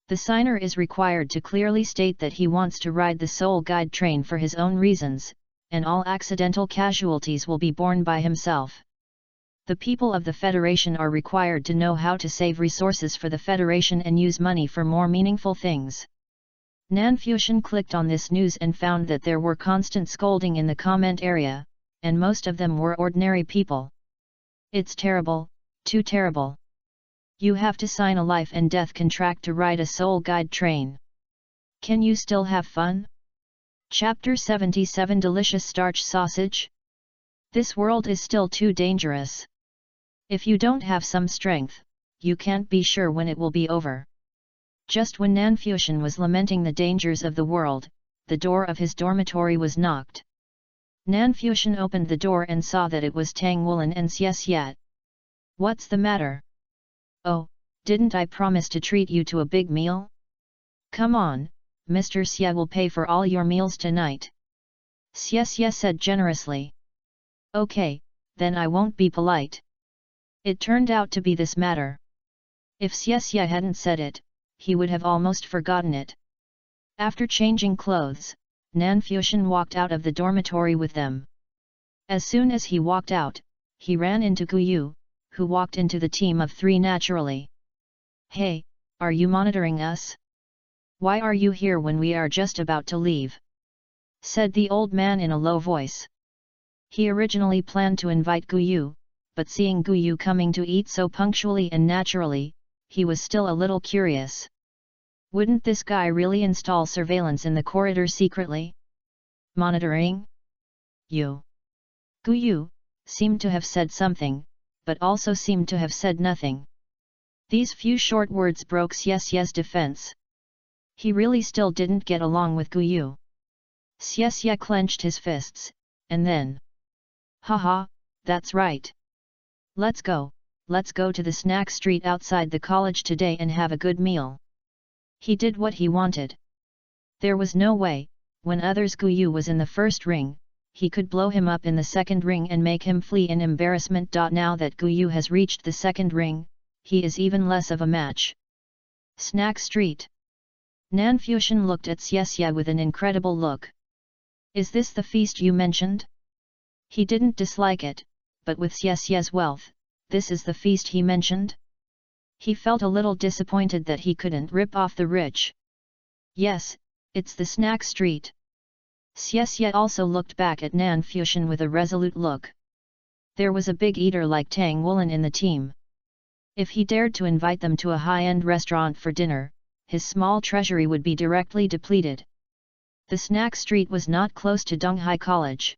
The signer is required to clearly state that he wants to ride the Soul Guide train for his own reasons, and all accidental casualties will be borne by himself. The people of the Federation are required to know how to save resources for the Federation and use money for more meaningful things. Nanfuxian clicked on this news and found that there were constant scolding in the comment area, and most of them were ordinary people. It's terrible, too terrible. You have to sign a life and death contract to ride a Soul Guide train. Can you still have fun? Chapter 77 Delicious Starch Sausage? This world is still too dangerous. If you don't have some strength, you can't be sure when it will be over. Just when Nanfuxian was lamenting the dangers of the world, the door of his dormitory was knocked. Nan Fuxian opened the door and saw that it was Tang Woolen and Xie Xie. What's the matter? Oh, didn't I promise to treat you to a big meal? Come on, Mr. Xie will pay for all your meals tonight. Xie Xie said generously. Okay, then I won't be polite. It turned out to be this matter. If Xie Xie hadn't said it, he would have almost forgotten it. After changing clothes, Nan Fuxian walked out of the dormitory with them. As soon as he walked out, he ran into Guyu, who walked into the team of 3 naturally. Hey, are you monitoring us? Why are you here when we are just about to leave? Said the old man in a low voice. He originally planned to invite Guyu, but seeing Guyu coming to eat so punctually and naturally, he was still a little curious. Wouldn't this guy really install surveillance in the corridor secretly? Monitoring? You. Guyu seemed to have said something, but also seemed to have said nothing. These few short words broke Xie Xie's defense. He really still didn't get along with Guyu. Xie Xie clenched his fists, and then... Haha, that's right. Let's go to the snack street outside the college today and have a good meal. He did what he wanted. There was no way, when others Guyu was in the first ring, he could blow him up in the second ring and make him flee in embarrassment. Now that Guyu has reached the second ring, he is even less of a match. Snack street. Nan Fuxian looked at Xie Xie with an incredible look. Is this the feast you mentioned? He didn't dislike it, but with Xie Xie's wealth, this is the feast he mentioned? He felt a little disappointed that he couldn't rip off the rich. Yes, it's the snack street. Xie Xie also looked back at Nan Fuxian with a resolute look. There was a big eater like Tang Woolen in the team. If he dared to invite them to a high-end restaurant for dinner, his small treasury would be directly depleted. The snack street was not close to Donghai College.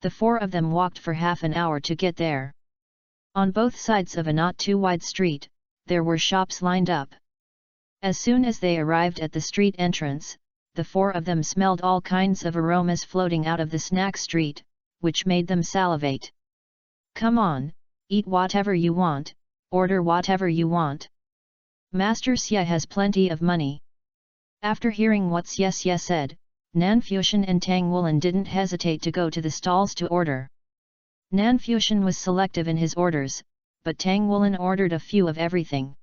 The 4 of them walked for half an hour to get there. On both sides of a not too wide street, there were shops lined up. As soon as they arrived at the street entrance, the 4 of them smelled all kinds of aromas floating out of the snack street, which made them salivate. Come on, eat whatever you want, order whatever you want. Master Xie has plenty of money. After hearing what Xie Xie said, Nan Fuxian and Tang Woolen didn't hesitate to go to the stalls to order. Nan Fuxian was selective in his orders, but Tang Woolen ordered a few of everything.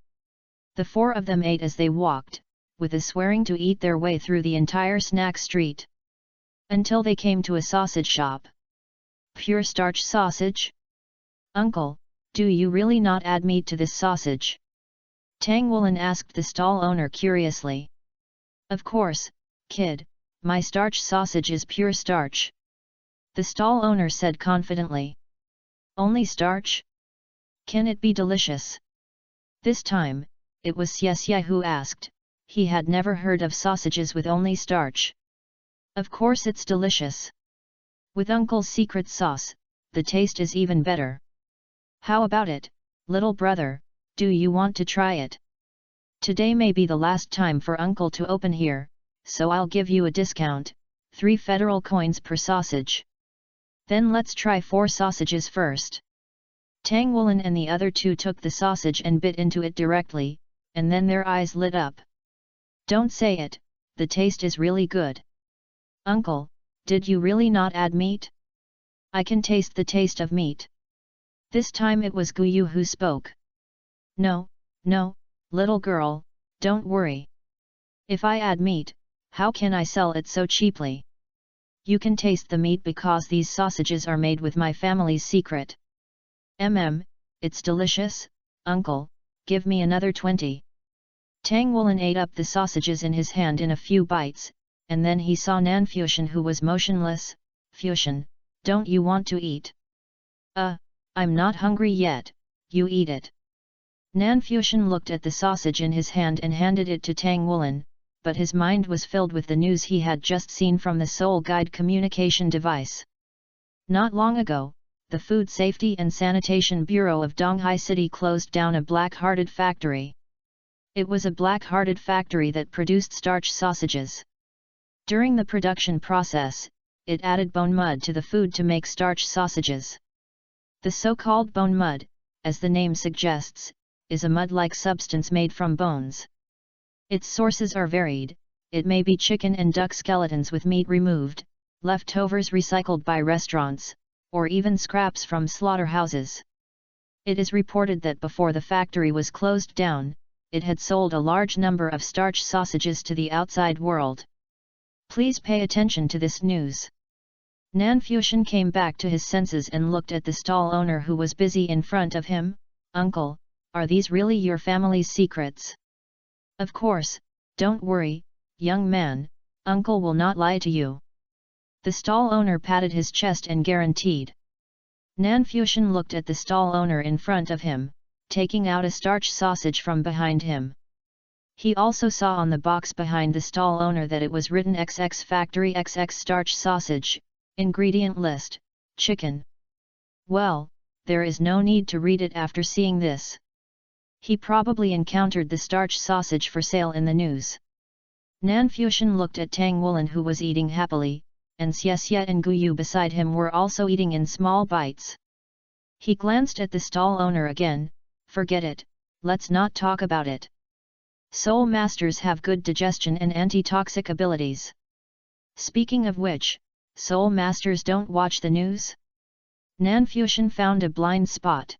The 4 of them ate as they walked, with a swearing to eat their way through the entire snack street. Until they came to a sausage shop. Pure starch sausage? Uncle, do you really not add meat to this sausage? Tang Woolen asked the stall owner curiously. Of course, kid, my starch sausage is pure starch. The stall owner said confidently. Only starch? Can it be delicious? This time, it was Xie Xie who asked. He had never heard of sausages with only starch. Of course it's delicious. With Uncle's secret sauce, the taste is even better. How about it, little brother, do you want to try it? Today may be the last time for Uncle to open here, so I'll give you a discount, 3 federal coins per sausage. Then let's try 4 sausages first. Tang Woolen and the other 2 took the sausage and bit into it directly, and then their eyes lit up. Don't say it, the taste is really good. Uncle, did you really not add meat? I can taste the taste of meat. This time it was Guyu who spoke. No, little girl, don't worry. If I add meat, how can I sell it so cheaply? You can taste the meat because these sausages are made with my family's secret. It's delicious, Uncle, give me another 20. Tang Woolen ate up the sausages in his hand in a few bites, and then he saw Nan Fuxian who was motionless. Fuxian, don't you want to eat? I'm not hungry yet, you eat it. Nan Fuxian looked at the sausage in his hand and handed it to Tang Woolen, but his mind was filled with the news he had just seen from the Seoul Guide communication device. Not long ago, the Food Safety and Sanitation Bureau of Donghai City closed down a black-hearted factory. It was a black-hearted factory that produced starch sausages. During the production process, it added bone mud to the food to make starch sausages. The so-called bone mud, as the name suggests, is a mud-like substance made from bones. Its sources are varied. It may be chicken and duck skeletons with meat removed, leftovers recycled by restaurants, or even scraps from slaughterhouses. It is reported that before the factory was closed down, it had sold a large number of starch sausages to the outside world. Please pay attention to this news. Nanfuxian came back to his senses and looked at the stall owner who was busy in front of him. Uncle, are these really your family's secrets? Of course, don't worry, young man, uncle will not lie to you. The stall owner patted his chest and guaranteed. Nanfuxian looked at the stall owner in front of him, taking out a starch sausage from behind him. He also saw on the box behind the stall owner that it was written XX Factory XX Starch Sausage, ingredient list, chicken. Well, there is no need to read it after seeing this. He probably encountered the starch sausage for sale in the news. Nanfuxian looked at Tang Wulin who was eating happily, and Xie and Guyu beside him were also eating in small bites. He glanced at the stall owner again. Forget it, let's not talk about it. Soul Masters have good digestion and anti-toxic abilities. Speaking of which, Soul Masters don't watch the news? Nanfuxian found a blind spot.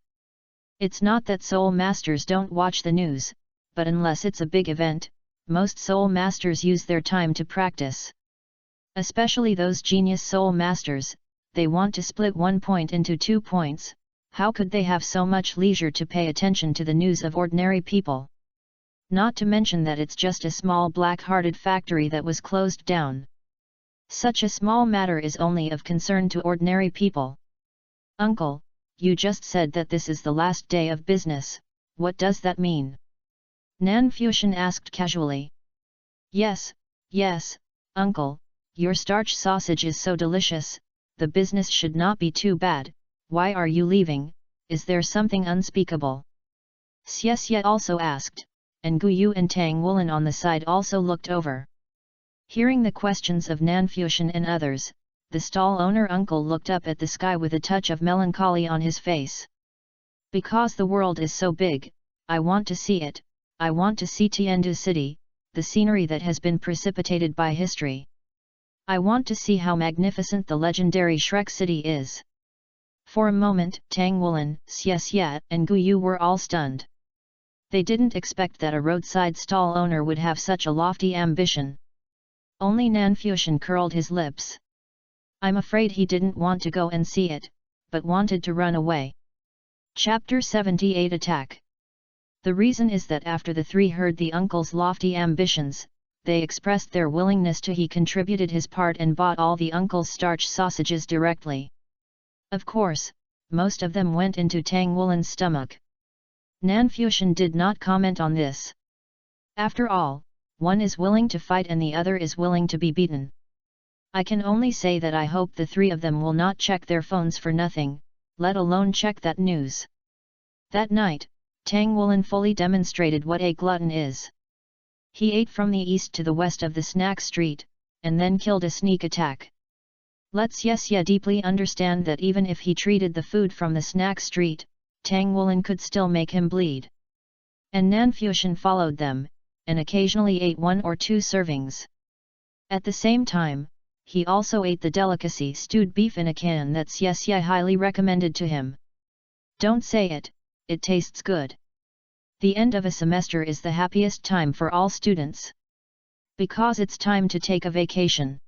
It's not that Soul Masters don't watch the news, but unless it's a big event, most Soul Masters use their time to practice. Especially those genius Soul Masters, they want to split 1 point into 2 points. How could they have so much leisure to pay attention to the news of ordinary people? Not to mention that it's just a small black-hearted factory that was closed down. Such a small matter is only of concern to ordinary people. Uncle, you just said that this is the last day of business, what does that mean? Nanfuxian asked casually. Yes, uncle, your starch sausage is so delicious, the business should not be too bad. Why are you leaving? Is there something unspeakable? Xie also asked, and Guyu and Tang Wulin on the side also looked over. Hearing the questions of Nanfuxian and others, the stall owner uncle looked up at the sky with a touch of melancholy on his face. Because the world is so big, I want to see it. I want to see Tiandu City, the scenery that has been precipitated by history. I want to see how magnificent the legendary Shrek City is. For a moment, Tang Wulin, Xie and Guyu were all stunned. They didn't expect that a roadside stall owner would have such a lofty ambition. Only Nanfuxian curled his lips. I'm afraid he didn't want to go and see it, but wanted to run away. Chapter 78 Attack. The reason is that after the three heard the uncle's lofty ambitions, they expressed their willingness to he contributed his part and bought all the uncle's starch sausages directly. Of course, most of them went into Tang Wulin's stomach. Nanfuxian did not comment on this. After all, one is willing to fight and the other is willing to be beaten. I can only say that I hope the three of them will not check their phones for nothing, let alone check that news. That night, Tang Wulin fully demonstrated what a glutton is. He ate from the east to the west of the snack street, and then killed a sneak attack. Let Xie deeply understand that even if he treated the food from the snack street, Tang Wulin could still make him bleed. And Nanfuxian followed them, and occasionally ate 1 or 2 servings. At the same time, he also ate the delicacy stewed beef in a can that Xie highly recommended to him. Don't say it, it tastes good. The end of a semester is the happiest time for all students. Because it's time to take a vacation.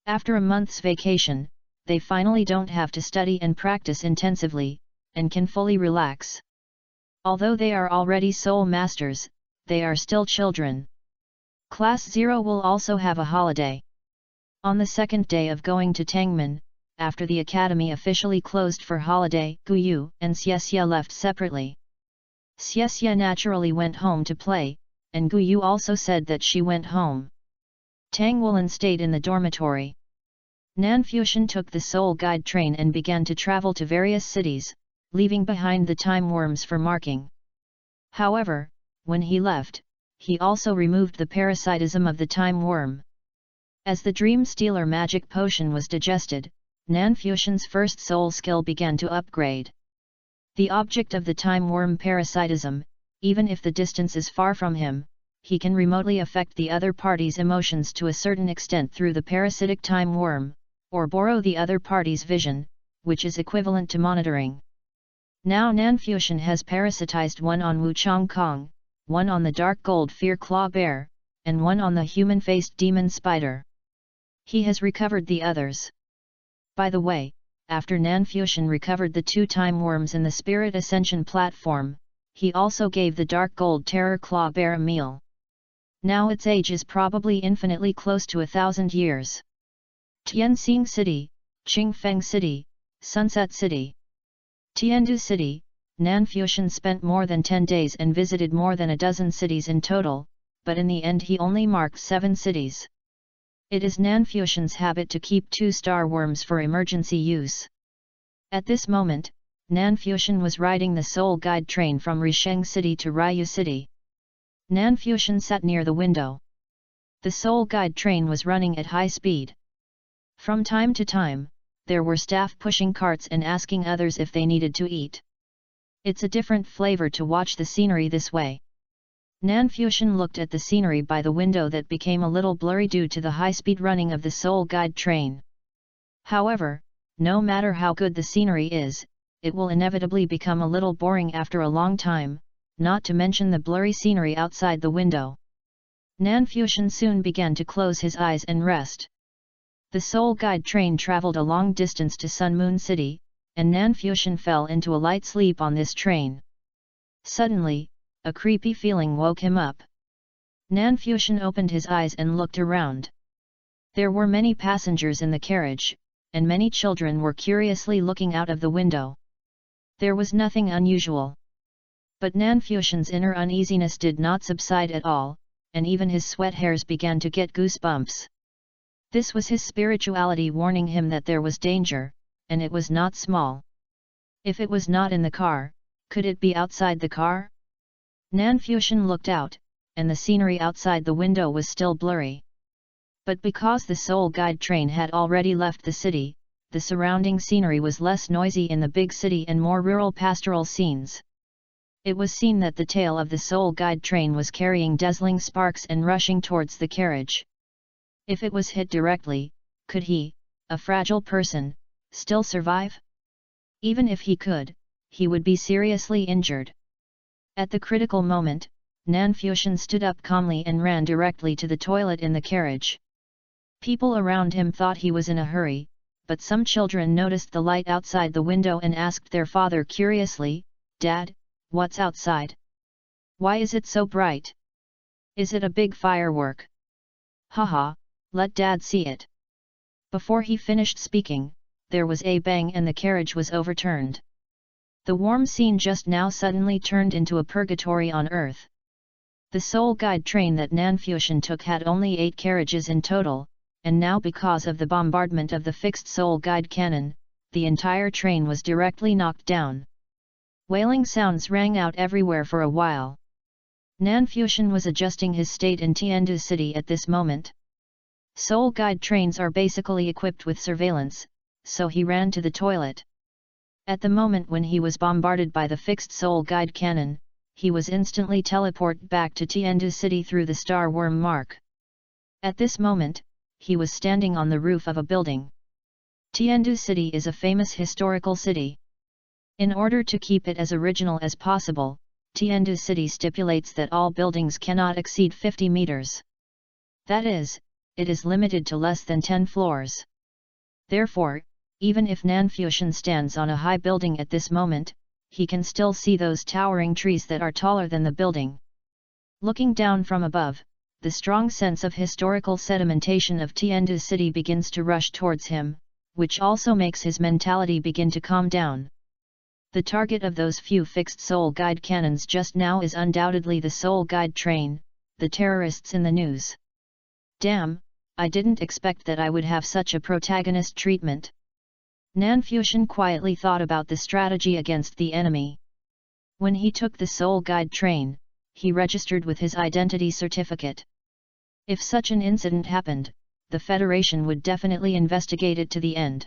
After a month's vacation, they finally don't have to study and practice intensively, and can fully relax. Although they are already soul masters, they are still children. Class 0 will also have a holiday. On the second day of going to Tangmen, after the academy officially closed for holiday, Guyu and Xie left separately. Xie naturally went home to play, and Guyu also said that she went home. Tang Wulin stayed in the dormitory. Nanfuxian took the Soul Guide train and began to travel to various cities, leaving behind the time worms for marking. However, when he left, he also removed the parasitism of the time worm. As the Dream Stealer magic potion was digested, Nanfusion's first soul skill began to upgrade. The object of the time worm parasitism, even if the distance is far from him, he can remotely affect the other party's emotions to a certain extent through the parasitic time worm, or borrow the other party's vision, which is equivalent to monitoring. Now Nanfusion has parasitized one on Wuchang Kong, one on the dark gold fear claw bear, and one on the human-faced demon spider. He has recovered the others. By the way, after Nanfusion recovered the 2 time worms in the Spirit Ascension platform, he also gave the dark gold terror claw bear a meal. Now its age is probably infinitely close to 1,000 years. Tianxing City, Qingfeng City, Sunset City. Tiandu City, Nanfusion spent more than 10 days and visited more than a dozen cities in total, but in the end he only marked 7 cities. It is Nanfusion's habit to keep 2 star worms for emergency use. At this moment, Nanfusion was riding the Soul Guide train from Risheng City to Ryu City. Nanfusion sat near the window. The Soul Guide train was running at high speed. From time to time, there were staff pushing carts and asking others if they needed to eat. It's a different flavor to watch the scenery this way. Nanfusion looked at the scenery by the window that became a little blurry due to the high-speed running of the Soul Guide train. However, no matter how good the scenery is, it will inevitably become a little boring after a long time, not to mention the blurry scenery outside the window. Nanfusion soon began to close his eyes and rest. The Soul Guide train traveled a long distance to Sun Moon City, and Nanfusion fell into a light sleep on this train. Suddenly, a creepy feeling woke him up. Nanfusion opened his eyes and looked around. There were many passengers in the carriage, and many children were curiously looking out of the window. There was nothing unusual. But Nanfusion's inner uneasiness did not subside at all, and even his sweat hairs began to get goosebumps. This was his spirituality warning him that there was danger, and it was not small. If it was not in the car, could it be outside the car? Nanfusion looked out, and the scenery outside the window was still blurry. But because the Soul Guide train had already left the city, the surrounding scenery was less noisy in the big city and more rural pastoral scenes. It was seen that the tail of the Soul Guide train was carrying dazzling sparks and rushing towards the carriage. If it was hit directly, could he, a fragile person, still survive? Even if he could, he would be seriously injured. At the critical moment, Nanfusion stood up calmly and ran directly to the toilet in the carriage. People around him thought he was in a hurry, but some children noticed the light outside the window and asked their father curiously, "Dad, what's outside? Why is it so bright? Is it a big firework? Haha, let Dad see it." Before he finished speaking, there was a bang and the carriage was overturned. The warm scene just now suddenly turned into a purgatory on earth. The Soul Guide train that Nanfusion took had only 8 carriages in total, and now because of the bombardment of the fixed Soul Guide cannon, the entire train was directly knocked down. Wailing sounds rang out everywhere for a while. Nanfusion was adjusting his state in Tiandu City at this moment. Soul Guide trains are basically equipped with surveillance, so he ran to the toilet. At the moment when he was bombarded by the fixed Soul Guide cannon, he was instantly teleported back to Tiandu City through the Star Worm mark. At this moment, he was standing on the roof of a building. Tiandu City is a famous historical city. In order to keep it as original as possible, Tiandu City stipulates that all buildings cannot exceed 50 meters. That is, it is limited to less than 10 floors. Therefore, even if Nanfusion stands on a high building at this moment, he can still see those towering trees that are taller than the building. Looking down from above, the strong sense of historical sedimentation of Tiandu City begins to rush towards him, which also makes his mentality begin to calm down. The target of those few fixed Soul Guide cannons just now is undoubtedly the Soul Guide train, the terrorists in the news. Damn, I didn't expect that I would have such a protagonist treatment. Nanfusion quietly thought about the strategy against the enemy. When he took the Soul Guide train, he registered with his identity certificate. If such an incident happened, the Federation would definitely investigate it to the end.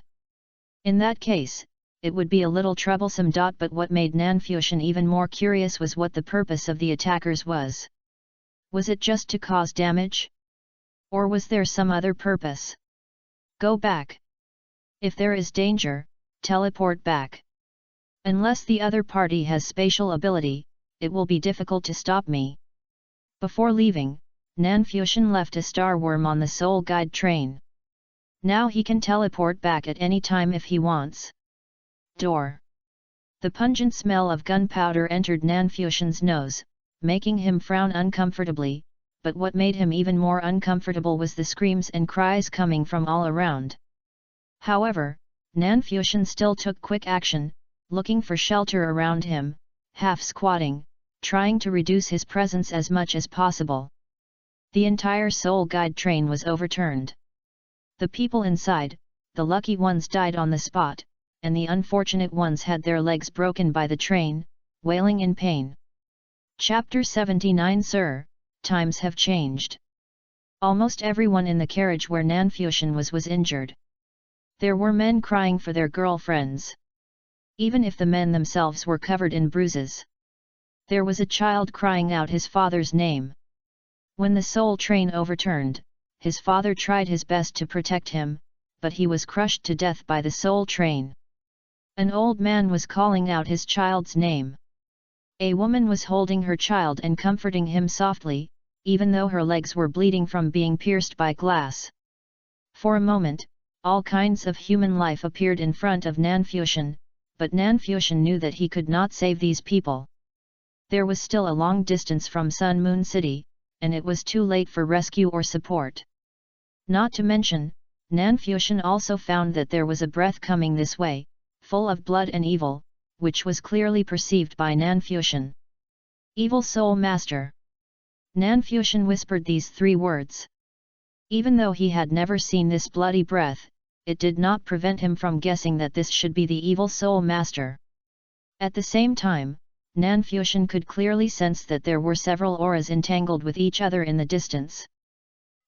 In that case, it would be a little troublesome. But what made Nanfuxian even more curious was what the purpose of the attackers was. Was it just to cause damage? Or was there some other purpose? Go back. If there is danger, teleport back. Unless the other party has spatial ability, it will be difficult to stop me. Before leaving, Nanfuxian left a star worm on the Soul Guide train. Now he can teleport back at any time if he wants. Door. The pungent smell of gunpowder entered Nanfuxian's nose, making him frown uncomfortably, but what made him even more uncomfortable was the screams and cries coming from all around. However, Nanfuxian still took quick action, looking for shelter around him, half squatting, trying to reduce his presence as much as possible. The entire Soul Guide train was overturned. The people inside, the lucky ones died on the spot, and the unfortunate ones had their legs broken by the train, wailing in pain. Chapter 79. Sir, times have changed. Almost everyone in the carriage where Nanfuxian was injured. There were men crying for their girlfriends. Even if the men themselves were covered in bruises. There was a child crying out his father's name. When the soul train overturned, his father tried his best to protect him, but he was crushed to death by the soul train. An old man was calling out his child's name. A woman was holding her child and comforting him softly, even though her legs were bleeding from being pierced by glass. For a moment, all kinds of human life appeared in front of Nanfuxian, but Nanfuxian knew that he could not save these people. There was still a long distance from Sun Moon City, and it was too late for rescue or support. Not to mention, Nanfuxian also found that there was a breath coming this way, full of blood and evil, which was clearly perceived by Nanfuxian. Evil Soul Master. Nanfuxian whispered these 3 words. Even though he had never seen this bloody breath, it did not prevent him from guessing that this should be the Evil Soul Master. At the same time, Nanfuxian could clearly sense that there were several auras entangled with each other in the distance.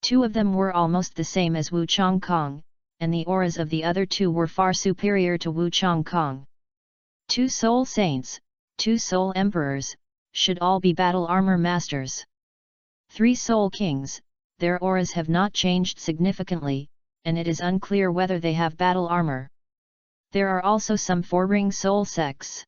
2 of them were almost the same as Wu Chongkong, and the auras of the other 2 were far superior to Wu Chongkong. 2 Soul Saints, 2 Soul Emperors, should all be battle armor masters. 3 Soul Kings, their auras have not changed significantly, and it is unclear whether they have battle armor. There are also some 4-ring soul sects.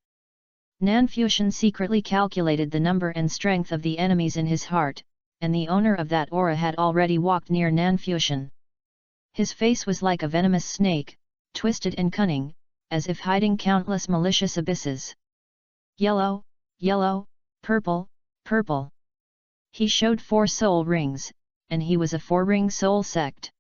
Nanfuxian secretly calculated the number and strength of the enemies in his heart, and the owner of that aura had already walked near Nanfuxian. His face was like a venomous snake, twisted and cunning, as if hiding countless malicious abysses. Yellow, yellow, purple, purple. He showed 4 soul rings, and he was a 4-ring soul sect.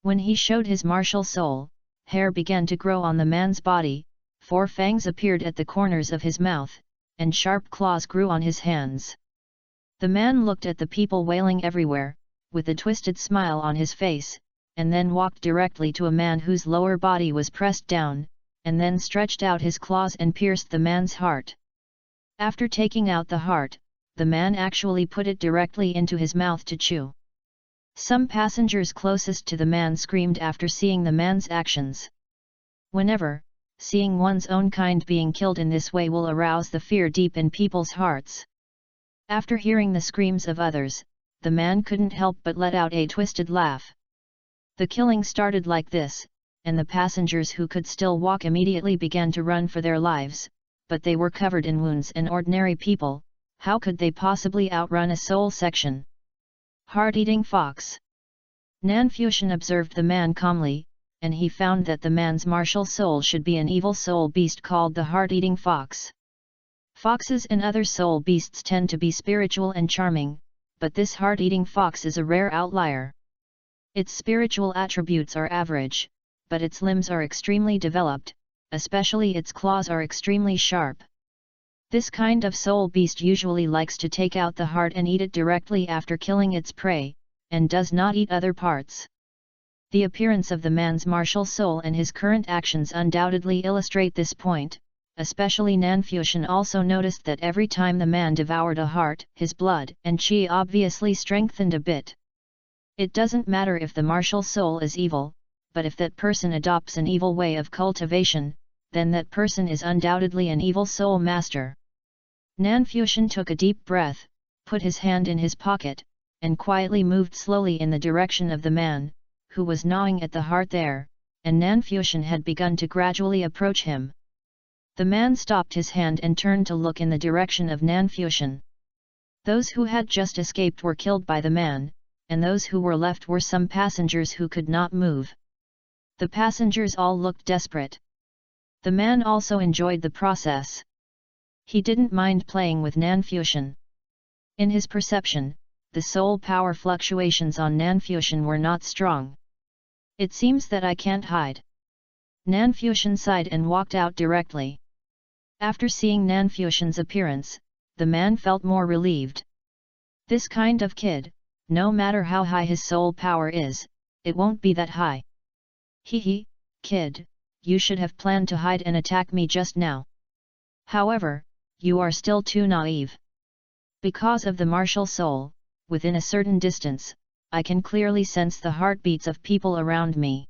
When he showed his martial soul, hair began to grow on the man's body, 4 fangs appeared at the corners of his mouth, and sharp claws grew on his hands. The man looked at the people wailing everywhere, with a twisted smile on his face, and then walked directly to a man whose lower body was pressed down, and then stretched out his claws and pierced the man's heart. After taking out the heart, the man actually put it directly into his mouth to chew. Some passengers closest to the man screamed after seeing the man's actions. Whenever, seeing one's own kind being killed in this way will arouse the fear deep in people's hearts. After hearing the screams of others, the man couldn't help but let out a twisted laugh. The killing started like this, and the passengers who could still walk immediately began to run for their lives, but they were covered in wounds and ordinary people, how could they possibly outrun a soul section? Heart-eating fox. Nanfuxian observed the man calmly, and he found that the man's martial soul should be an evil soul beast called the heart-eating fox. Foxes and other soul beasts tend to be spiritual and charming, but this heart-eating fox is a rare outlier. Its spiritual attributes are average, but its limbs are extremely developed, especially its claws are extremely sharp. This kind of soul beast usually likes to take out the heart and eat it directly after killing its prey, and does not eat other parts. The appearance of the man's martial soul and his current actions undoubtedly illustrate this point, especially Nanfuxian also noticed that every time the man devoured a heart, his blood and chi obviously strengthened a bit. It doesn't matter if the martial soul is evil, but if that person adopts an evil way of cultivation, then that person is undoubtedly an evil soul master. Nanfuxian took a deep breath, put his hand in his pocket, and quietly moved slowly in the direction of the man, who was gnawing at the heart there, and Nanfuxian had begun to gradually approach him. The man stopped his hand and turned to look in the direction of Nanfuxian. Those who had just escaped were killed by the man, and those who were left were some passengers who could not move. The passengers all looked desperate. The man also enjoyed the process. He didn't mind playing with Nanfuxian. In his perception, the soul power fluctuations on Nanfuxian were not strong. It seems that I can't hide. Nanfuxian sighed and walked out directly. After seeing Nanfuxian's appearance, the man felt more relieved. This kind of kid, no matter how high his soul power is, it won't be that high. Hee, kid, you should have planned to hide and attack me just now. However, you are still too naive. Because of the martial soul, within a certain distance, I can clearly sense the heartbeats of people around me.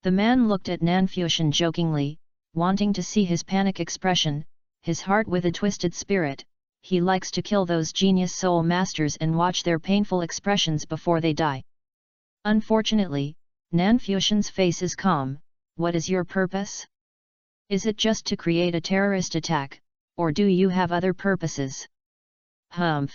The man looked at Nanfuxian jokingly, wanting to see his panic expression, his heart with a twisted spirit. He likes to kill those genius soul masters and watch their painful expressions before they die. Unfortunately, Nanfuxian's face is calm. What is your purpose? Is it just to create a terrorist attack, or do you have other purposes? Humph.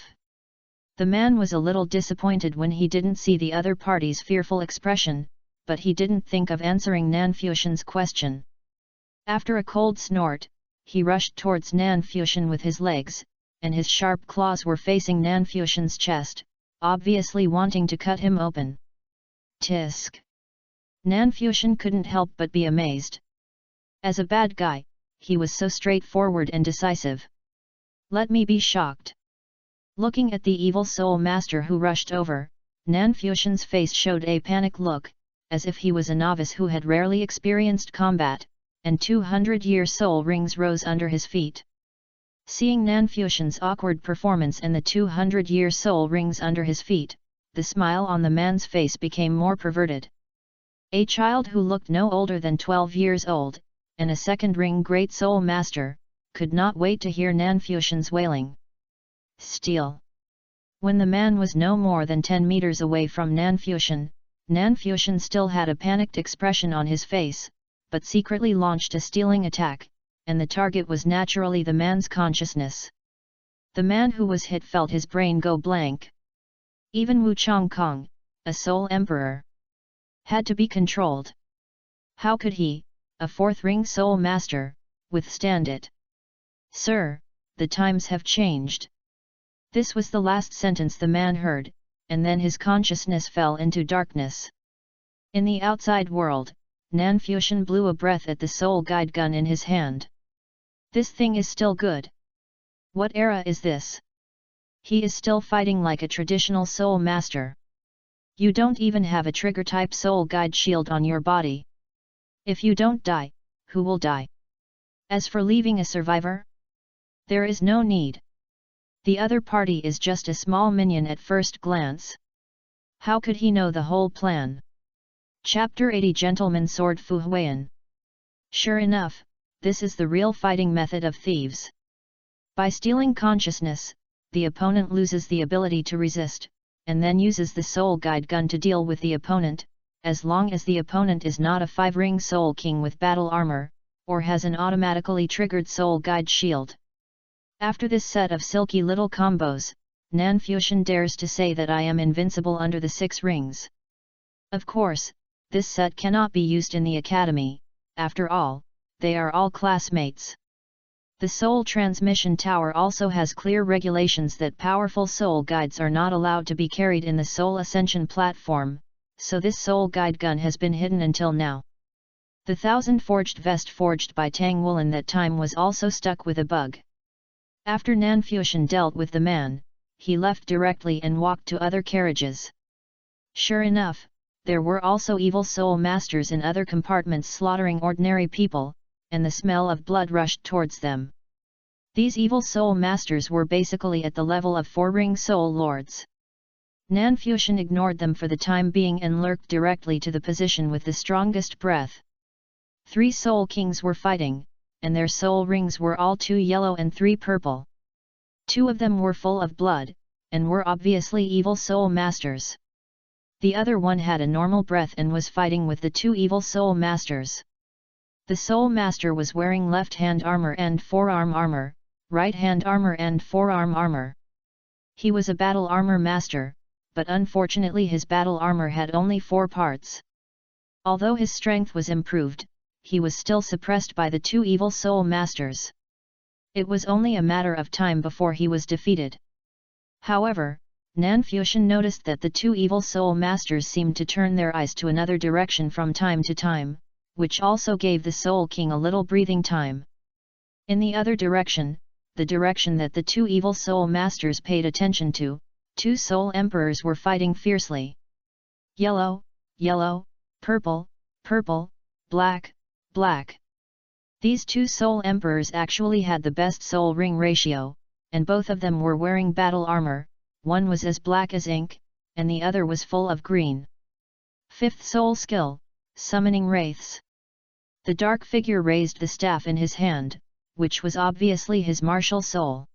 The man was a little disappointed when he didn't see the other party's fearful expression, but he didn't think of answering Nanfuxian's question. After a cold snort, he rushed towards Nanfuxian with his legs, and his sharp claws were facing Nanfuxian's chest, obviously wanting to cut him open. Tisk! Nanfuxian couldn't help but be amazed. As a bad guy, he was so straightforward and decisive. Let me be shocked. Looking at the evil soul master who rushed over, Nanfuxian's face showed a panic look, as if he was a novice who had rarely experienced combat, and 200-year soul rings rose under his feet. Seeing Nanfuxian's awkward performance and the 200-year soul rings under his feet, the smile on the man's face became more perverted. A child who looked no older than 12 years old, and a second ring great soul master, could not wait to hear Nanfuxian's wailing. Steal! When the man was no more than 10 meters away from Nanfuxian, Nanfuxian still had a panicked expression on his face, but secretly launched a stealing attack, and the target was naturally the man's consciousness. The man who was hit felt his brain go blank. Even Wu Chongkong, a soul emperor, had to be controlled. How could he, a fourth ring soul master, withstand it? Sir, the times have changed. This was the last sentence the man heard, and then his consciousness fell into darkness. In the outside world, Nanfuxian blew a breath at the soul guide gun in his hand. This thing is still good. What era is this? He is still fighting like a traditional soul master. You don't even have a trigger-type soul guide shield on your body. If you don't die, who will die? As for leaving a survivor? There is no need. The other party is just a small minion at first glance. How could he know the whole plan? Chapter 80 Gentleman Sword Fu Huiyan. Sure enough, this is the real fighting method of thieves. By stealing consciousness, the opponent loses the ability to resist, and then uses the soul guide gun to deal with the opponent, as long as the opponent is not a 5-ring soul king with battle armor, or has an automatically triggered soul guide shield. After this set of silky little combos, Nanfuxian dares to say that I am invincible under the 6 rings. Of course, this set cannot be used in the academy, after all, they are all classmates. The Soul Transmission Tower also has clear regulations that powerful soul guides are not allowed to be carried in the Soul Ascension platform, so this soul guide gun has been hidden until now. The 1000 forged vest forged by Tang Woolen that time was also stuck with a bug. After Nanfuxian dealt with the man, he left directly and walked to other carriages. Sure enough, there were also evil soul masters in other compartments slaughtering ordinary people, and the smell of blood rushed towards them. These evil soul masters were basically at the level of 4-ring soul lords. Nanfuxian ignored them for the time being and lurked directly to the position with the strongest breath. 3 soul kings were fighting, and their soul rings were all 2 yellow and 3 purple. 2 of them were full of blood, and were obviously evil soul masters. The other one had a normal breath and was fighting with the 2 evil soul masters. The soul master was wearing left-hand armor and forearm armor, right-hand armor and forearm armor. He was a battle armor master, but unfortunately his battle armor had only 4 parts. Although his strength was improved, he was still suppressed by the 2 evil soul masters. It was only a matter of time before he was defeated. However, Nanfuxian noticed that the 2 evil soul masters seemed to turn their eyes to another direction from time to time, which also gave the Soul King a little breathing time. In the other direction, the direction that the 2 evil soul masters paid attention to, 2 soul emperors were fighting fiercely. Yellow, yellow, purple, purple, black, black. These 2 soul emperors actually had the best soul ring ratio, and both of them were wearing battle armor. One was as black as ink, and the other was full of green. 5th soul skill, summoning wraiths. The dark figure raised the staff in his hand, which was obviously his martial soul.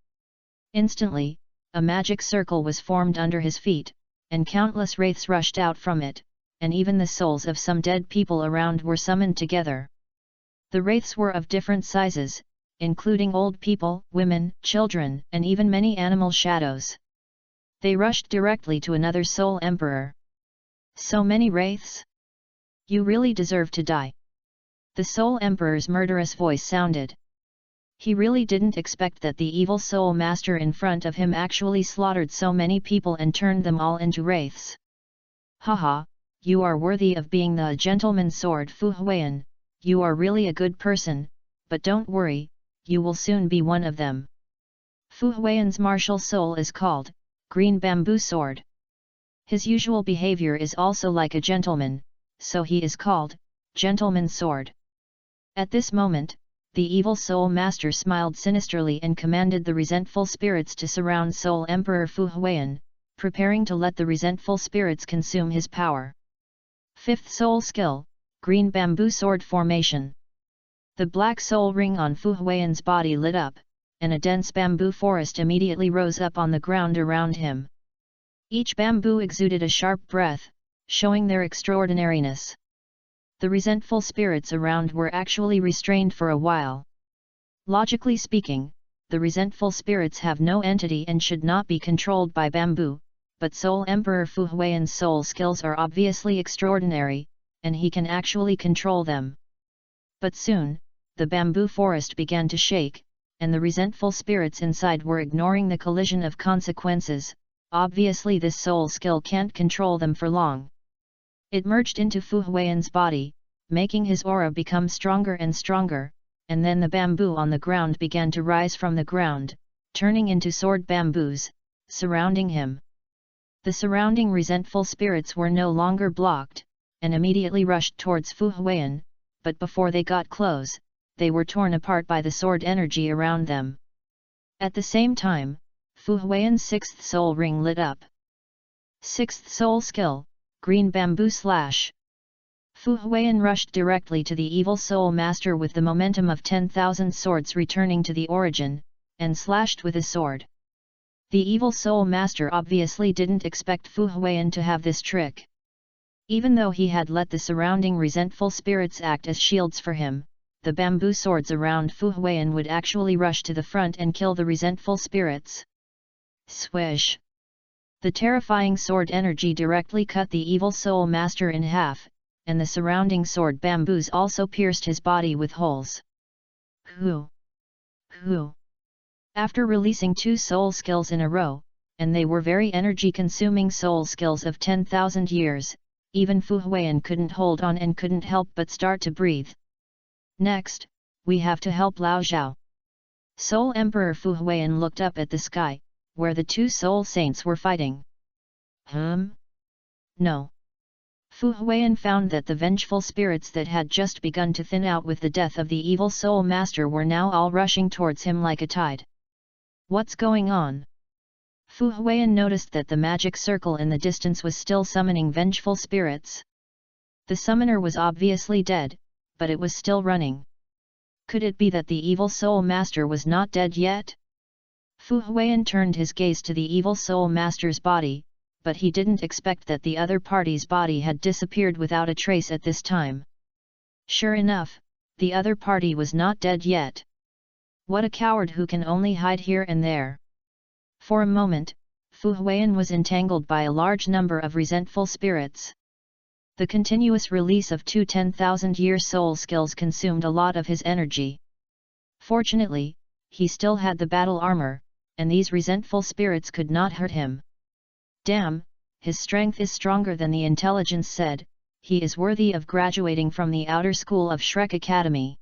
Instantly, a magic circle was formed under his feet, and countless wraiths rushed out from it, and even the souls of some dead people around were summoned together. The wraiths were of different sizes, including old people, women, children, and even many animal shadows. They rushed directly to another soul emperor. So many wraiths? You really deserve to die. The soul emperor's murderous voice sounded. He really didn't expect that the evil soul master in front of him actually slaughtered so many people and turned them all into wraiths. Haha, you are worthy of being the gentleman sword Fu Huiyan, you are really a good person, but don't worry, you will soon be one of them. Fu Huiyan's martial soul is called Green Bamboo Sword. His usual behavior is also like a gentleman, so he is called Gentleman Sword. At this moment, the evil soul master smiled sinisterly and commanded the resentful spirits to surround Soul Emperor Fu Huiyan, preparing to let the resentful spirits consume his power. 5th soul skill, Green Bamboo Sword Formation. The black soul ring on Fu Huiyan's body lit up, and a dense bamboo forest immediately rose up on the ground around him. Each bamboo exuded a sharp breath, showing their extraordinariness. The resentful spirits around were actually restrained for a while. Logically speaking, the resentful spirits have no entity and should not be controlled by bamboo, but Soul Emperor Fu Huiyan's soul skills are obviously extraordinary, and he can actually control them. But soon, the bamboo forest began to shake, and the resentful spirits inside were ignoring the collision of consequences. Obviously this soul skill can't control them for long. It merged into Fu Huiyan's body, making his aura become stronger and stronger, and then the bamboo on the ground began to rise from the ground, turning into sword bamboos, surrounding him. The surrounding resentful spirits were no longer blocked, and immediately rushed towards Fu Huiyan, but before they got close, they were torn apart by the sword energy around them. At the same time, Fu Huiyan's 6th soul ring lit up. 6th soul skill, Green Bamboo Slash. Fu Huiyan rushed directly to the evil soul master with the momentum of 10,000 swords returning to the origin, and slashed with his sword. The evil soul master obviously didn't expect Fu Huiyan to have this trick. Even though he had let the surrounding resentful spirits act as shields for him, the bamboo swords around Fu Huiyan would actually rush to the front and kill the resentful spirits. Swish! The terrifying sword energy directly cut the evil soul master in half, and the surrounding sword bamboos also pierced his body with holes. Hoo! Hoo! After releasing 2 soul skills in a row, and they were very energy-consuming soul skills of 10,000 years, even Fu Huiyan couldn't hold on and couldn't help but start to breathe. Next, we have to help Lao Zhao. Soul Emperor Fu Huiyan looked up at the sky, where the 2 soul saints were fighting. No. Fu Huiyan found that the vengeful spirits that had just begun to thin out with the death of the evil soul master were now all rushing towards him like a tide. What's going on? Fu Huiyan noticed that the magic circle in the distance was still summoning vengeful spirits. The summoner was obviously dead, but it was still running. Could it be that the evil soul master was not dead yet? Fu Huiyan turned his gaze to the evil soul master's body, but he didn't expect that the other party's body had disappeared without a trace at this time. Sure enough, the other party was not dead yet. What a coward who can only hide here and there. For a moment, Fu Huiyan was entangled by a large number of resentful spirits. The continuous release of 2 10,000-year soul skills consumed a lot of his energy. Fortunately, he still had the battle armor, and these resentful spirits could not hurt him. Damn, his strength is stronger than the intelligence said, he is worthy of graduating from the outer school of Shrek Academy.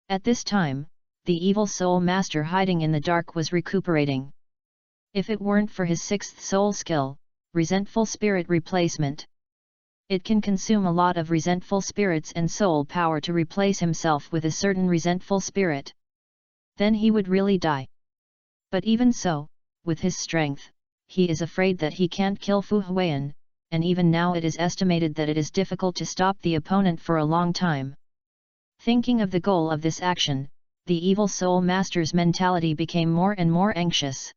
At this time, the evil soul master hiding in the dark was recuperating. If it weren't for his 6th soul skill, resentful spirit replacement. It can consume a lot of resentful spirits and soul power to replace himself with a certain resentful spirit. Then he would really die. But even so, with his strength, he is afraid that he can't kill Fu Huiyan, and even now it is estimated that it is difficult to stop the opponent for a long time. Thinking of the goal of this action, the evil soul master's mentality became more and more anxious.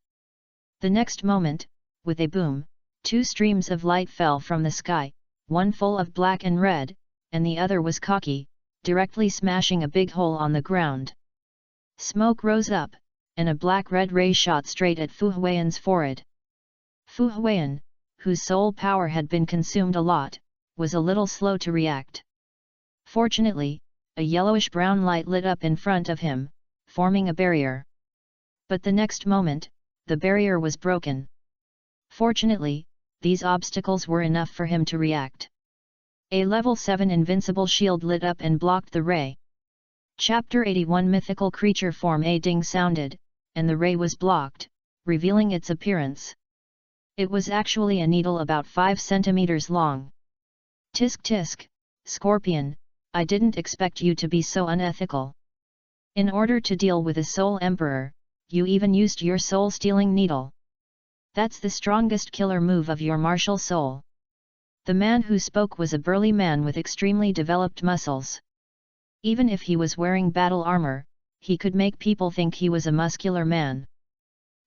The next moment, with a boom, 2 streams of light fell from the sky, one full of black and red, and the other was cocky, directly smashing a big hole on the ground. Smoke rose up, and a black-red ray shot straight at Fu Huiyan's forehead. Fu Huiyan, whose soul power had been consumed a lot, was a little slow to react. Fortunately, a yellowish-brown light lit up in front of him, forming a barrier. But the next moment, the barrier was broken. Fortunately, these obstacles were enough for him to react. A level 7 invincible shield lit up and blocked the ray. Chapter 81 Mythical creature form. A ding sounded, and the ray was blocked, revealing its appearance. It was actually a needle about 5 centimeters long. Tisk tisk, Scorpion, I didn't expect you to be so unethical. In order to deal with a soul emperor, you even used your soul-stealing needle. That's the strongest killer move of your martial soul. The man who spoke was a burly man with extremely developed muscles. Even if he was wearing battle armor, he could make people think he was a muscular man.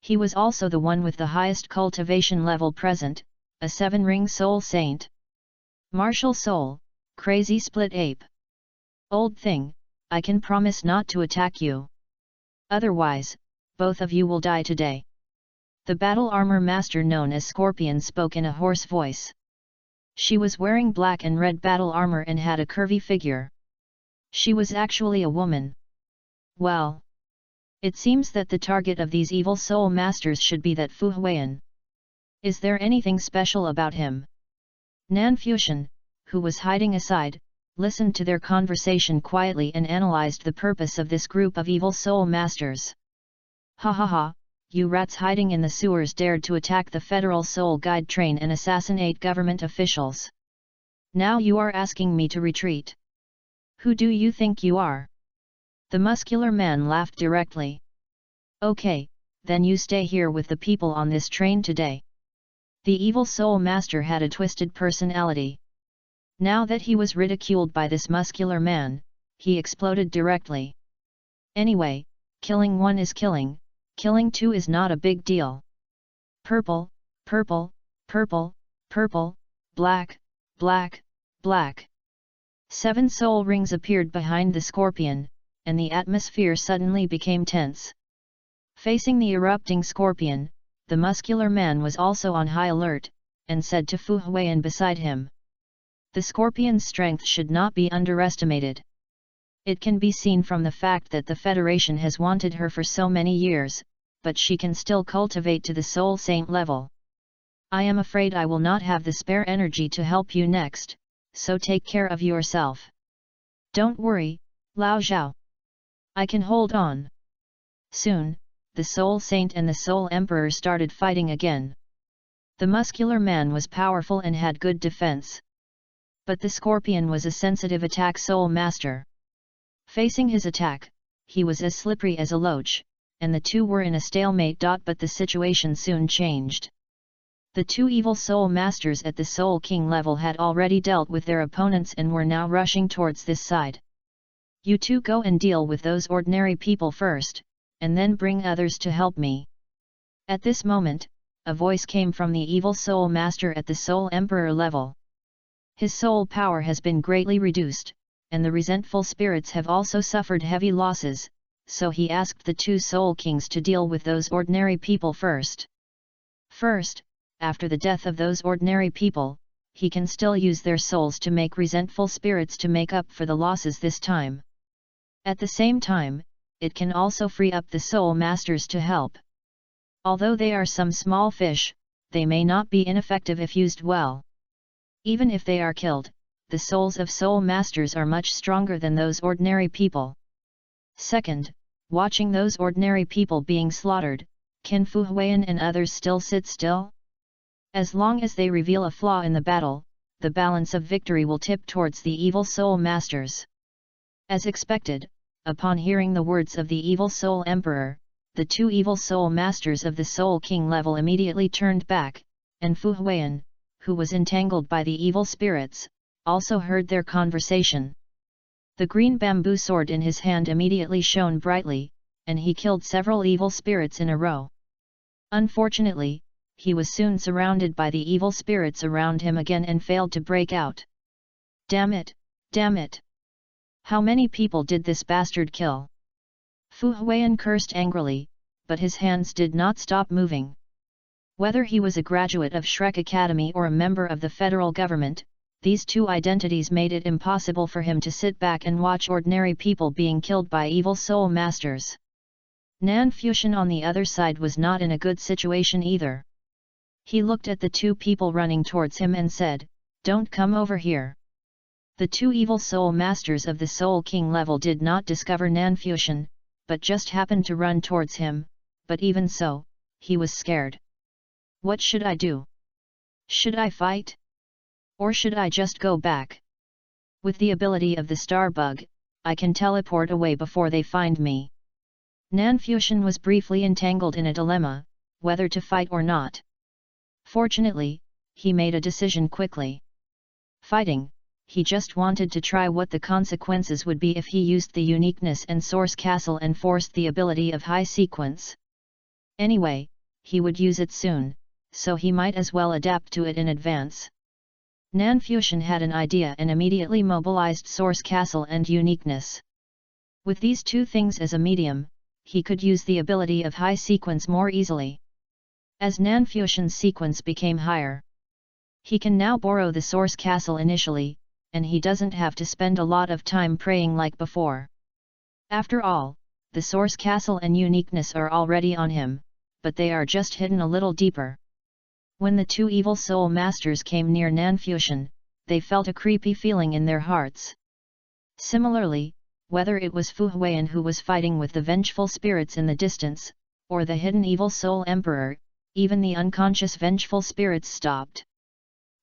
He was also the one with the highest cultivation level present, a 7-ring soul saint. Martial soul, crazy split ape. Old thing, I can promise not to attack you. Otherwise, both of you will die today. The battle armor master known as Scorpion spoke in a hoarse voice. She was wearing black and red battle armor and had a curvy figure. She was actually a woman. Well, it seems that the target of these evil soul masters should be that Fu Huiyan. Is there anything special about him? Nanfuxian, who was hiding aside, listened to their conversation quietly and analyzed the purpose of this group of evil soul masters. Ha ha ha, you rats hiding in the sewers dared to attack the Federal Soul Guide train and assassinate government officials. Now you are asking me to retreat. Who do you think you are? The muscular man laughed directly. Okay, then you stay here with the people on this train today. The evil soul master had a twisted personality. Now that he was ridiculed by this muscular man, he exploded directly. Anyway, killing one is killing, killing two is not a big deal. Purple, purple, purple, purple, black, black, black. 7 soul rings appeared behind the scorpion, and the atmosphere suddenly became tense. Facing the erupting scorpion, the muscular man was also on high alert, and said to Fu Huiyan beside him. The scorpion's strength should not be underestimated. It can be seen from the fact that the Federation has wanted her for so many years, but she can still cultivate to the Soul Saint level. I am afraid I will not have the spare energy to help you next, so take care of yourself. Don't worry, Lao Zhao. I can hold on. Soon, the Soul Saint and the Soul Emperor started fighting again. The muscular man was powerful and had good defense. But the scorpion was a sensitive attack soul master. Facing his attack, he was as slippery as a loach, and the two were in a stalemate. But the situation soon changed. The two evil soul masters at the Soul King level had already dealt with their opponents and were now rushing towards this side. You two go and deal with those ordinary people first, and then bring others to help me. At this moment, a voice came from the evil soul master at the Soul Emperor level. His soul power has been greatly reduced, and the resentful spirits have also suffered heavy losses, so he asked the two Soul Kings to deal with those ordinary people first. First, after the death of those ordinary people, he can still use their souls to make resentful spirits to make up for the losses this time. At the same time, it can also free up the soul masters to help. Although they are some small fish, they may not be ineffective if used well. Even if they are killed, the souls of soul masters are much stronger than those ordinary people. Second, watching those ordinary people being slaughtered, can Fu Huiyan and others still sit still? As long as they reveal a flaw in the battle, the balance of victory will tip towards the evil soul masters. As expected, upon hearing the words of the evil soul emperor, the two evil soul masters of the Soul King level immediately turned back, and Fu Huiyan, who was entangled by the evil spirits, also heard their conversation. The green bamboo sword in his hand immediately shone brightly, and he killed several evil spirits in a row. Unfortunately, he was soon surrounded by the evil spirits around him again and failed to break out. Damn it! Damn it! How many people did this bastard kill? Fu Huiyan cursed angrily, but his hands did not stop moving. Whether he was a graduate of Shrek Academy or a member of the federal government, these two identities made it impossible for him to sit back and watch ordinary people being killed by evil soul masters. Fanfiction on the other side was not in a good situation either. He looked at the two people running towards him and said, "Don't come over here." The two evil soul masters of the Soul King level did not discover Fanfiction, but just happened to run towards him, but even so, he was scared. What should I do? Should I fight? Or should I just go back? With the ability of the Star Bug, I can teleport away before they find me. Fanfiction was briefly entangled in a dilemma, whether to fight or not. Fortunately, he made a decision quickly. Fighting, he just wanted to try what the consequences would be if he used the uniqueness and source castle and forced the ability of high sequence. Anyway, he would use it soon, so he might as well adapt to it in advance. Fanfiction had an idea and immediately mobilized source castle and uniqueness. With these two things as a medium, he could use the ability of high sequence more easily. As Fanfiction's sequence became higher, he can now borrow the source castle initially, and he doesn't have to spend a lot of time praying like before. After all, the source castle and uniqueness are already on him, but they are just hidden a little deeper. When the two evil soul masters came near Fanfiction, they felt a creepy feeling in their hearts. Similarly, whether it was Fu Huiyan who was fighting with the vengeful spirits in the distance, or the hidden evil soul emperor, even the unconscious vengeful spirits stopped.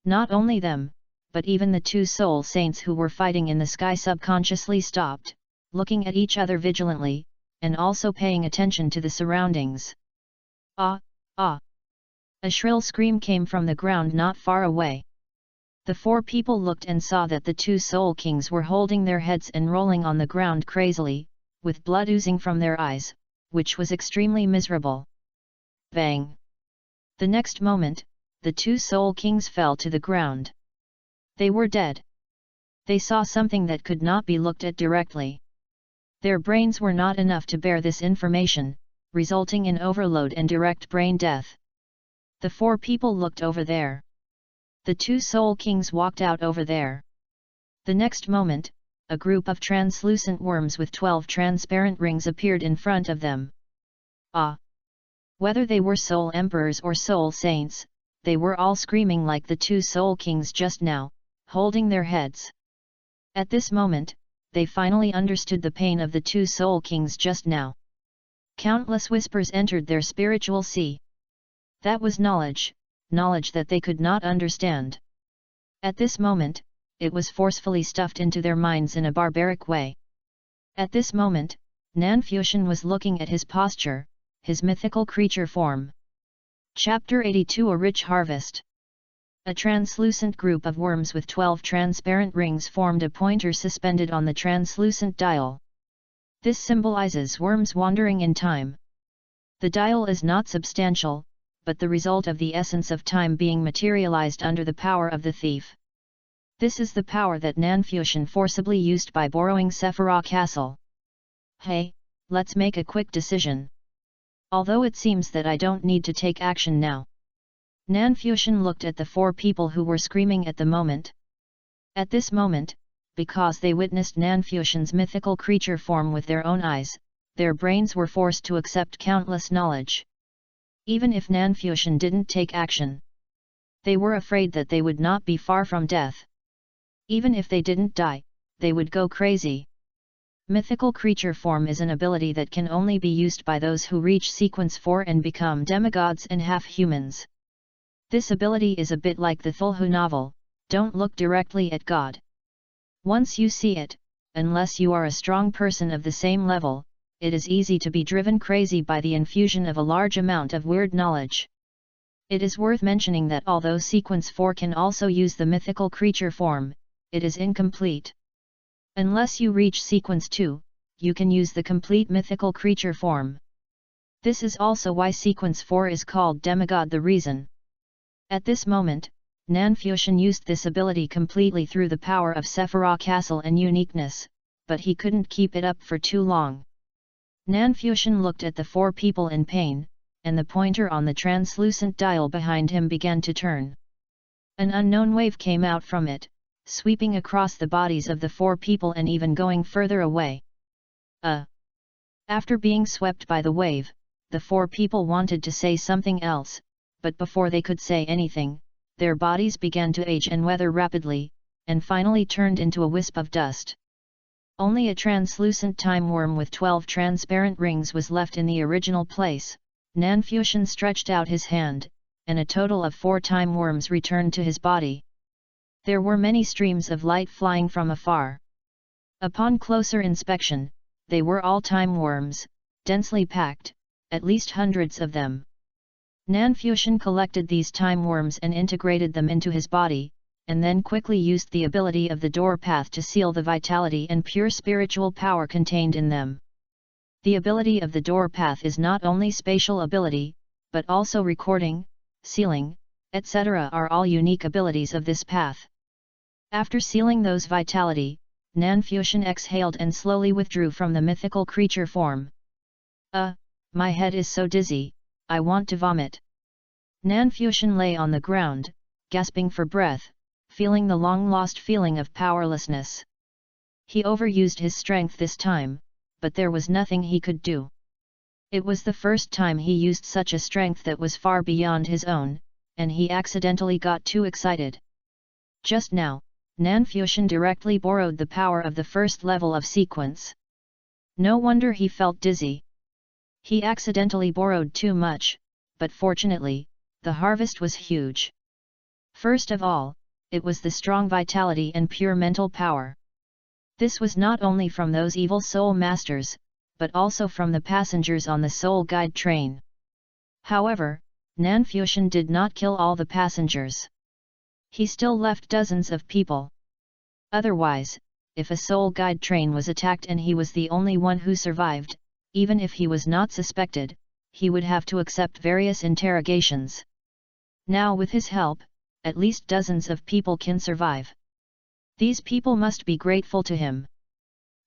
Not only them, but even the two soul saints who were fighting in the sky subconsciously stopped, looking at each other vigilantly, and also paying attention to the surroundings. Ah, ah! A shrill scream came from the ground not far away. The four people looked and saw that the two Soul Kings were holding their heads and rolling on the ground crazily, with blood oozing from their eyes, which was extremely miserable. Bang! The next moment, the two Soul Kings fell to the ground. They were dead. They saw something that could not be looked at directly. Their brains were not enough to bear this information, resulting in overload and direct brain death. The four people looked over there. The two Soul Kings walked out over there. The next moment, a group of translucent worms with 12 transparent rings appeared in front of them. Ah! Whether they were Soul Emperors or Soul Saints, they were all screaming like the two Soul Kings just now, holding their heads. At this moment, they finally understood the pain of the two Soul Kings just now. Countless whispers entered their spiritual sea. That was knowledge, knowledge that they could not understand. At this moment, it was forcefully stuffed into their minds in a barbaric way. At this moment, Nanfuxian was looking at his posture, his mythical creature form. Chapter 82 A Rich Harvest. A translucent group of worms with 12 transparent rings formed a pointer suspended on the translucent dial. This symbolizes worms wandering in time. The dial is not substantial, but the result of the essence of time being materialized under the power of the thief. This is the power that Nanfuxian forcibly used by borrowing Sephira Castle. Hey, let's make a quick decision. Although it seems that I don't need to take action now. Nanfuxian looked at the 4 people who were screaming at the moment. At this moment, because they witnessed Nanfuxian's mythical creature form with their own eyes, their brains were forced to accept countless knowledge. Even if Nanfuxian didn't take action, they were afraid that they would not be far from death. Even if they didn't die, they would go crazy. Mythical creature form is an ability that can only be used by those who reach sequence 4 and become demigods and half-humans. This ability is a bit like the Douluo novel, don't look directly at God. Once you see it, unless you are a strong person of the same level, it is easy to be driven crazy by the infusion of a large amount of weird knowledge. It is worth mentioning that although sequence 4 can also use the mythical creature form, it is incomplete. Unless you reach sequence 2, you can use the complete mythical creature form. This is also why sequence 4 is called demigod. The reason. At this moment, Nanfuxian used this ability completely through the power of Sephira Castle and uniqueness, but he couldn't keep it up for too long. Nanfuxian looked at the 4 people in pain, and the pointer on the translucent dial behind him began to turn. An unknown wave came out from it, sweeping across the bodies of the 4 people and even going further away. After being swept by the wave, the 4 people wanted to say something else, but before they could say anything, their bodies began to age and weather rapidly, and finally turned into a wisp of dust. Only a translucent time worm with 12 transparent rings was left in the original place. Nanfuxian stretched out his hand, and a total of 4 time worms returned to his body. There were many streams of light flying from afar. Upon closer inspection, they were all time worms, densely packed, at least hundreds of them. Nanfuxian collected these time worms and integrated them into his body, and then quickly used the ability of the door path to seal the vitality and pure spiritual power contained in them. The ability of the door path is not only spatial ability, but also recording, sealing, etc. are all unique abilities of this path. After sealing those vitality, Nanfuxian exhaled and slowly withdrew from the mythical creature form. My head is so dizzy, I want to vomit. Nanfuxian lay on the ground, gasping for breath, feeling the long-lost feeling of powerlessness. He overused his strength this time, but there was nothing he could do. It was the first time he used such a strength that was far beyond his own, and he accidentally got too excited. Just now, Nanfuxian directly borrowed the power of the first level of sequence. No wonder he felt dizzy. He accidentally borrowed too much, but fortunately, the harvest was huge. First of all, it was the strong vitality and pure mental power. This was not only from those evil soul masters, but also from the passengers on the soul guide train. However, Nanfuxian did not kill all the passengers. He still left dozens of people. Otherwise, if a soul guide train was attacked and he was the only one who survived, even if he was not suspected, he would have to accept various interrogations. Now with his help, at least dozens of people can survive. These people must be grateful to him.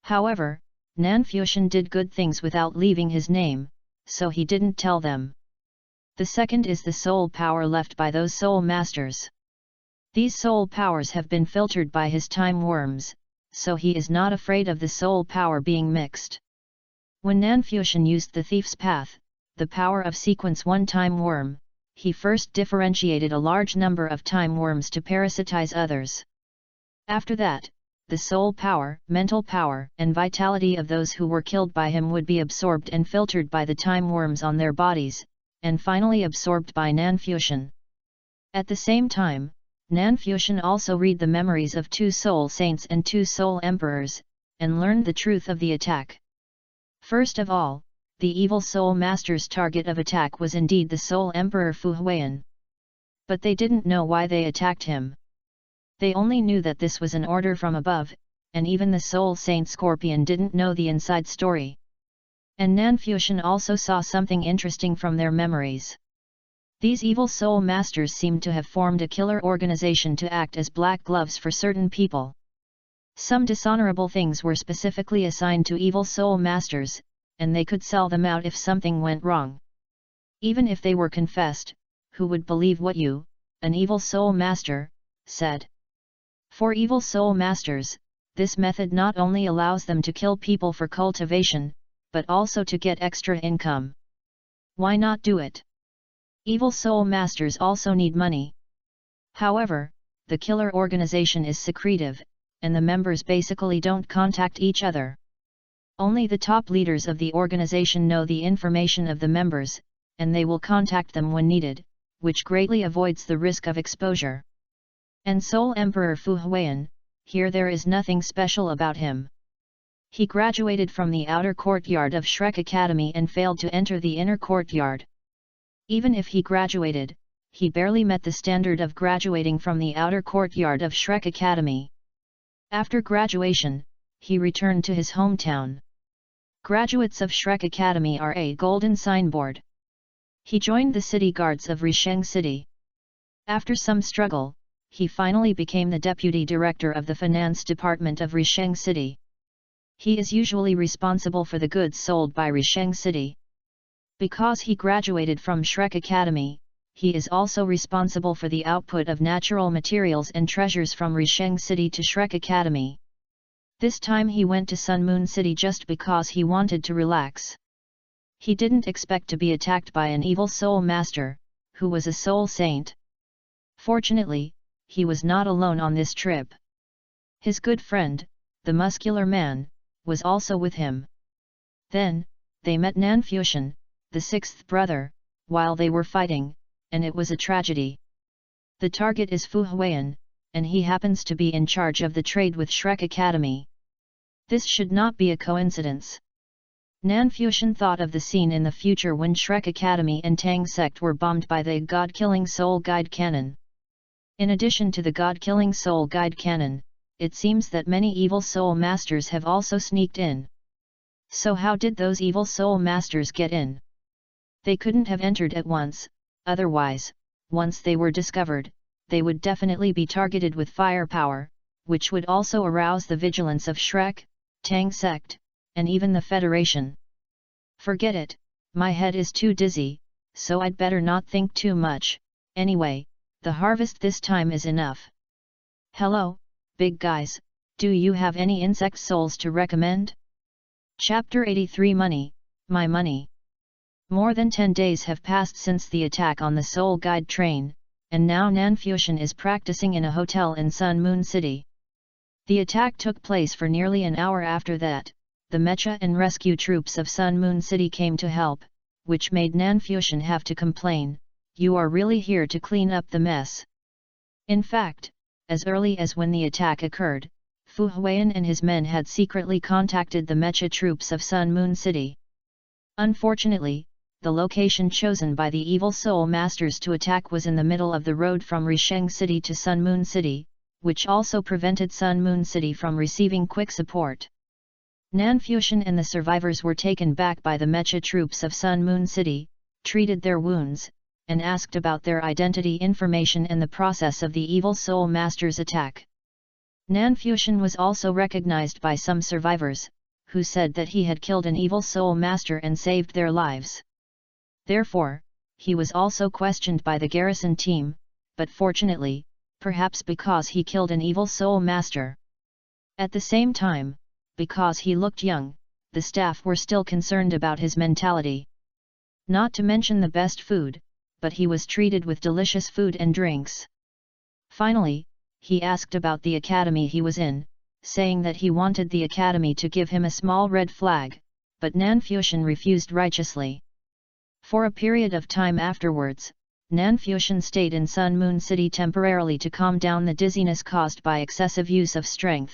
However, Nanfuxian did good things without leaving his name, so he didn't tell them. The second is the soul power left by those soul masters. These soul powers have been filtered by his time worms, so he is not afraid of the soul power being mixed. When Nanfuxian used the thief's path, the power of sequence 1 time worm, he first differentiated a large number of time worms to parasitize others. After that, the soul power, mental power, and vitality of those who were killed by him would be absorbed and filtered by the time worms on their bodies, and finally absorbed by Nanfuxian. At the same time, Nanfuxian also read the memories of 2 soul saints and 2 soul emperors, and learned the truth of the attack. First of all, the evil soul master's target of attack was indeed the Soul Emperor Fu Huiyan. But they didn't know why they attacked him. They only knew that this was an order from above, and even the Soul Saint Scorpion didn't know the inside story. And Nanfuxian also saw something interesting from their memories. These evil soul masters seemed to have formed a killer organization to act as black gloves for certain people. Some dishonorable things were specifically assigned to evil soul masters, and they could sell them out if something went wrong. Even if they were confessed, who would believe what you, an evil soul master, said? For evil soul masters, this method not only allows them to kill people for cultivation, but also to get extra income. Why not do it? Evil soul masters also need money. However, the killer organization is secretive, and the members basically don't contact each other. Only the top leaders of the organization know the information of the members, and they will contact them when needed, which greatly avoids the risk of exposure. And Soul Emperor Fu Huiyan, here there is nothing special about him. He graduated from the outer courtyard of Shrek Academy and failed to enter the inner courtyard. Even if he graduated, he barely met the standard of graduating from the outer courtyard of Shrek Academy. After graduation, he returned to his hometown. Graduates of Shrek Academy are a golden signboard. He joined the city guards of Risheng City. After some struggle, he finally became the deputy director of the finance department of Risheng City. He is usually responsible for the goods sold by Risheng City. Because he graduated from Shrek Academy, he is also responsible for the output of natural materials and treasures from Risheng City to Shrek Academy. This time he went to Sun Moon City just because he wanted to relax. He didn't expect to be attacked by an evil soul master, who was a soul saint. Fortunately, he was not alone on this trip. His good friend, the muscular man, was also with him. Then, they met Nanfuxian, the sixth brother, while they were fighting, and it was a tragedy. The target is Fu Huiyan, and he happens to be in charge of the trade with Shrek Academy. This should not be a coincidence. Nanfuxian thought of the scene in the future when Shrek Academy and Tang sect were bombed by the God-killing soul guide cannon. In addition to the God-killing soul guide cannon, it seems that many evil soul masters have also sneaked in. So how did those evil soul masters get in? They couldn't have entered at once, otherwise, once they were discovered, they would definitely be targeted with firepower, which would also arouse the vigilance of Shrek, Tang sect, and even the Federation. Forget it, my head is too dizzy, so I'd better not think too much. Anyway, the harvest this time is enough. Hello, big guys, do you have any insect souls to recommend? Chapter 83 Money, My Money. More than 10 days have passed since the attack on the Soul Guide train, and now Nanfuxian is practicing in a hotel in Sun Moon City. The attack took place for nearly an hour after that. The mecha and rescue troops of Sun Moon City came to help, which made Nanfuxian have to complain, "You are really here to clean up the mess." In fact, as early as when the attack occurred, Fu Huiyan and his men had secretly contacted the mecha troops of Sun Moon City. Unfortunately, the location chosen by the evil soul masters to attack was in the middle of the road from Risheng City to Sun Moon City, which also prevented Sun Moon City from receiving quick support. Nanfuxian and the survivors were taken back by the mecha troops of Sun Moon City, treated their wounds, and asked about their identity information and the process of the evil soul master's attack. Nanfuxian was also recognized by some survivors, who said that he had killed an evil soul master and saved their lives. Therefore, he was also questioned by the garrison team, but fortunately, perhaps because he killed an evil soul master. At the same time, because he looked young, the staff were still concerned about his mentality. Not to mention the best food, but he was treated with delicious food and drinks. Finally, he asked about the academy he was in, saying that he wanted the academy to give him a small red flag, but Nanfuxian refused righteously. For a period of time afterwards, Nanfuxian stayed in Sun Moon City temporarily to calm down the dizziness caused by excessive use of strength.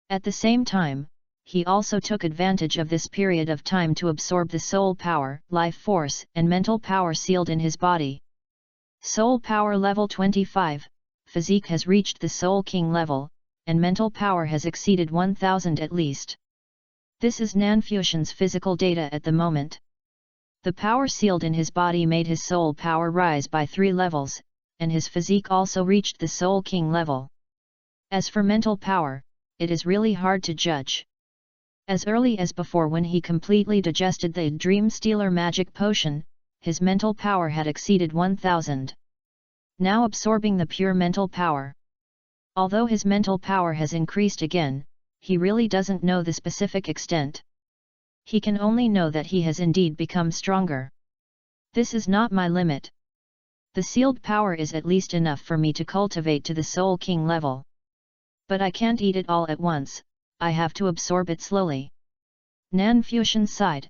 At the same time, he also took advantage of this period of time to absorb the soul power, life force, and mental power sealed in his body. Soul power level 25, physique has reached the Soul King level, and mental power has exceeded 1000 at least. This is Nanfusion's physical data at the moment. The power sealed in his body made his soul power rise by 3 levels, and his physique also reached the Soul King level. As for mental power, it is really hard to judge. As early as before, when he completely digested the Dream Stealer magic potion, his mental power had exceeded 1000. Now absorbing the pure mental power. Although his mental power has increased again, he really doesn't know the specific extent. He can only know that he has indeed become stronger. This is not my limit. The sealed power is at least enough for me to cultivate to the Soul King level. But I can't eat it all at once, I have to absorb it slowly. Nanfusion sighed.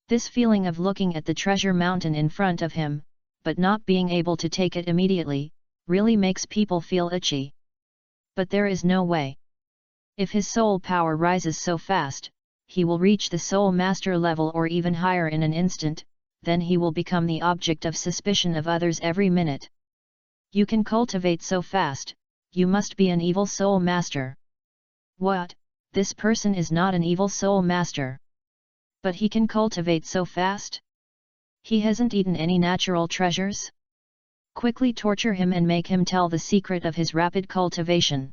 This feeling of looking at the treasure mountain in front of him, but not being able to take it immediately, really makes people feel itchy. But there is no way. If his soul power rises so fast, he will reach the Soul Master level or even higher in an instant, then he will become the object of suspicion of others every minute. You can cultivate so fast, you must be an evil Soul Master. What? This person is not an evil Soul Master. But he can cultivate so fast? He hasn't eaten any natural treasures? Quickly torture him and make him tell the secret of his rapid cultivation.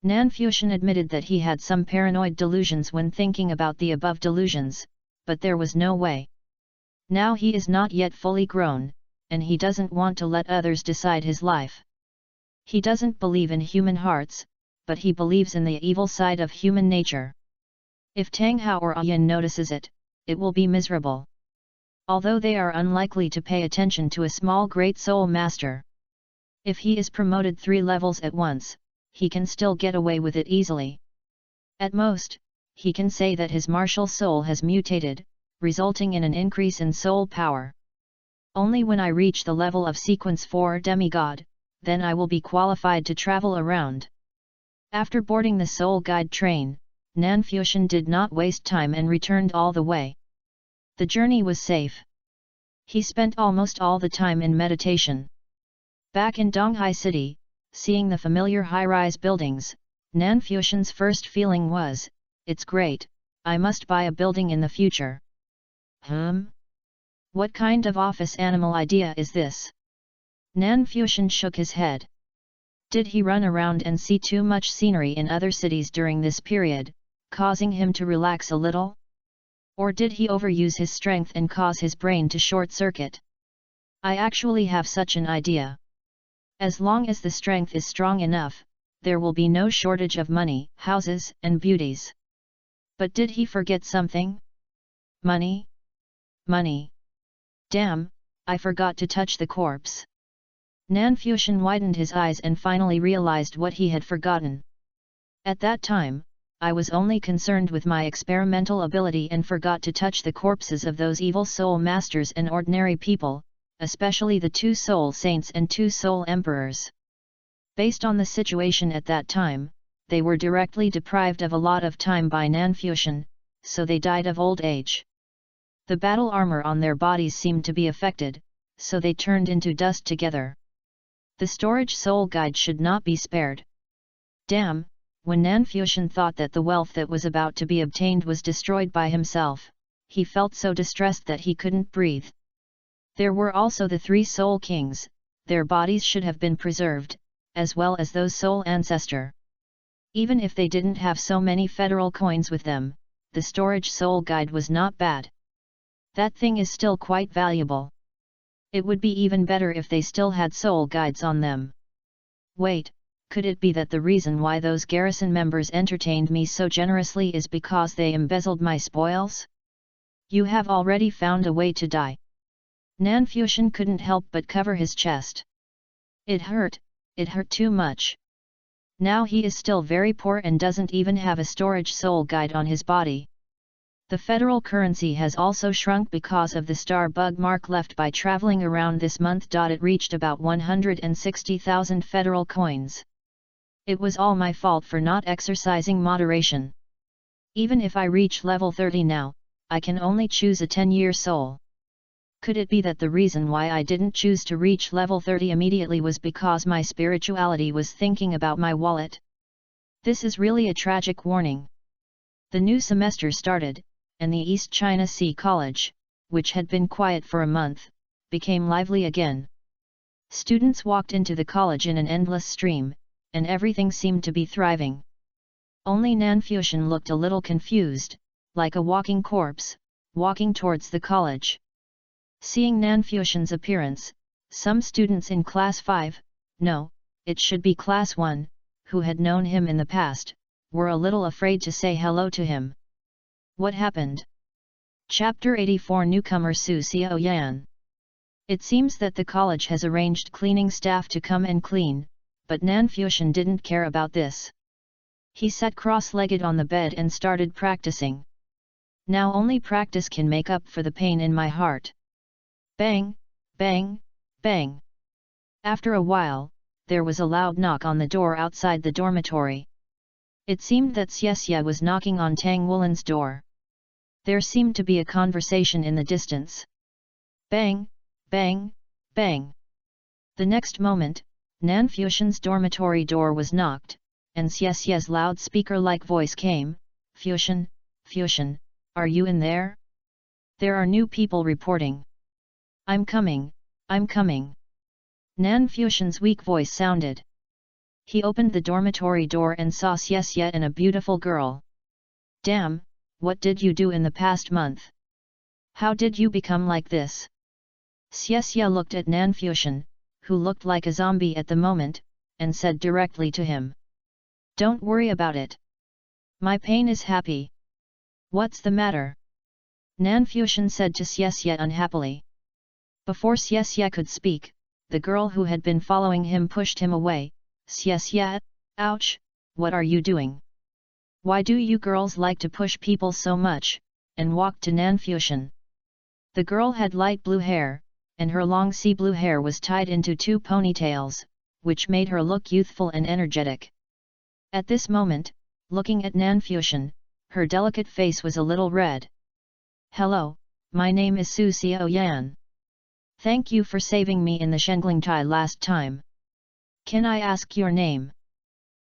Nanfusion admitted that he had some paranoid delusions when thinking about the above delusions, but there was no way. Now he is not yet fully grown, and he doesn't want to let others decide his life. He doesn't believe in human hearts, but he believes in the evil side of human nature. If Tang Hao or Ayan notices it, it will be miserable. Although they are unlikely to pay attention to a small great soul master. If he is promoted 3 levels at once, he can still get away with it easily. At most, he can say that his martial soul has mutated, resulting in an increase in soul power. Only when I reach the level of Sequence 4 Demigod, then I will be qualified to travel around. After boarding the Soul Guide train, Nanfusion did not waste time and returned all the way. The journey was safe. He spent almost all the time in meditation. Back in Donghai City, seeing the familiar high-rise buildings, Nanfusion's first feeling was, it's great, I must buy a building in the future. What kind of office animal idea is this? Nanfusion shook his head. Did he run around and see too much scenery in other cities during this period, causing him to relax a little? Or did he overuse his strength and cause his brain to short-circuit? I actually have such an idea. As long as the strength is strong enough, there will be no shortage of money, houses, and beauties. But did he forget something? Money? Money. Damn, I forgot to touch the corpse. Nanfusion widened his eyes and finally realized what he had forgotten. At that time, I was only concerned with my experimental ability and forgot to touch the corpses of those evil soul masters and ordinary people, especially the 2 soul saints and 2 soul emperors. Based on the situation at that time, they were directly deprived of a lot of time by Nanfusion, so they died of old age. The battle armor on their bodies seemed to be affected, so they turned into dust together. The storage soul guide should not be spared. Damn, when Nanfusion thought that the wealth that was about to be obtained was destroyed by himself, he felt so distressed that he couldn't breathe. There were also the 3 soul kings, their bodies should have been preserved, as well as those soul ancestor. Even if they didn't have so many federal coins with them, the storage soul guide was not bad. That thing is still quite valuable. It would be even better if they still had soul guides on them. Wait, could it be that the reason why those garrison members entertained me so generously is because they embezzled my spoils? You have already found a way to die. Nanfusion couldn't help but cover his chest. It hurt too much. Now he is still very poor and doesn't even have a storage soul guide on his body. The federal currency has also shrunk because of the star bug mark left by traveling around this month. It reached about 160,000 federal coins. It was all my fault for not exercising moderation. Even if I reach level 30 now, I can only choose a 10-year soul. Could it be that the reason why I didn't choose to reach level 30 immediately was because my spirituality was thinking about my wallet? This is really a tragic warning. The new semester started, and the East China Sea College, which had been quiet for a month, became lively again. Students walked into the college in an endless stream, and everything seemed to be thriving. Only Nanfuxian looked a little confused, like a walking corpse, walking towards the college. Seeing Nanfuxian's appearance, some students in Class 5, no, it should be Class 1, who had known him in the past, were a little afraid to say hello to him. What happened? Chapter 84 Newcomer Su Xiaoyan. It seems that the college has arranged cleaning staff to come and clean, but Nanfuxian didn't care about this. He sat cross-legged on the bed and started practicing. Now only practice can make up for the pain in my heart. Bang, bang, bang. After a while, there was a loud knock on the door outside the dormitory. It seemed that Xie was knocking on Tang Wulin's door. There seemed to be a conversation in the distance. Bang, bang, bang. The next moment, Nanfuxian's dormitory door was knocked, and Xie's loudspeaker-like voice came, Fuxian, Fuxian, are you in there? There are new people reporting. I'm coming, I'm coming. Nanfuxian's weak voice sounded. He opened the dormitory door and saw Xie and a beautiful girl. Damn, what did you do in the past month? How did you become like this? Xie looked at Nanfuxian, who looked like a zombie at the moment, and said directly to him. Don't worry about it. My pain is happy. What's the matter? Nanfuxian said to Xie unhappily. Before Xie could speak, the girl who had been following him pushed him away. Xie, ouch, what are you doing? Why do you girls like to push people so much? And walked to Nanfuxian. The girl had light blue hair, and her long sea blue hair was tied into 2 ponytails, which made her look youthful and energetic. At this moment, looking at Nanfuxian, her delicate face was a little red. Hello, my name is Su Xiaoyan. Thank you for saving me in the Shenglingtai last time. Can I ask your name?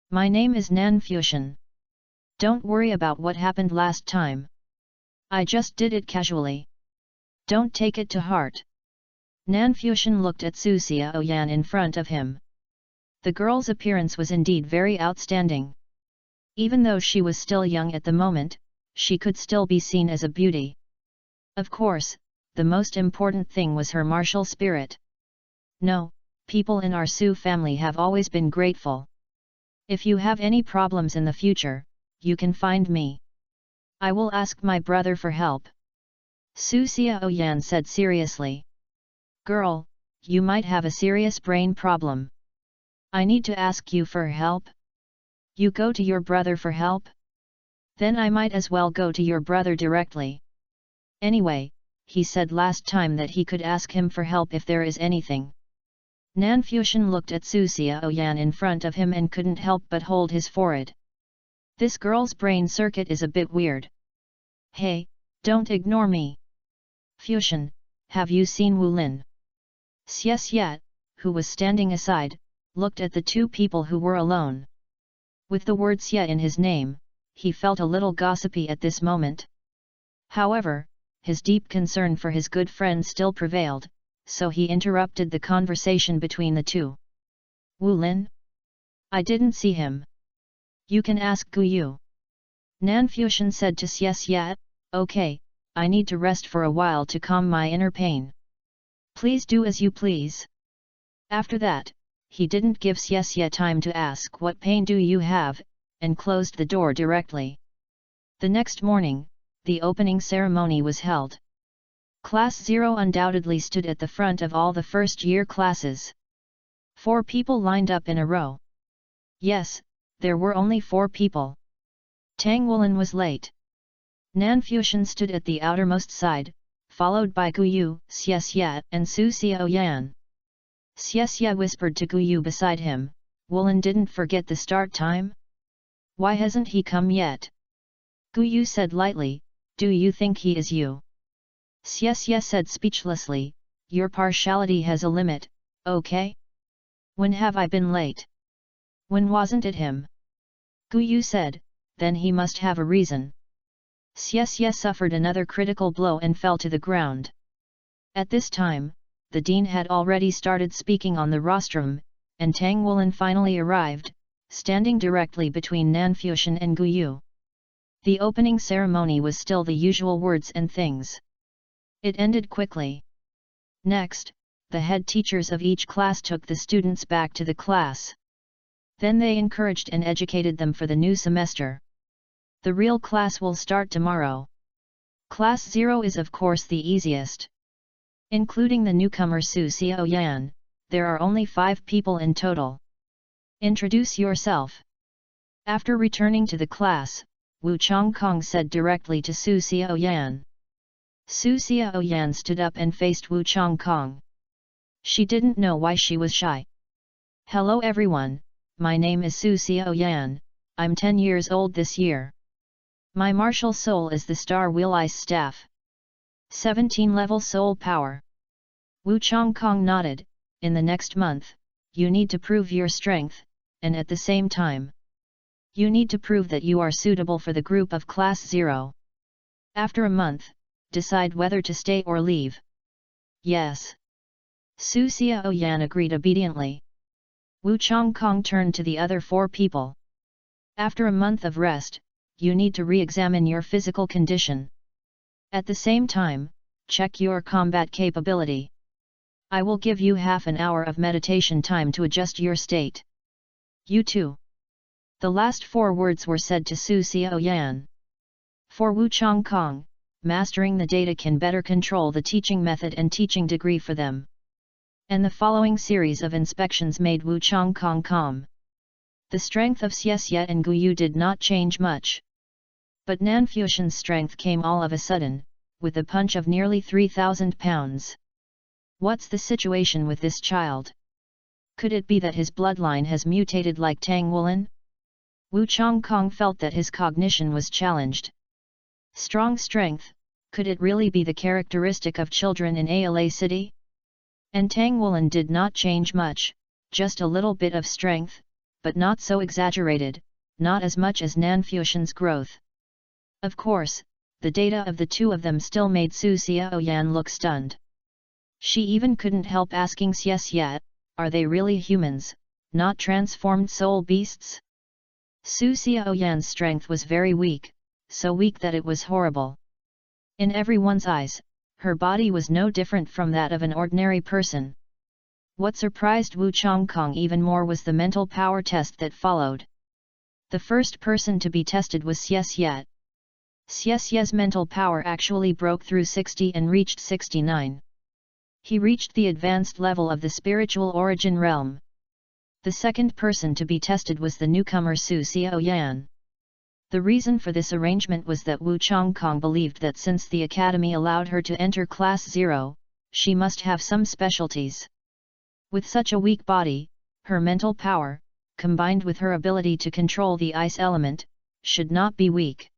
My name is Nanfuxian. Don't worry about what happened last time. I just did it casually. Don't take it to heart. Nanfuxian looked at Su Xiaoyan in front of him. The girl's appearance was indeed very outstanding. Even though she was still young at the moment, she could still be seen as a beauty. Of course, the most important thing was her martial spirit. No, people in our Su family have always been grateful. If you have any problems in the future, you can find me. I will ask my brother for help. Su Xiaoyan said seriously. Girl, you might have a serious brain problem. I need to ask you for help? You go to your brother for help? Then I might as well go to your brother directly. Anyway, he said last time that he could ask him for help if there is anything. Nanfuxian looked at Su Xiaoyan in front of him and couldn't help but hold his forehead. This girl's brain circuit is a bit weird. Hey, don't ignore me. Fuxian, have you seen Wulin? Xie, who was standing aside, looked at the 2 people who were alone. With the word Xie in his name, he felt a little gossipy at this moment. However, his deep concern for his good friend still prevailed, so he interrupted the conversation between the 2. Wulin? I didn't see him. You can ask Guyu. Nanfuxian said to Xie, okay, I need to rest for a while to calm my inner pain. Please do as you please. After that, he didn't give Xie time to ask what pain do you have, and closed the door directly. The next morning, the opening ceremony was held. Class 0 undoubtedly stood at the front of all the first-year classes. 4 people lined up in a row. Yes, there were only 4 people. Tang Wulin was late. Nanfuxian stood at the outermost side, followed by Guyu, Xie, and Su Xiaoyan. Xie whispered to Guyu beside him, Wulin didn't forget the start time? Why hasn't he come yet? Guyu said lightly, do you think he is you? Xie said speechlessly, your partiality has a limit, okay? When have I been late? When wasn't it him? Guyu said, then he must have a reason. Xie suffered another critical blow and fell to the ground. At this time, the dean had already started speaking on the rostrum, and Tang Wulin finally arrived, standing directly between Nanfuxian and Guyu. The opening ceremony was still the usual words and things. It ended quickly. Next, the head teachers of each class took the students back to the class. Then they encouraged and educated them for the new semester. The real class will start tomorrow. Class 0 is of course the easiest. Including the newcomer Su Xiaoyan, there are only 5 people in total. Introduce yourself. After returning to the class, Wu Chongkong said directly to Su Xiaoyan. Su Xiaoyan stood up and faced Wu Chongkong. She didn't know why she was shy. Hello everyone, my name is Su Xiaoyan, I'm 10 years old this year. My martial soul is the Star Wheel Ice Staff. 17 level soul power. Wu Chongkong nodded, in the next month, you need to prove your strength, and at the same time, you need to prove that you are suitable for the group of Class 0. After a month, decide whether to stay or leave. Yes. Su Xiaoyan agreed obediently. Wu Chongkong turned to the other 4 people. After a month of rest, you need to re-examine your physical condition. At the same time, check your combat capability. I will give you half an hour of meditation time to adjust your state. You too. The last 4 words were said to Su Xiaoyan. For Wu Chongkong, mastering the data can better control the teaching method and teaching degree for them. And the following series of inspections made Wu Chongkong calm. The strength of Xie and Guyu did not change much. But Nanfuxian's strength came all of a sudden, with a punch of nearly 3,000 pounds. What's the situation with this child? Could it be that his bloodline has mutated like Tang Wulin? Wu Chongkong felt that his cognition was challenged. Strong strength, could it really be the characteristic of children in Ala City? And Tang Wulin did not change much, just a little bit of strength, but not so exaggerated, not as much as Nanfuxian's growth. Of course, the data of the 2 of them still made Su Xiaoyan look stunned. She even couldn't help asking Xie, are they really humans, not transformed soul beasts? Su Xiaoyan's strength was very weak, so weak that it was horrible. In everyone's eyes, her body was no different from that of an ordinary person. What surprised Wu Chongkong even more was the mental power test that followed. The first person to be tested was Xie. Xie's mental power actually broke through 60 and reached 69. He reached the advanced level of the spiritual origin realm. The second person to be tested was the newcomer Su Xiaoyan. The reason for this arrangement was that Wu Chongkong believed that since the academy allowed her to enter Class 0, she must have some specialties. With such a weak body, her mental power, combined with her ability to control the ice element, should not be weak.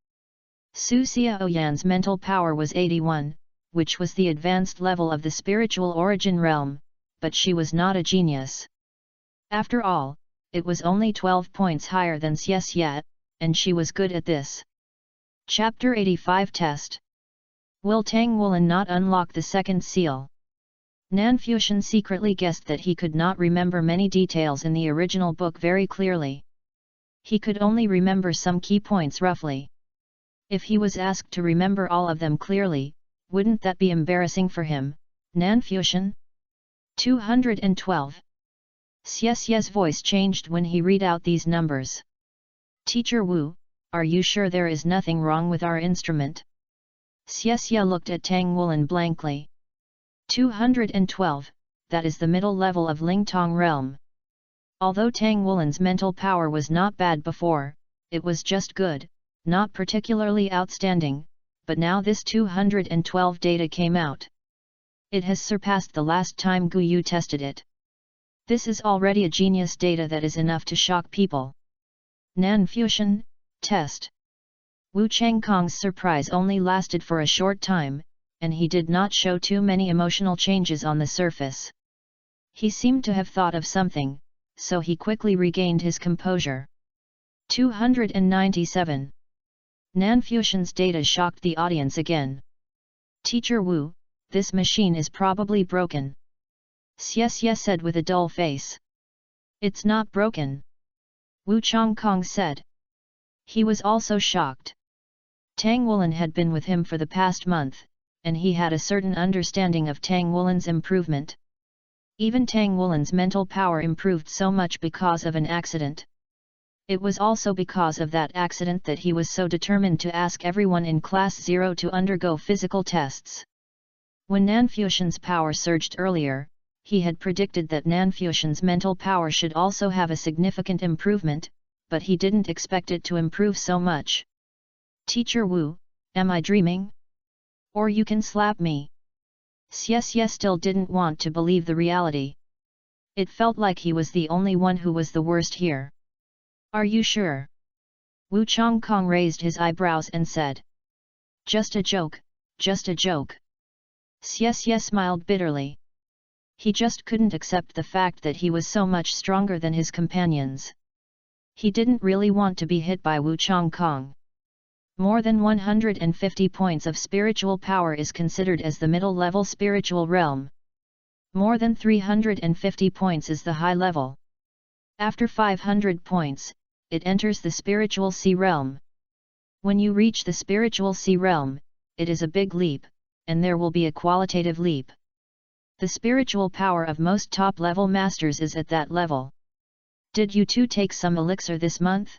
Su Xiaoyan's mental power was 81, which was the advanced level of the spiritual origin realm, but she was not a genius. After all, it was only 12 points higher than Xie, and she was good at this. Chapter 85 Test. Will Tang Wulin not unlock the second seal? Nanfuxian secretly guessed that he could not remember many details in the original book very clearly. He could only remember some key points roughly. If he was asked to remember all of them clearly, wouldn't that be embarrassing for him, Nanfuxian? 212. Xie's voice changed when he read out these numbers. Teacher Wu, are you sure there is nothing wrong with our instrument? Xie looked at Tang Wulin blankly. 212, that is the middle level of Lingtong realm. Although Tang Wulin's mental power was not bad before, it was just good, not particularly outstanding, but now this 212 data came out. It has surpassed the last time Guyu tested it. This is already a genius data that is enough to shock people. Nanfuxian, test. Wu Changkong's surprise only lasted for a short time, and he did not show too many emotional changes on the surface. He seemed to have thought of something, so he quickly regained his composure. 297. Nanfusion's data shocked the audience again. Teacher Wu, this machine is probably broken. Xie said with a dull face. It's not broken. Wu Changkong said. He was also shocked. Tang Wulin had been with him for the past month, and he had a certain understanding of Tang Wulin's improvement. Even Tang Wulin's mental power improved so much because of an accident. It was also because of that accident that he was so determined to ask everyone in Class 0 to undergo physical tests. When Nanfusion's power surged earlier, he had predicted that Nanfusion's mental power should also have a significant improvement, but he didn't expect it to improve so much. Teacher Wu, am I dreaming? Or you can slap me. Xie still didn't want to believe the reality. It felt like he was the only one who was the worst here. Are you sure? Wu Changkong raised his eyebrows and said. Just a joke, just a joke. Xie smiled bitterly. He just couldn't accept the fact that he was so much stronger than his companions. He didn't really want to be hit by Wu Changkong. More than 150 points of spiritual power is considered as the middle-level spiritual realm. More than 350 points is the high level. After 500 points, it enters the spiritual sea realm. When you reach the spiritual sea realm, it is a big leap, and there will be a qualitative leap. The spiritual power of most top-level masters is at that level. Did you two take some elixir this month?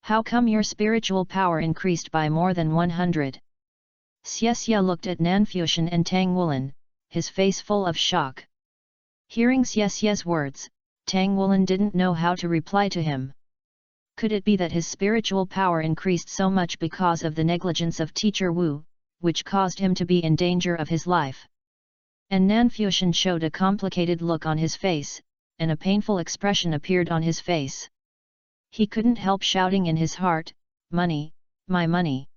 How come your spiritual power increased by more than 100? Xie looked at Nanfusion and Tang Wulin, his face full of shock. Hearing Xie's words, Tang Wulin didn't know how to reply to him. Could it be that his spiritual power increased so much because of the negligence of Teacher Wu, which caused him to be in danger of his life? And Nanfusion showed a complicated look on his face, and a painful expression appeared on his face. He couldn't help shouting in his heart, "Money, my money!"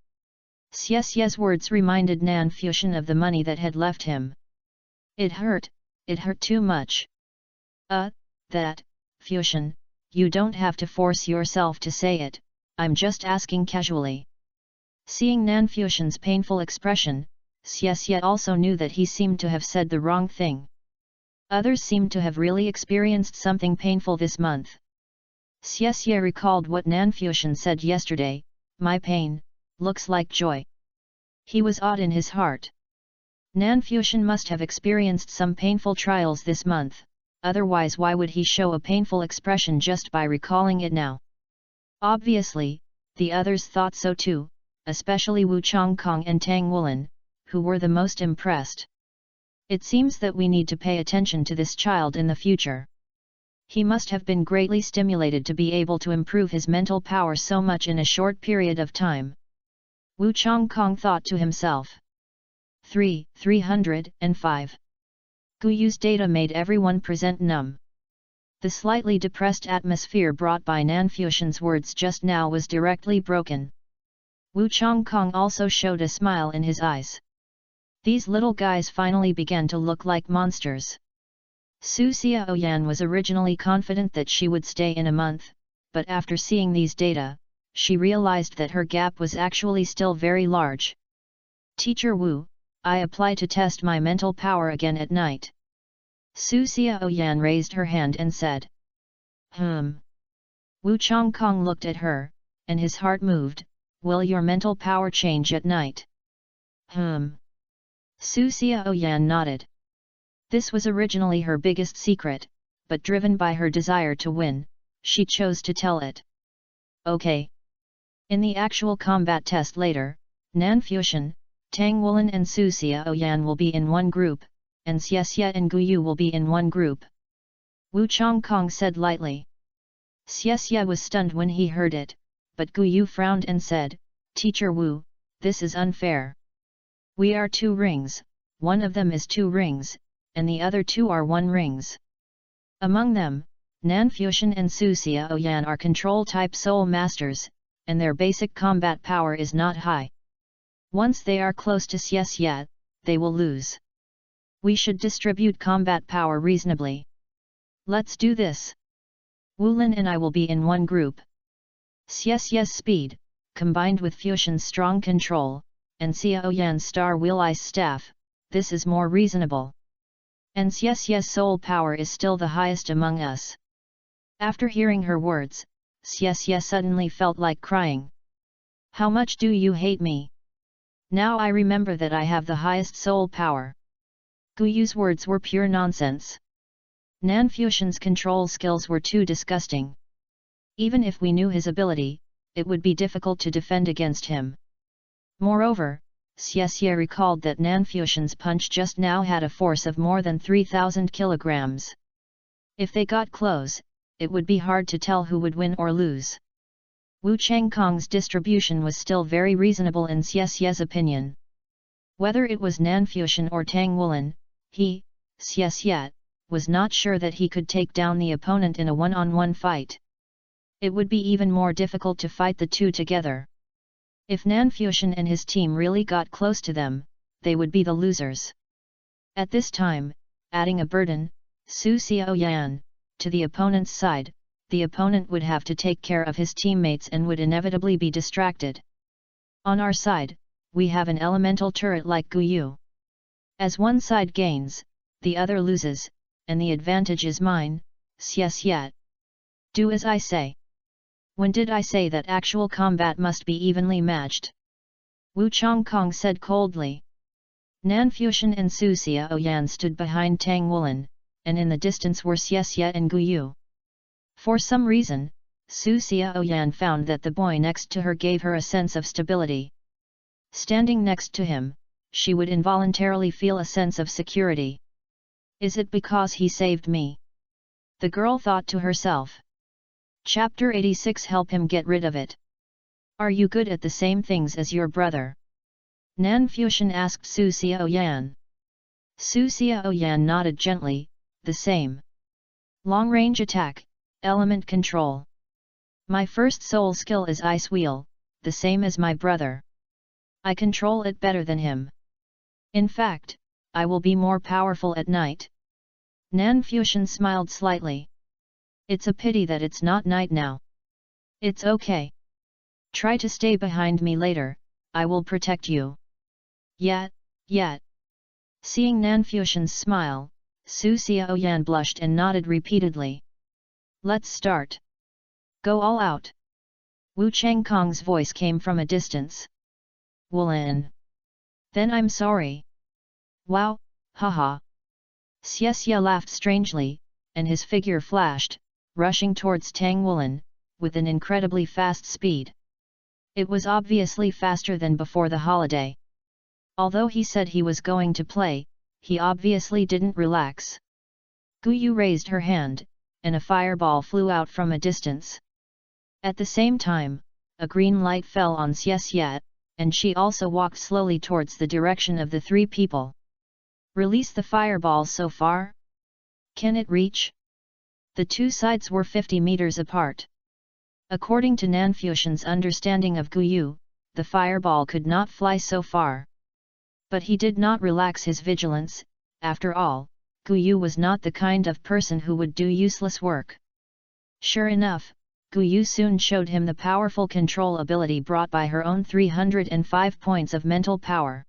Xie's words reminded Nanfusion of the money that had left him. It hurt too much. That, Fusion, you don't have to force yourself to say it, I'm just asking casually. Seeing Nanfusion's painful expression, Xie also knew that he seemed to have said the wrong thing. Others seemed to have really experienced something painful this month. Xie recalled what Nanfusion said yesterday, "My pain, looks like joy." He was awed in his heart. Nanfusion must have experienced some painful trials this month, otherwise why would he show a painful expression just by recalling it now? Obviously, the others thought so too, especially Wu Changkong and Tang Wulin, who were the most impressed. It seems that we need to pay attention to this child in the future. He must have been greatly stimulated to be able to improve his mental power so much in a short period of time. Wu Changkong thought to himself. 305. Guyu's data made everyone present numb. The slightly depressed atmosphere brought by Nanfusion's words just now was directly broken. Wu Changkong also showed a smile in his eyes. These little guys finally began to look like monsters. Su Xiaoyan was originally confident that she would stay in a month, but after seeing these data, she realized that her gap was actually still very large. Teacher Wu, I apply to test my mental power again at night. Su Xiaoyan raised her hand and said. Wu Changkong looked at her, and his heart moved. Will your mental power change at night? Su Xiaoyan nodded. This was originally her biggest secret, but driven by her desire to win, she chose to tell it. Okay. In the actual combat test later, Nanfusion, Tang Wulin and Su Xiaoyan will be in one group, and Xie and Guyu will be in one group. Wu Changkong said lightly. Xie was stunned when he heard it, but Guyu frowned and said, Teacher Wu, this is unfair. We are 2 rings, one of them is 2 rings, and the other 2 are 1 rings. Among them, Nanfusion and Su Xiaoyan are control-type soul masters, and their basic combat power is not high. Once they are close to Xie, they will lose. We should distribute combat power reasonably. Let's do this. Wulin and I will be in one group. Xie's speed, combined with Fusion's strong control, and Xiao Yan's Star Wheel Ice Staff, this is more reasonable. And Xie's soul power is still the highest among us. After hearing her words, Xie suddenly felt like crying. How much do you hate me? Now I remember that I have the highest soul power. Guyu's words were pure nonsense. Nanfusion's control skills were too disgusting. Even if we knew his ability, it would be difficult to defend against him. Moreover, Xie recalled that Nanfusion's punch just now had a force of more than 3,000 kilograms. If they got close, it would be hard to tell who would win or lose. Wu Changkong's distribution was still very reasonable in Xie's opinion. Whether it was Nanfusion or Tang Wulin, he, Xie, was not sure that he could take down the opponent in a one-on-one fight. It would be even more difficult to fight the two together. If Nanfusion and his team really got close to them, they would be the losers. At this time, adding a burden, Su Xiaoyan, to the opponent's side, the opponent would have to take care of his teammates and would inevitably be distracted. On our side, we have an elemental turret like Guyu. As one side gains, the other loses, and the advantage is mine, Xie. Do as I say. When did I say that actual combat must be evenly matched? Wu Changkong said coldly. Nanfusion and Su Xiaoyan stood behind Tang Wulin, and in the distance were Xie and Guyu. For some reason, Su Xiaoyan found that the boy next to her gave her a sense of stability. Standing next to him, she would involuntarily feel a sense of security. Is it because he saved me? The girl thought to herself. Chapter 86. Help him get rid of it. Are you good at the same things as your brother? Nanfusion asked Su Xiaoyan. Su Xiaoyan nodded gently, the same. Long-range attack, element control. My first soul skill is Ice Wheel, the same as my brother. I control it better than him. In fact, I will be more powerful at night. Nanfusion smiled slightly. It's a pity that it's not night now. It's okay. Try to stay behind me later, I will protect you. Yet. Seeing Nanfusion's smile, Su Xiaoyan blushed and nodded repeatedly. Let's start. Go all out. Wu Changkong's voice came from a distance. Wulin. Then I'm sorry. Wow, haha. Xie laughed strangely, and his figure flashed, rushing towards Tang Wulin, with an incredibly fast speed. It was obviously faster than before the holiday. Although he said he was going to play, he obviously didn't relax. Guyu raised her hand, and a fireball flew out from a distance. At the same time, a green light fell on Xie, and she also walked slowly towards the direction of the three people. Release the fireball so far? Can it reach? The two sides were 50 meters apart. According to Nanfusion's understanding of Guyu, the fireball could not fly so far. But he did not relax his vigilance. After all, Guyu was not the kind of person who would do useless work. Sure enough, Guyu soon showed him the powerful control ability brought by her own 305 points of mental power.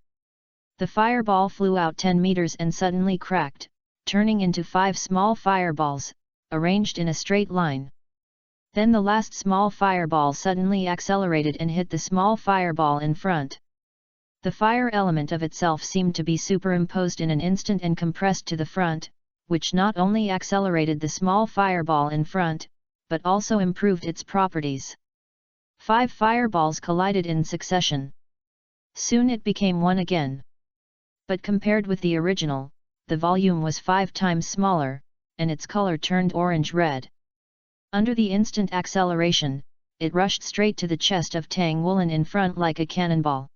The fireball flew out 10 meters and suddenly cracked, turning into 5 small fireballs, arranged in a straight line. Then the last small fireball suddenly accelerated and hit the small fireball in front. The fire element of itself seemed to be superimposed in an instant and compressed to the front, which not only accelerated the small fireball in front, but also improved its properties. 5 fireballs collided in succession. Soon it became one again. But compared with the original, the volume was 5 times smaller, and its color turned orange-red. Under the instant acceleration, it rushed straight to the chest of Tang Wulin in front like a cannonball.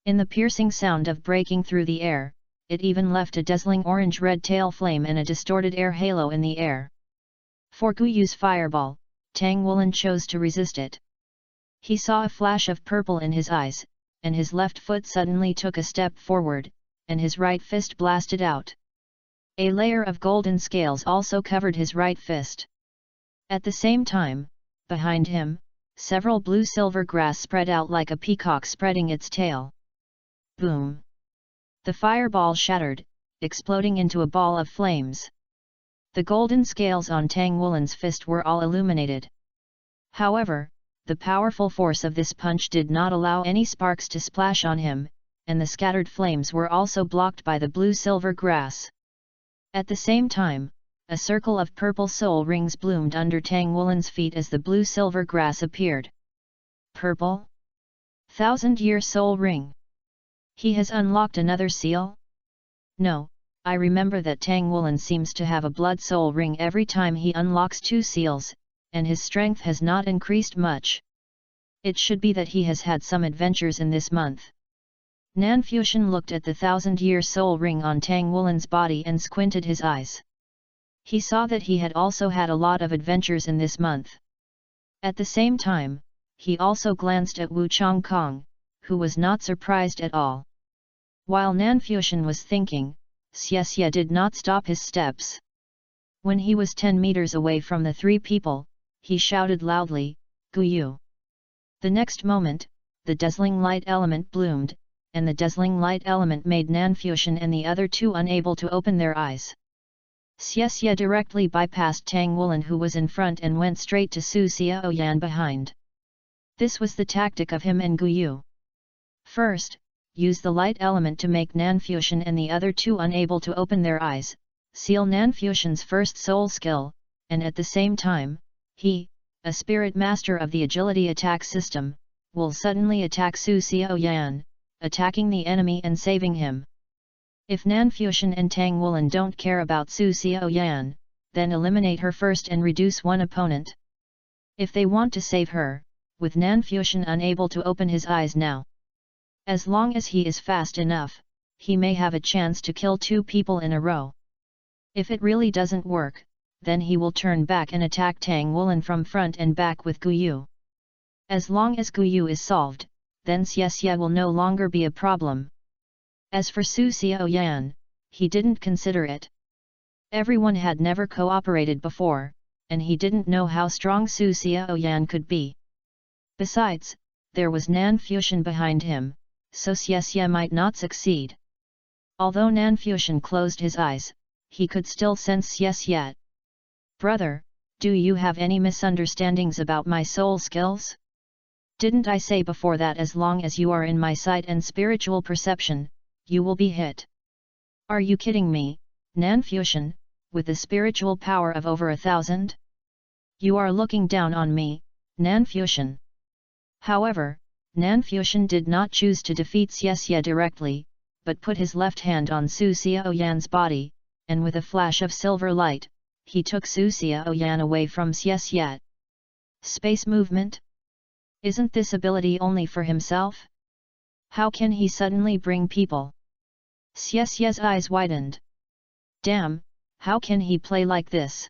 In the piercing sound of breaking through the air, it even left a dazzling orange-red tail flame and a distorted air halo in the air. For Guyu's fireball, Tang Wulin chose to resist it. He saw a flash of purple in his eyes, and his left foot suddenly took a step forward, and his right fist blasted out. A layer of golden scales also covered his right fist. At the same time, behind him, several blue-silver grass spread out like a peacock spreading its tail. Boom! The fireball shattered, exploding into a ball of flames. The golden scales on Tang Wulin's fist were all illuminated. However, the powerful force of this punch did not allow any sparks to splash on him, and the scattered flames were also blocked by the blue-silver grass. At the same time, a circle of purple soul rings bloomed under Tang Wulin's feet as the blue-silver grass appeared. Purple? 1000-year soul ring. He has unlocked another seal? No, I remember that Tang Wulin seems to have a blood soul ring every time he unlocks 2 seals, and his strength has not increased much. It should be that he has had some adventures in this month. Nanfuxian looked at the 1000-year soul ring on Tang Wulin's body and squinted his eyes. He saw that he had also had a lot of adventures in this month. At the same time, he also glanced at Wu Changkong, who was not surprised at all. While Nanfuxian was thinking, Xie did not stop his steps. When he was 10 meters away from the 3 people, he shouted loudly, "Guyu!" The next moment, the dazzling light element bloomed, and the dazzling light element made Nanfuxian and the other 2 unable to open their eyes. Xie directly bypassed Tang Wulin who was in front and went straight to Su Xiaoyan behind. This was the tactic of him and Guyu. First, use the light element to make Nanfuxian and the other 2 unable to open their eyes, seal Nanfuxian's first soul skill, and at the same time, he, a spirit master of the agility attack system, will suddenly attack Su Xiaoyan, attacking the enemy and saving him. If Nanfuxian and Tang Wulin don't care about Su Xiaoyan, then eliminate her first and reduce one opponent. If they want to save her, with Nanfuxian unable to open his eyes now. As long as he is fast enough, he may have a chance to kill 2 people in a row. If it really doesn't work, then he will turn back and attack Tang Wulin from front and back with Guyu. As long as Guyu is solved, then Xie will no longer be a problem. As for Su Xiaoyan, he didn't consider it. Everyone had never cooperated before, and he didn't know how strong Su Xiaoyan could be. Besides, there was Nanfuxian behind him, so Xie might not succeed. Although Nanfuxian closed his eyes, he could still sense Xie. "Brother, do you have any misunderstandings about my soul skills? Didn't I say before that as long as you are in my sight and spiritual perception, you will be hit? Are you kidding me, Nanfuxian, with the spiritual power of over 1000? You are looking down on me, Nanfuxian." However, Nanfuxian did not choose to defeat Xie directly, but put his left hand on Su Xiaoyan's body, and with a flash of silver light, he took Su Xiaoyan away from Xie. Space movement? Isn't this ability only for himself? How can he suddenly bring people? Xie's eyes widened. Damn, how can he play like this?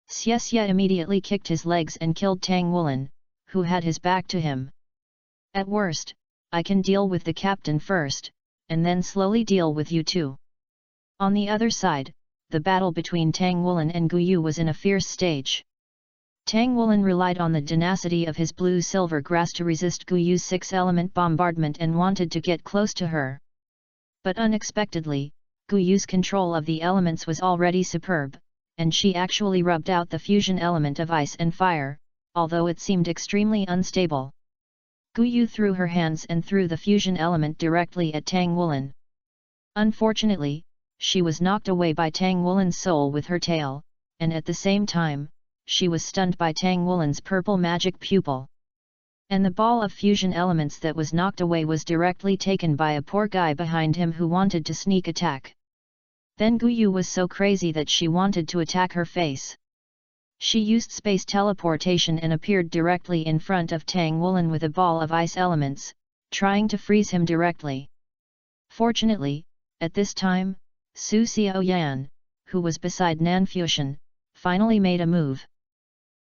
Xie immediately kicked his legs and killed Tang Wulin, who had his back to him. At worst, I can deal with the captain first, and then slowly deal with you too. On the other side, the battle between Tang Wulin and Guyu was in a fierce stage. Tang Wulin relied on the tenacity of his blue-silver grass to resist Guyu's 6-element bombardment and wanted to get close to her. But unexpectedly, Guyu's control of the elements was already superb, and she actually rubbed out the fusion element of ice and fire, although it seemed extremely unstable. Guyu threw her hands and threw the fusion element directly at Tang Wulin. Unfortunately, she was knocked away by Tang Wulin's soul with her tail, and at the same time, she was stunned by Tang Wulin's purple magic pupil. And the ball of fusion elements that was knocked away was directly taken by a poor guy behind him who wanted to sneak attack. Then Guyu was so crazy that she wanted to attack her face. She used space teleportation and appeared directly in front of Tang Wulin with a ball of ice elements, trying to freeze him directly. Fortunately, at this time, Su Xiaoyan, who was beside Nanfuxian, finally made a move.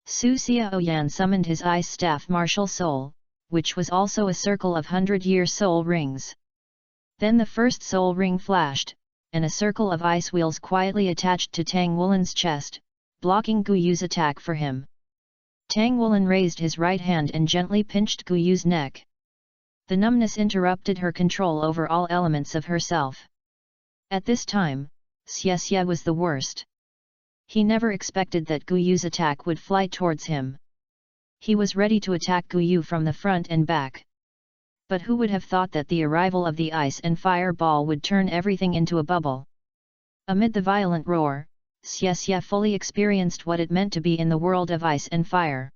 Su Xiaoyan summoned his ice staff martial soul, which was also a circle of 100-year soul rings. Then the first soul ring flashed, and a circle of ice wheels quietly attached to Tang Wulin's chest, blocking Gu Yu's attack for him. Tang Wulin raised his right hand and gently pinched Gu Yu's neck. The numbness interrupted her control over all elements of herself. At this time, Xie was the worst. He never expected that Gu Yu's attack would fly towards him. He was ready to attack Gu Yu from the front and back. But who would have thought that the arrival of the ice and fire ball would turn everything into a bubble? Amid the violent roar, Xie fully experienced what it meant to be in the world of ice and fire.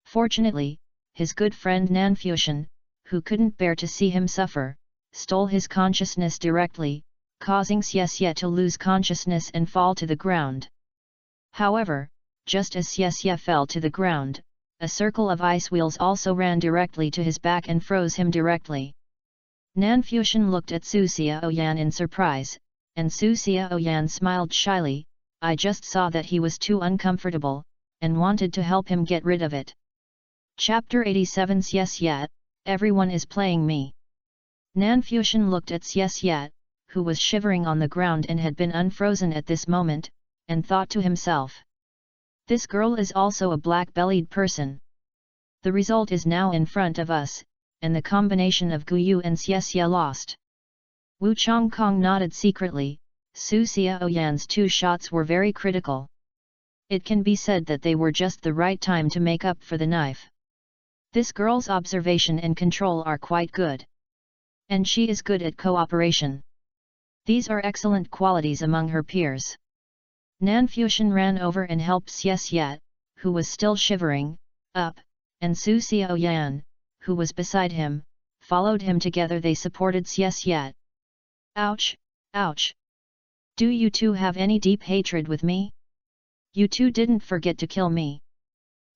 Fortunately, his good friend Nanfuxian, who couldn't bear to see him suffer, stole his consciousness directly, causing Xie to lose consciousness and fall to the ground. However, just as Xie fell to the ground, a circle of ice wheels also ran directly to his back and froze him directly. Nanfuxian looked at Su Xiaoyan in surprise, and Su Xiaoyan smiled shyly. I just saw that he was too uncomfortable, and wanted to help him get rid of it. Chapter 87 Xie, everyone is playing me. Nanfuxian looked at Xie, who was shivering on the ground and had been unfrozen at this moment, and thought to himself. This girl is also a black-bellied person. The result is now in front of us, and the combination of Gu Yu and Xie lost. Wu Chongkong nodded secretly. Su Xiaoyan's 2 shots were very critical. It can be said that they were just the right time to make up for the knife. This girl's observation and control are quite good. And she is good at cooperation. These are excellent qualities among her peers. Nanfuxian ran over and helped Xie, who was still shivering, up, and Su Xiaoyan, who was beside him, followed him. Together they supported Xie. Ouch, ouch! Do you two have any deep hatred with me? You two didn't forget to kill me.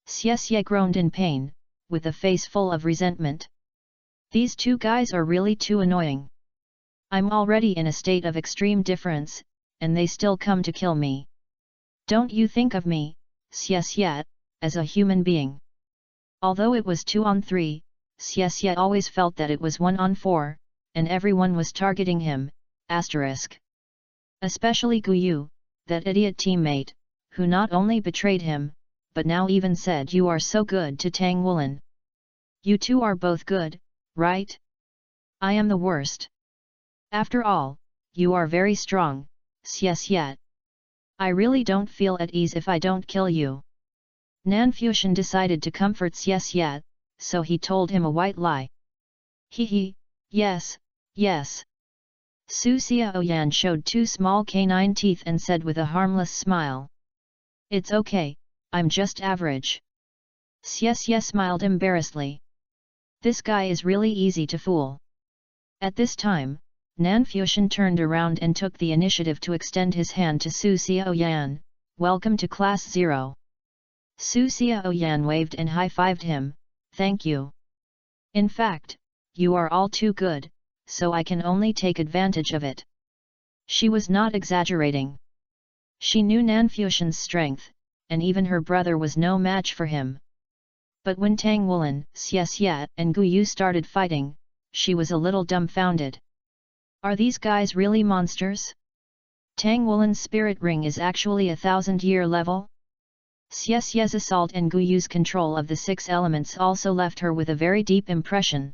Xie groaned in pain, with a face full of resentment. These two guys are really too annoying. I'm already in a state of extreme difference, and they still come to kill me. Don't you think of me, Xie, as a human being? Although it was 2 on 3, Xie always felt that it was 1 on 4, and everyone was targeting him, asterisk. Especially Gu Yu, that idiot teammate, who not only betrayed him, but now even said you are so good to Tang Wulin. You two are both good, right? I am the worst. After all, you are very strong, Xie. I really don't feel at ease if I don't kill you. Nanfuxian decided to comfort Xie, so he told him a white lie. He, yes, yes. Su Xiaoyan showed 2 small canine teeth and said with a harmless smile. It's okay, I'm just average. Xie smiled embarrassedly. This guy is really easy to fool. At this time, Nanfuxian turned around and took the initiative to extend his hand to Su Xiaoyan. Welcome to Class 0. Su Xiaoyan waved and high-fived him. Thank you. In fact, you are all too good, so I can only take advantage of it. She was not exaggerating. She knew Nanfuxian's strength, and even her brother was no match for him. But when Tang Wulin, Xie, and Gu Yu started fighting, she was a little dumbfounded. Are these guys really monsters? Tang Wulin's spirit ring is actually 1,000-year level? Xie's assault and Gu Yu's control of the 6 elements also left her with a very deep impression.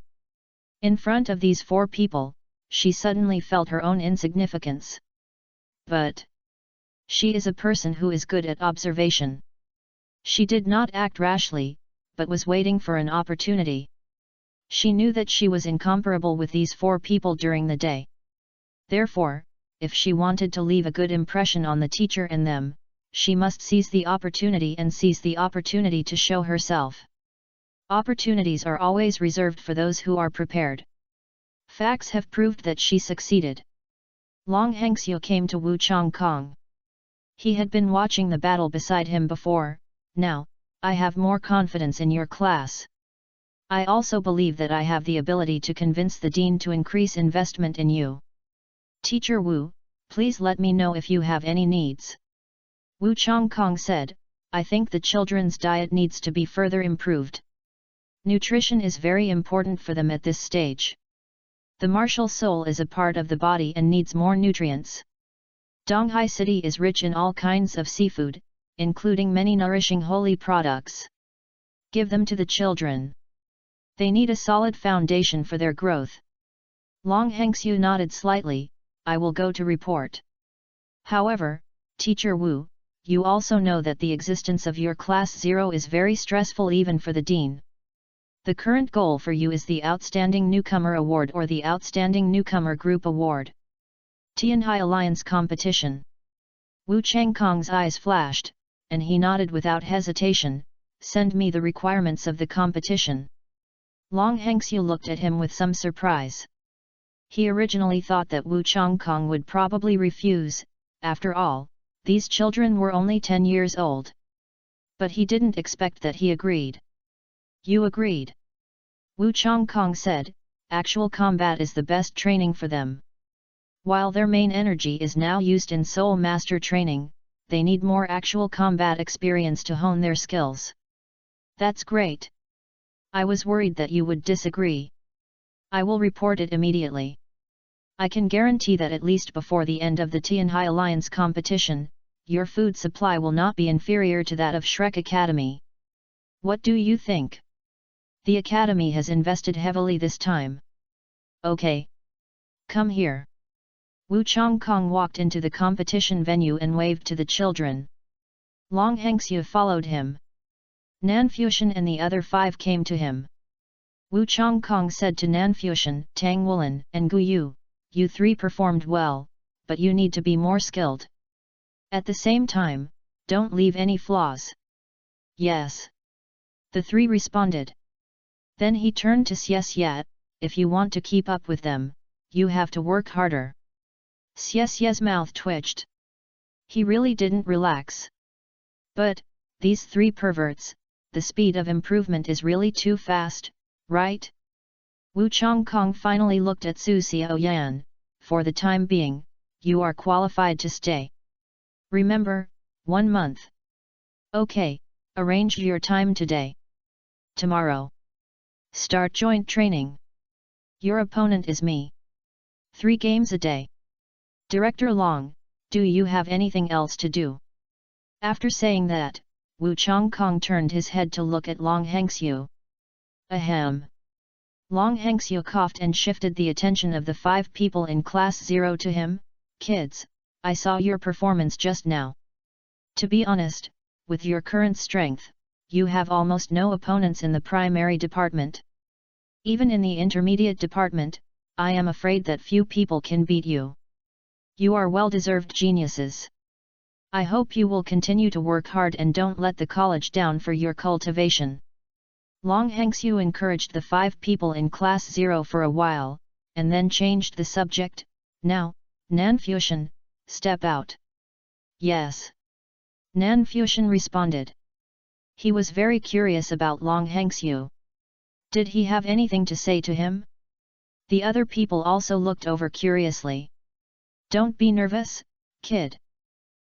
In front of these 4 people, she suddenly felt her own insignificance. But she is a person who is good at observation. She did not act rashly, but was waiting for an opportunity. She knew that she was incomparable with these 4 people during the day. Therefore, if she wanted to leave a good impression on the teacher and them, she must seize the opportunity to show herself. Opportunities are always reserved for those who are prepared. Facts have proved that she succeeded. Long Hengxiu came to Wu Chongkong. He had been watching the battle beside him before. Now, I have more confidence in your class. I also believe that I have the ability to convince the dean to increase investment in you. Teacher Wu, please let me know if you have any needs. Wu Chongkong said, I think the children's diet needs to be further improved. Nutrition is very important for them at this stage. The martial soul is a part of the body and needs more nutrients. Donghai City is rich in all kinds of seafood, including many nourishing holy products. Give them to the children. They need a solid foundation for their growth. Long Hengxiu nodded slightly. I will go to report. However, Teacher Wu, you also know that the existence of your Class 0 is very stressful even for the Dean. The current goal for you is the Outstanding Newcomer Award or the Outstanding Newcomer Group Award. Tianhai Alliance Competition. Wu Changkong's eyes flashed, and he nodded without hesitation. Send me the requirements of the competition. Long Hengxiu looked at him with some surprise. He originally thought that Wu Changkong would probably refuse. After all, these children were only 10 years old. But he didn't expect that he agreed. You agreed. Wu Changkong said, actual combat is the best training for them. While their main energy is now used in soul master training, they need more actual combat experience to hone their skills. That's great. I was worried that you would disagree. I will report it immediately. I can guarantee that at least before the end of the Tianhai Alliance competition, your food supply will not be inferior to that of Shrek Academy. What do you think? The Academy has invested heavily this time. Okay. Come here. Wu Changkong walked into the competition venue and waved to the children. Long Hengxiu followed him. Nanfuxian and the other 5 came to him. Wu Changkong said to Nanfuxian, Tang Wulan, and Gu Yu, you 3 performed well, but you need to be more skilled. At the same time, don't leave any flaws. Yes. The 3 responded. Then he turned to Xie, if you want to keep up with them, you have to work harder. Xie's mouth twitched. He really didn't relax. But, these 3 perverts, the speed of improvement is really too fast, right? Wu Changkong finally looked at Su Xiaoyan. For the time being, you are qualified to stay. Remember, 1 month. Okay, arrange your time today. Tomorrow. Start joint training. Your opponent is me. 3 games a day. Director Long, do you have anything else to do? After saying that, Wu Changkong turned his head to look at Long Hengxiu. Ahem. Long Hengxiu coughed and shifted the attention of the 5 people in Class 0 to him. Kids, I saw your performance just now. To be honest, with your current strength, you have almost no opponents in the primary department. Even in the intermediate department, I am afraid that few people can beat you. You are well-deserved geniuses. I hope you will continue to work hard and don't let the college down for your cultivation. Long Hengxiu encouraged the 5 people in Class 0 for a while, and then changed the subject. Now, Nanfuxian, step out. Yes. Nanfuxian responded. He was very curious about Long Hengxiu. Did he have anything to say to him? The other people also looked over curiously. Don't be nervous, kid.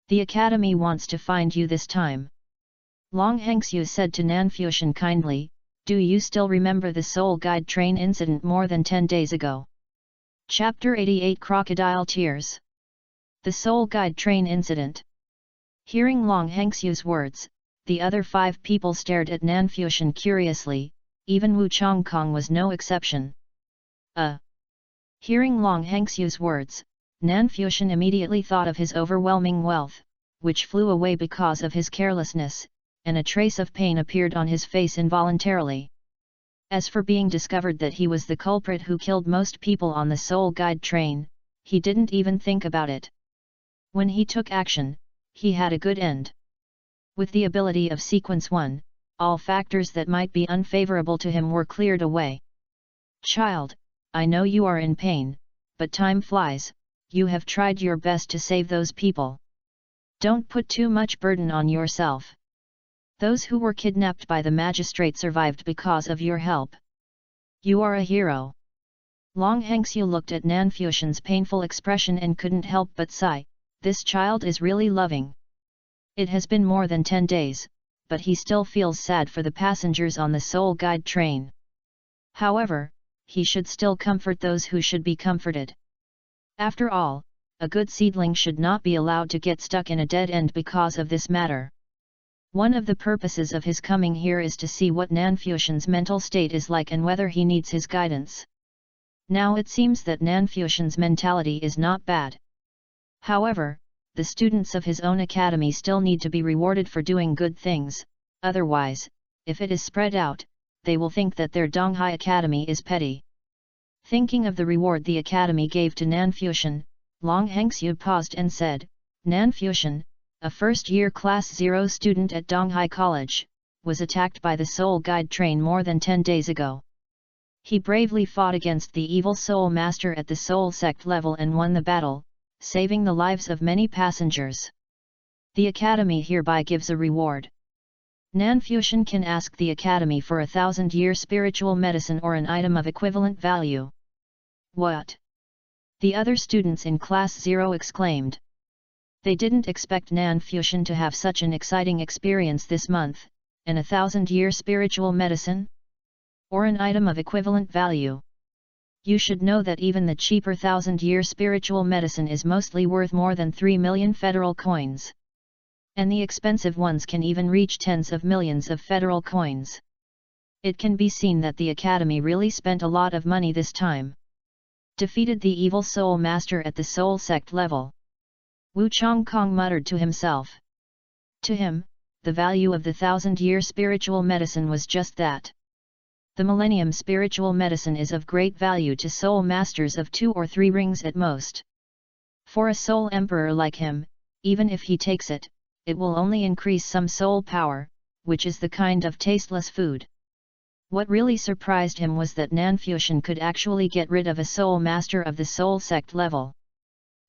The academy wants to find you this time. Long Hengxiu said to Nanfuxian kindly, do you still remember the Soul Guide train incident more than 10 days ago? Chapter 88 Crocodile Tears. The Soul Guide train incident. Hearing Long Hengxiu's words, the other 5 people stared at Nanfuxian curiously, even Wu Changkong was no exception. Hearing Long Hengxiu's words, Nanfuxian immediately thought of his overwhelming wealth, which flew away because of his carelessness, and a trace of pain appeared on his face involuntarily. As for being discovered that he was the culprit who killed most people on the Soul Guide train, he didn't even think about it. When he took action, he had a good end. With the ability of Sequence 1, all factors that might be unfavorable to him were cleared away. Child, I know you are in pain, but time flies, you have tried your best to save those people. Don't put too much burden on yourself. Those who were kidnapped by the magistrate survived because of your help. You are a hero. Long Hengxiu looked at Nanfuxian's painful expression and couldn't help but sigh, this child is really loving. It has been more than 10 days, but he still feels sad for the passengers on the Seoul Guide train. However, he should still comfort those who should be comforted. After all, a good seedling should not be allowed to get stuck in a dead end because of this matter. One of the purposes of his coming here is to see what Nanfusion's mental state is like and whether he needs his guidance. Now it seems that Nanfusion's mentality is not bad. However, the students of his own academy still need to be rewarded for doing good things, otherwise, if it is spread out, they will think that their Donghai Academy is petty. Thinking of the reward the academy gave to Nanfusion, Long Hengxiu paused and said, Nanfusion, a first-year Class 0 student at Donghai College, was attacked by the Seoul Guide train more than 10 days ago. He bravely fought against the evil Soul Master at the Seoul sect level and won the battle, saving the lives of many passengers. The academy hereby gives a reward. Nanfusion can ask the academy for 1,000-year spiritual medicine or an item of equivalent value. What? The other students in Class 0 exclaimed. They didn't expect Nanfusion to have such an exciting experience this month, and 1,000-year spiritual medicine? Or an item of equivalent value. You should know that even the cheaper 1,000-year spiritual medicine is mostly worth more than 3 million federal coins. And the expensive ones can even reach tens of millions of federal coins. It can be seen that the academy really spent a lot of money this time. Defeated the evil Soul Master at the Soul sect level. Wu Chongkong muttered to himself. To him, the value of the 1,000-year spiritual medicine was just that. The Millennium spiritual medicine is of great value to Soul Masters of 2 or 3 rings at most. For a Soul Emperor like him, even if he takes it, it will only increase some soul power, which is the kind of tasteless food. What really surprised him was that Nanfusion could actually get rid of a Soul Master of the Soul sect level.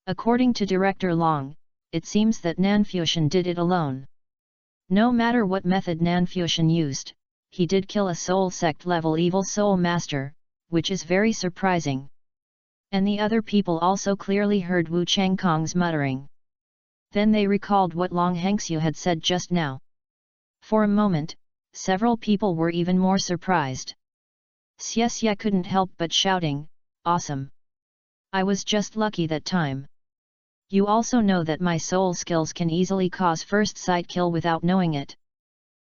According to Director Long, it seems that Nanfusion did it alone. No matter what method Nanfusion used, he did kill a Soul sect level evil Soul Master, which is very surprising. And the other people also clearly heard Wu Changkong's muttering. Then they recalled what Long Hengxiu had said just now. For a moment, several people were even more surprised. Xie couldn't help but shouting, awesome! I was just lucky that time. You also know that my soul skills can easily cause first sight kill without knowing it.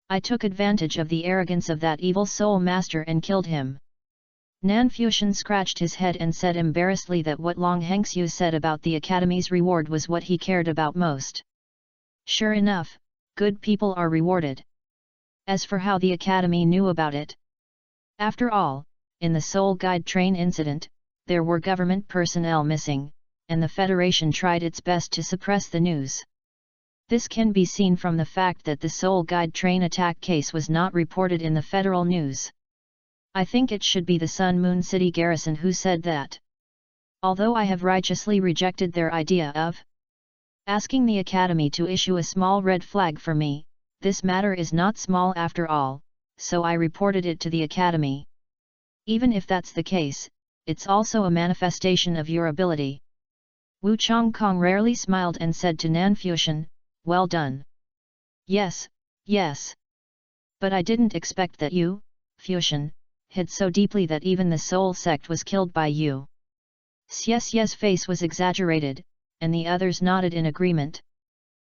I took advantage of the arrogance of that evil Soul Master and killed him. Nanfusion scratched his head and said embarrassedly that what Long Hengxiu said about the academy's reward was what he cared about most. Sure enough, good people are rewarded. As for how the academy knew about it. After all, in the Seoul Guide train incident, there were government personnel missing, and the Federation tried its best to suppress the news. This can be seen from the fact that the Seoul Guide train attack case was not reported in the federal news. I think it should be the Sun Moon City garrison who said that. Although I have righteously rejected their idea of asking the academy to issue a small red flag for me, this matter is not small after all, so I reported it to the academy. Even if that's the case, it's also a manifestation of your ability. Wu Chongkong rarely smiled and said to Nanfusion, well done. Yes, yes. But I didn't expect that you, Fusion, hid so deeply that even the Soul sect was killed by you. Xie's face was exaggerated, and the others nodded in agreement.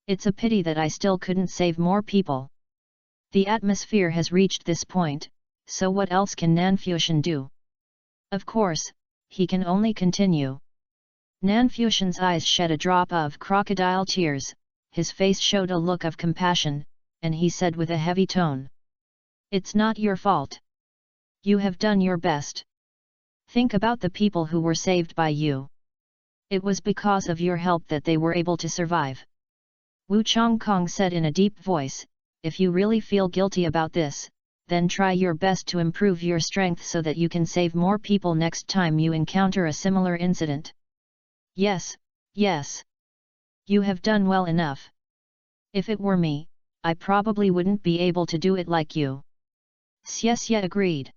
It's a pity that I still couldn't save more people. The atmosphere has reached this point, so what else can Nanfusion do? Of course, he can only continue. Nanfusion's eyes shed a drop of crocodile tears, his face showed a look of compassion, and he said with a heavy tone. It's not your fault. You have done your best. Think about the people who were saved by you. It was because of your help that they were able to survive. Wu Chongkong said in a deep voice, if you really feel guilty about this, then try your best to improve your strength so that you can save more people next time you encounter a similar incident. Yes, yes. You have done well enough. If it were me, I probably wouldn't be able to do it like you. Xie agreed.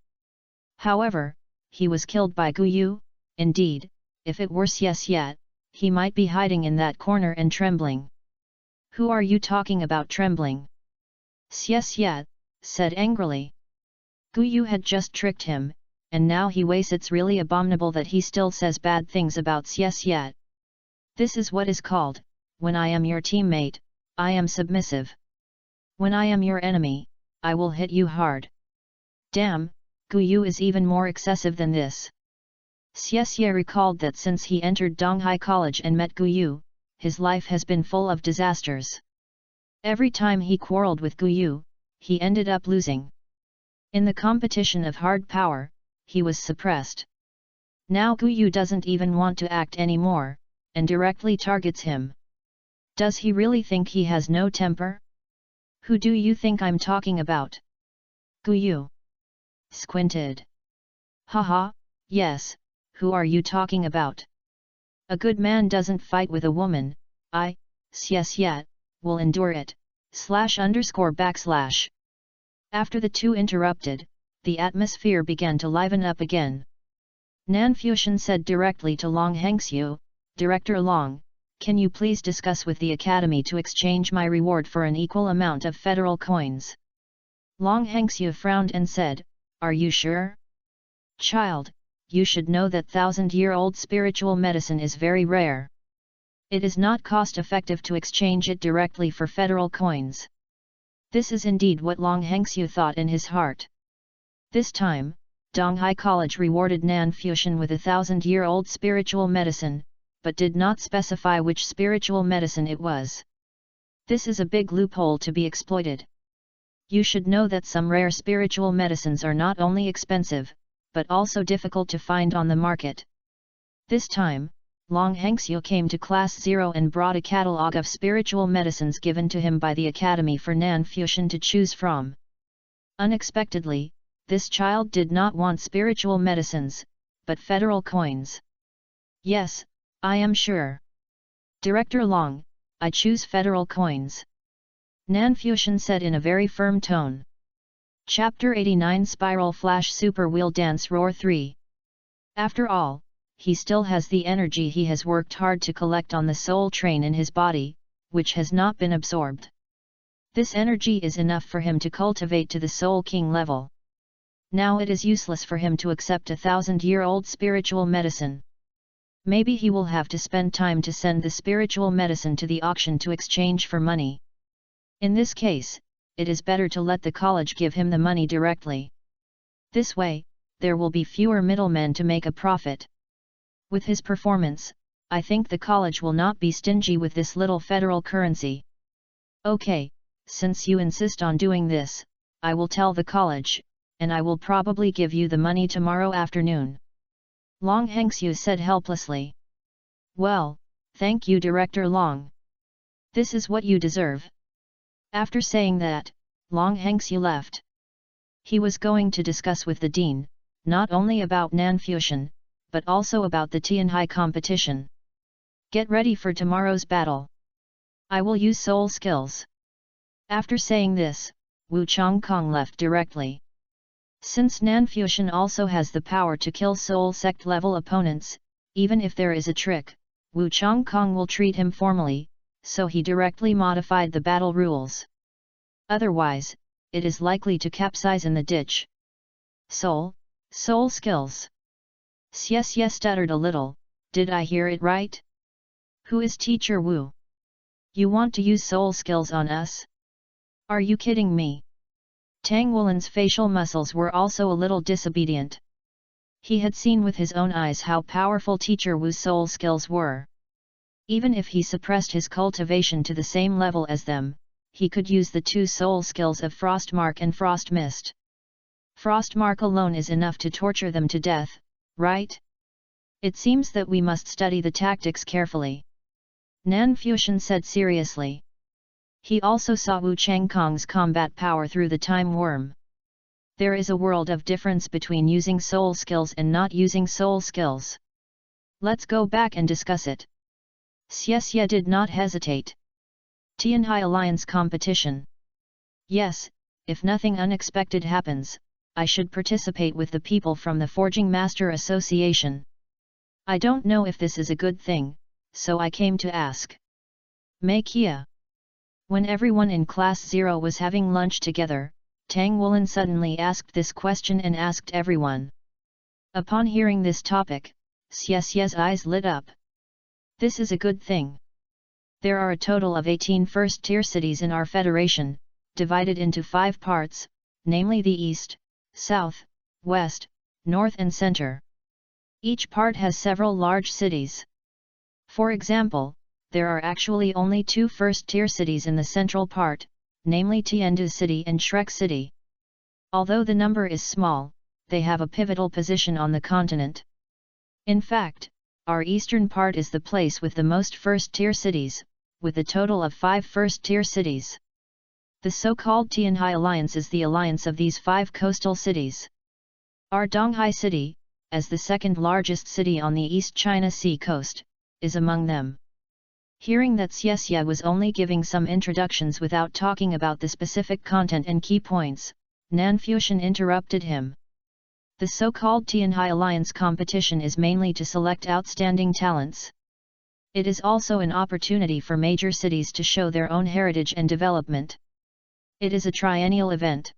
However, he was killed by Guyu. Indeed, if it were Xie, he might be hiding in that corner and trembling. Who are you talking about trembling? Xie said angrily. Gu Yu had just tricked him, and now he wastes. It's really abominable that he still says bad things about Xie. This is what is called, when I am your teammate, I am submissive. When I am your enemy, I will hit you hard. Damn, Gu Yu is even more excessive than this. Xie recalled that since he entered Donghai College and met Gu Yu, his life has been full of disasters. Every time he quarreled with Gu Yu, he ended up losing. In the competition of hard power, he was suppressed. Now Gu Yu doesn't even want to act anymore, and directly targets him. Does he really think he has no temper? Who do you think I'm talking about? Gu Yu squinted. Haha, yes, who are you talking about? A good man doesn't fight with a woman, Xie, will endure it, /_. After the two interrupted, the atmosphere began to liven up again. Nan Fuxian said directly to Long Hengxiu, Director Long, can you please discuss with the Academy to exchange my reward for an equal amount of federal coins? Long Hengxiu frowned and said, are you sure? Child, you should know that 1,000-year-old spiritual medicine is very rare. It is not cost-effective to exchange it directly for federal coins. This is indeed what Long Hengxiu thought in his heart. This time, Donghai College rewarded Nan Fuxian with 1,000-year-old spiritual medicine, but did not specify which spiritual medicine it was. This is a big loophole to be exploited. You should know that some rare spiritual medicines are not only expensive, but also difficult to find on the market. This time, Long Hengxiu came to Class 0 and brought a catalogue of spiritual medicines given to him by the Academy for Nan Fuxian to choose from. Unexpectedly, this child did not want spiritual medicines, but federal coins. Yes, I am sure. Director Long, I choose federal coins. Nan Fuxian said in a very firm tone. Chapter 89 Spiral Flash Super Wheel Dance Roar 3. After all, he still has the energy he has worked hard to collect on the soul train in his body, which has not been absorbed. This energy is enough for him to cultivate to the Soul King level. Now it is useless for him to accept 1,000-year-old spiritual medicine. Maybe he will have to spend time to send the spiritual medicine to the auction to exchange for money. In this case, it is better to let the college give him the money directly. This way, there will be fewer middlemen to make a profit. With his performance, I think the college will not be stingy with this little federal currency. Okay, since you insist on doing this, I will tell the college, and I will probably give you the money tomorrow afternoon. Long Hengxiu said helplessly. Well, thank you Director Long. This is what you deserve. After saying that, Long Hengxiu left. He was going to discuss with the dean, not only about Nan Fuxian, but also about the Tianhai competition. Get ready for tomorrow's battle. I will use soul skills. After saying this, Wu Changkong left directly. Since Nan Fuxian also has the power to kill soul sect level opponents, even if there is a trick, Wu Changkong will treat him formally, so he directly modified the battle rules. Otherwise, it is likely to capsize in the ditch. Soul skills. Xie stuttered a little, did I hear it right? Who is Teacher Wu? You want to use soul skills on us? Are you kidding me? Tang Wulan's facial muscles were also a little disobedient. He had seen with his own eyes how powerful Teacher Wu's soul skills were. Even if he suppressed his cultivation to the same level as them, he could use the two soul skills of Frostmark and Frost Mist. Frostmark alone is enough to torture them to death, right? It seems that we must study the tactics carefully. Nan Fuxian said seriously. He also saw Wu Changkong's combat power through the time worm. There is a world of difference between using soul skills and not using soul skills. Let's go back and discuss it. Xie did not hesitate. Tianhai Alliance competition. Yes, if nothing unexpected happens, I should participate with the people from the Forging Master Association. I don't know if this is a good thing, so I came to ask. Mei Kia. When everyone in Class 0 was having lunch together, Tang Woolen suddenly asked this question and asked everyone. Upon hearing this topic, Xie's eyes lit up. This is a good thing. There are a total of 18 first-tier cities in our federation, divided into 5 parts, namely the East, South, West, North and Center. Each part has several large cities. For example, there are actually only 2 first-tier cities in the central part, namely Tiandu City and Shrek City. Although the number is small, they have a pivotal position on the continent. In fact, our eastern part is the place with the most first-tier cities, with a total of 5 first-tier cities. The so-called Tianhai Alliance is the alliance of these 5 coastal cities. Our Donghai City, as the second largest city on the East China Sea coast, is among them. Hearing that Xie was only giving some introductions without talking about the specific content and key points, Nanfuxian interrupted him. The so-called Tianhai Alliance competition is mainly to select outstanding talents. It is also an opportunity for major cities to show their own heritage and development. It is a triennial event.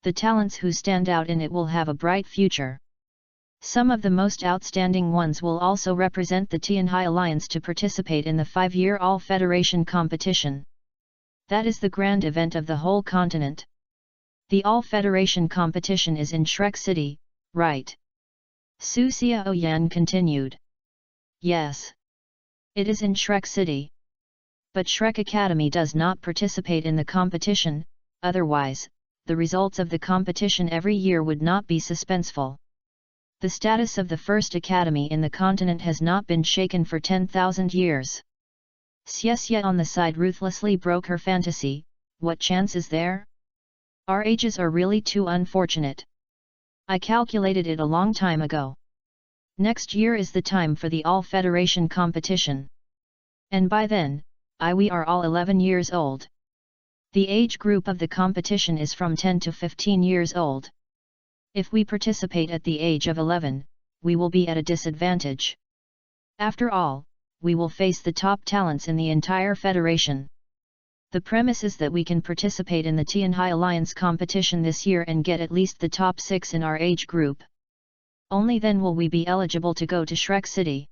The talents who stand out in it will have a bright future. Some of the most outstanding ones will also represent the Tianhai Alliance to participate in the 5-year All-Federation competition. That is the grand event of the whole continent. The All-Federation competition is in Shrek City, right? Su Xiaoyan continued. Yes. It is in Shrek City. But Shrek Academy does not participate in the competition, otherwise, the results of the competition every year would not be suspenseful. The status of the first academy in the continent has not been shaken for 10,000 years. Xie on the side ruthlessly broke her fantasy. What chance is there? Our ages are really too unfortunate. I calculated it a long time ago. Next year is the time for the All-Federation competition. And by then, we are all 11 years old. The age group of the competition is from 10 to 15 years old. If we participate at the age of 11, we will be at a disadvantage. After all, we will face the top talents in the entire federation. The premise is that we can participate in the Tianhai Alliance competition this year and get at least the top 6 in our age group. Only then will we be eligible to go to Shrek City.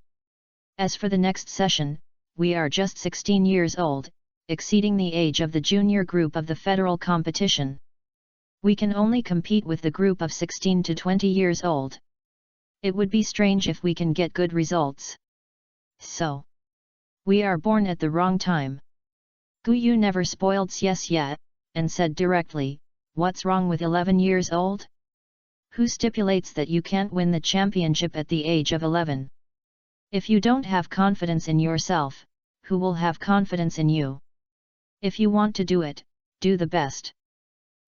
As for the next session, we are just 16 years old, exceeding the age of the junior group of the federal competition. We can only compete with the group of 16 to 20 years old. It would be strange if we can get good results. So, we are born at the wrong time. Guyu never spoiled Xie, and said directly, "What's wrong with 11 years old? Who stipulates that you can't win the championship at the age of 11? If you don't have confidence in yourself, who will have confidence in you? If you want to do it, do the best."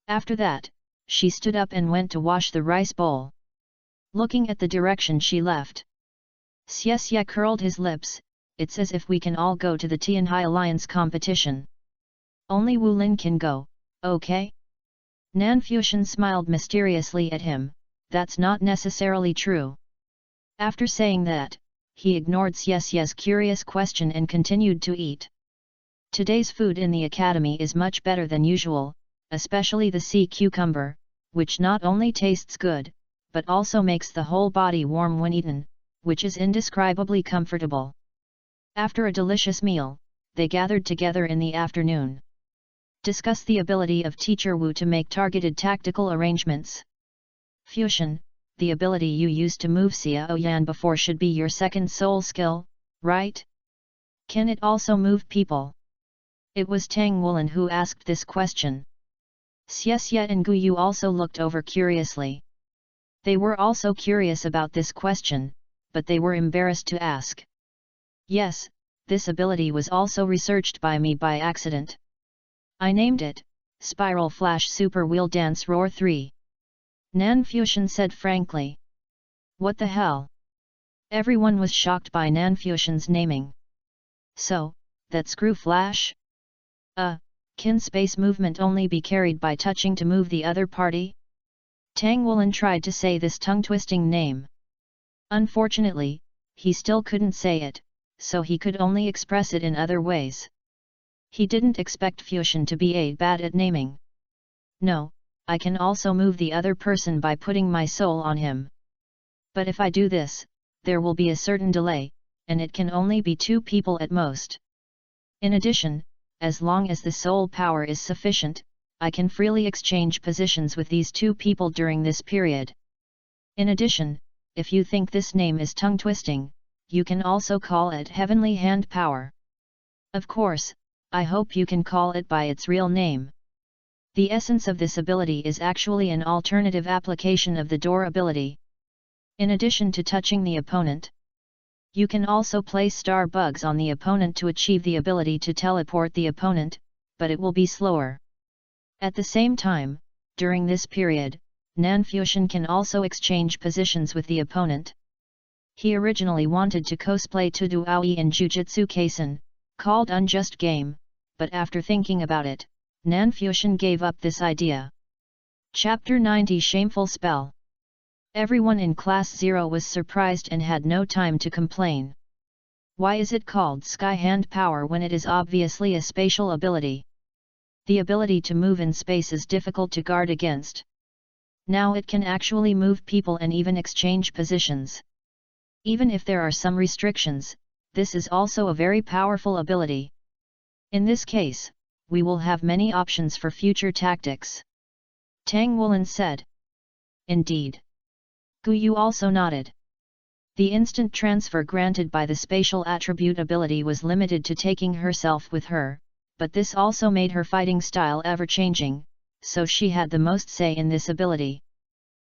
After that, she stood up and went to wash the rice bowl. Looking at the direction she left, Xie curled his lips. It's as if we can all go to the Tianhai Alliance competition. Only Wu Lin can go, okay? Nanfuxian smiled mysteriously at him. That's not necessarily true. After saying that, he ignored Xie's curious question and continued to eat. Today's food in the academy is much better than usual, especially the sea cucumber, which not only tastes good, but also makes the whole body warm when eaten, which is indescribably comfortable. After a delicious meal, they gathered together in the afternoon. Discuss the ability of Teacher Wu to make targeted tactical arrangements. Fusion, the ability you used to move Xiaoyan before should be your second soul skill, right? Can it also move people? It was Tang Woolen who asked this question. Xie and Guyu also looked over curiously. They were also curious about this question, but they were embarrassed to ask. Yes, this ability was also researched by me by accident. I named it, Spiral Flash Super Wheel Dance Roar 3. Nanfuxian said frankly. What the hell? Everyone was shocked by Nanfuxian's naming. So, that screw flash? Can space movement only be carried by touching to move the other party? Tang Woolen tried to say this tongue-twisting name. Unfortunately, he still couldn't say it, so he could only express it in other ways. He didn't expect Fusion to be bad at naming. No, I can also move the other person by putting my soul on him. But if I do this, there will be a certain delay, and it can only be 2 people at most. In addition, as long as the soul power is sufficient, I can freely exchange positions with these 2 people during this period. In addition, if you think this name is tongue-twisting, you can also call it Heavenly Hand Power. Of course, I hope you can call it by its real name. The essence of this ability is actually an alternative application of the door ability. In addition to touching the opponent, you can also place star bugs on the opponent to achieve the ability to teleport the opponent, but it will be slower. At the same time, during this period, Nanfusion can also exchange positions with the opponent. He originally wanted to cosplay Douluo in Jujutsu Kaisen, called Unjust Game, but after thinking about it, Nanfusion gave up this idea. Chapter 90 Shameful Spell. Everyone in Class 0 was surprised and had no time to complain. Why is it called Sky Hand Power when it is obviously a spatial ability? The ability to move in space is difficult to guard against. Now it can actually move people and even exchange positions. Even if there are some restrictions, this is also a very powerful ability. In this case, we will have many options for future tactics. Tang Woolen said. Indeed. Guyu also nodded. The instant transfer granted by the spatial attribute ability was limited to taking herself with her, but this also made her fighting style ever-changing, so she had the most say in this ability.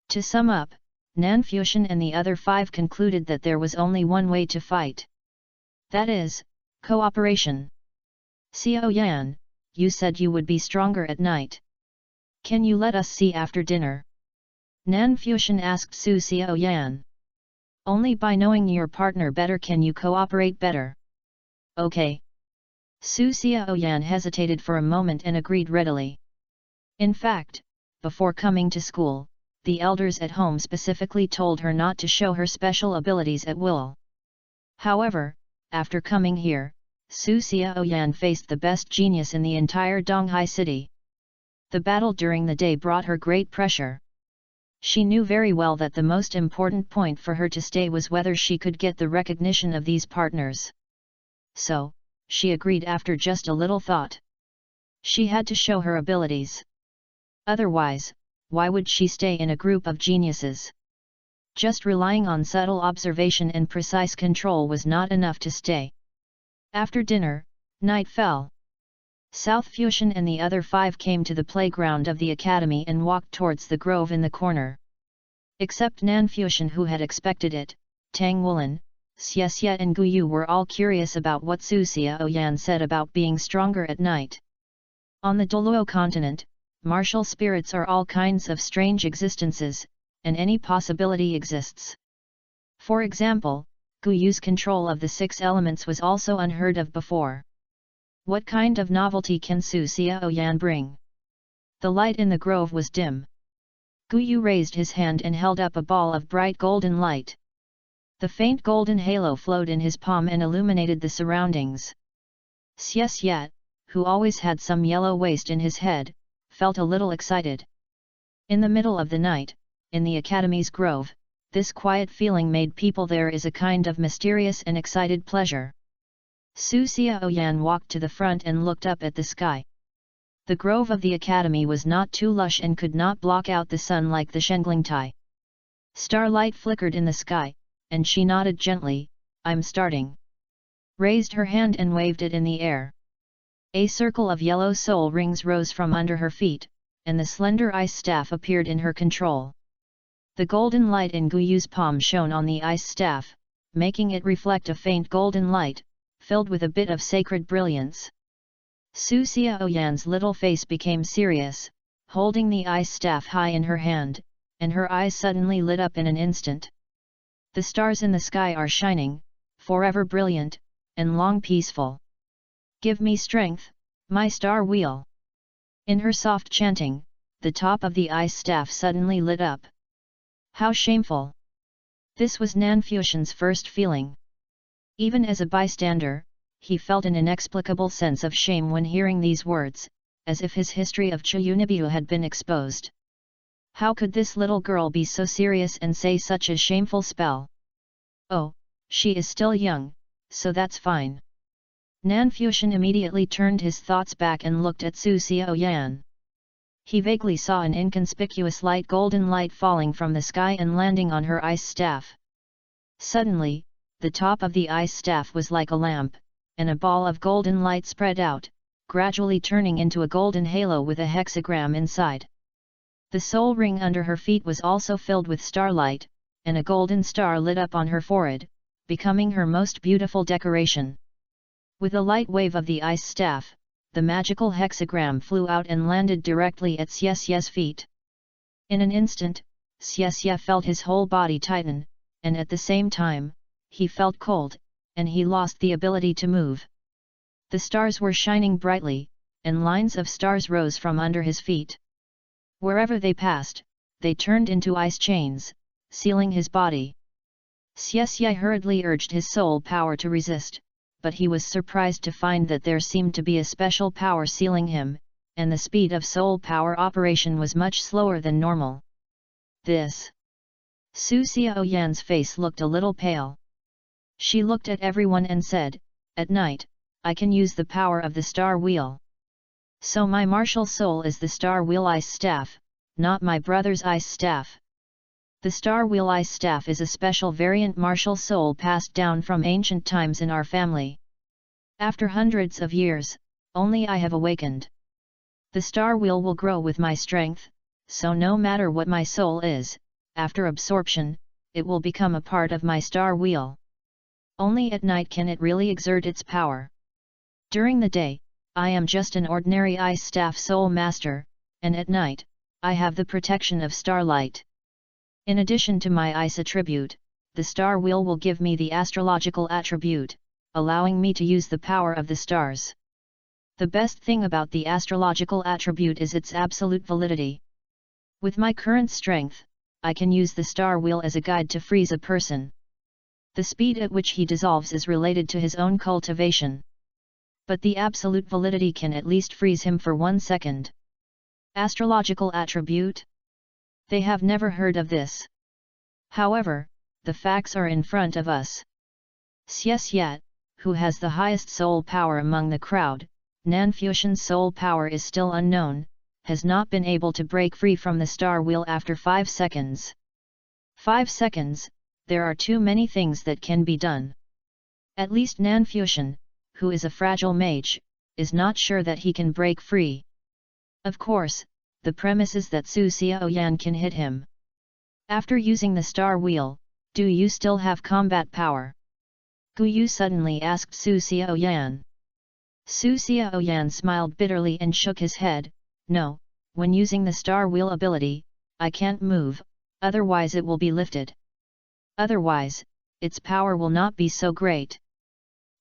To sum up, Nanfusion and the other 5 concluded that there was only one way to fight. That is, cooperation. Xiao Yan, you said you would be stronger at night. Can you let us see after dinner? Nanfusion asked Su Xiao Yan. Only by knowing your partner better can you cooperate better. Okay. Su Xiao Yan hesitated for a moment and agreed readily. In fact, before coming to school, the elders at home specifically told her not to show her special abilities at will. However, after coming here, Su Xiaoyan faced the best genius in the entire Donghai city. The battle during the day brought her great pressure. She knew very well that the most important point for her to stay was whether she could get the recognition of these partners. So, she agreed after just a little thought. She had to show her abilities. Otherwise, why would she stay in a group of geniuses? Just relying on subtle observation and precise control was not enough to stay. After dinner, night fell. South Fusion and the other 5 came to the playground of the academy and walked towards the grove in the corner. Except Nanfusion, who had expected it, Tang Woolen, Xie and Guyu were all curious about what Su Xiaoyan said about being stronger at night. On the Douluo continent, martial spirits are all kinds of strange existences, and any possibility exists. For example, Guyu's control of the 6 elements was also unheard of before. What kind of novelty can Su Xiaoyan bring? The light in the grove was dim. Guyu raised his hand and held up a ball of bright golden light. The faint golden halo flowed in his palm and illuminated the surroundings. Xie, who always had some yellow waste in his head, felt a little excited. In the middle of the night, in the Academy's grove, this quiet feeling made people there is a kind of mysterious and excited pleasure. Su Xiaoyan walked to the front and looked up at the sky. The grove of the Academy was not too lush and could not block out the sun like the Shenglingtai. Starlight flickered in the sky, and she nodded gently, "I'm starting." Raised her hand and waved it in the air. A circle of yellow soul rings rose from under her feet, and the slender ice staff appeared in her control. The golden light in Guyu's palm shone on the ice staff, making it reflect a faint golden light, filled with a bit of sacred brilliance. Su Xiaoyan's little face became serious, holding the ice staff high in her hand, and her eyes suddenly lit up in an instant. The stars in the sky are shining, forever brilliant, and long peaceful. Give me strength, my star wheel. In her soft chanting, the top of the ice staff suddenly lit up. How shameful! This was Nanfusion's first feeling. Even as a bystander, he felt an inexplicable sense of shame when hearing these words, as if his history of Chiyunibiu had been exposed. How could this little girl be so serious and say such a shameful spell? Oh, she is still young, so that's fine. Nanfuxian immediately turned his thoughts back and looked at Su Xiaoyan. He vaguely saw an inconspicuous light golden light falling from the sky and landing on her ice staff. Suddenly, the top of the ice staff was like a lamp, and a ball of golden light spread out, gradually turning into a golden halo with a hexagram inside. The soul ring under her feet was also filled with starlight, and a golden star lit up on her forehead, becoming her most beautiful decoration. With a light wave of the ice staff, the magical hexagram flew out and landed directly at Xie's feet. In an instant, Xie felt his whole body tighten, and at the same time, he felt cold, and he lost the ability to move. The stars were shining brightly, and lines of stars rose from under his feet. Wherever they passed, they turned into ice chains, sealing his body. Xie hurriedly urged his soul power to resist, but he was surprised to find that there seemed to be a special power sealing him, and the speed of soul power operation was much slower than normal. This. Su Xiaoyan's face looked a little pale. She looked at everyone and said, "At night, I can use the power of the star wheel. So my martial soul is the star wheel ice staff, not my brother's ice staff. The star wheel ice staff is a special variant martial soul passed down from ancient times in our family. After hundreds of years, only I have awakened. The star wheel will grow with my strength, so no matter what my soul is, after absorption, it will become a part of my star wheel. Only at night can it really exert its power. During the day, I am just an ordinary ice staff soul master, and at night, I have the protection of starlight. In addition to my ice attribute, the star wheel will give me the astrological attribute, allowing me to use the power of the stars. The best thing about the astrological attribute is its absolute validity. With my current strength, I can use the star wheel as a guide to freeze a person. The speed at which he dissolves is related to his own cultivation. But the absolute validity can at least freeze him for 1 second. Astrological attribute? They have never heard of this. However, the facts are in front of us. Xie, who has the highest soul power among the crowd, Nanfuxian's soul power is still unknown, has not been able to break free from the star wheel after 5 seconds. 5 seconds, there are too many things that can be done. At least Nanfuxian, who is a fragile mage, is not sure that he can break free. Of course, the premise is that Su Xiaoyan can hit him. After using the star wheel, do you still have combat power? Guyu suddenly asked Su Xiaoyan. Su Xiaoyan smiled bitterly and shook his head, "No, when using the star wheel ability, I can't move, otherwise it will be lifted. Otherwise, its power will not be so great.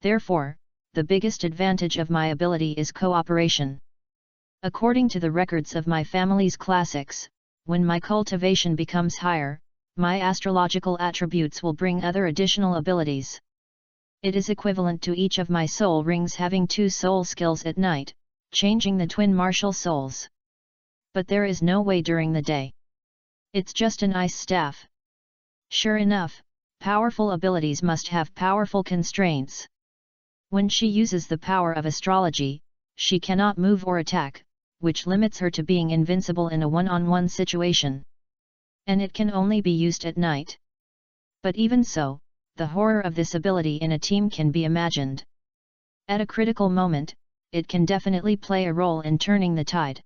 Therefore, the biggest advantage of my ability is cooperation. According to the records of my family's classics, when my cultivation becomes higher, my astrological attributes will bring other additional abilities. It is equivalent to each of my soul rings having 2 soul skills at night, changing the twin martial souls. But there is no way during the day. It's just an ice staff." Sure enough, powerful abilities must have powerful constraints. When she uses the power of astrology, she cannot move or attack, which limits her to being invincible in a one-on-one situation. And it can only be used at night. But even so, the horror of this ability in a team can be imagined. At a critical moment, it can definitely play a role in turning the tide.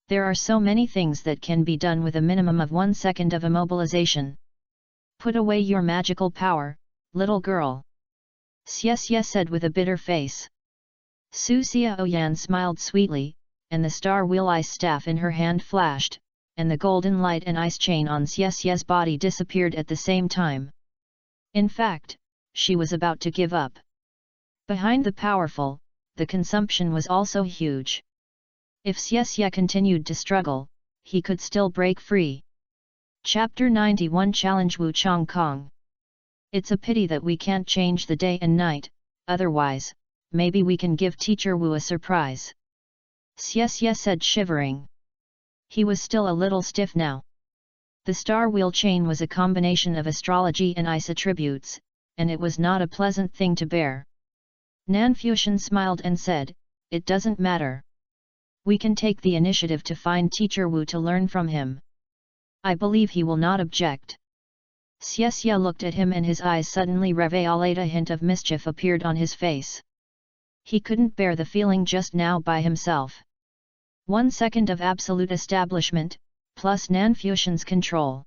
There are so many things that can be done with a minimum of 1 second of immobilization. "Put away your magical power, little girl," Xie said with a bitter face. Su Xiaoyan smiled sweetly, and the star wheel ice staff in her hand flashed, and the golden light and ice chain on Xie's body disappeared at the same time. In fact, she was about to give up. Behind the powerful, the consumption was also huge. If Xie continued to struggle, he could still break free. Chapter 91 Challenge Wu Chong Kong. It's a pity that we can't change the day and night, otherwise, maybe we can give Teacher Wu a surprise. Xie said, shivering. He was still a little stiff now. The star wheel chain was a combination of astrology and ice attributes, and it was not a pleasant thing to bear. Nanfuxian smiled and said, "It doesn't matter. We can take the initiative to find Teacher Wu to learn from him. I believe he will not object." Xie looked at him and his eyes suddenly revealed. A hint of mischief appeared on his face. He couldn't bear the feeling just now by himself. 1 second of absolute establishment, plus Nanfuxian's control.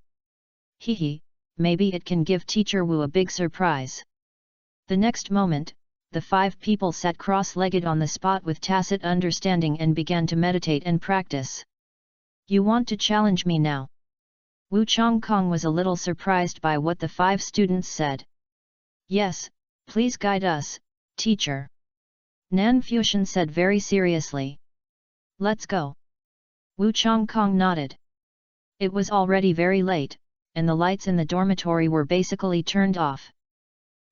Maybe it can give Teacher Wu a big surprise. The next moment, the 5 people sat cross-legged on the spot with tacit understanding and began to meditate and practice. "You want to challenge me now?" Wu Chongkong was a little surprised by what the 5 students said. "Yes, please guide us, teacher," Nanfuxian said very seriously. "Let's go." Wu Chongkong nodded. It was already very late, and the lights in the dormitory were basically turned off.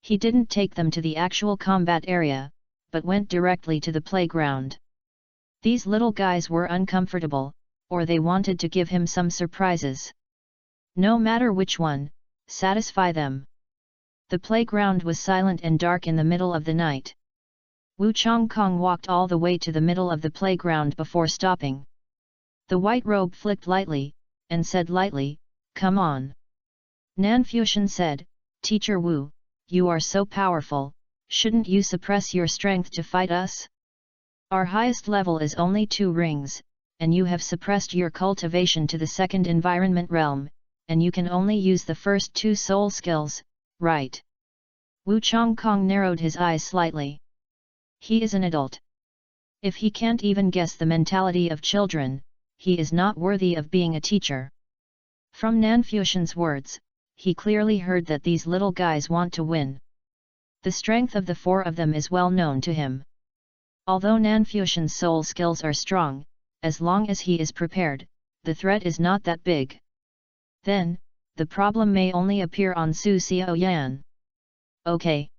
He didn't take them to the actual combat area, but went directly to the playground. These little guys were uncomfortable, or they wanted to give him some surprises. No matter which one, satisfy them. The playground was silent and dark in the middle of the night. Wu Chongkong walked all the way to the middle of the playground before stopping. The white robe flicked lightly, and said lightly, "Come on." Nanfuxian said, "Teacher Wu, you are so powerful, shouldn't you suppress your strength to fight us? Our highest level is only 2 rings, and you have suppressed your cultivation to the 2nd environment realm, and you can only use the first 2 soul skills, right?" Wu Chongkong narrowed his eyes slightly. He is an adult. If he can't even guess the mentality of children, he is not worthy of being a teacher. From Nanfuxian's words, he clearly heard that these little guys want to win. The strength of the 4 of them is well known to him. Although Nanfuxian's soul skills are strong, as long as he is prepared, the threat is not that big. Then, the problem may only appear on Su Xiaoyan. "Okay."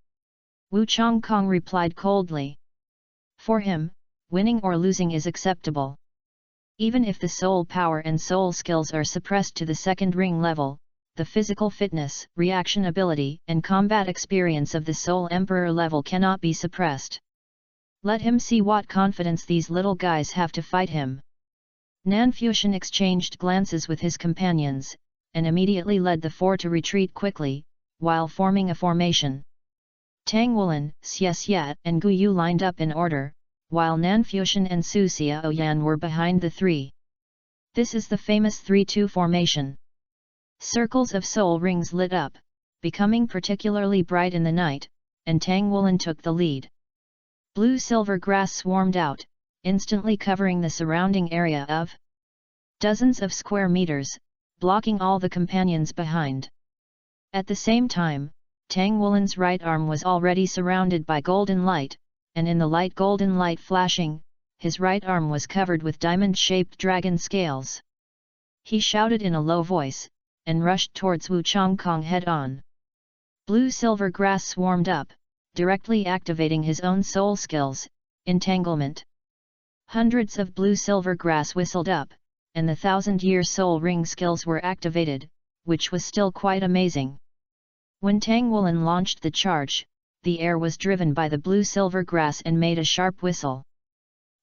Wu Chongkong replied coldly. For him, winning or losing is acceptable. Even if the soul power and soul skills are suppressed to the 2nd ring level, the physical fitness, reaction ability and combat experience of the Soul Emperor level cannot be suppressed. Let him see what confidence these little guys have to fight him. Nanfuxian exchanged glances with his companions, and immediately led the 4 to retreat quickly, while forming a formation. Tang Wulin, Xie and Gu Yu lined up in order, while Nanfuxian and Su Xiaoyan were behind the 3. This is the famous 3-2 formation. Circles of soul rings lit up, becoming particularly bright in the night, and Tang Wulin took the lead. Blue-silver grass swarmed out, instantly covering the surrounding area of dozens of square meters, blocking all the companions behind. At the same time, Tang Wulin's right arm was already surrounded by golden light, and in the light golden light flashing, his right arm was covered with diamond-shaped dragon scales. He shouted in a low voice, and rushed towards Wu Chongkong head-on. Blue-silver grass swarmed up, directly activating his own soul skills, entanglement. Hundreds of blue-silver grass whistled up, and the 1000-year soul ring skills were activated, which was still quite amazing. When Tang Wulin launched the charge, the air was driven by the blue-silver grass and made a sharp whistle.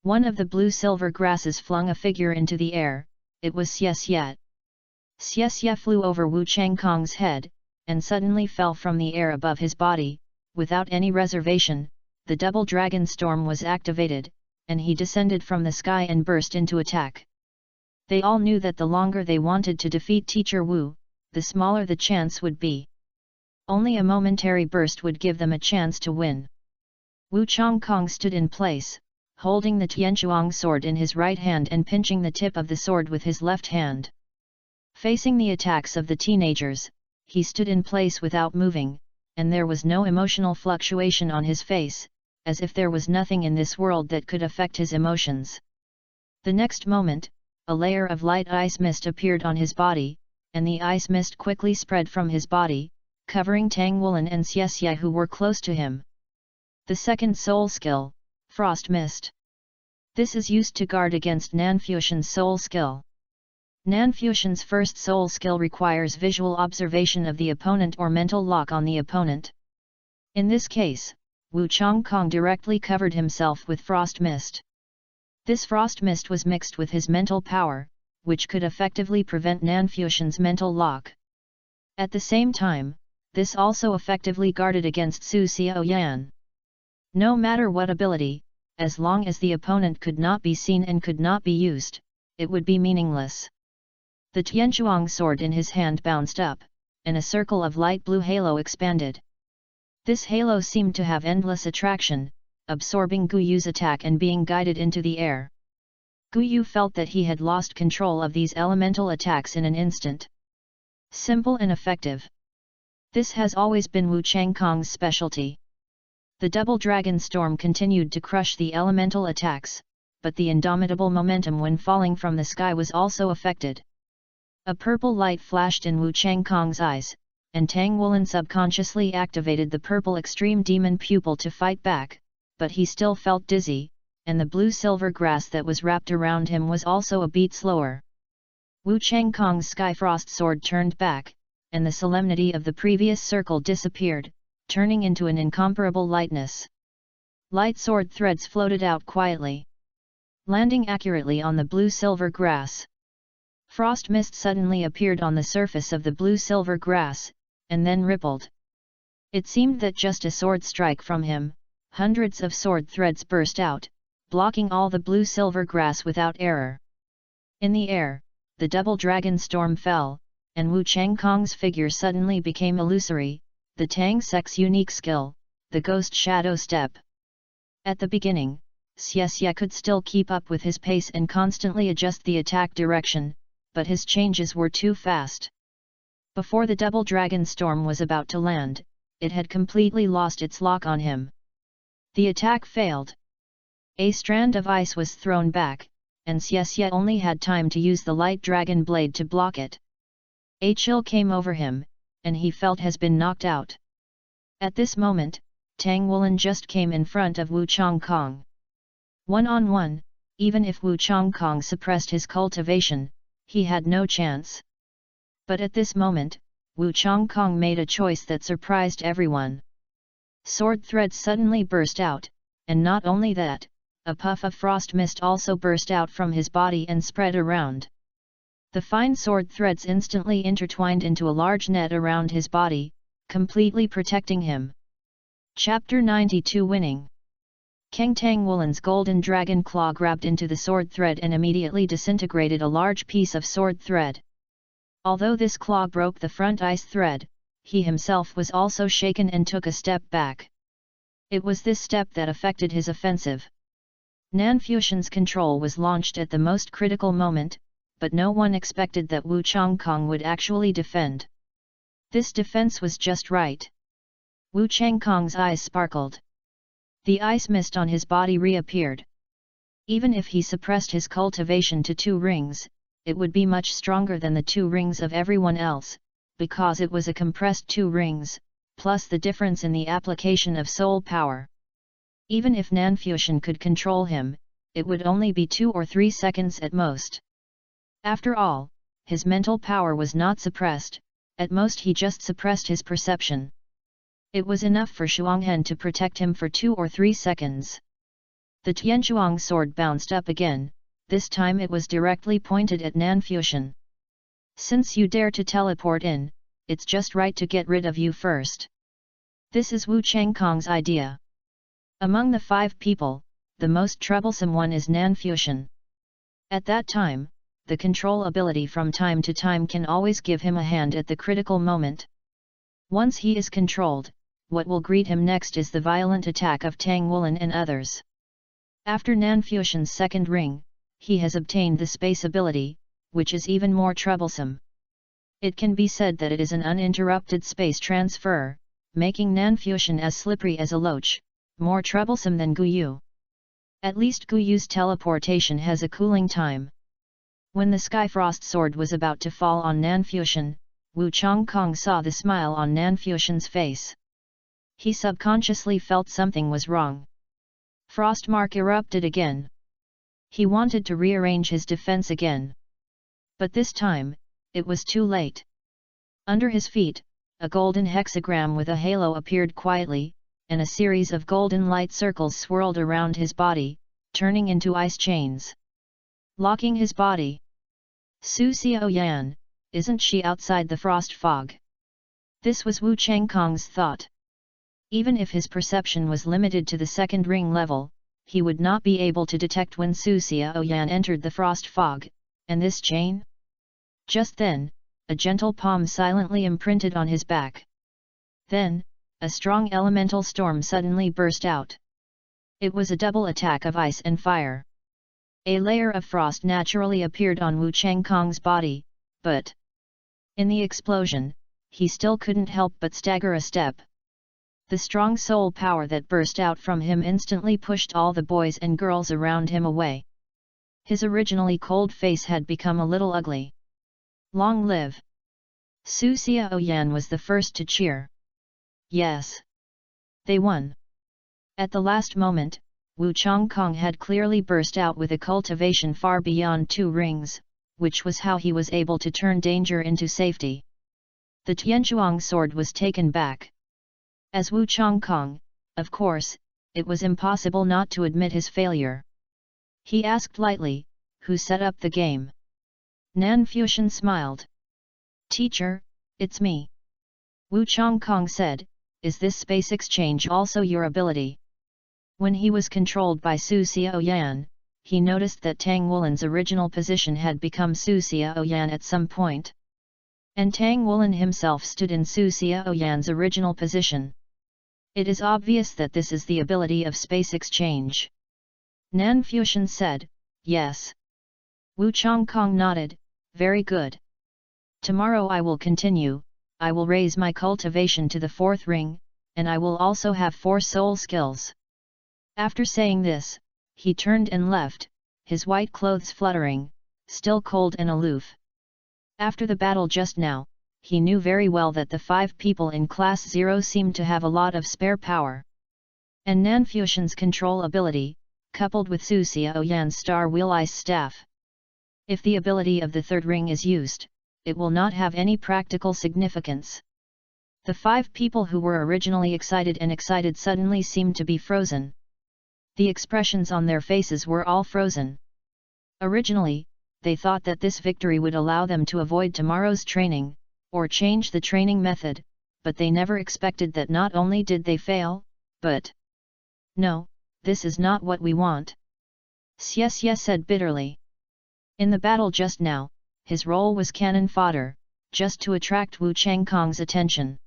One of the blue-silver grasses flung a figure into the air. It was Xie. Xie flew over Wu Changkong's head, and suddenly fell from the air above his body. Without any reservation, the double dragon storm was activated, and he descended from the sky and burst into attack. They all knew that the longer they wanted to defeat Teacher Wu, the smaller the chance would be. Only a momentary burst would give them a chance to win. Wu Chongkong stood in place, holding the Tianchuang sword in his right hand and pinching the tip of the sword with his left hand. Facing the attacks of the teenagers, he stood in place without moving, and there was no emotional fluctuation on his face, as if there was nothing in this world that could affect his emotions. The next moment, a layer of light ice mist appeared on his body, and the ice mist quickly spread from his body, covering Tang Wulin and Xie who were close to him. The second soul skill, Frost Mist. This is used to guard against Nanfusion's soul skill. Nanfusion's first soul skill requires visual observation of the opponent or mental lock on the opponent. In this case, Wu Changkong directly covered himself with Frost Mist. This Frost Mist was mixed with his mental power, which could effectively prevent Nanfusion's mental lock. At the same time, this also effectively guarded against Su Xiaoyan. No matter what ability, as long as the opponent could not be seen and could not be used, it would be meaningless. The Tianchuang sword in his hand bounced up, and a circle of light blue halo expanded. This halo seemed to have endless attraction, absorbing Gu Yu's attack and being guided into the air. Gu Yu felt that he had lost control of these elemental attacks in an instant. Simple and effective. This has always been Wu Changkong's specialty. The double dragon storm continued to crush the elemental attacks, but the indomitable momentum when falling from the sky was also affected. A purple light flashed in Wu Changkong's eyes, and Tang Wulin subconsciously activated the purple extreme demon pupil to fight back, but he still felt dizzy, and the blue-silver grass that was wrapped around him was also a beat slower. Wu Changkong's Skyfrost sword turned back, and the solemnity of the previous circle disappeared, turning into an incomparable lightness. Light sword threads floated out quietly, landing accurately on the blue-silver grass. Frost mist suddenly appeared on the surface of the blue-silver grass, and then rippled. It seemed that just a sword strike from him, hundreds of sword threads burst out, blocking all the blue-silver grass without error. In the air, the double dragon storm fell, and Wu Changkong's figure suddenly became illusory, the Tang Sec's unique skill, the Ghost Shadow Step. At the beginning, Xie could still keep up with his pace and constantly adjust the attack direction, but his changes were too fast. Before the double dragon storm was about to land, it had completely lost its lock on him. The attack failed. A strand of ice was thrown back, and Xie only had time to use the light dragon blade to block it. A chill came over him, and he felt has been knocked out. At this moment, Tang Wulin just came in front of Wu Changkong. One-on-one, even if Wu Changkong suppressed his cultivation, he had no chance. But at this moment, Wu Changkong made a choice that surprised everyone. Sword threads suddenly burst out, and not only that, a puff of frost mist also burst out from his body and spread around. The fine sword threads instantly intertwined into a large net around his body, completely protecting him. Chapter 92 Winning. Kang Tang Wulin's golden dragon claw grabbed into the sword thread and immediately disintegrated a large piece of sword thread. Although this claw broke the front ice thread, he himself was also shaken and took a step back. It was this step that affected his offensive. Nanfusion's control was launched at the most critical moment, but no one expected that Wu Changkong would actually defend. This defense was just right. Wu Changkong's eyes sparkled. The ice mist on his body reappeared. Even if he suppressed his cultivation to 2 rings, it would be much stronger than the 2 rings of everyone else, because it was a compressed 2 rings, plus the difference in the application of soul power. Even if Nanfusion could control him, it would only be 2 or 3 seconds at most. After all, his mental power was not suppressed, at most he just suppressed his perception. It was enough for Shuanghen to protect him for 2 or 3 seconds. The Tianchuang sword bounced up again, this time it was directly pointed at Nanfusion. Since you dare to teleport in, it's just right to get rid of you first. This is Wu Changkong's idea. Among the 5 people, the most troublesome one is Nanfusion. At that time, the control ability from time to time can always give him a hand at the critical moment. Once he is controlled, what will greet him next is the violent attack of Tang Wulin and others. After Nanfusion's second ring, he has obtained the space ability, which is even more troublesome. It can be said that it is an uninterrupted space transfer, making Nanfusion as slippery as a loach, more troublesome than Gu Yu. At least Gu Yu's teleportation has a cooling time. When the Skyfrost sword was about to fall on Nanfusion, Wu Changkong saw the smile on Nanfusion's face. He subconsciously felt something was wrong. Frostmark erupted again. He wanted to rearrange his defense again. But this time, it was too late. Under his feet, a golden hexagram with a halo appeared quietly, and a series of golden light circles swirled around his body, turning into ice chains. Locking his body. Su Xiaoyan, isn't she outside the frost fog? This was Wu Changkong's thought. Even if his perception was limited to the second ring level, he would not be able to detect when Su Xiaoyan entered the frost fog, and this chain? Just then, a gentle palm silently imprinted on his back. Then, a strong elemental storm suddenly burst out. It was a double attack of ice and fire. A layer of frost naturally appeared on Wu Changkong's body, but in the explosion, he still couldn't help but stagger a step. The strong soul power that burst out from him instantly pushed all the boys and girls around him away. His originally cold face had become a little ugly. Long live! Su Xiaoyan was the first to cheer. Yes! They won! At the last moment, Wu Changkong had clearly burst out with a cultivation far beyond 2 rings, which was how he was able to turn danger into safety. The Tianchuang sword was taken back. As Wu Changkong, of course, it was impossible not to admit his failure. He asked lightly, "Who set up the game?" Nanfuxian smiled. "Teacher, it's me." Wu Changkong said, "Is this space exchange also your ability?" When he was controlled by Su Xiaoyan, he noticed that Tang Wulin's original position had become Su Xiaoyan at some point. And Tang Wulin himself stood in Su Xiaoyan's original position. It is obvious that this is the ability of space exchange. Nanfuxian said, "Yes." Wu Changkong nodded, "Very good. Tomorrow I will continue, I will raise my cultivation to the 4th ring, and I will also have 4 soul skills." After saying this, he turned and left, his white clothes fluttering, still cold and aloof. After the battle just now, he knew very well that the 5 people in Class 0 seemed to have a lot of spare power. And Nanfuxian's control ability, coupled with Su Xiaoyan's Star Wheel Ice Staff. If the ability of the 3rd ring is used, it will not have any practical significance. The 5 people who were originally excited suddenly seemed to be frozen. The expressions on their faces were all frozen. Originally, they thought that this victory would allow them to avoid tomorrow's training, or change the training method, but they never expected that not only did they fail, but... "No, this is not what we want," Xie said bitterly. In the battle just now, his role was cannon fodder, just to attract Wu Changkong's attention.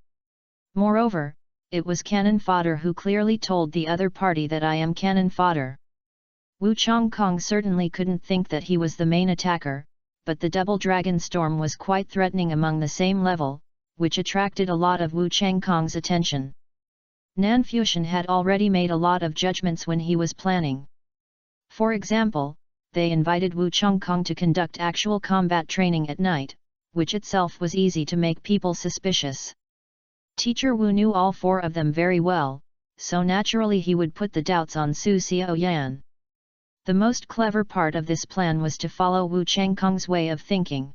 Moreover, it was cannon fodder who clearly told the other party that "I am cannon fodder." Wu Changkong certainly couldn't think that he was the main attacker, but the double dragon storm was quite threatening among the same level, which attracted a lot of Wu Changkong's attention. Nanfuxian had already made a lot of judgments when he was planning. For example, they invited Wu Changkong to conduct actual combat training at night, which itself was easy to make people suspicious. Teacher Wu knew all 4 of them very well, so naturally he would put the doubts on Su Xiaoyan. The most clever part of this plan was to follow Wu Changkong's way of thinking.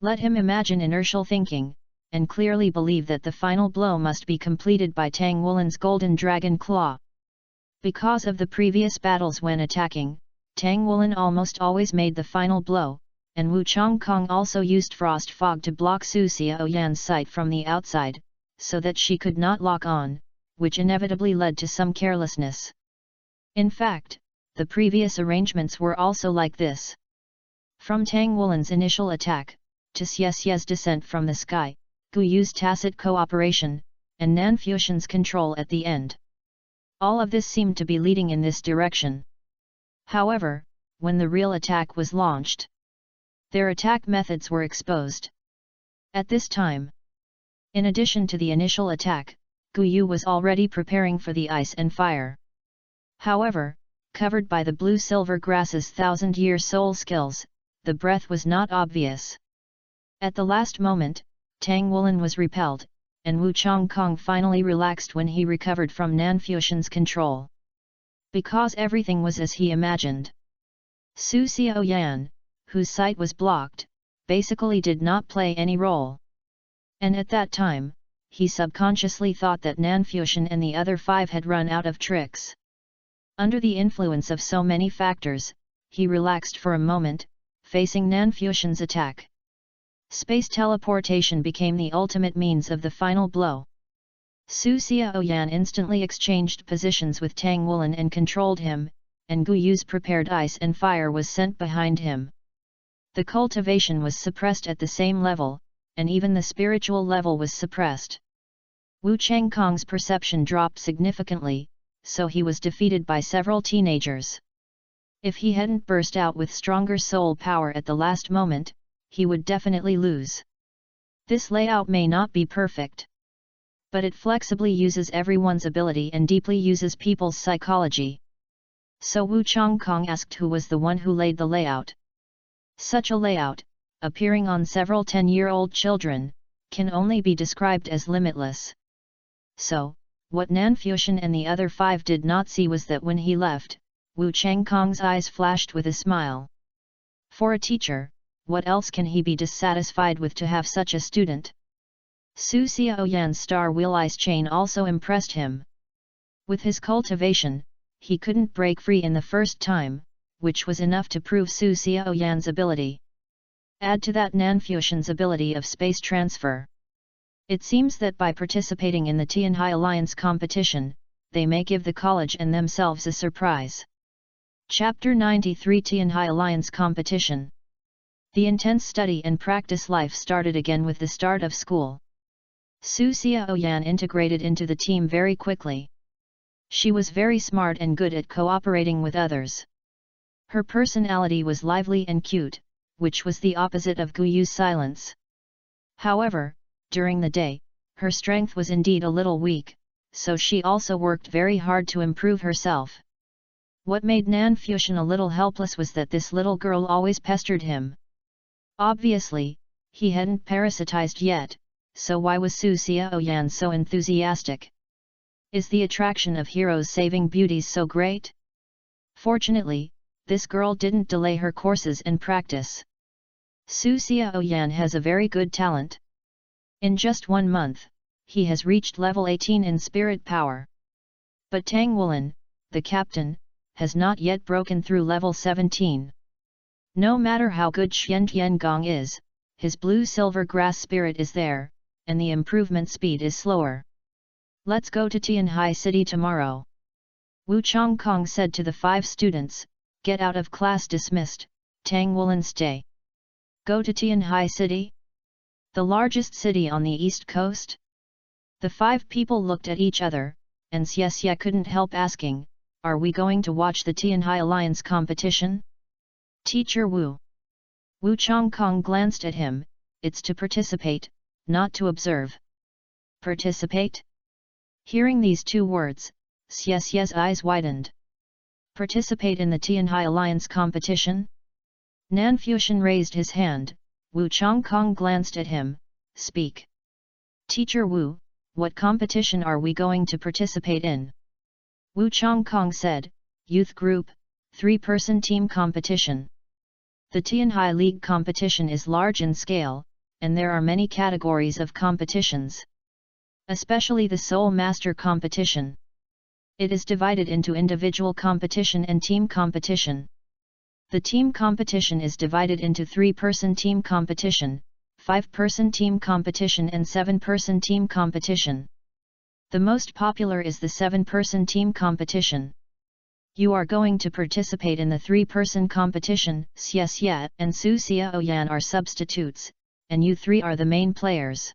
Let him imagine inertial thinking, and clearly believe that the final blow must be completed by Tang Wulin's golden dragon claw. Because of the previous battles when attacking, Tang Wulin almost always made the final blow, and Wu Changkong also used frost fog to block Su Xiaoyan's sight from the outside, so that she could not lock on, which inevitably led to some carelessness. In fact, the previous arrangements were also like this. From Tang Wulin's initial attack, to Xie's descent from the sky, Gu Yu's tacit cooperation, and Nanfuxian's control at the end. All of this seemed to be leading in this direction. However, when the real attack was launched, their attack methods were exposed. At this time, in addition to the initial attack, Gu Yu was already preparing for the ice and fire. However, covered by the blue-silver grass's 1,000-year soul skills, the breath was not obvious. At the last moment, Tang Wulin was repelled, and Wu Chongkong finally relaxed when he recovered from Nanfuxian's control. Because everything was as he imagined. Su Xiaoyan, whose sight was blocked, basically did not play any role. And at that time, he subconsciously thought that Nanfuxian and the other 5 had run out of tricks. Under the influence of so many factors, he relaxed for a moment, facing Nanfuxian's attack. Space teleportation became the ultimate means of the final blow. Su Xiaoyan instantly exchanged positions with Tang Wulin and controlled him, and Gu Yu's prepared ice and fire was sent behind him. The cultivation was suppressed at the same level, and even the spiritual level was suppressed. Wu Changkong's perception dropped significantly, so he was defeated by several teenagers. If he hadn't burst out with stronger soul power at the last moment, he would definitely lose. This layout may not be perfect, but it flexibly uses everyone's ability and deeply uses people's psychology. So Wu Chongkong asked who was the one who laid the layout. Such a layout, appearing on several 10-year-old children, can only be described as limitless. So, what Nanfuxian and the other 5 did not see was that when he left, Wu Changkong's eyes flashed with a smile. For a teacher, what else can he be dissatisfied with to have such a student? Su Xiaoyan's star wheel ice chain also impressed him. With his cultivation, he couldn't break free in the first time, which was enough to prove Su Xiaoyan's ability. Add to that Nanfuxian's ability of space transfer. It seems that by participating in the Tianhai Alliance competition, they may give the college and themselves a surprise. Chapter 93 Tianhai Alliance Competition. The intense study and practice life started again with the start of school. Su Xiaoyan integrated into the team very quickly. She was very smart and good at cooperating with others. Her personality was lively and cute, which was the opposite of Gu Yu's silence. However, during the day, her strength was indeed a little weak, so she also worked very hard to improve herself. What made Nanfuxian a little helpless was that this little girl always pestered him. Obviously, he hadn't parasitized yet, so why was Su Xiaoyan so enthusiastic? Is the attraction of heroes saving beauties so great? Fortunately, this girl didn't delay her courses and practice. Su Xiaoyan has a very good talent. In just 1 month, he has reached level 18 in spirit power. But Tang Wulin, the captain, has not yet broken through level 17. No matter how good Xian Tiangong is, his blue-silver grass spirit is there, and the improvement speed is slower. Let's go to Tianhai City tomorrow. Wu Chongkong said to the 5 students, get out of class dismissed, Tang Wulin stay. Go to Tianhai City? The largest city on the east coast? The 5 people looked at each other, and Xie couldn't help asking, are we going to watch the Tianhai Alliance competition? Teacher Wu. Wu Chongkong glanced at him, it's to participate, not to observe. Participate? Hearing these 2 words, Xie's eyes widened. Participate in the Tianhai Alliance competition? Nanfuxian raised his hand, Wu Chongkong glanced at him, speak. Teacher Wu, what competition are we going to participate in? Wu Chongkong said, Youth Group, 3-person team competition. The Tianhai League competition is large in scale, and there are many categories of competitions. Especially the Soul Master competition. It is divided into individual competition and team competition. The team competition is divided into 3-person team competition, 5-person team competition and 7-person team competition. The most popular is the 7-person team competition. You are going to participate in the 3-person competition. Xie and Su Xiaoyan are substitutes, and you 3 are the main players.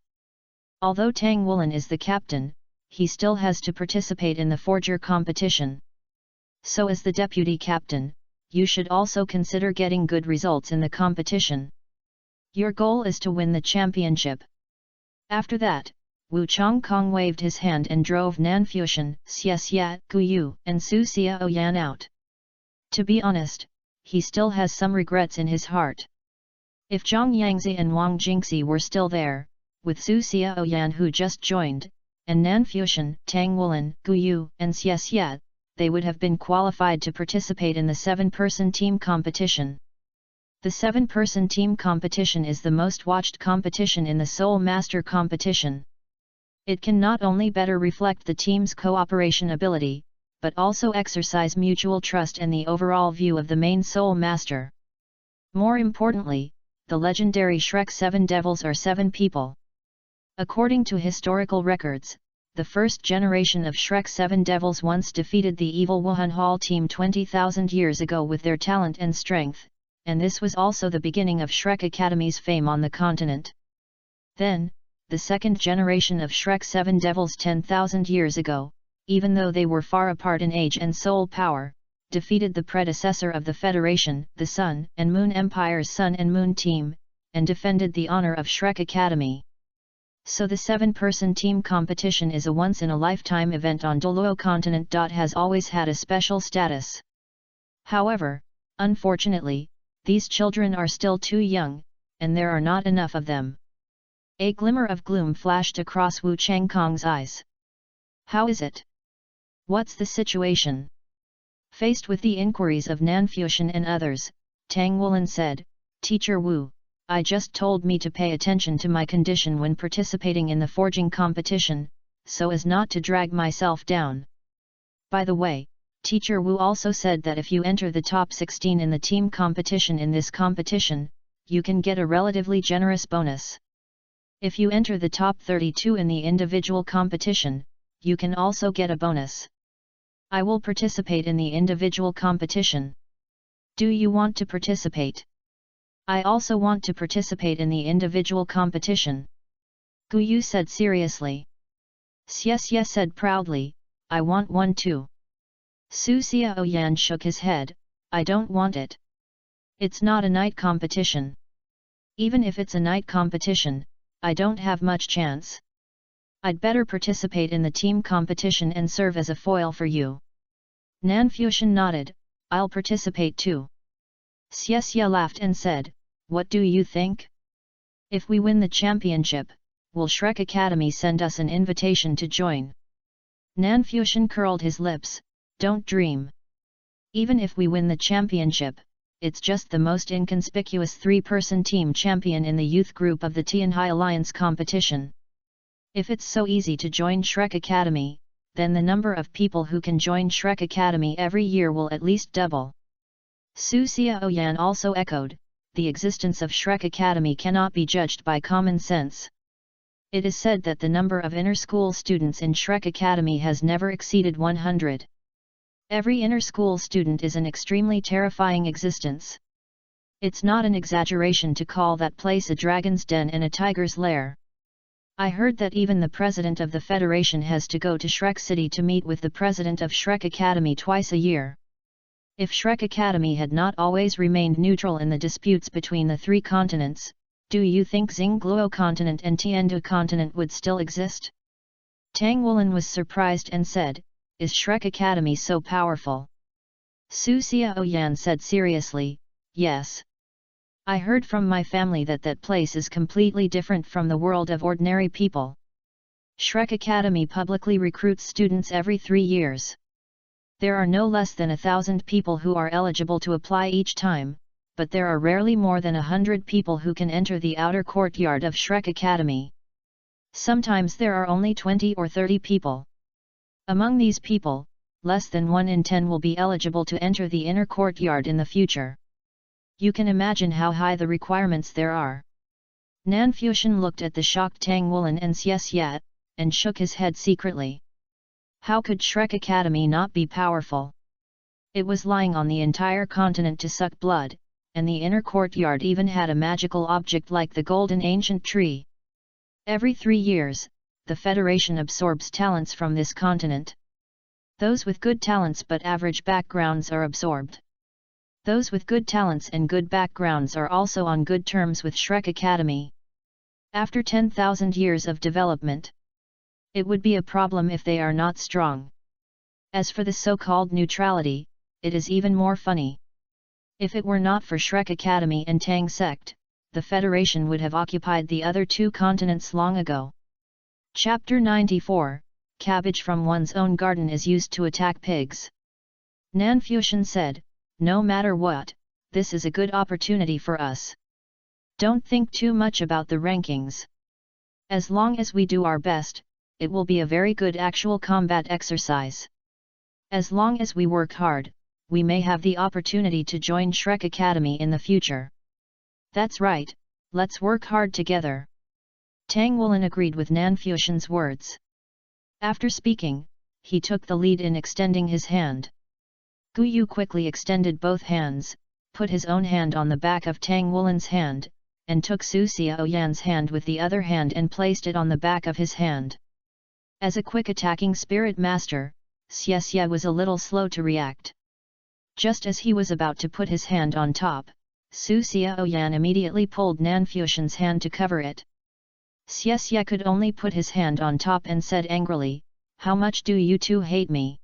Although Tang Wulin is the captain, he still has to participate in the forger competition. So as the deputy captain, you should also consider getting good results in the competition. Your goal is to win the championship. After that, Wu Chongkong waved his hand and drove Nanfuxian, Xie, Gu Yu, and Su Xiaoyan out. To be honest, he still has some regrets in his heart. If Zhang Yangzi and Wang Jingxi were still there, with Su Xiaoyan who just joined, and Nanfuxian, Tang Wulin, Gu Yu, and Xie Xie, they would have been qualified to participate in the 7-person team competition. The 7-person team competition is the most watched competition in the Soul Master competition. It can not only better reflect the team's cooperation ability, but also exercise mutual trust and the overall view of the main Soul Master. More importantly, the legendary Shrek 7 Devils are 7 people. According to historical records, the first generation of Shrek 7 Devils once defeated the evil Wuhan Hall team 20,000 years ago with their talent and strength, and this was also the beginning of Shrek Academy's fame on the continent. Then, the second generation of Shrek 7 Devils 10,000 years ago, even though they were far apart in age and soul power, defeated the predecessor of the Federation, the Sun and Moon Empire's Sun and Moon team, and defended the honor of Shrek Academy. So the 7-person team competition is a once-in-a-lifetime event on Douluo continent. Has always had a special status. However, unfortunately, these children are still too young, and there are not enough of them. A glimmer of gloom flashed across Wu Changkong's eyes. How is it? What's the situation? Faced with the inquiries of Nanfuxian and others, Tang Wulin said, Teacher Wu, I just told me to pay attention to my condition when participating in the forging competition, so as not to drag myself down. By the way, Teacher Wu also said that if you enter the top 16 in the team competition in this competition, you can get a relatively generous bonus. If you enter the top 32 in the individual competition, you can also get a bonus. I will participate in the individual competition. Do you want to participate? I also want to participate in the individual competition. Gu Yu said seriously. Xie Xie said proudly, I want one too. Su Xiaoyan shook his head, I don't want it. It's not a night competition. Even if it's a night competition, I don't have much chance. I'd better participate in the team competition and serve as a foil for you. Nanfuxian nodded, I'll participate too. Xie Xie laughed and said, what do you think? If we win the championship, will Shrek Academy send us an invitation to join? Nanfuxian curled his lips, don't dream. Even if we win the championship, it's just the most inconspicuous 3-person team champion in the youth group of the Tianhai Alliance competition. If it's so easy to join Shrek Academy, then the number of people who can join Shrek Academy every year will at least double. Su Xiaoyan also echoed, the existence of Shrek Academy cannot be judged by common sense. It is said that the number of inter-school students in Shrek Academy has never exceeded 100. Every inter-school student is an extremely terrifying existence. It's not an exaggeration to call that place a dragon's den and a tiger's lair. I heard that even the president of the Federation has to go to Shrek City to meet with the president of Shrek Academy twice a year. If Shrek Academy had not always remained neutral in the disputes between the 3 continents, do you think Xingluo continent and Tiandu continent would still exist? Tang Wulin was surprised and said, is Shrek Academy so powerful? Su Xiaoyan said seriously, yes. I heard from my family that that place is completely different from the world of ordinary people. Shrek Academy publicly recruits students every 3 years. There are no less than 1,000 people who are eligible to apply each time, but there are rarely more than 100 people who can enter the outer courtyard of Shrek Academy. Sometimes there are only 20 or 30 people. Among these people, less than 1 in 10 will be eligible to enter the inner courtyard in the future. You can imagine how high the requirements there are. Nanfuxian looked at the shocked Tang Wulin and Xie Xie, and shook his head secretly. How could Shrek Academy not be powerful? It was lying on the entire continent to suck blood, and the inner courtyard even had a magical object like the golden ancient tree. Every 3 years, the Federation absorbs talents from this continent. Those with good talents but average backgrounds are absorbed. Those with good talents and good backgrounds are also on good terms with Shrek Academy. After 10,000 years of development, it would be a problem if they are not strong. As for the so-called neutrality, it is even more funny. If it were not for Shrek Academy and Tang Sect, the Federation would have occupied the other 2 continents long ago. Chapter 94, Cabbage from one's own garden is used to attack pigs. Nanfuxian said, no matter what, this is a good opportunity for us. Don't think too much about the rankings. As long as we do our best, it will be a very good actual combat exercise. As long as we work hard, we may have the opportunity to join Shrek Academy in the future. That's right, let's work hard together. Tang Wulin agreed with Nanfuxian's words. After speaking, he took the lead in extending his hand. Gu Yu quickly extended both hands, put his own hand on the back of Tang Wulin's hand, and took Su Xiaoyan's hand with the other hand and placed it on the back of his hand. As a quick attacking spirit master, Xie Xie was a little slow to react. Just as he was about to put his hand on top, Su Xiaoyan immediately pulled Nanfuxian's hand to cover it. Xie Xie could only put his hand on top and said angrily, how much do you two hate me?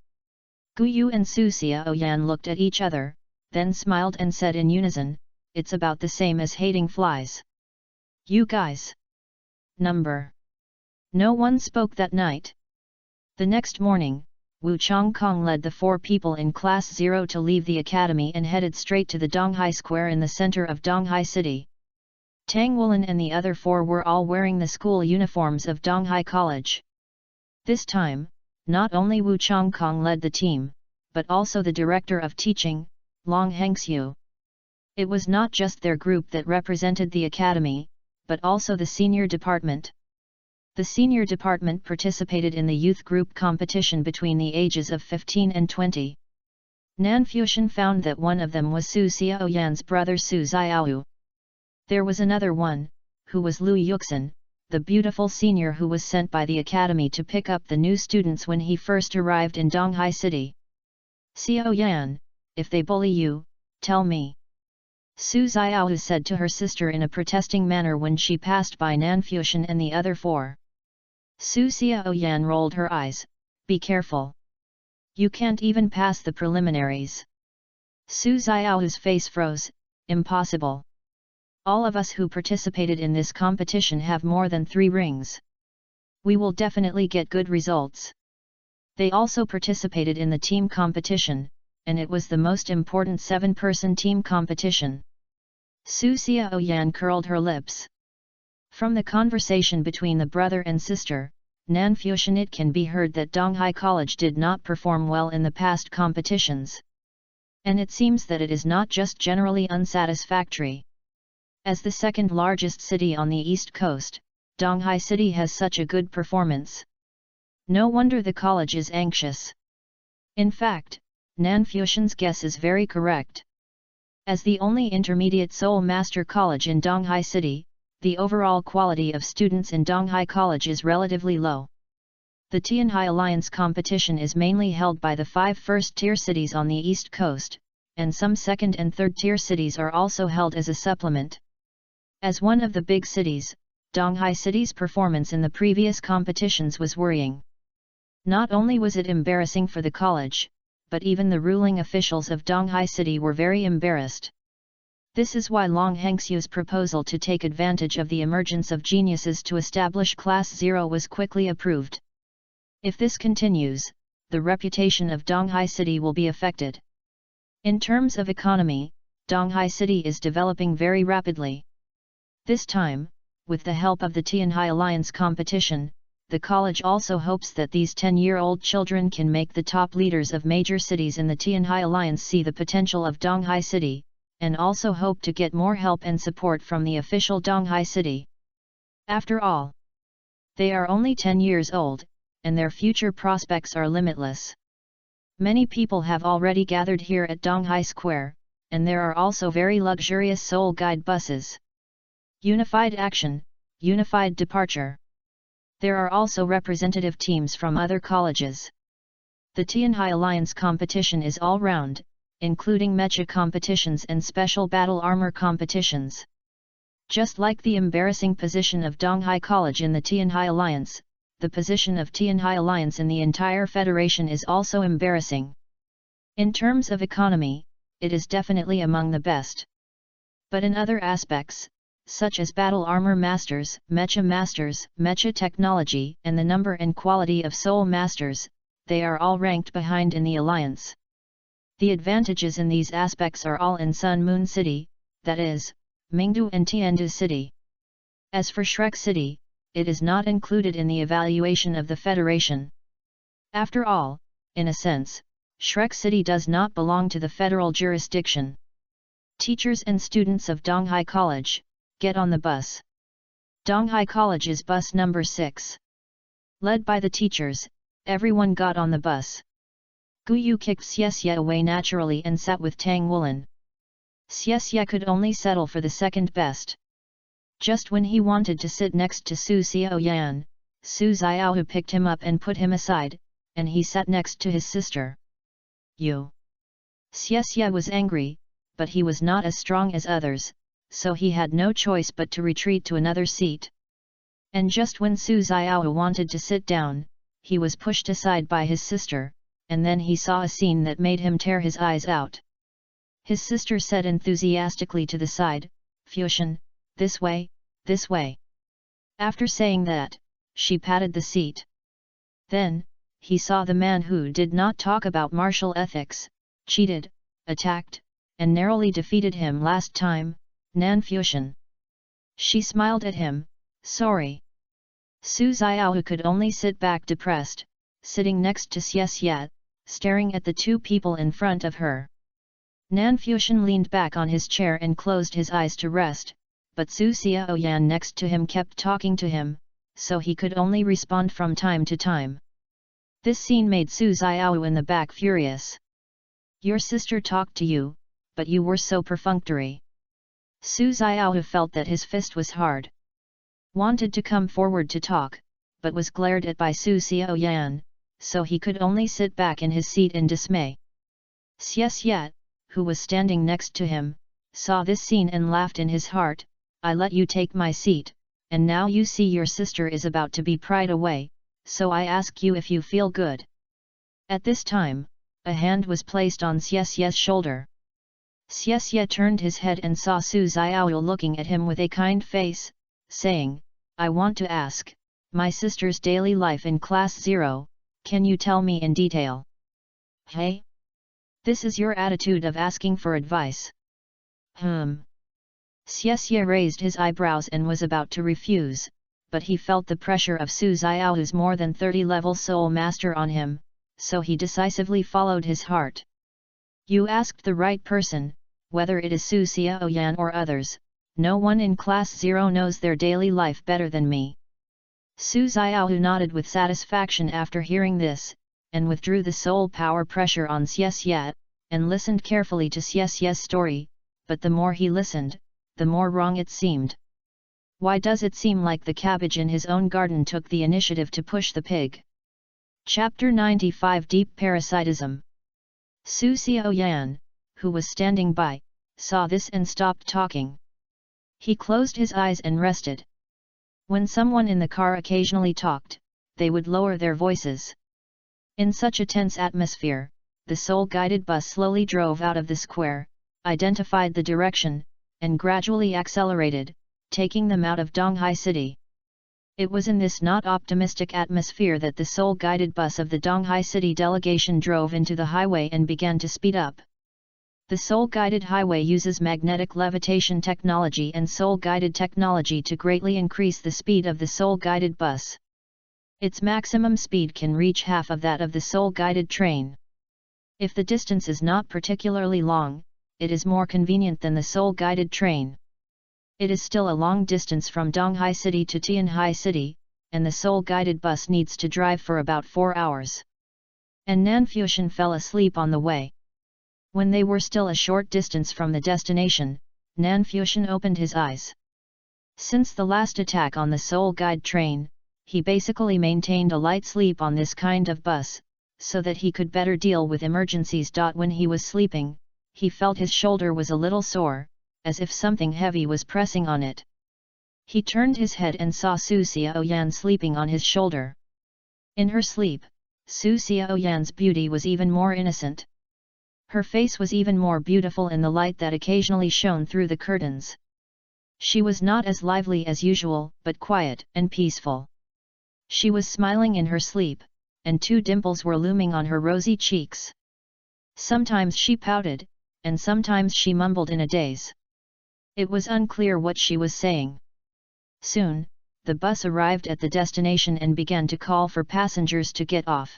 Gu Yu and Su Xiaoyan looked at each other, then smiled and said in unison, it's about the same as hating flies. You guys. Number. No one spoke that night. The next morning, Wu Chongkong led the 4 people in Class 0 to leave the academy and headed straight to the Donghai Square in the center of Donghai City. Tang Wulin and the other 4 were all wearing the school uniforms of Donghai College. This time, not only Wu Chongkong led the team, but also the director of teaching, Long Hengxiu. It was not just their group that represented the academy, but also the senior department. The senior department participated in the youth group competition between the ages of 15 and 20. Nanfuxian found that one of them was Su Xiaoyan's brother Su Xiaoyu. There was another one, who was Lu Yuxin, the beautiful senior who was sent by the academy to pick up the new students when he first arrived in Donghai City. Xiaoyan, if they bully you, tell me. Su Xiaoyu said to her sister in a protesting manner when she passed by Nanfuxian and the other 4. Su Xiaoyan rolled her eyes, be careful. You can't even pass the preliminaries. Su Xiaoyu's face froze, impossible. All of us who participated in this competition have more than 3 rings. We will definitely get good results. They also participated in the team competition, and it was the most important 7-person team competition. Su Xiaoyan curled her lips. From the conversation between the brother and sister, Nanfuxian, it can be heard that Donghai College did not perform well in the past competitions. And it seems that it is not just generally unsatisfactory. As the 2nd largest city on the East Coast, Donghai City has such a good performance. No wonder the college is anxious. In fact, Nanfuxian's guess is very correct. As the only intermediate Soul Master College in Donghai City, the overall quality of students in Donghai College is relatively low. The Tianhai Alliance competition is mainly held by the 5 first-tier cities on the East Coast, and some 2nd and 3rd-tier cities are also held as a supplement. As one of the big cities, Donghai City's performance in the previous competitions was worrying. Not only was it embarrassing for the college, but even the ruling officials of Donghai City were very embarrassed. This is why Long Hengxiu's proposal to take advantage of the emergence of geniuses to establish Class 0 was quickly approved. If this continues, the reputation of Donghai City will be affected. In terms of economy, Donghai City is developing very rapidly. This time, with the help of the Tianhai Alliance competition, the college also hopes that these 10-year-old children can make the top leaders of major cities in the Tianhai Alliance see the potential of Donghai City, and also hope to get more help and support from the official Donghai City. After all, they are only 10 years old, and their future prospects are limitless. Many people have already gathered here at Donghai Square, and there are also very luxurious Soul Guide buses. Unified action, unified departure. There are also representative teams from other colleges. The Tianhai Alliance competition is all-round, including mecha competitions and special battle armor competitions. Just like the embarrassing position of Donghai College in the Tianhai Alliance, the position of Tianhai Alliance in the entire federation is also embarrassing. In terms of economy, it is definitely among the best. But in other aspects, such as battle armor masters, mecha technology, and the number and quality of soul masters, they are all ranked behind in the alliance. The advantages in these aspects are all in Sun Moon City, that is, Mingdu and Tiandu City. As for Shrek City, it is not included in the evaluation of the Federation. After all, in a sense, Shrek City does not belong to the federal jurisdiction. Teachers and students of Donghai College, get on the bus. Donghai College's bus number 6. Led by the teachers, everyone got on the bus. Guyu kicked Xie away naturally and sat with Tang Wulin. Xie could only settle for the second best. Just when he wanted to sit next to Su Xiaoyan, Su Xiaohu picked him up and put him aside, and he sat next to his sister. You. Xie was angry, but he was not as strong as others, so he had no choice but to retreat to another seat. And just when Su Xiaohu wanted to sit down, he was pushed aside by his sister, and then he saw a scene that made him tear his eyes out. His sister said enthusiastically to the side, "Fusion, this way, this way." After saying that, she patted the seat. Then, he saw the man who did not talk about martial ethics, cheated, attacked, and narrowly defeated him last time, Nan Fusion. She smiled at him, "Sorry." Su Xiaohu could only sit back depressed, sitting next to Xie, staring at the two people in front of her. Nan Fusion leaned back on his chair and closed his eyes to rest, but Su Xiaoyan next to him kept talking to him, so he could only respond from time to time. This scene made Su Xiaohu in the back furious. "Your sister talked to you, but you were so perfunctory." Su Xiaohu felt that his fist was hard. Wanted to come forward to talk, but was glared at by Su Xiaoyan, so he could only sit back in his seat in dismay. Xie, who was standing next to him, saw this scene and laughed in his heart, "I let you take my seat, and now you see your sister is about to be pried away, so I ask you if you feel good." At this time, a hand was placed on Xie's shoulder. Xie turned his head and saw Su Xiaohu looking at him with a kind face, saying, "I want to ask, my sister's daily life in Class 0, can you tell me in detail?" "Hey? This is your attitude of asking for advice?" Xie raised his eyebrows and was about to refuse, but he felt the pressure of Su Xiaohu's more than 30-level soul master on him, so he decisively followed his heart. "You asked the right person, whether it is Su Xiaoyan or others, no one in Class 0 knows their daily life better than me." Su Xiaohu nodded with satisfaction after hearing this, and withdrew the soul power pressure on Xie, and listened carefully to Xie's story, but the more he listened, the more wrong it seemed. Why does it seem like the cabbage in his own garden took the initiative to push the pig? Chapter 95 Deep Parasitism. Su Xiaoyan, who was standing by, saw this and stopped talking. He closed his eyes and rested. When someone in the car occasionally talked, they would lower their voices. In such a tense atmosphere, the soul-guided bus slowly drove out of the square, identified the direction, and gradually accelerated, taking them out of Donghai City. It was in this not optimistic atmosphere that the soul-guided bus of the Donghai City delegation drove into the highway and began to speed up. The soul-guided highway uses magnetic levitation technology and soul-guided technology to greatly increase the speed of the soul-guided bus. Its maximum speed can reach half of that of the soul-guided train. If the distance is not particularly long, it is more convenient than the soul-guided train. It is still a long distance from Donghai City to Tianhai City, and the soul-guided bus needs to drive for about 4 hours. And Nan Fusion fell asleep on the way. When they were still a short distance from the destination, Nan Fusion opened his eyes. Since the last attack on the soul guide train, he basically maintained a light sleep on this kind of bus, so that he could better deal with emergencies. When he was sleeping, he felt his shoulder was a little sore, as if something heavy was pressing on it. He turned his head and saw Su Xiaoyan sleeping on his shoulder. In her sleep, Su Xiaoyan's beauty was even more innocent. Her face was even more beautiful in the light that occasionally shone through the curtains. She was not as lively as usual, but quiet and peaceful. She was smiling in her sleep, and 2 dimples were looming on her rosy cheeks. Sometimes she pouted, and sometimes she mumbled in a daze. It was unclear what she was saying. Soon, the bus arrived at the destination and began to call for passengers to get off.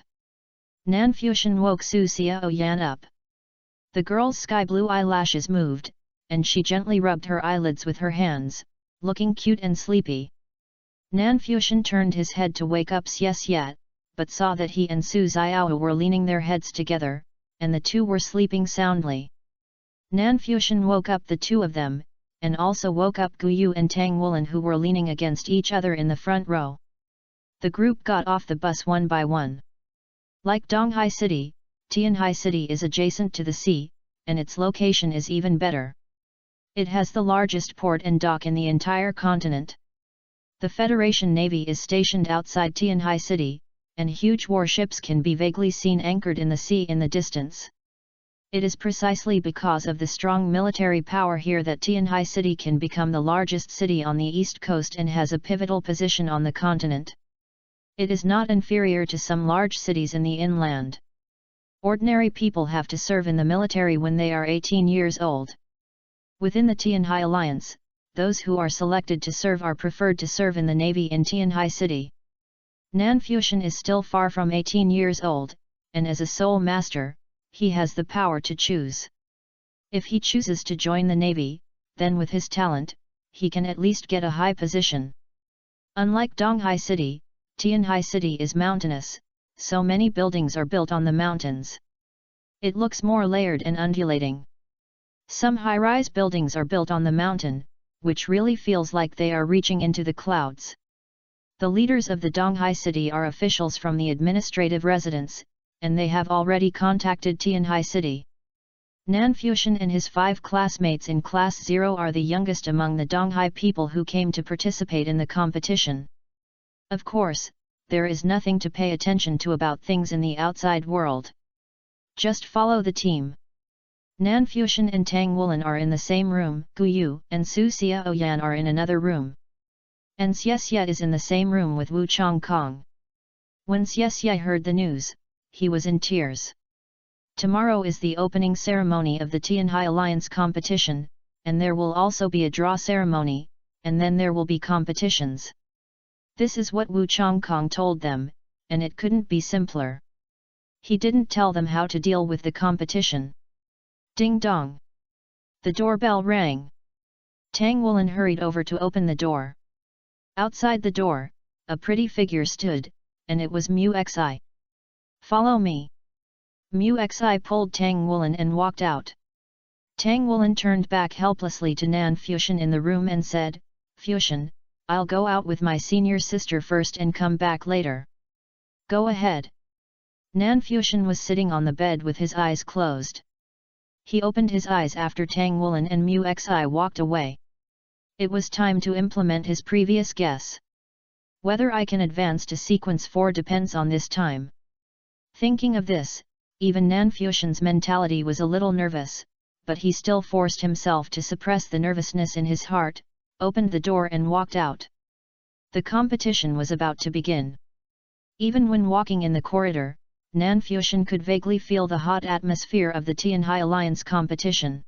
Nanfuxian woke Su Xiaoyan up. The girl's sky-blue eyelashes moved, and she gently rubbed her eyelids with her hands, looking cute and sleepy. Nanfuxian turned his head to wake up Xie, but saw that he and Su Xiao were leaning their heads together, and the 2 were sleeping soundly. Nanfuxian woke up the 2 of them, and also woke up Guyu and Tang Wulin, who were leaning against each other in the front row. The group got off the bus one by one. Like Donghai City, Tianhai City is adjacent to the sea, and its location is even better. It has the largest port and dock in the entire continent. The Federation Navy is stationed outside Tianhai City, and huge warships can be vaguely seen anchored in the sea in the distance. It is precisely because of the strong military power here that Tianhai City can become the largest city on the east coast and has a pivotal position on the continent. It is not inferior to some large cities in the inland. Ordinary people have to serve in the military when they are 18 years old. Within the Tianhai Alliance, those who are selected to serve are preferred to serve in the Navy in Tianhai City. Nanfuxian is still far from 18 years old, and as a sole master, he has the power to choose. If he chooses to join the Navy, then with his talent, he can at least get a high position. Unlike Donghai City, Tianhai City is mountainous, so many buildings are built on the mountains. It looks more layered and undulating. Some high-rise buildings are built on the mountain, which really feels like they are reaching into the clouds. The leaders of the Donghai City are officials from the administrative residence, and they have already contacted Tianhai City. Nanfuxian and his 5 classmates in Class 0 are the youngest among the Donghai people who came to participate in the competition. Of course, there is nothing to pay attention to about things in the outside world. Just follow the team. Nanfuxian and Tang Wulin are in the same room, Guyu and Su Xiaoyan are in another room. And Xie is in the same room with Wu Chongkong. When Xie heard the news, he was in tears. Tomorrow is the opening ceremony of the Tianhai Alliance competition, and there will also be a draw ceremony, and then there will be competitions. This is what Wu Chongkong told them, and it couldn't be simpler. He didn't tell them how to deal with the competition. Ding dong! The doorbell rang. Tang Wulin hurried over to open the door. Outside the door, a pretty figure stood, and it was Mu Xi. Follow me. Mu Xi pulled Tang Wulin and walked out. Tang Wulin turned back helplessly to Nanfuxian in the room and said, "Fuxian, I'll go out with my senior sister first and come back later." "Go ahead." Nanfuxian was sitting on the bed with his eyes closed. He opened his eyes after Tang Wulin and Mu Xi walked away. It was time to implement his previous guess. Whether I can advance to sequence 4 depends on this time. Thinking of this, even Nanfuxian's mentality was a little nervous, but he still forced himself to suppress the nervousness in his heart, opened the door and walked out. The competition was about to begin. Even when walking in the corridor, Nanfuxian could vaguely feel the hot atmosphere of the Tianhai Alliance competition.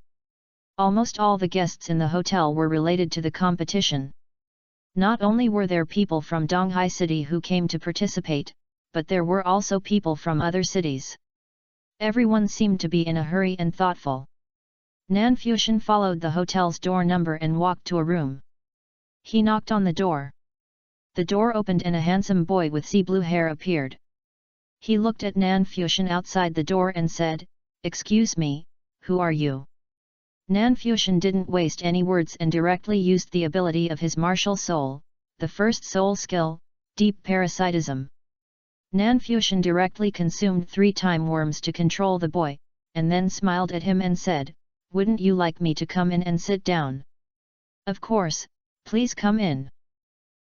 Almost all the guests in the hotel were related to the competition. Not only were there people from Donghai City who came to participate, but there were also people from other cities. Everyone seemed to be in a hurry and thoughtful. Nanfuxian followed the hotel's door number and walked to a room. He knocked on the door. The door opened and a handsome boy with sea blue hair appeared. He looked at Nanfuxian outside the door and said, "Excuse me, who are you?" Nanfuxian didn't waste any words and directly used the ability of his martial soul, the first soul skill, deep parasitism. Nanfuxian directly consumed 3 time worms to control the boy, and then smiled at him and said, "Wouldn't you like me to come in and sit down?" "Of course, please come in."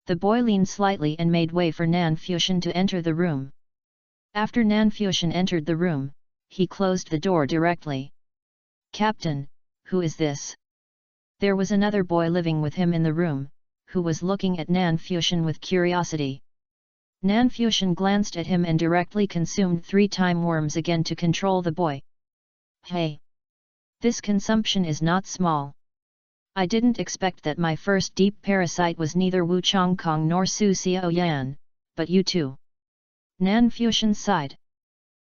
The boy leaned slightly and made way for Nanfuxian to enter the room. After Nanfuxian entered the room, he closed the door directly. "Captain, who is this?" There was another boy living with him in the room, who was looking at Nanfuxian with curiosity. Nanfuxian glanced at him and directly consumed 3 time worms again to control the boy. Hey! This consumption is not small. I didn't expect that my first deep parasite was neither Wu Chongkong nor Su Xiaoyan, but you too. Nanfuxian sighed.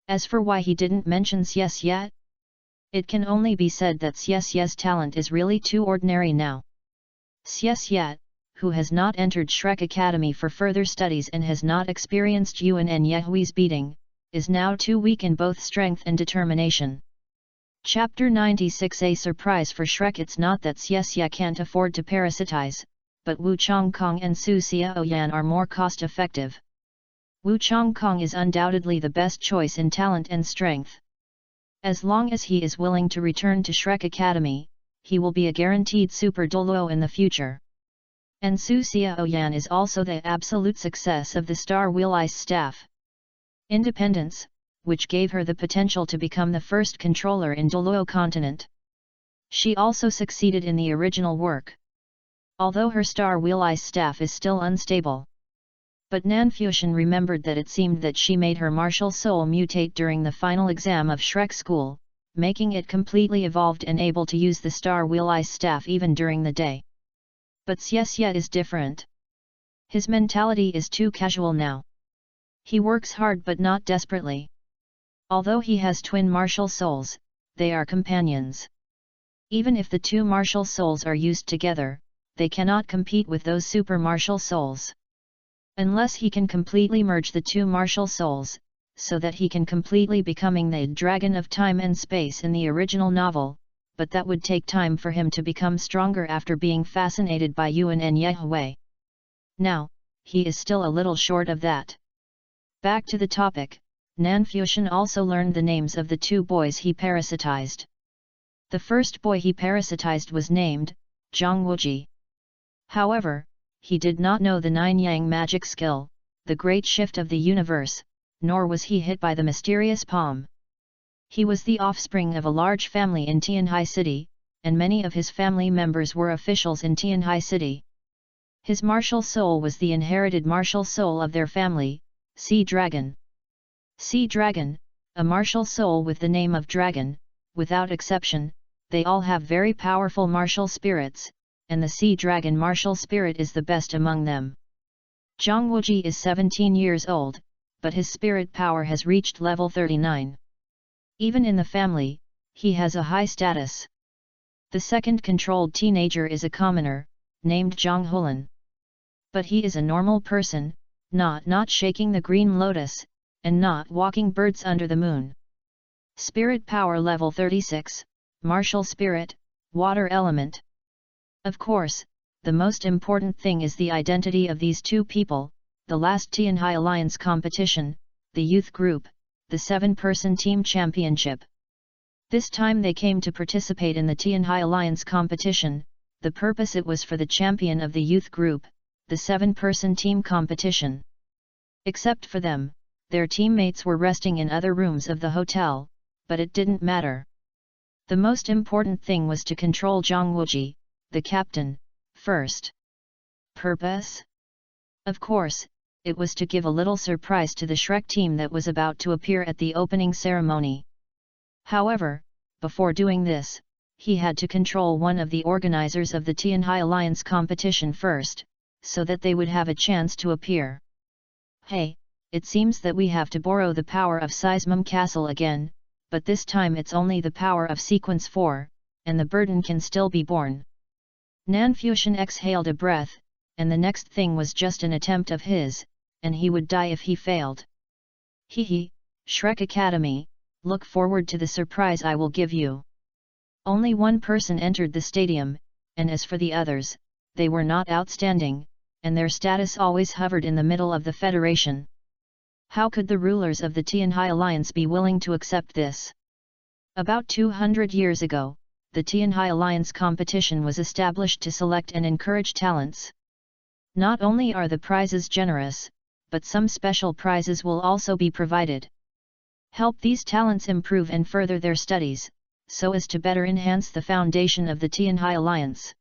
As for why he didn't mention Xies yet? It can only be said that Xies talent is really too ordinary now. Xies, who has not entered Shrek Academy for further studies and has not experienced Yuan and Yehui's beating, is now too weak in both strength and determination. Chapter 96. A surprise for Shrek. It's not that Xies can't afford to parasitize, but Wu Chongkong and Su Xiaoyan are more cost-effective. Wu Chongkong is undoubtedly the best choice in talent and strength. As long as he is willing to return to Shrek Academy, he will be a guaranteed super Douluo in the future. And Su Xiaoyan is also the absolute success of the Star Wheel Ice staff. Independence, which gave her the potential to become the first controller in Douluo continent. She also succeeded in the original work. Although her Star Wheel Ice staff is still unstable. But Nanfuxian remembered that it seemed that she made her martial soul mutate during the final exam of Shrek School, making it completely evolved and able to use the Star Wheel Ice staff even during the day. But Xies is different. His mentality is too casual now. He works hard but not desperately. Although he has twin martial souls, they are companions. Even if the 2 martial souls are used together, they cannot compete with those super martial souls. Unless he can completely merge the 2 martial souls, so that he can completely becoming the Dragon of Time and Space in the original novel, but that would take time for him to become stronger after being fascinated by Yuan and Yehui. Now, he is still a little short of that. Back to the topic, Nanfuxian also learned the names of the 2 boys he parasitized. The first boy he parasitized was named Zhang Wuji. However, he did not know the 9-yang magic skill, the great shift of the universe, nor was he hit by the mysterious palm. He was the offspring of a large family in Tianhai City, and many of his family members were officials in Tianhai City. His martial soul was the inherited martial soul of their family, Sea Dragon. Sea Dragon, a martial soul with the name of Dragon, without exception, they all have very powerful martial spirits, and the Sea Dragon martial spirit is the best among them. Zhang Wuji is 17 years old, but his spirit power has reached level 39. Even in the family, he has a high status. The second controlled teenager is a commoner, named Zhang Hulan. But he is a normal person, not shaking the green lotus, and not walking birds under the moon. Spirit power level 36, martial spirit, water element. Of course, the most important thing is the identity of these 2 people. The last Tianhai Alliance competition, the youth group, the 7-person team championship. This time they came to participate in the Tianhai Alliance competition. The purpose it was for the champion of the youth group, the 7-person team competition. Except for them, their teammates were resting in other rooms of the hotel, but it didn't matter. The most important thing was to control Zhang Wuji, the captain, first. Purpose? Of course, it was to give a little surprise to the Shrek team that was about to appear at the opening ceremony. However, before doing this, he had to control one of the organizers of the Tianhai Alliance competition first, so that they would have a chance to appear. Hey, it seems that we have to borrow the power of Seismum Castle again, but this time it's only the power of Sequence 4, and the burden can still be borne. Nanfuxian exhaled a breath, and the next thing was just an attempt of his, and he would die if he failed. Hehe, Shrek Academy, look forward to the surprise I will give you. Only 1 person entered the stadium, and as for the others, they were not outstanding, and their status always hovered in the middle of the Federation. How could the rulers of the Tianhai Alliance be willing to accept this? About 200 years ago, the Tianhai Alliance competition was established to select and encourage talents. Not only are the prizes generous, but some special prizes will also be provided. Help these talents improve and further their studies, so as to better enhance the foundation of the Tianhai Alliance.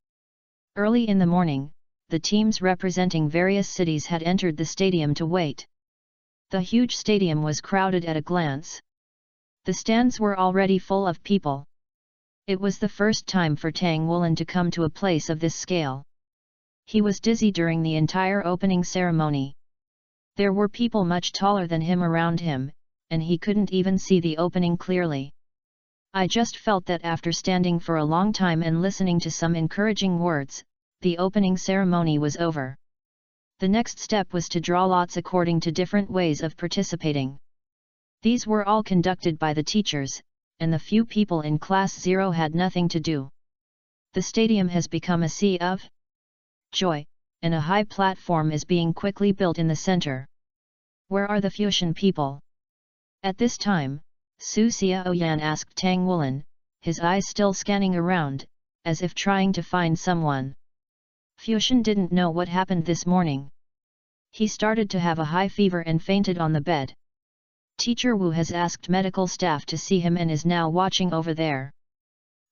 Early in the morning, the teams representing various cities had entered the stadium to wait. The huge stadium was crowded at a glance. The stands were already full of people. It was the first time for Tang Woolen to come to a place of this scale. He was dizzy during the entire opening ceremony. There were people much taller than him around him, and he couldn't even see the opening clearly. I just felt that after standing for a long time and listening to some encouraging words, the opening ceremony was over. The next step was to draw lots according to different ways of participating. These were all conducted by the teachers, and the few people in Class 0 had nothing to do. The stadium has become a sea of joy, and a high platform is being quickly built in the center. Where are the Fusion people? At this time, Su Xiaoyan asked Tang Woolen, his eyes still scanning around, as if trying to find someone. Fusion didn't know what happened this morning. He started to have a high fever and fainted on the bed. Teacher Wu has asked medical staff to see him and is now watching over there.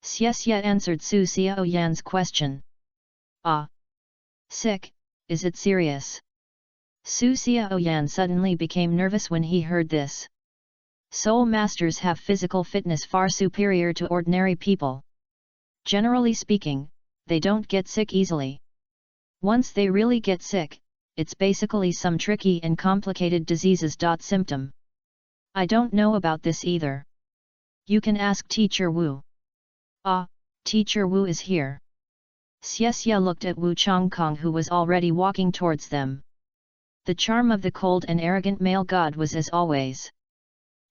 Xie answered Su Xiaoyan's question. Ah! Sick, is it serious? Su Xiaoyan suddenly became nervous when he heard this. Soul Masters have physical fitness far superior to ordinary people. Generally speaking, they don't get sick easily. Once they really get sick, it's basically some tricky and complicated diseases. Symptom. I don't know about this either. You can ask Teacher Wu. Ah, Teacher Wu is here. Xie looked at Wu Changkong, who was already walking towards them. The charm of the cold and arrogant male god was as always.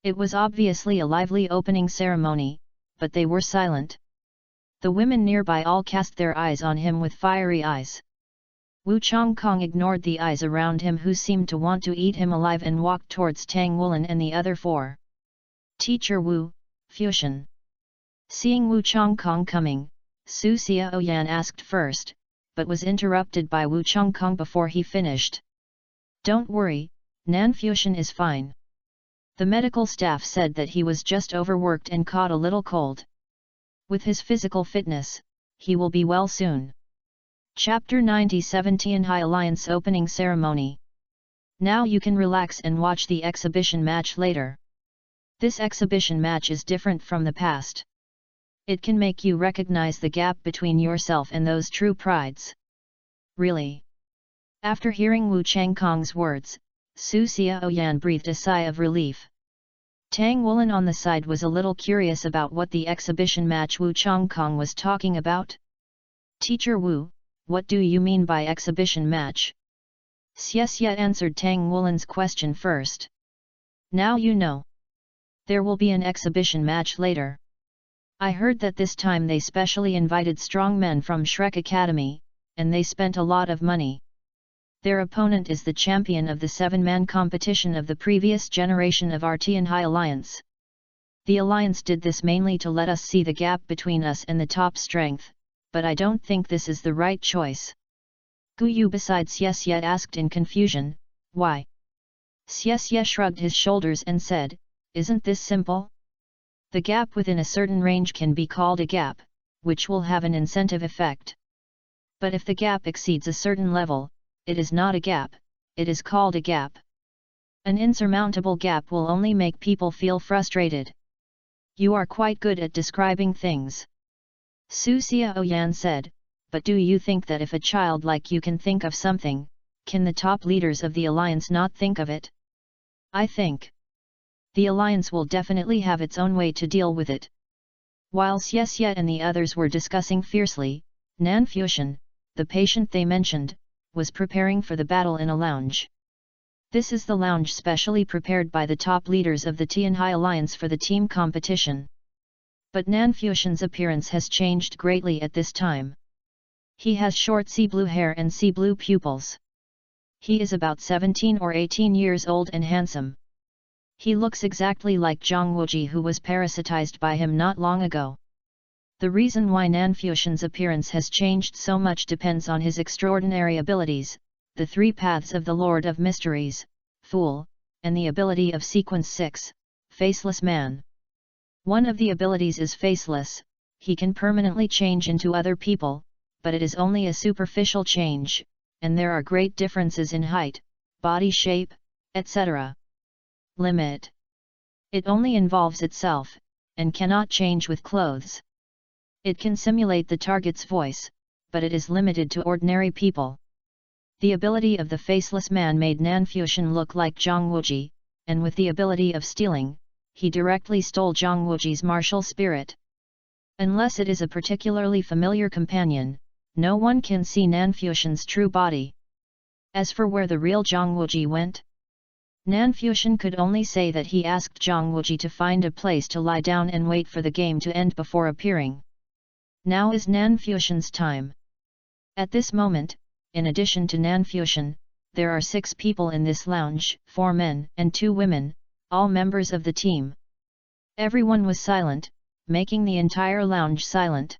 It was obviously a lively opening ceremony, but they were silent. The women nearby all cast their eyes on him with fiery eyes. Wu Changkong ignored the eyes around him, who seemed to want to eat him alive, and walked towards Tang Woolen and the other four. Teacher Wu, Fusion. Seeing Wu Changkong coming, Su Xiaoyan asked first, but was interrupted by Wu Changkong before he finished. Don't worry, Nan Fusion is fine. The medical staff said that he was just overworked and caught a little cold. With his physical fitness, he will be well soon. Chapter 97 Tianhai Alliance Opening Ceremony. Now you can relax and watch the exhibition match later. This exhibition match is different from the past. It can make you recognize the gap between yourself and those true prides. Really? After hearing Wu Changkong's words, Su Xiaoyan breathed a sigh of relief. Tang Woolen on the side was a little curious about what the exhibition match Wu Changkong was talking about. Teacher Wu, what do you mean by exhibition match? Xie answered Tang Woolen's question first. Now you know. There will be an exhibition match later. I heard that this time they specially invited strong men from Shrek Academy, and they spent a lot of money. Their opponent is the champion of the 7-man competition of the previous generation of our Tianhai Alliance. The Alliance did this mainly to let us see the gap between us and the top strength, but I don't think this is the right choice. Gu Yu besides Xie asked in confusion, why? Xie shrugged his shoulders and said, isn't this simple? The gap within a certain range can be called a gap, which will have an incentive effect. But if the gap exceeds a certain level, it is not a gap, it is called a gap. An insurmountable gap will only make people feel frustrated. You are quite good at describing things. Su Xiaoyan said, but do you think that if a child like you can think of something, can the top leaders of the Alliance not think of it? I think the Alliance will definitely have its own way to deal with it. While Xie and the others were discussing fiercely, Nan Fusion, the patient they mentioned, was preparing for the battle in a lounge. This is the lounge specially prepared by the top leaders of the Tianhai Alliance for the team competition. But Nan Fusion's appearance has changed greatly at this time. He has short sea blue hair and sea blue pupils. He is about 17 or 18 years old and handsome. He looks exactly like Zhang Wuji, who was parasitized by him not long ago. The reason why Nan Fusion's appearance has changed so much depends on his extraordinary abilities, the 3 paths of the Lord of Mysteries, Fool, and the ability of Sequence 6, Faceless Man. One of the abilities is faceless. He can permanently change into other people, but it is only a superficial change, and there are great differences in height, body shape, etc. Limit. It only involves itself, and cannot change with clothes. It can simulate the target's voice, but it is limited to ordinary people. The ability of the faceless man made Nanfuxian look like Zhang Wuji, and with the ability of stealing, he directly stole Zhang Wuji's martial spirit. Unless it is a particularly familiar companion, no one can see Nanfuxian's true body. As for where the real Zhang Wuji went, Nanfuxian could only say that he asked Zhang Wuji to find a place to lie down and wait for the game to end before appearing. Now is Nanfuxian's time. At this moment, in addition to Nanfuxian, there are 6 people in this lounge, 4 men and 2 women, all members of the team. Everyone was silent, making the entire lounge silent.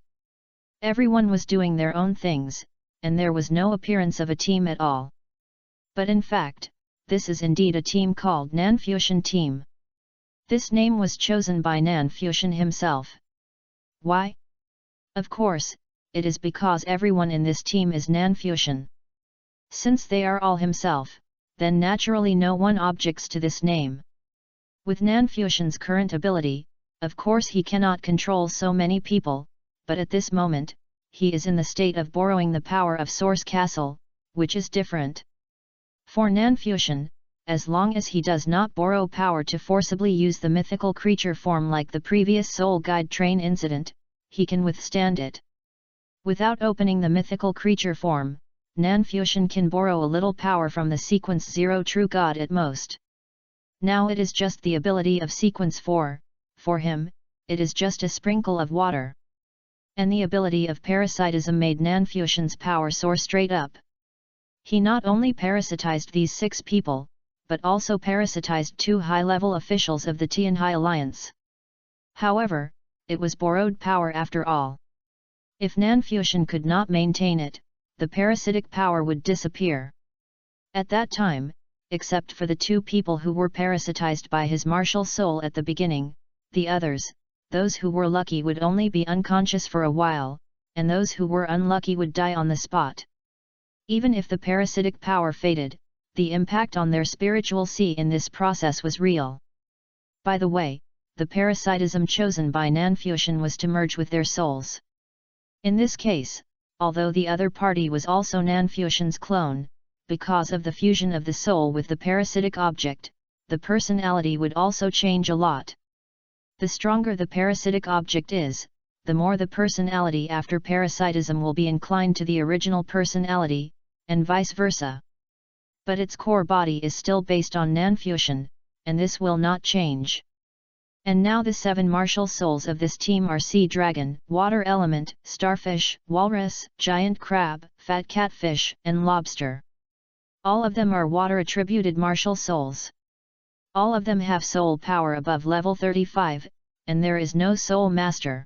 Everyone was doing their own things, and there was no appearance of a team at all. But in fact, this is indeed a team called Nanfuxian Team. This name was chosen by Nanfuxian himself. Why? Of course, it is because everyone in this team is Nanfuxian. Since they are all himself, then naturally no one objects to this name. With Nanfuxian's current ability, of course he cannot control so many people, but at this moment, he is in the state of borrowing the power of Source Castle, which is different. For Nanfuxian, as long as he does not borrow power to forcibly use the mythical creature form like the previous Soul Guide train incident, he can withstand it. Without opening the mythical creature form, Nanfuxian can borrow a little power from the sequence 0 True God at most. Now it is just the ability of sequence 4, for him, it is just a sprinkle of water. And the ability of parasitism made Nanfuxian's power soar straight up. He not only parasitized these 6 people, but also parasitized 2 high-level officials of the Tianhai Alliance. However, it was borrowed power after all. If Nanfuxian could not maintain it, the parasitic power would disappear. At that time, except for the 2 people who were parasitized by his martial soul at the beginning, the others, those who were lucky would only be unconscious for a while, and those who were unlucky would die on the spot. Even if the parasitic power faded, the impact on their spiritual sea in this process was real. By the way, the parasitism chosen by Nanfuxian was to merge with their souls. In this case, although the other party was also Nanfuxian's clone, because of the fusion of the soul with the parasitic object, the personality would also change a lot. The stronger the parasitic object is, the more the personality after parasitism will be inclined to the original personality, and vice versa. But its core body is still based on Nanfuxian, and this will not change. And now the 7 martial souls of this team are Sea Dragon, Water Element, Starfish, Walrus, Giant Crab, Fat Catfish, and Lobster. All of them are water-attributed martial souls. All of them have soul power above level 35, and there is no soul master.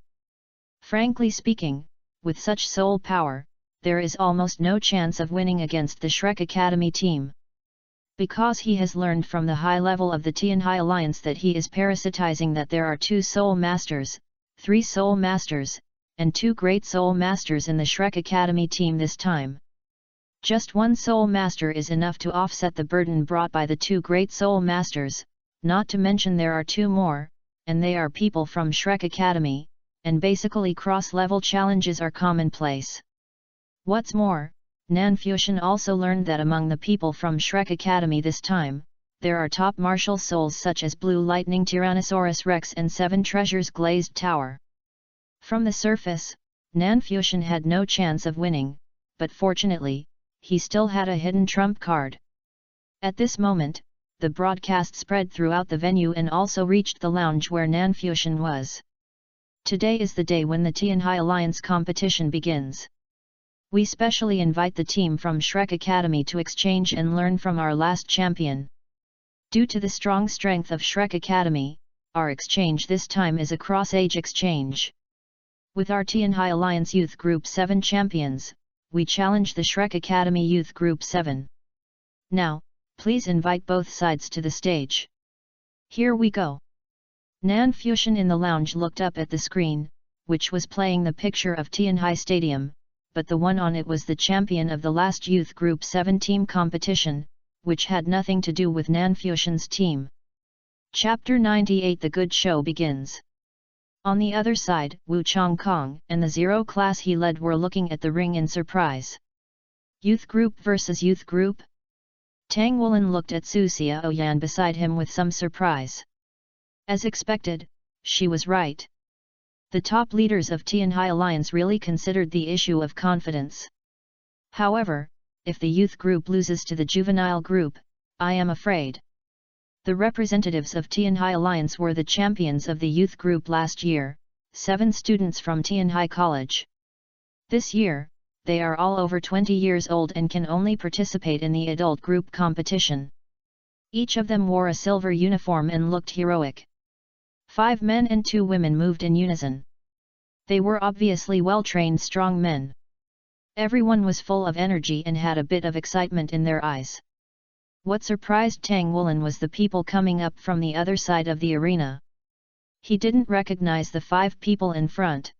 Frankly speaking, with such soul power, there is almost no chance of winning against the Shrek Academy team. Because he has learned from the high level of the Tianhai Alliance that he is parasitizing that there are 2 soul masters, 3 soul masters, and 2 great soul masters in the Shrek Academy team this time. Just 1 soul master is enough to offset the burden brought by the 2 great soul masters, not to mention there are 2 more, and they are people from Shrek Academy, and basically cross-level challenges are commonplace. What's more, Nanfuxian also learned that among the people from Shrek Academy this time, there are top martial souls such as Blue Lightning Tyrannosaurus Rex and 7 Treasures Glazed Tower. From the surface, Nanfuxian had no chance of winning, but fortunately, he still had a hidden trump card. At this moment, the broadcast spread throughout the venue and also reached the lounge where Nanfuxian was. Today is the day when the Tianhai Alliance competition begins. We specially invite the team from Shrek Academy to exchange and learn from our last champion. Due to the strong strength of Shrek Academy, our exchange this time is a cross-age exchange. With our Tianhai Alliance Youth Group 7 champions, we challenge the Shrek Academy Youth Group 7. Now, please invite both sides to the stage. Here we go. Nan Fusion in the lounge looked up at the screen, which was playing the picture of Tianhai Stadium, but the one on it was the champion of the last Youth Group 7 team competition, which had nothing to do with Nan Fusion's team. Chapter 98 The Good Show begins. On the other side, Wu Chongkong and the 0 class he led were looking at the ring in surprise. Youth Group versus Youth Group? Tang Wulin looked at Su Xiaoyan beside him with some surprise. As expected, she was right. The top leaders of Tianhai Alliance really considered the issue of confidence. However, if the youth group loses to the juvenile group, I am afraid. The representatives of Tianhai Alliance were the champions of the youth group last year, 7 students from Tianhai College. This year, they are all over 20 years old and can only participate in the adult group competition. Each of them wore a silver uniform and looked heroic. 5 men and 2 women moved in unison. They were obviously well-trained strong men. Everyone was full of energy and had a bit of excitement in their eyes. What surprised Tang Wulin was the people coming up from the other side of the arena. He didn't recognize the 5 people in front.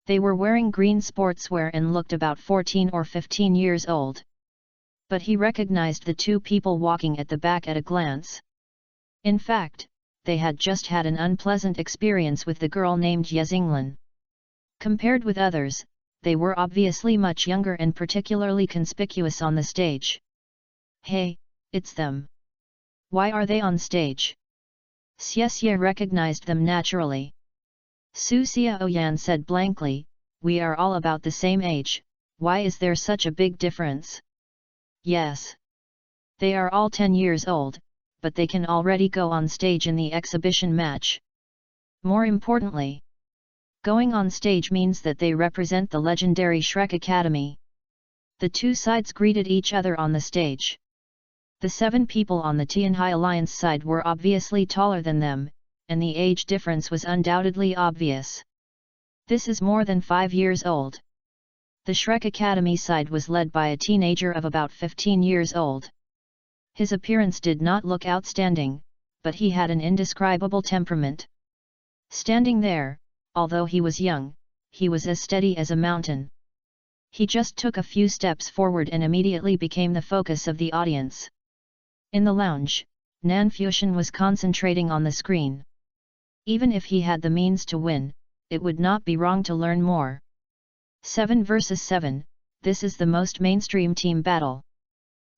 They were wearing green sportswear and looked about 14 or 15 years old. But he recognized the 2 people walking at the back at a glance. In fact, they had just had an unpleasant experience with the girl named Ye Xinglan. Compared with others, they were obviously much younger and particularly conspicuous on the stage. Hey, it's them. Why are they on stage? Xie recognized them naturally. Su Xiaoyan said blankly, we are all about the same age, why is there such a big difference? Yes. They are all 10 years old, but they can already go on stage in the exhibition match. More importantly, going on stage means that they represent the legendary Shrek Academy. The 2 sides greeted each other on the stage. The 7 people on the Tianhai Alliance side were obviously taller than them, and the age difference was undoubtedly obvious. This is more than 5 years old. The Shrek Academy side was led by a teenager of about 15 years old. His appearance did not look outstanding, but he had an indescribable temperament. Standing there, although he was young, he was as steady as a mountain. He just took a few steps forward and immediately became the focus of the audience. In the lounge, Nan Fusion was concentrating on the screen. Even if he had the means to win, it would not be wrong to learn more. 7 versus 7, this is the most mainstream team battle.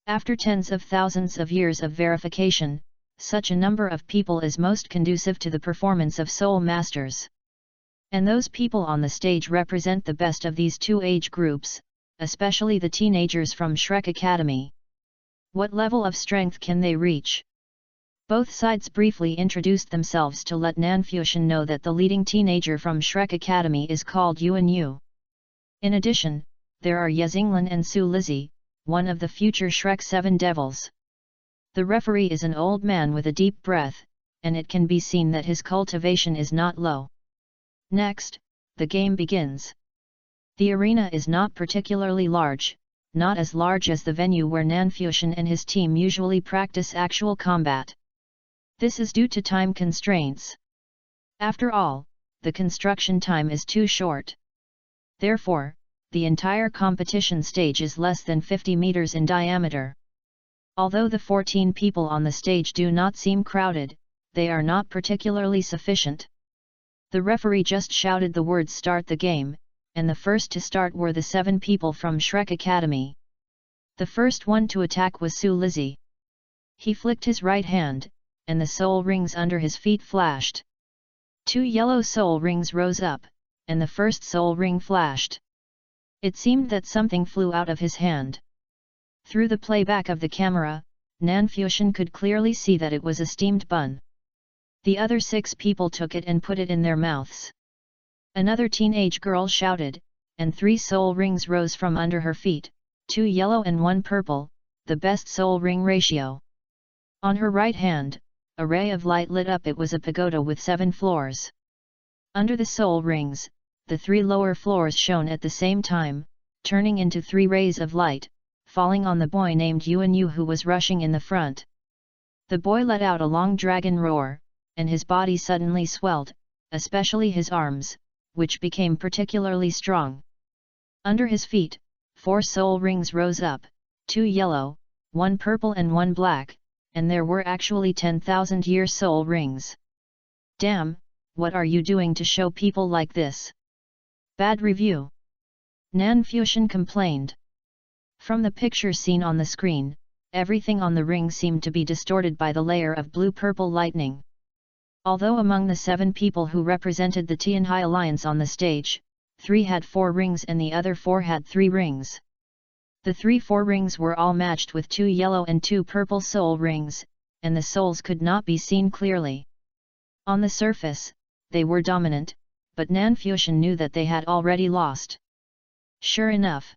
After tens of thousands of years of verification, such a number of people is most conducive to the performance of soul masters. And those people on the stage represent the best of these 2 age groups, especially the teenagers from Shrek Academy. What level of strength can they reach? Both sides briefly introduced themselves to let Nan Fusion know that the leading teenager from Shrek Academy is called Yuan Yu. In addition, there are Ye Xinglan and Su Lizzie, one of the future Shrek 7 devils. The referee is an old man with a deep breath, and it can be seen that his cultivation is not low. Next, the game begins. The arena is not particularly large, not as large as the venue where Nan Fusion and his team usually practice actual combat. This is due to time constraints. After all, the construction time is too short. Therefore, the entire competition stage is less than 50 meters in diameter. Although the 14 people on the stage do not seem crowded, they are not particularly sufficient. The referee just shouted the words "Start the game," and the first to start were the 7 people from Shrek Academy. The first one to attack was Su Lizzie. He flicked his right hand, and the soul rings under his feet flashed. 2 yellow soul rings rose up, and the first soul ring flashed. It seemed that something flew out of his hand. Through the playback of the camera, Nan Fusion could clearly see that it was a steamed bun. The other 6 people took it and put it in their mouths. Another teenage girl shouted, and 3 soul rings rose from under her feet, 2 yellow and 1 purple, the best soul ring ratio. On her right hand, a ray of light lit up. It was a pagoda with 7 floors. Under the soul rings, the 3 lower floors shone at the same time, turning into 3 rays of light, falling on the boy named Yuan Yu who was rushing in the front. The boy let out a long dragon roar, and his body suddenly swelled, especially his arms, which became particularly strong. Under his feet, 4 soul rings rose up, 2 yellow, 1 purple and 1 black, and there were actually 10,000-year soul rings. Damn, what are you doing to show people like this? Bad review. Nanfusion complained. From the picture seen on the screen, everything on the ring seemed to be distorted by the layer of blue-purple lightning. Although among the 7 people who represented the Tianhai Alliance on the stage, 3 had 4 rings and the other 4 had 3 rings. The 3-4 rings were all matched with 2 yellow and 2 purple soul rings, and the souls could not be seen clearly. On the surface, they were dominant, but Nanfusion knew that they had already lost. Sure enough,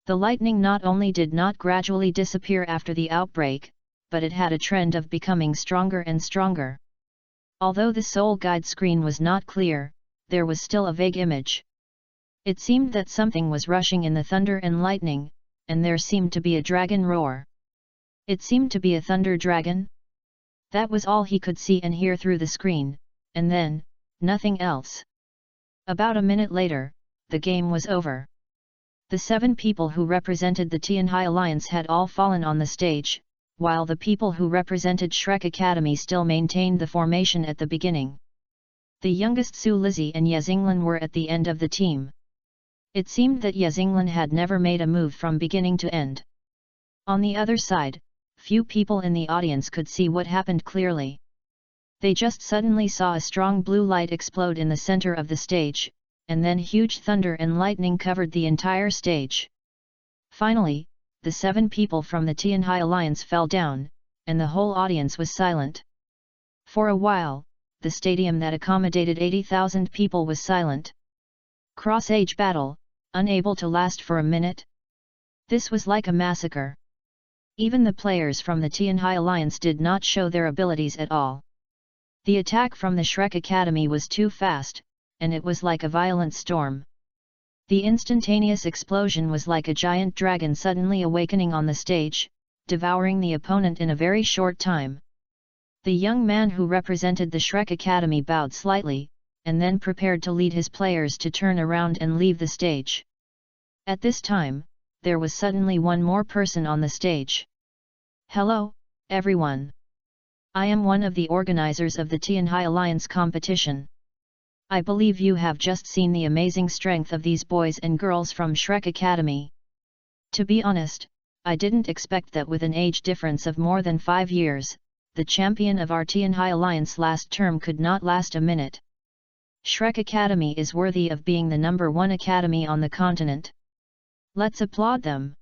the lightning not only did not gradually disappear after the outbreak, but it had a trend of becoming stronger and stronger. Although the soul guide screen was not clear, there was still a vague image. It seemed that something was rushing in the thunder and lightning, and there seemed to be a dragon roar. It seemed to be a thunder dragon? That was all he could see and hear through the screen, and then, nothing else. About a minute later, the game was over. The 7 people who represented the Tianhai Alliance had all fallen on the stage, while the people who represented Shrek Academy still maintained the formation at the beginning. The youngest Su Lizzie and Yezinglan were at the end of the team. It seemed that Yezinglan had never made a move from beginning to end. On the other side, few people in the audience could see what happened clearly. They just suddenly saw a strong blue light explode in the center of the stage, and then huge thunder and lightning covered the entire stage. Finally, the 7 people from the Tianhai Alliance fell down, and the whole audience was silent. For a while, the stadium that accommodated 80,000 people was silent. Cross-age battle, unable to last for a minute? This was like a massacre. Even the players from the Tianhai Alliance did not show their abilities at all. The attack from the Shrek Academy was too fast, and it was like a violent storm. The instantaneous explosion was like a giant dragon suddenly awakening on the stage, devouring the opponent in a very short time. The young man who represented the Shrek Academy bowed slightly, and then prepared to lead his players to turn around and leave the stage. At this time, there was suddenly one more person on the stage. Hello, everyone. I am one of the organizers of the Tianhai Alliance competition. I believe you have just seen the amazing strength of these boys and girls from Shrek Academy. To be honest, I didn't expect that with an age difference of more than 5 years, the champion of our Tianhai Alliance last term could not last a minute. Shrek Academy is worthy of being the number 1 academy on the continent. Let's applaud them.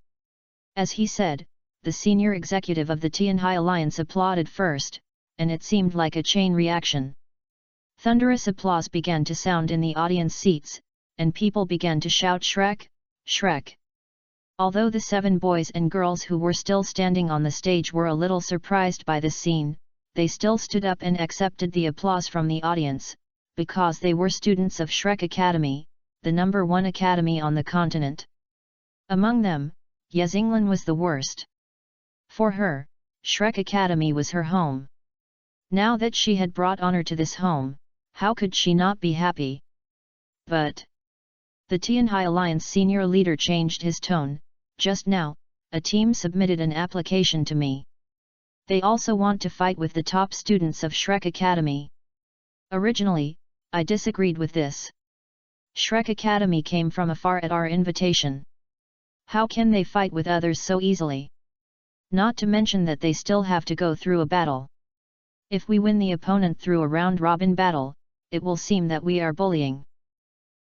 As he said, the senior executive of the Tianhai Alliance applauded first, and it seemed like a chain reaction. Thunderous applause began to sound in the audience seats, and people began to shout Shrek, Shrek. Although the 7 boys and girls who were still standing on the stage were a little surprised by this scene, they still stood up and accepted the applause from the audience, because they were students of Shrek Academy, the number 1 academy on the continent. Among them, Yezinglan was the worst. For her, Shrek Academy was her home. Now that she had brought honor to this home, how could she not be happy? But the Tianhai Alliance senior leader changed his tone. Just now, a team submitted an application to me. They also want to fight with the top students of Shrek Academy. Originally, I disagreed with this. Shrek Academy came from afar at our invitation. How can they fight with others so easily? Not to mention that they still have to go through a battle. If we win the opponent through a round-robin battle, it will seem that we are bullying.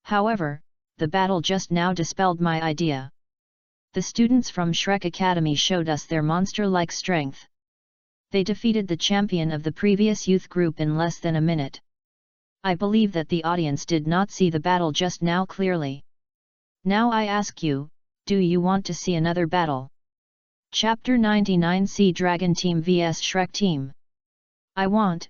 However, the battle just now dispelled my idea. The students from Shrek Academy showed us their monster-like strength. They defeated the champion of the previous youth group in less than a minute. I believe that the audience did not see the battle just now clearly. Now I ask you, do you want to see another battle? Chapter 99 Sea Dragon Team vs Shrek Team. I want.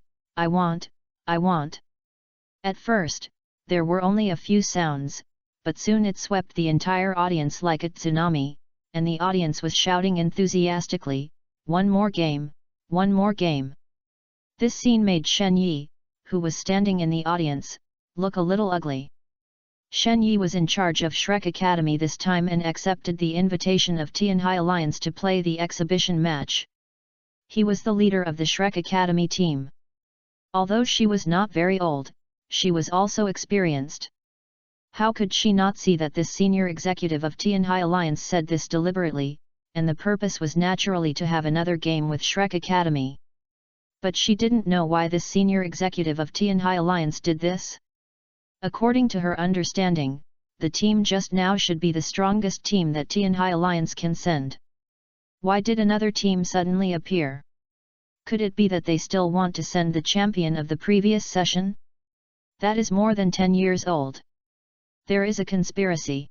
At first, there were only a few sounds, but soon it swept the entire audience like a tsunami, and the audience was shouting enthusiastically, one more game, one more game. This scene made Shen Yi, who was standing in the audience, look a little ugly. Shen Yi was in charge of Shrek Academy this time and accepted the invitation of Tianhai Alliance to play the exhibition match. He was the leader of the Shrek Academy team. Although she was not very old, she was also experienced. How could she not see that this senior executive of Tianhai Alliance said this deliberately, and the purpose was naturally to have another game with Shrek Academy? But she didn't know why this senior executive of Tianhai Alliance did this. According to her understanding, the team just now should be the strongest team that Tianhai Alliance can send. Why did another team suddenly appear? Could it be that they still want to send the champion of the previous session? That is more than 10 years old. There is a conspiracy.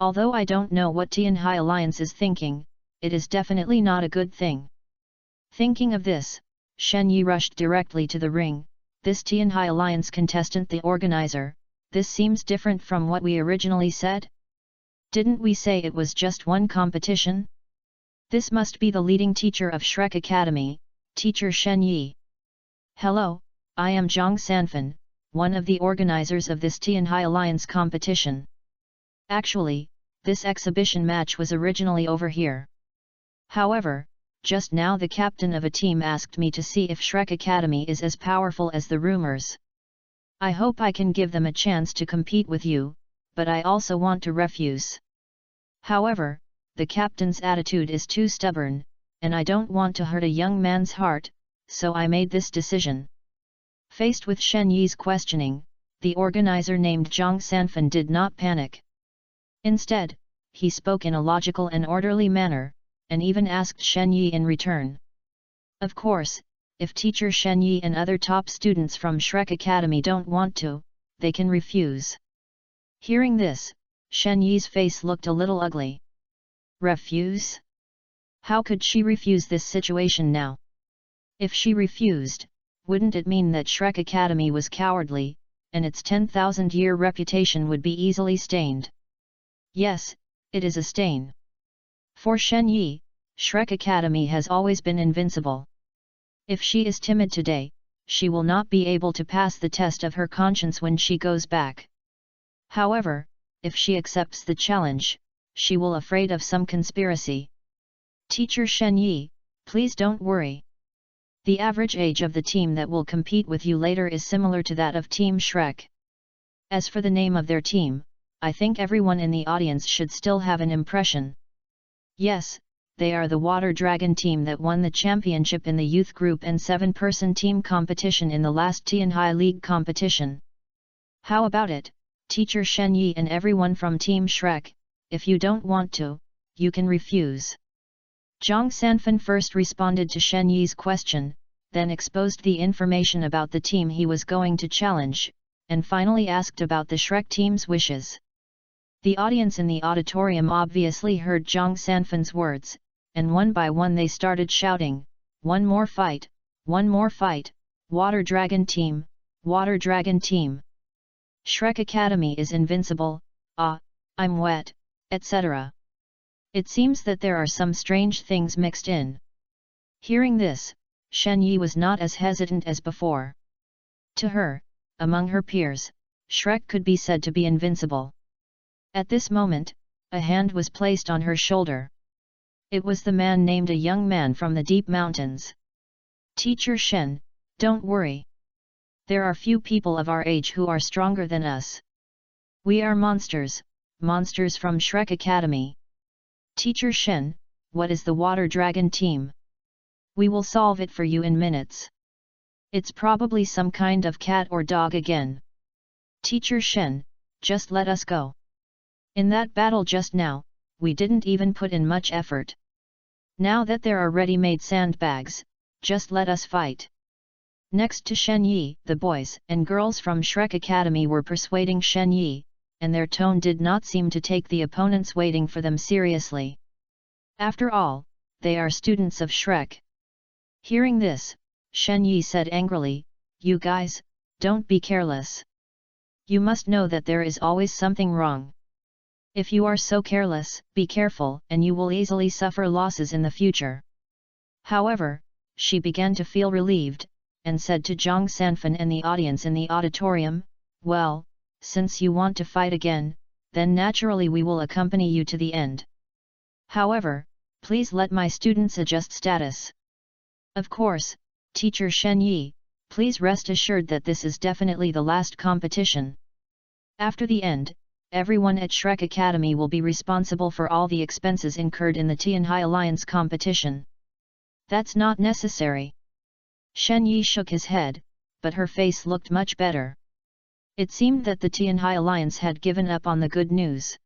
Although I don't know what Tianhai Alliance is thinking, it is definitely not a good thing. Thinking of this, Shen Yi rushed directly to the ring. This Tianhai Alliance contestant, the organizer, this seems different from what we originally said? Didn't we say it was just one competition? This must be the leading teacher of Shrek Academy, Teacher Shen Yi. Hello, I am Zhang Sanfan, one of the organizers of this Tianhai Alliance competition. Actually, this exhibition match was originally over here. However, just now the captain of a team asked me to see if Shrek Academy is as powerful as the rumors. I hope I can give them a chance to compete with you, but I also want to refuse. However, the captain's attitude is too stubborn, and I don't want to hurt a young man's heart, so I made this decision. Faced with Shen Yi's questioning, the organizer named Zhang Sanfan did not panic. Instead, he spoke in a logical and orderly manner, and even asked Shen Yi in return. Of course, if teacher Shen Yi and other top students from Shrek Academy don't want to, they can refuse. Hearing this, Shen Yi's face looked a little ugly. Refuse? How could she refuse this situation now? If she refused, wouldn't it mean that Shrek Academy was cowardly, and its 10,000-year reputation would be easily stained? Yes, it is a stain. For Shen Yi, Shrek Academy has always been invincible. If she is timid today, she will not be able to pass the test of her conscience when she goes back. However, if she accepts the challenge, she will afraid of some conspiracy. Teacher Shen Yi, please don't worry. The average age of the team that will compete with you later is similar to that of Team Shrek. As for the name of their team, I think everyone in the audience should still have an impression. Yes, they are the Water Dragon team that won the championship in the youth group and 7-person team competition in the last Tianhai League competition. How about it, Teacher Shen Yi and everyone from Team Shrek? If you don't want to, you can refuse. Zhang Sanfan first responded to Shen Yi's question, then exposed the information about the team he was going to challenge, and finally asked about the Shrek team's wishes. The audience in the auditorium obviously heard Zhang Sanfan's words, and one by one they started shouting, "One more fight! One more fight! Water Dragon Team! Water Dragon Team! Shrek Academy is invincible, I'm wet," etc. It seems that there are some strange things mixed in. Hearing this, Shen Yi was not as hesitant as before. To her, among her peers, Shrek could be said to be invincible. At this moment, a hand was placed on her shoulder. It was the man named a young man from the deep mountains. Teacher Shen, don't worry. There are few people of our age who are stronger than us. We are monsters, monsters from Shrek Academy. Teacher Shen, what is the Water Dragon team? We will solve it for you in minutes. It's probably some kind of cat or dog again. Teacher Shen, just let us go. In that battle just now, we didn't even put in much effort. Now that there are ready-made sandbags, just let us fight. Next to Shen Yi, the boys and girls from Shrek Academy were persuading Shen Yi, and their tone did not seem to take the opponents waiting for them seriously. After all, they are students of Shrek. Hearing this, Shen Yi said angrily, "You guys, don't be careless. You must know that there is always something wrong. If you are so careless, be careful and you will easily suffer losses in the future." However, she began to feel relieved, and said to Zhang Sanfan and the audience in the auditorium, "Well, since you want to fight again, then naturally we will accompany you to the end. However, please let my students adjust status." "Of course, Teacher Shen Yi, please rest assured that this is definitely the last competition. After the end, everyone at Shrek Academy will be responsible for all the expenses incurred in the Tianhai Alliance competition." "That's not necessary." Shen Yi shook his head, but her face looked much better. It seemed that the Tianhai Alliance had given up on the good news.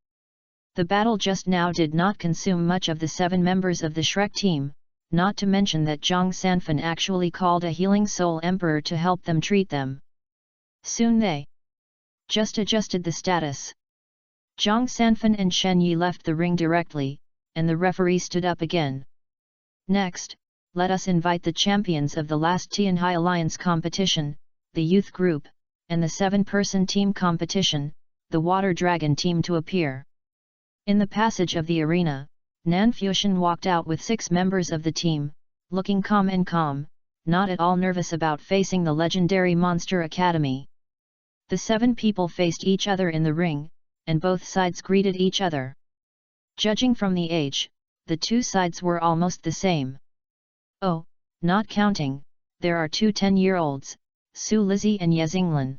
The battle just now did not consume much of the 7 members of the Shrek team, not to mention that Zhang Sanfan actually called a healing soul emperor to help them treat them. Soon they just adjusted the status. Zhang Sanfan and Shen Yi left the ring directly, and the referee stood up again. "Next, let us invite the champions of the last Tianhai Alliance competition, the youth group, and the 7-person team competition, the Water Dragon team to appear." In the passage of the arena, Nan Fuxian walked out with 6 members of the team, looking calm, not at all nervous about facing the legendary Monster Academy. The 7 people faced each other in the ring, and both sides greeted each other. Judging from the age, the 2 sides were almost the same. Oh, not counting, there are 2 10-year-olds, Su Lizzie and Ye Xinglan.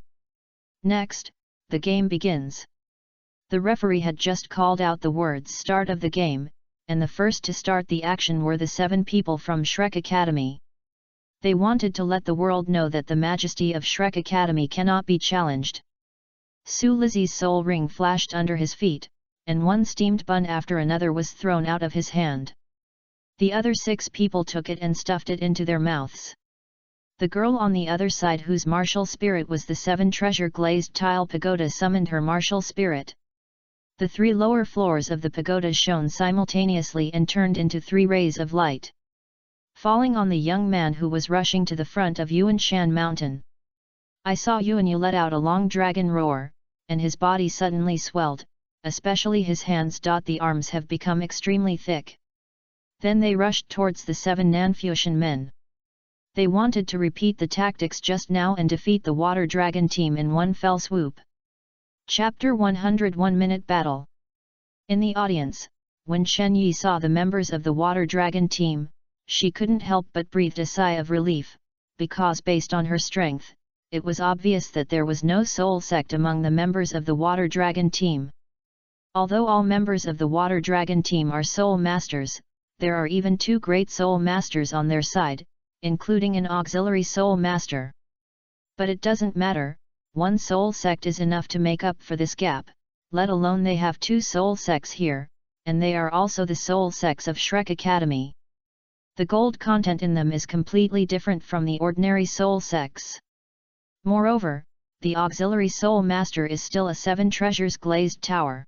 Next, the game begins. The referee had just called out the words "start" of the game, and the first to start the action were the 7 people from Shrek Academy. They wanted to let the world know that the majesty of Shrek Academy cannot be challenged. Su Lizzie's soul ring flashed under his feet, and one steamed bun after another was thrown out of his hand. The other 6 people took it and stuffed it into their mouths. The girl on the other side, whose martial spirit was the 7 treasure glazed tile pagoda, summoned her martial spirit. The 3 lower floors of the pagoda shone simultaneously and turned into 3 rays of light, falling on the young man who was rushing to the front of Yuanshan Mountain. I saw Yuanyu let out a long dragon roar, and his body suddenly swelled, especially his hands. The arms have become extremely thick. Then they rushed towards the 7 Nanfuxian men. They wanted to repeat the tactics just now and defeat the Water Dragon team in one fell swoop. Chapter 101 Minute Battle. In the audience, when Shen Yi saw the members of the Water Dragon team, she couldn't help but breathe a sigh of relief, because based on her strength, it was obvious that there was no soul sect among the members of the Water Dragon team. Although all members of the Water Dragon team are soul masters, there are even 2 great soul masters on their side, including an auxiliary soul master. But it doesn't matter. 1 soul sect is enough to make up for this gap, let alone they have 2 soul sects here, and they are also the soul sects of Shrek Academy. The gold content in them is completely different from the ordinary soul sects. Moreover, the auxiliary soul master is still a 7 treasures glazed tower.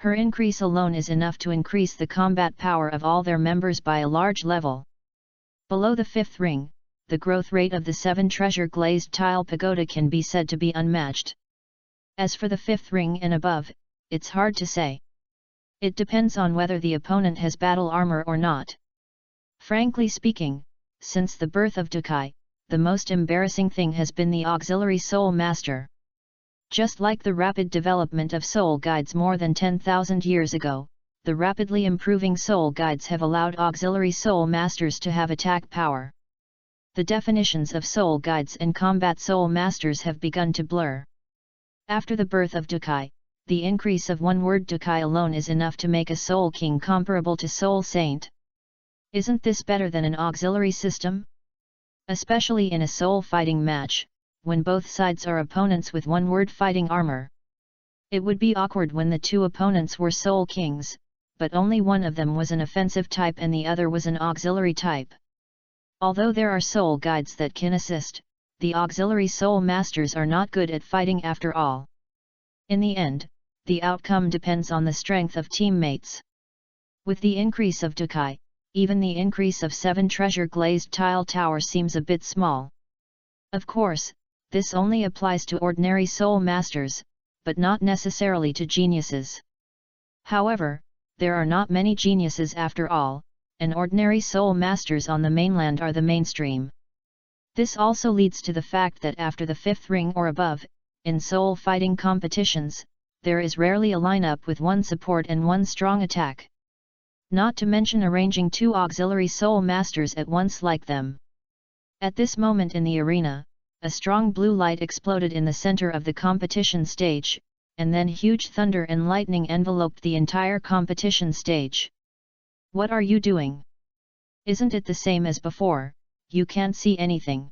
Her increase alone is enough to increase the combat power of all their members by a large level. Below the 5th ring, the growth rate of the 7 treasure glazed tile pagoda can be said to be unmatched. As for the 5th ring and above, it's hard to say. It depends on whether the opponent has battle armor or not. Frankly speaking, since the birth of Dukai, the most embarrassing thing has been the auxiliary soul master. Just like the rapid development of soul guides more than 10,000 years ago, the rapidly improving soul guides have allowed auxiliary soul masters to have attack power. The definitions of soul guides and combat soul masters have begun to blur. After the birth of Dukai, the increase of 1 word Dukai alone is enough to make a soul king comparable to soul saint. Isn't this better than an auxiliary system? Especially in a soul fighting match, when both sides are opponents with 1 word fighting armor. It would be awkward when the 2 opponents were soul kings, but only one of them was an offensive type and the other was an auxiliary type. Although there are soul guides that can assist, the auxiliary soul masters are not good at fighting after all. In the end, the outcome depends on the strength of teammates. With the increase of Dukai, even the increase of 7 treasure glazed tile tower seems a bit small. Of course, this only applies to ordinary soul masters, but not necessarily to geniuses. However, there are not many geniuses after all, and ordinary soul masters on the mainland are the mainstream. This also leads to the fact that after the 5th ring or above, in soul fighting competitions, there is rarely a lineup with one support and one strong attack. Not to mention arranging 2 auxiliary soul masters at once like them. At this moment in the arena, a strong blue light exploded in the center of the competition stage, and then huge thunder and lightning enveloped the entire competition stage. What are you doing? Isn't it the same as before? You can't see anything.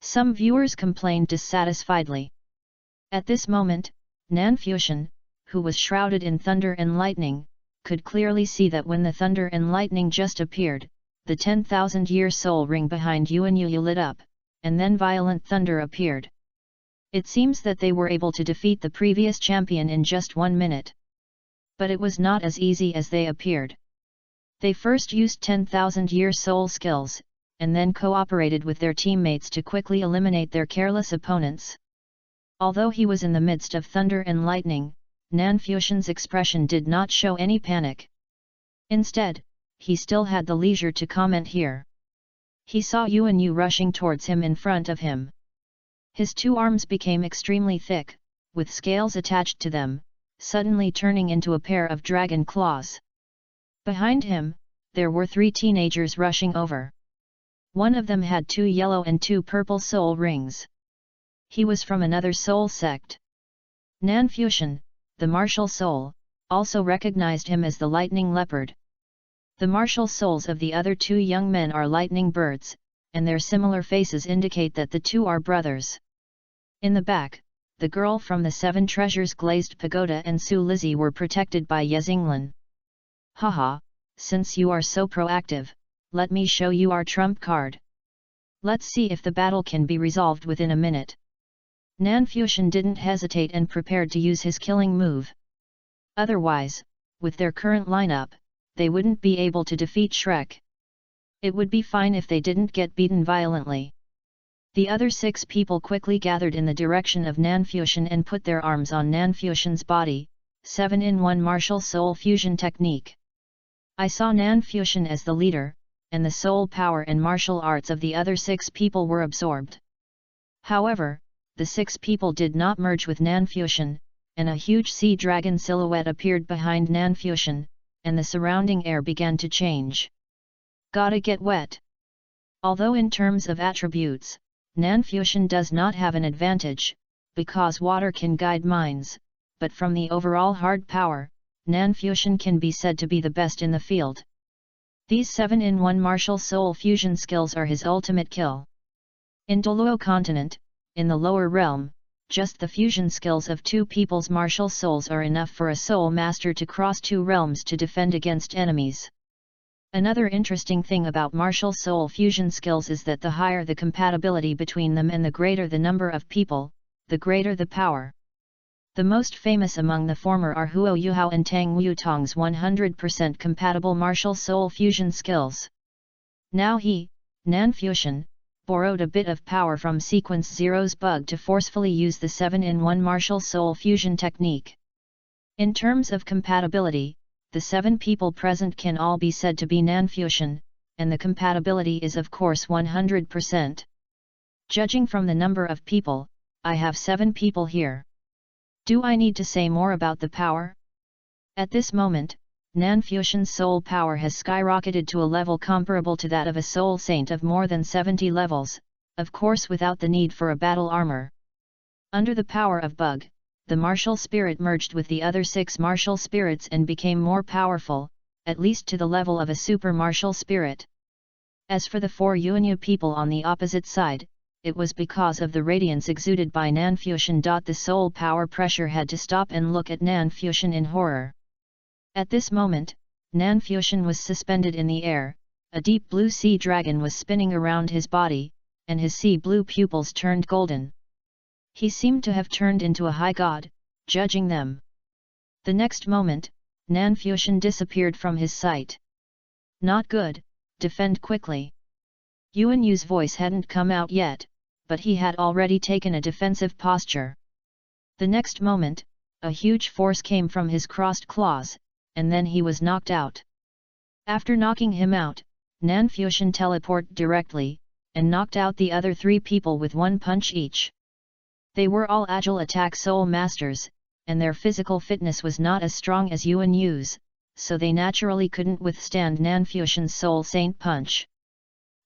Some viewers complained dissatisfiedly. At this moment, Nanfusion, who was shrouded in thunder and lightning, could clearly see that when the thunder and lightning just appeared, the 10,000-year soul ring behind Yuan Yu lit up, and then violent thunder appeared. It seems that they were able to defeat the previous champion in just 1 minute. But it was not as easy as they appeared. They first used 10,000-year soul skills, and then cooperated with their teammates to quickly eliminate their careless opponents. Although he was in the midst of thunder and lightning, Nanfusion's expression did not show any panic. Instead, he still had the leisure to comment here. He saw Yuan Yu rushing towards him in front of him. His 2 arms became extremely thick, with scales attached to them, suddenly turning into a pair of dragon claws. Behind him, there were 3 teenagers rushing over. One of them had 2 yellow and 2 purple soul rings. He was from another soul sect. Nanfusion, the martial soul, also recognized him as the lightning leopard. The martial souls of the other 2 young men are lightning birds, and their similar faces indicate that the 2 are brothers. In the back, the girl from the 7 Treasures Glazed Pagoda and Su Lizzie were protected by Yezinglan. Haha, since you are so proactive, let me show you our trump card. Let's see if the battle can be resolved within a minute. Nanfusion didn't hesitate and prepared to use his killing move. Otherwise, with their current lineup, they wouldn't be able to defeat Shrek. It would be fine if they didn't get beaten violently. The other 6 people quickly gathered in the direction of Nanfusion and put their arms on Nanfusion's body, 7-in-1 martial soul fusion technique. I saw Nanfusion as the leader, and the soul power and martial arts of the other 6 people were absorbed. However, the 6 people did not merge with Nanfusion, and a huge sea dragon silhouette appeared behind Nanfusion, and the surrounding air began to change. Gotta get wet. Although in terms of attributes, Nanfusion does not have an advantage, because water can guide minds, but from the overall hard power, Nanfusion can be said to be the best in the field. These 7-in-1 martial soul fusion skills are his ultimate kill. In Douluo continent, in the lower realm, just the fusion skills of 2 people's martial souls are enough for a soul master to cross 2 realms to defend against enemies. Another interesting thing about martial soul fusion skills is that the higher the compatibility between them and the greater the number of people, the greater the power. The most famous among the former are Huo Yuhao and Tang Wutong's 100% compatible martial soul fusion skills. Now he, Nanfusion, borrowed a bit of power from Sequence Zero's bug to forcefully use the 7-in-1 martial soul fusion technique. In terms of compatibility, the 7 people present can all be said to be Nanfusion, and the compatibility is of course 100%. Judging from the number of people, I have 7 people here. Do I need to say more about the power? At this moment, Nanfusion's soul power has skyrocketed to a level comparable to that of a soul saint of more than 70 levels, of course without the need for a battle armor. Under the power of Bug, the martial spirit merged with the other 6 martial spirits and became more powerful, at least to the level of a super martial spirit. As for the 4 Yuanyu people on the opposite side, it was because of the radiance exuded by Nanfusion. The soul power pressure had to stop and look at Nanfusion in horror. At this moment, Nanfusion was suspended in the air, a deep blue sea dragon was spinning around his body, and his sea blue pupils turned golden. He seemed to have turned into a high god, judging them. The next moment, Nanfusion disappeared from his sight. Not good, defend quickly. Yuan Yu's voice hadn't come out yet, but he had already taken a defensive posture. The next moment, a huge force came from his crossed claws, and then he was knocked out. After knocking him out, Nanfusion teleported directly, and knocked out the other 3 people with 1 punch each. They were all agile attack soul masters, and their physical fitness was not as strong as Yuan Yu's, so they naturally couldn't withstand Nanfuxian's soul saint punch.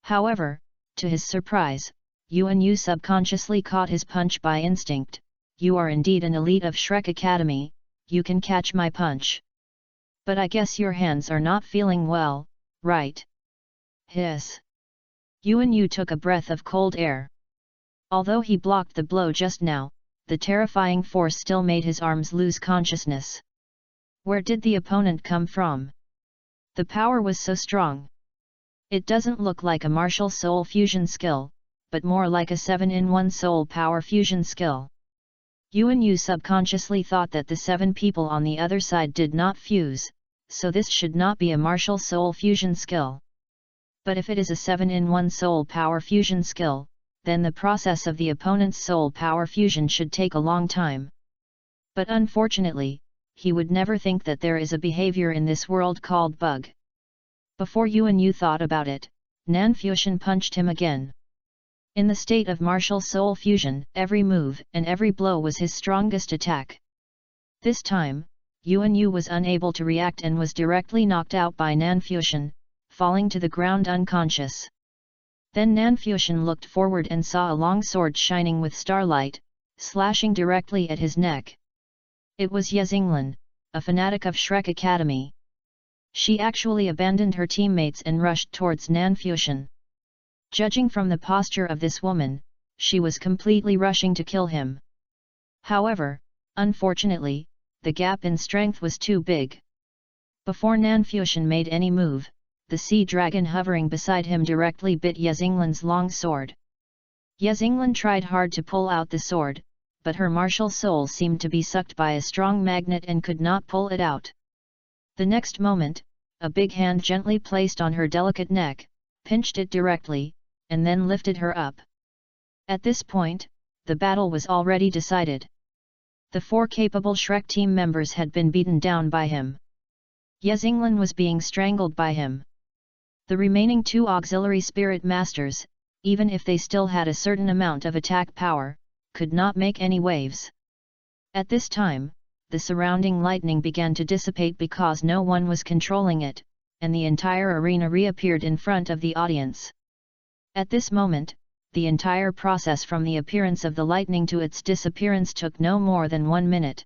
However, to his surprise, Yuan Yu subconsciously caught his punch by instinct. You are indeed an elite of Shrek Academy, you can catch my punch. But I guess your hands are not feeling well, right? Hiss. Yuan Yu took a breath of cold air. Although he blocked the blow just now, the terrifying force still made his arms lose consciousness. Where did the opponent come from? The power was so strong. It doesn't look like a martial soul fusion skill, but more like a 7-in-1 soul power fusion skill. Yuan Yu subconsciously thought that the 7 people on the other side did not fuse, so this should not be a martial soul fusion skill. But if it is a 7-in-1 soul power fusion skill, then the process of the opponent's soul power fusion should take a long time. But unfortunately, he would never think that there is a behavior in this world called bug. Before Yuan Yu thought about it, Nanfuxian punched him again. In the state of martial soul fusion, every move and every blow was his strongest attack. This time, Yuan Yu was unable to react and was directly knocked out by Nanfuxian, falling to the ground unconscious. Then Nanfuxian looked forward and saw a long sword shining with starlight, slashing directly at his neck. It was Yezinglan, a fanatic of Shrek Academy. She actually abandoned her teammates and rushed towards Nanfuxian. Judging from the posture of this woman, she was completely rushing to kill him. However, unfortunately, the gap in strength was too big. Before Nanfuxian made any move, the sea dragon hovering beside him directly bit Yezinglan's long sword. Yezinglan tried hard to pull out the sword, but her martial soul seemed to be sucked by a strong magnet and could not pull it out. The next moment, a big hand gently placed on her delicate neck, pinched it directly, and then lifted her up. At this point, the battle was already decided. The 4 capable Shrek team members had been beaten down by him. Yezinglan was being strangled by him. The remaining 2 auxiliary spirit masters, even if they still had a certain amount of attack power, could not make any waves. At this time, the surrounding lightning began to dissipate because no one was controlling it, and the entire arena reappeared in front of the audience. At this moment, the entire process from the appearance of the lightning to its disappearance took no more than 1 minute.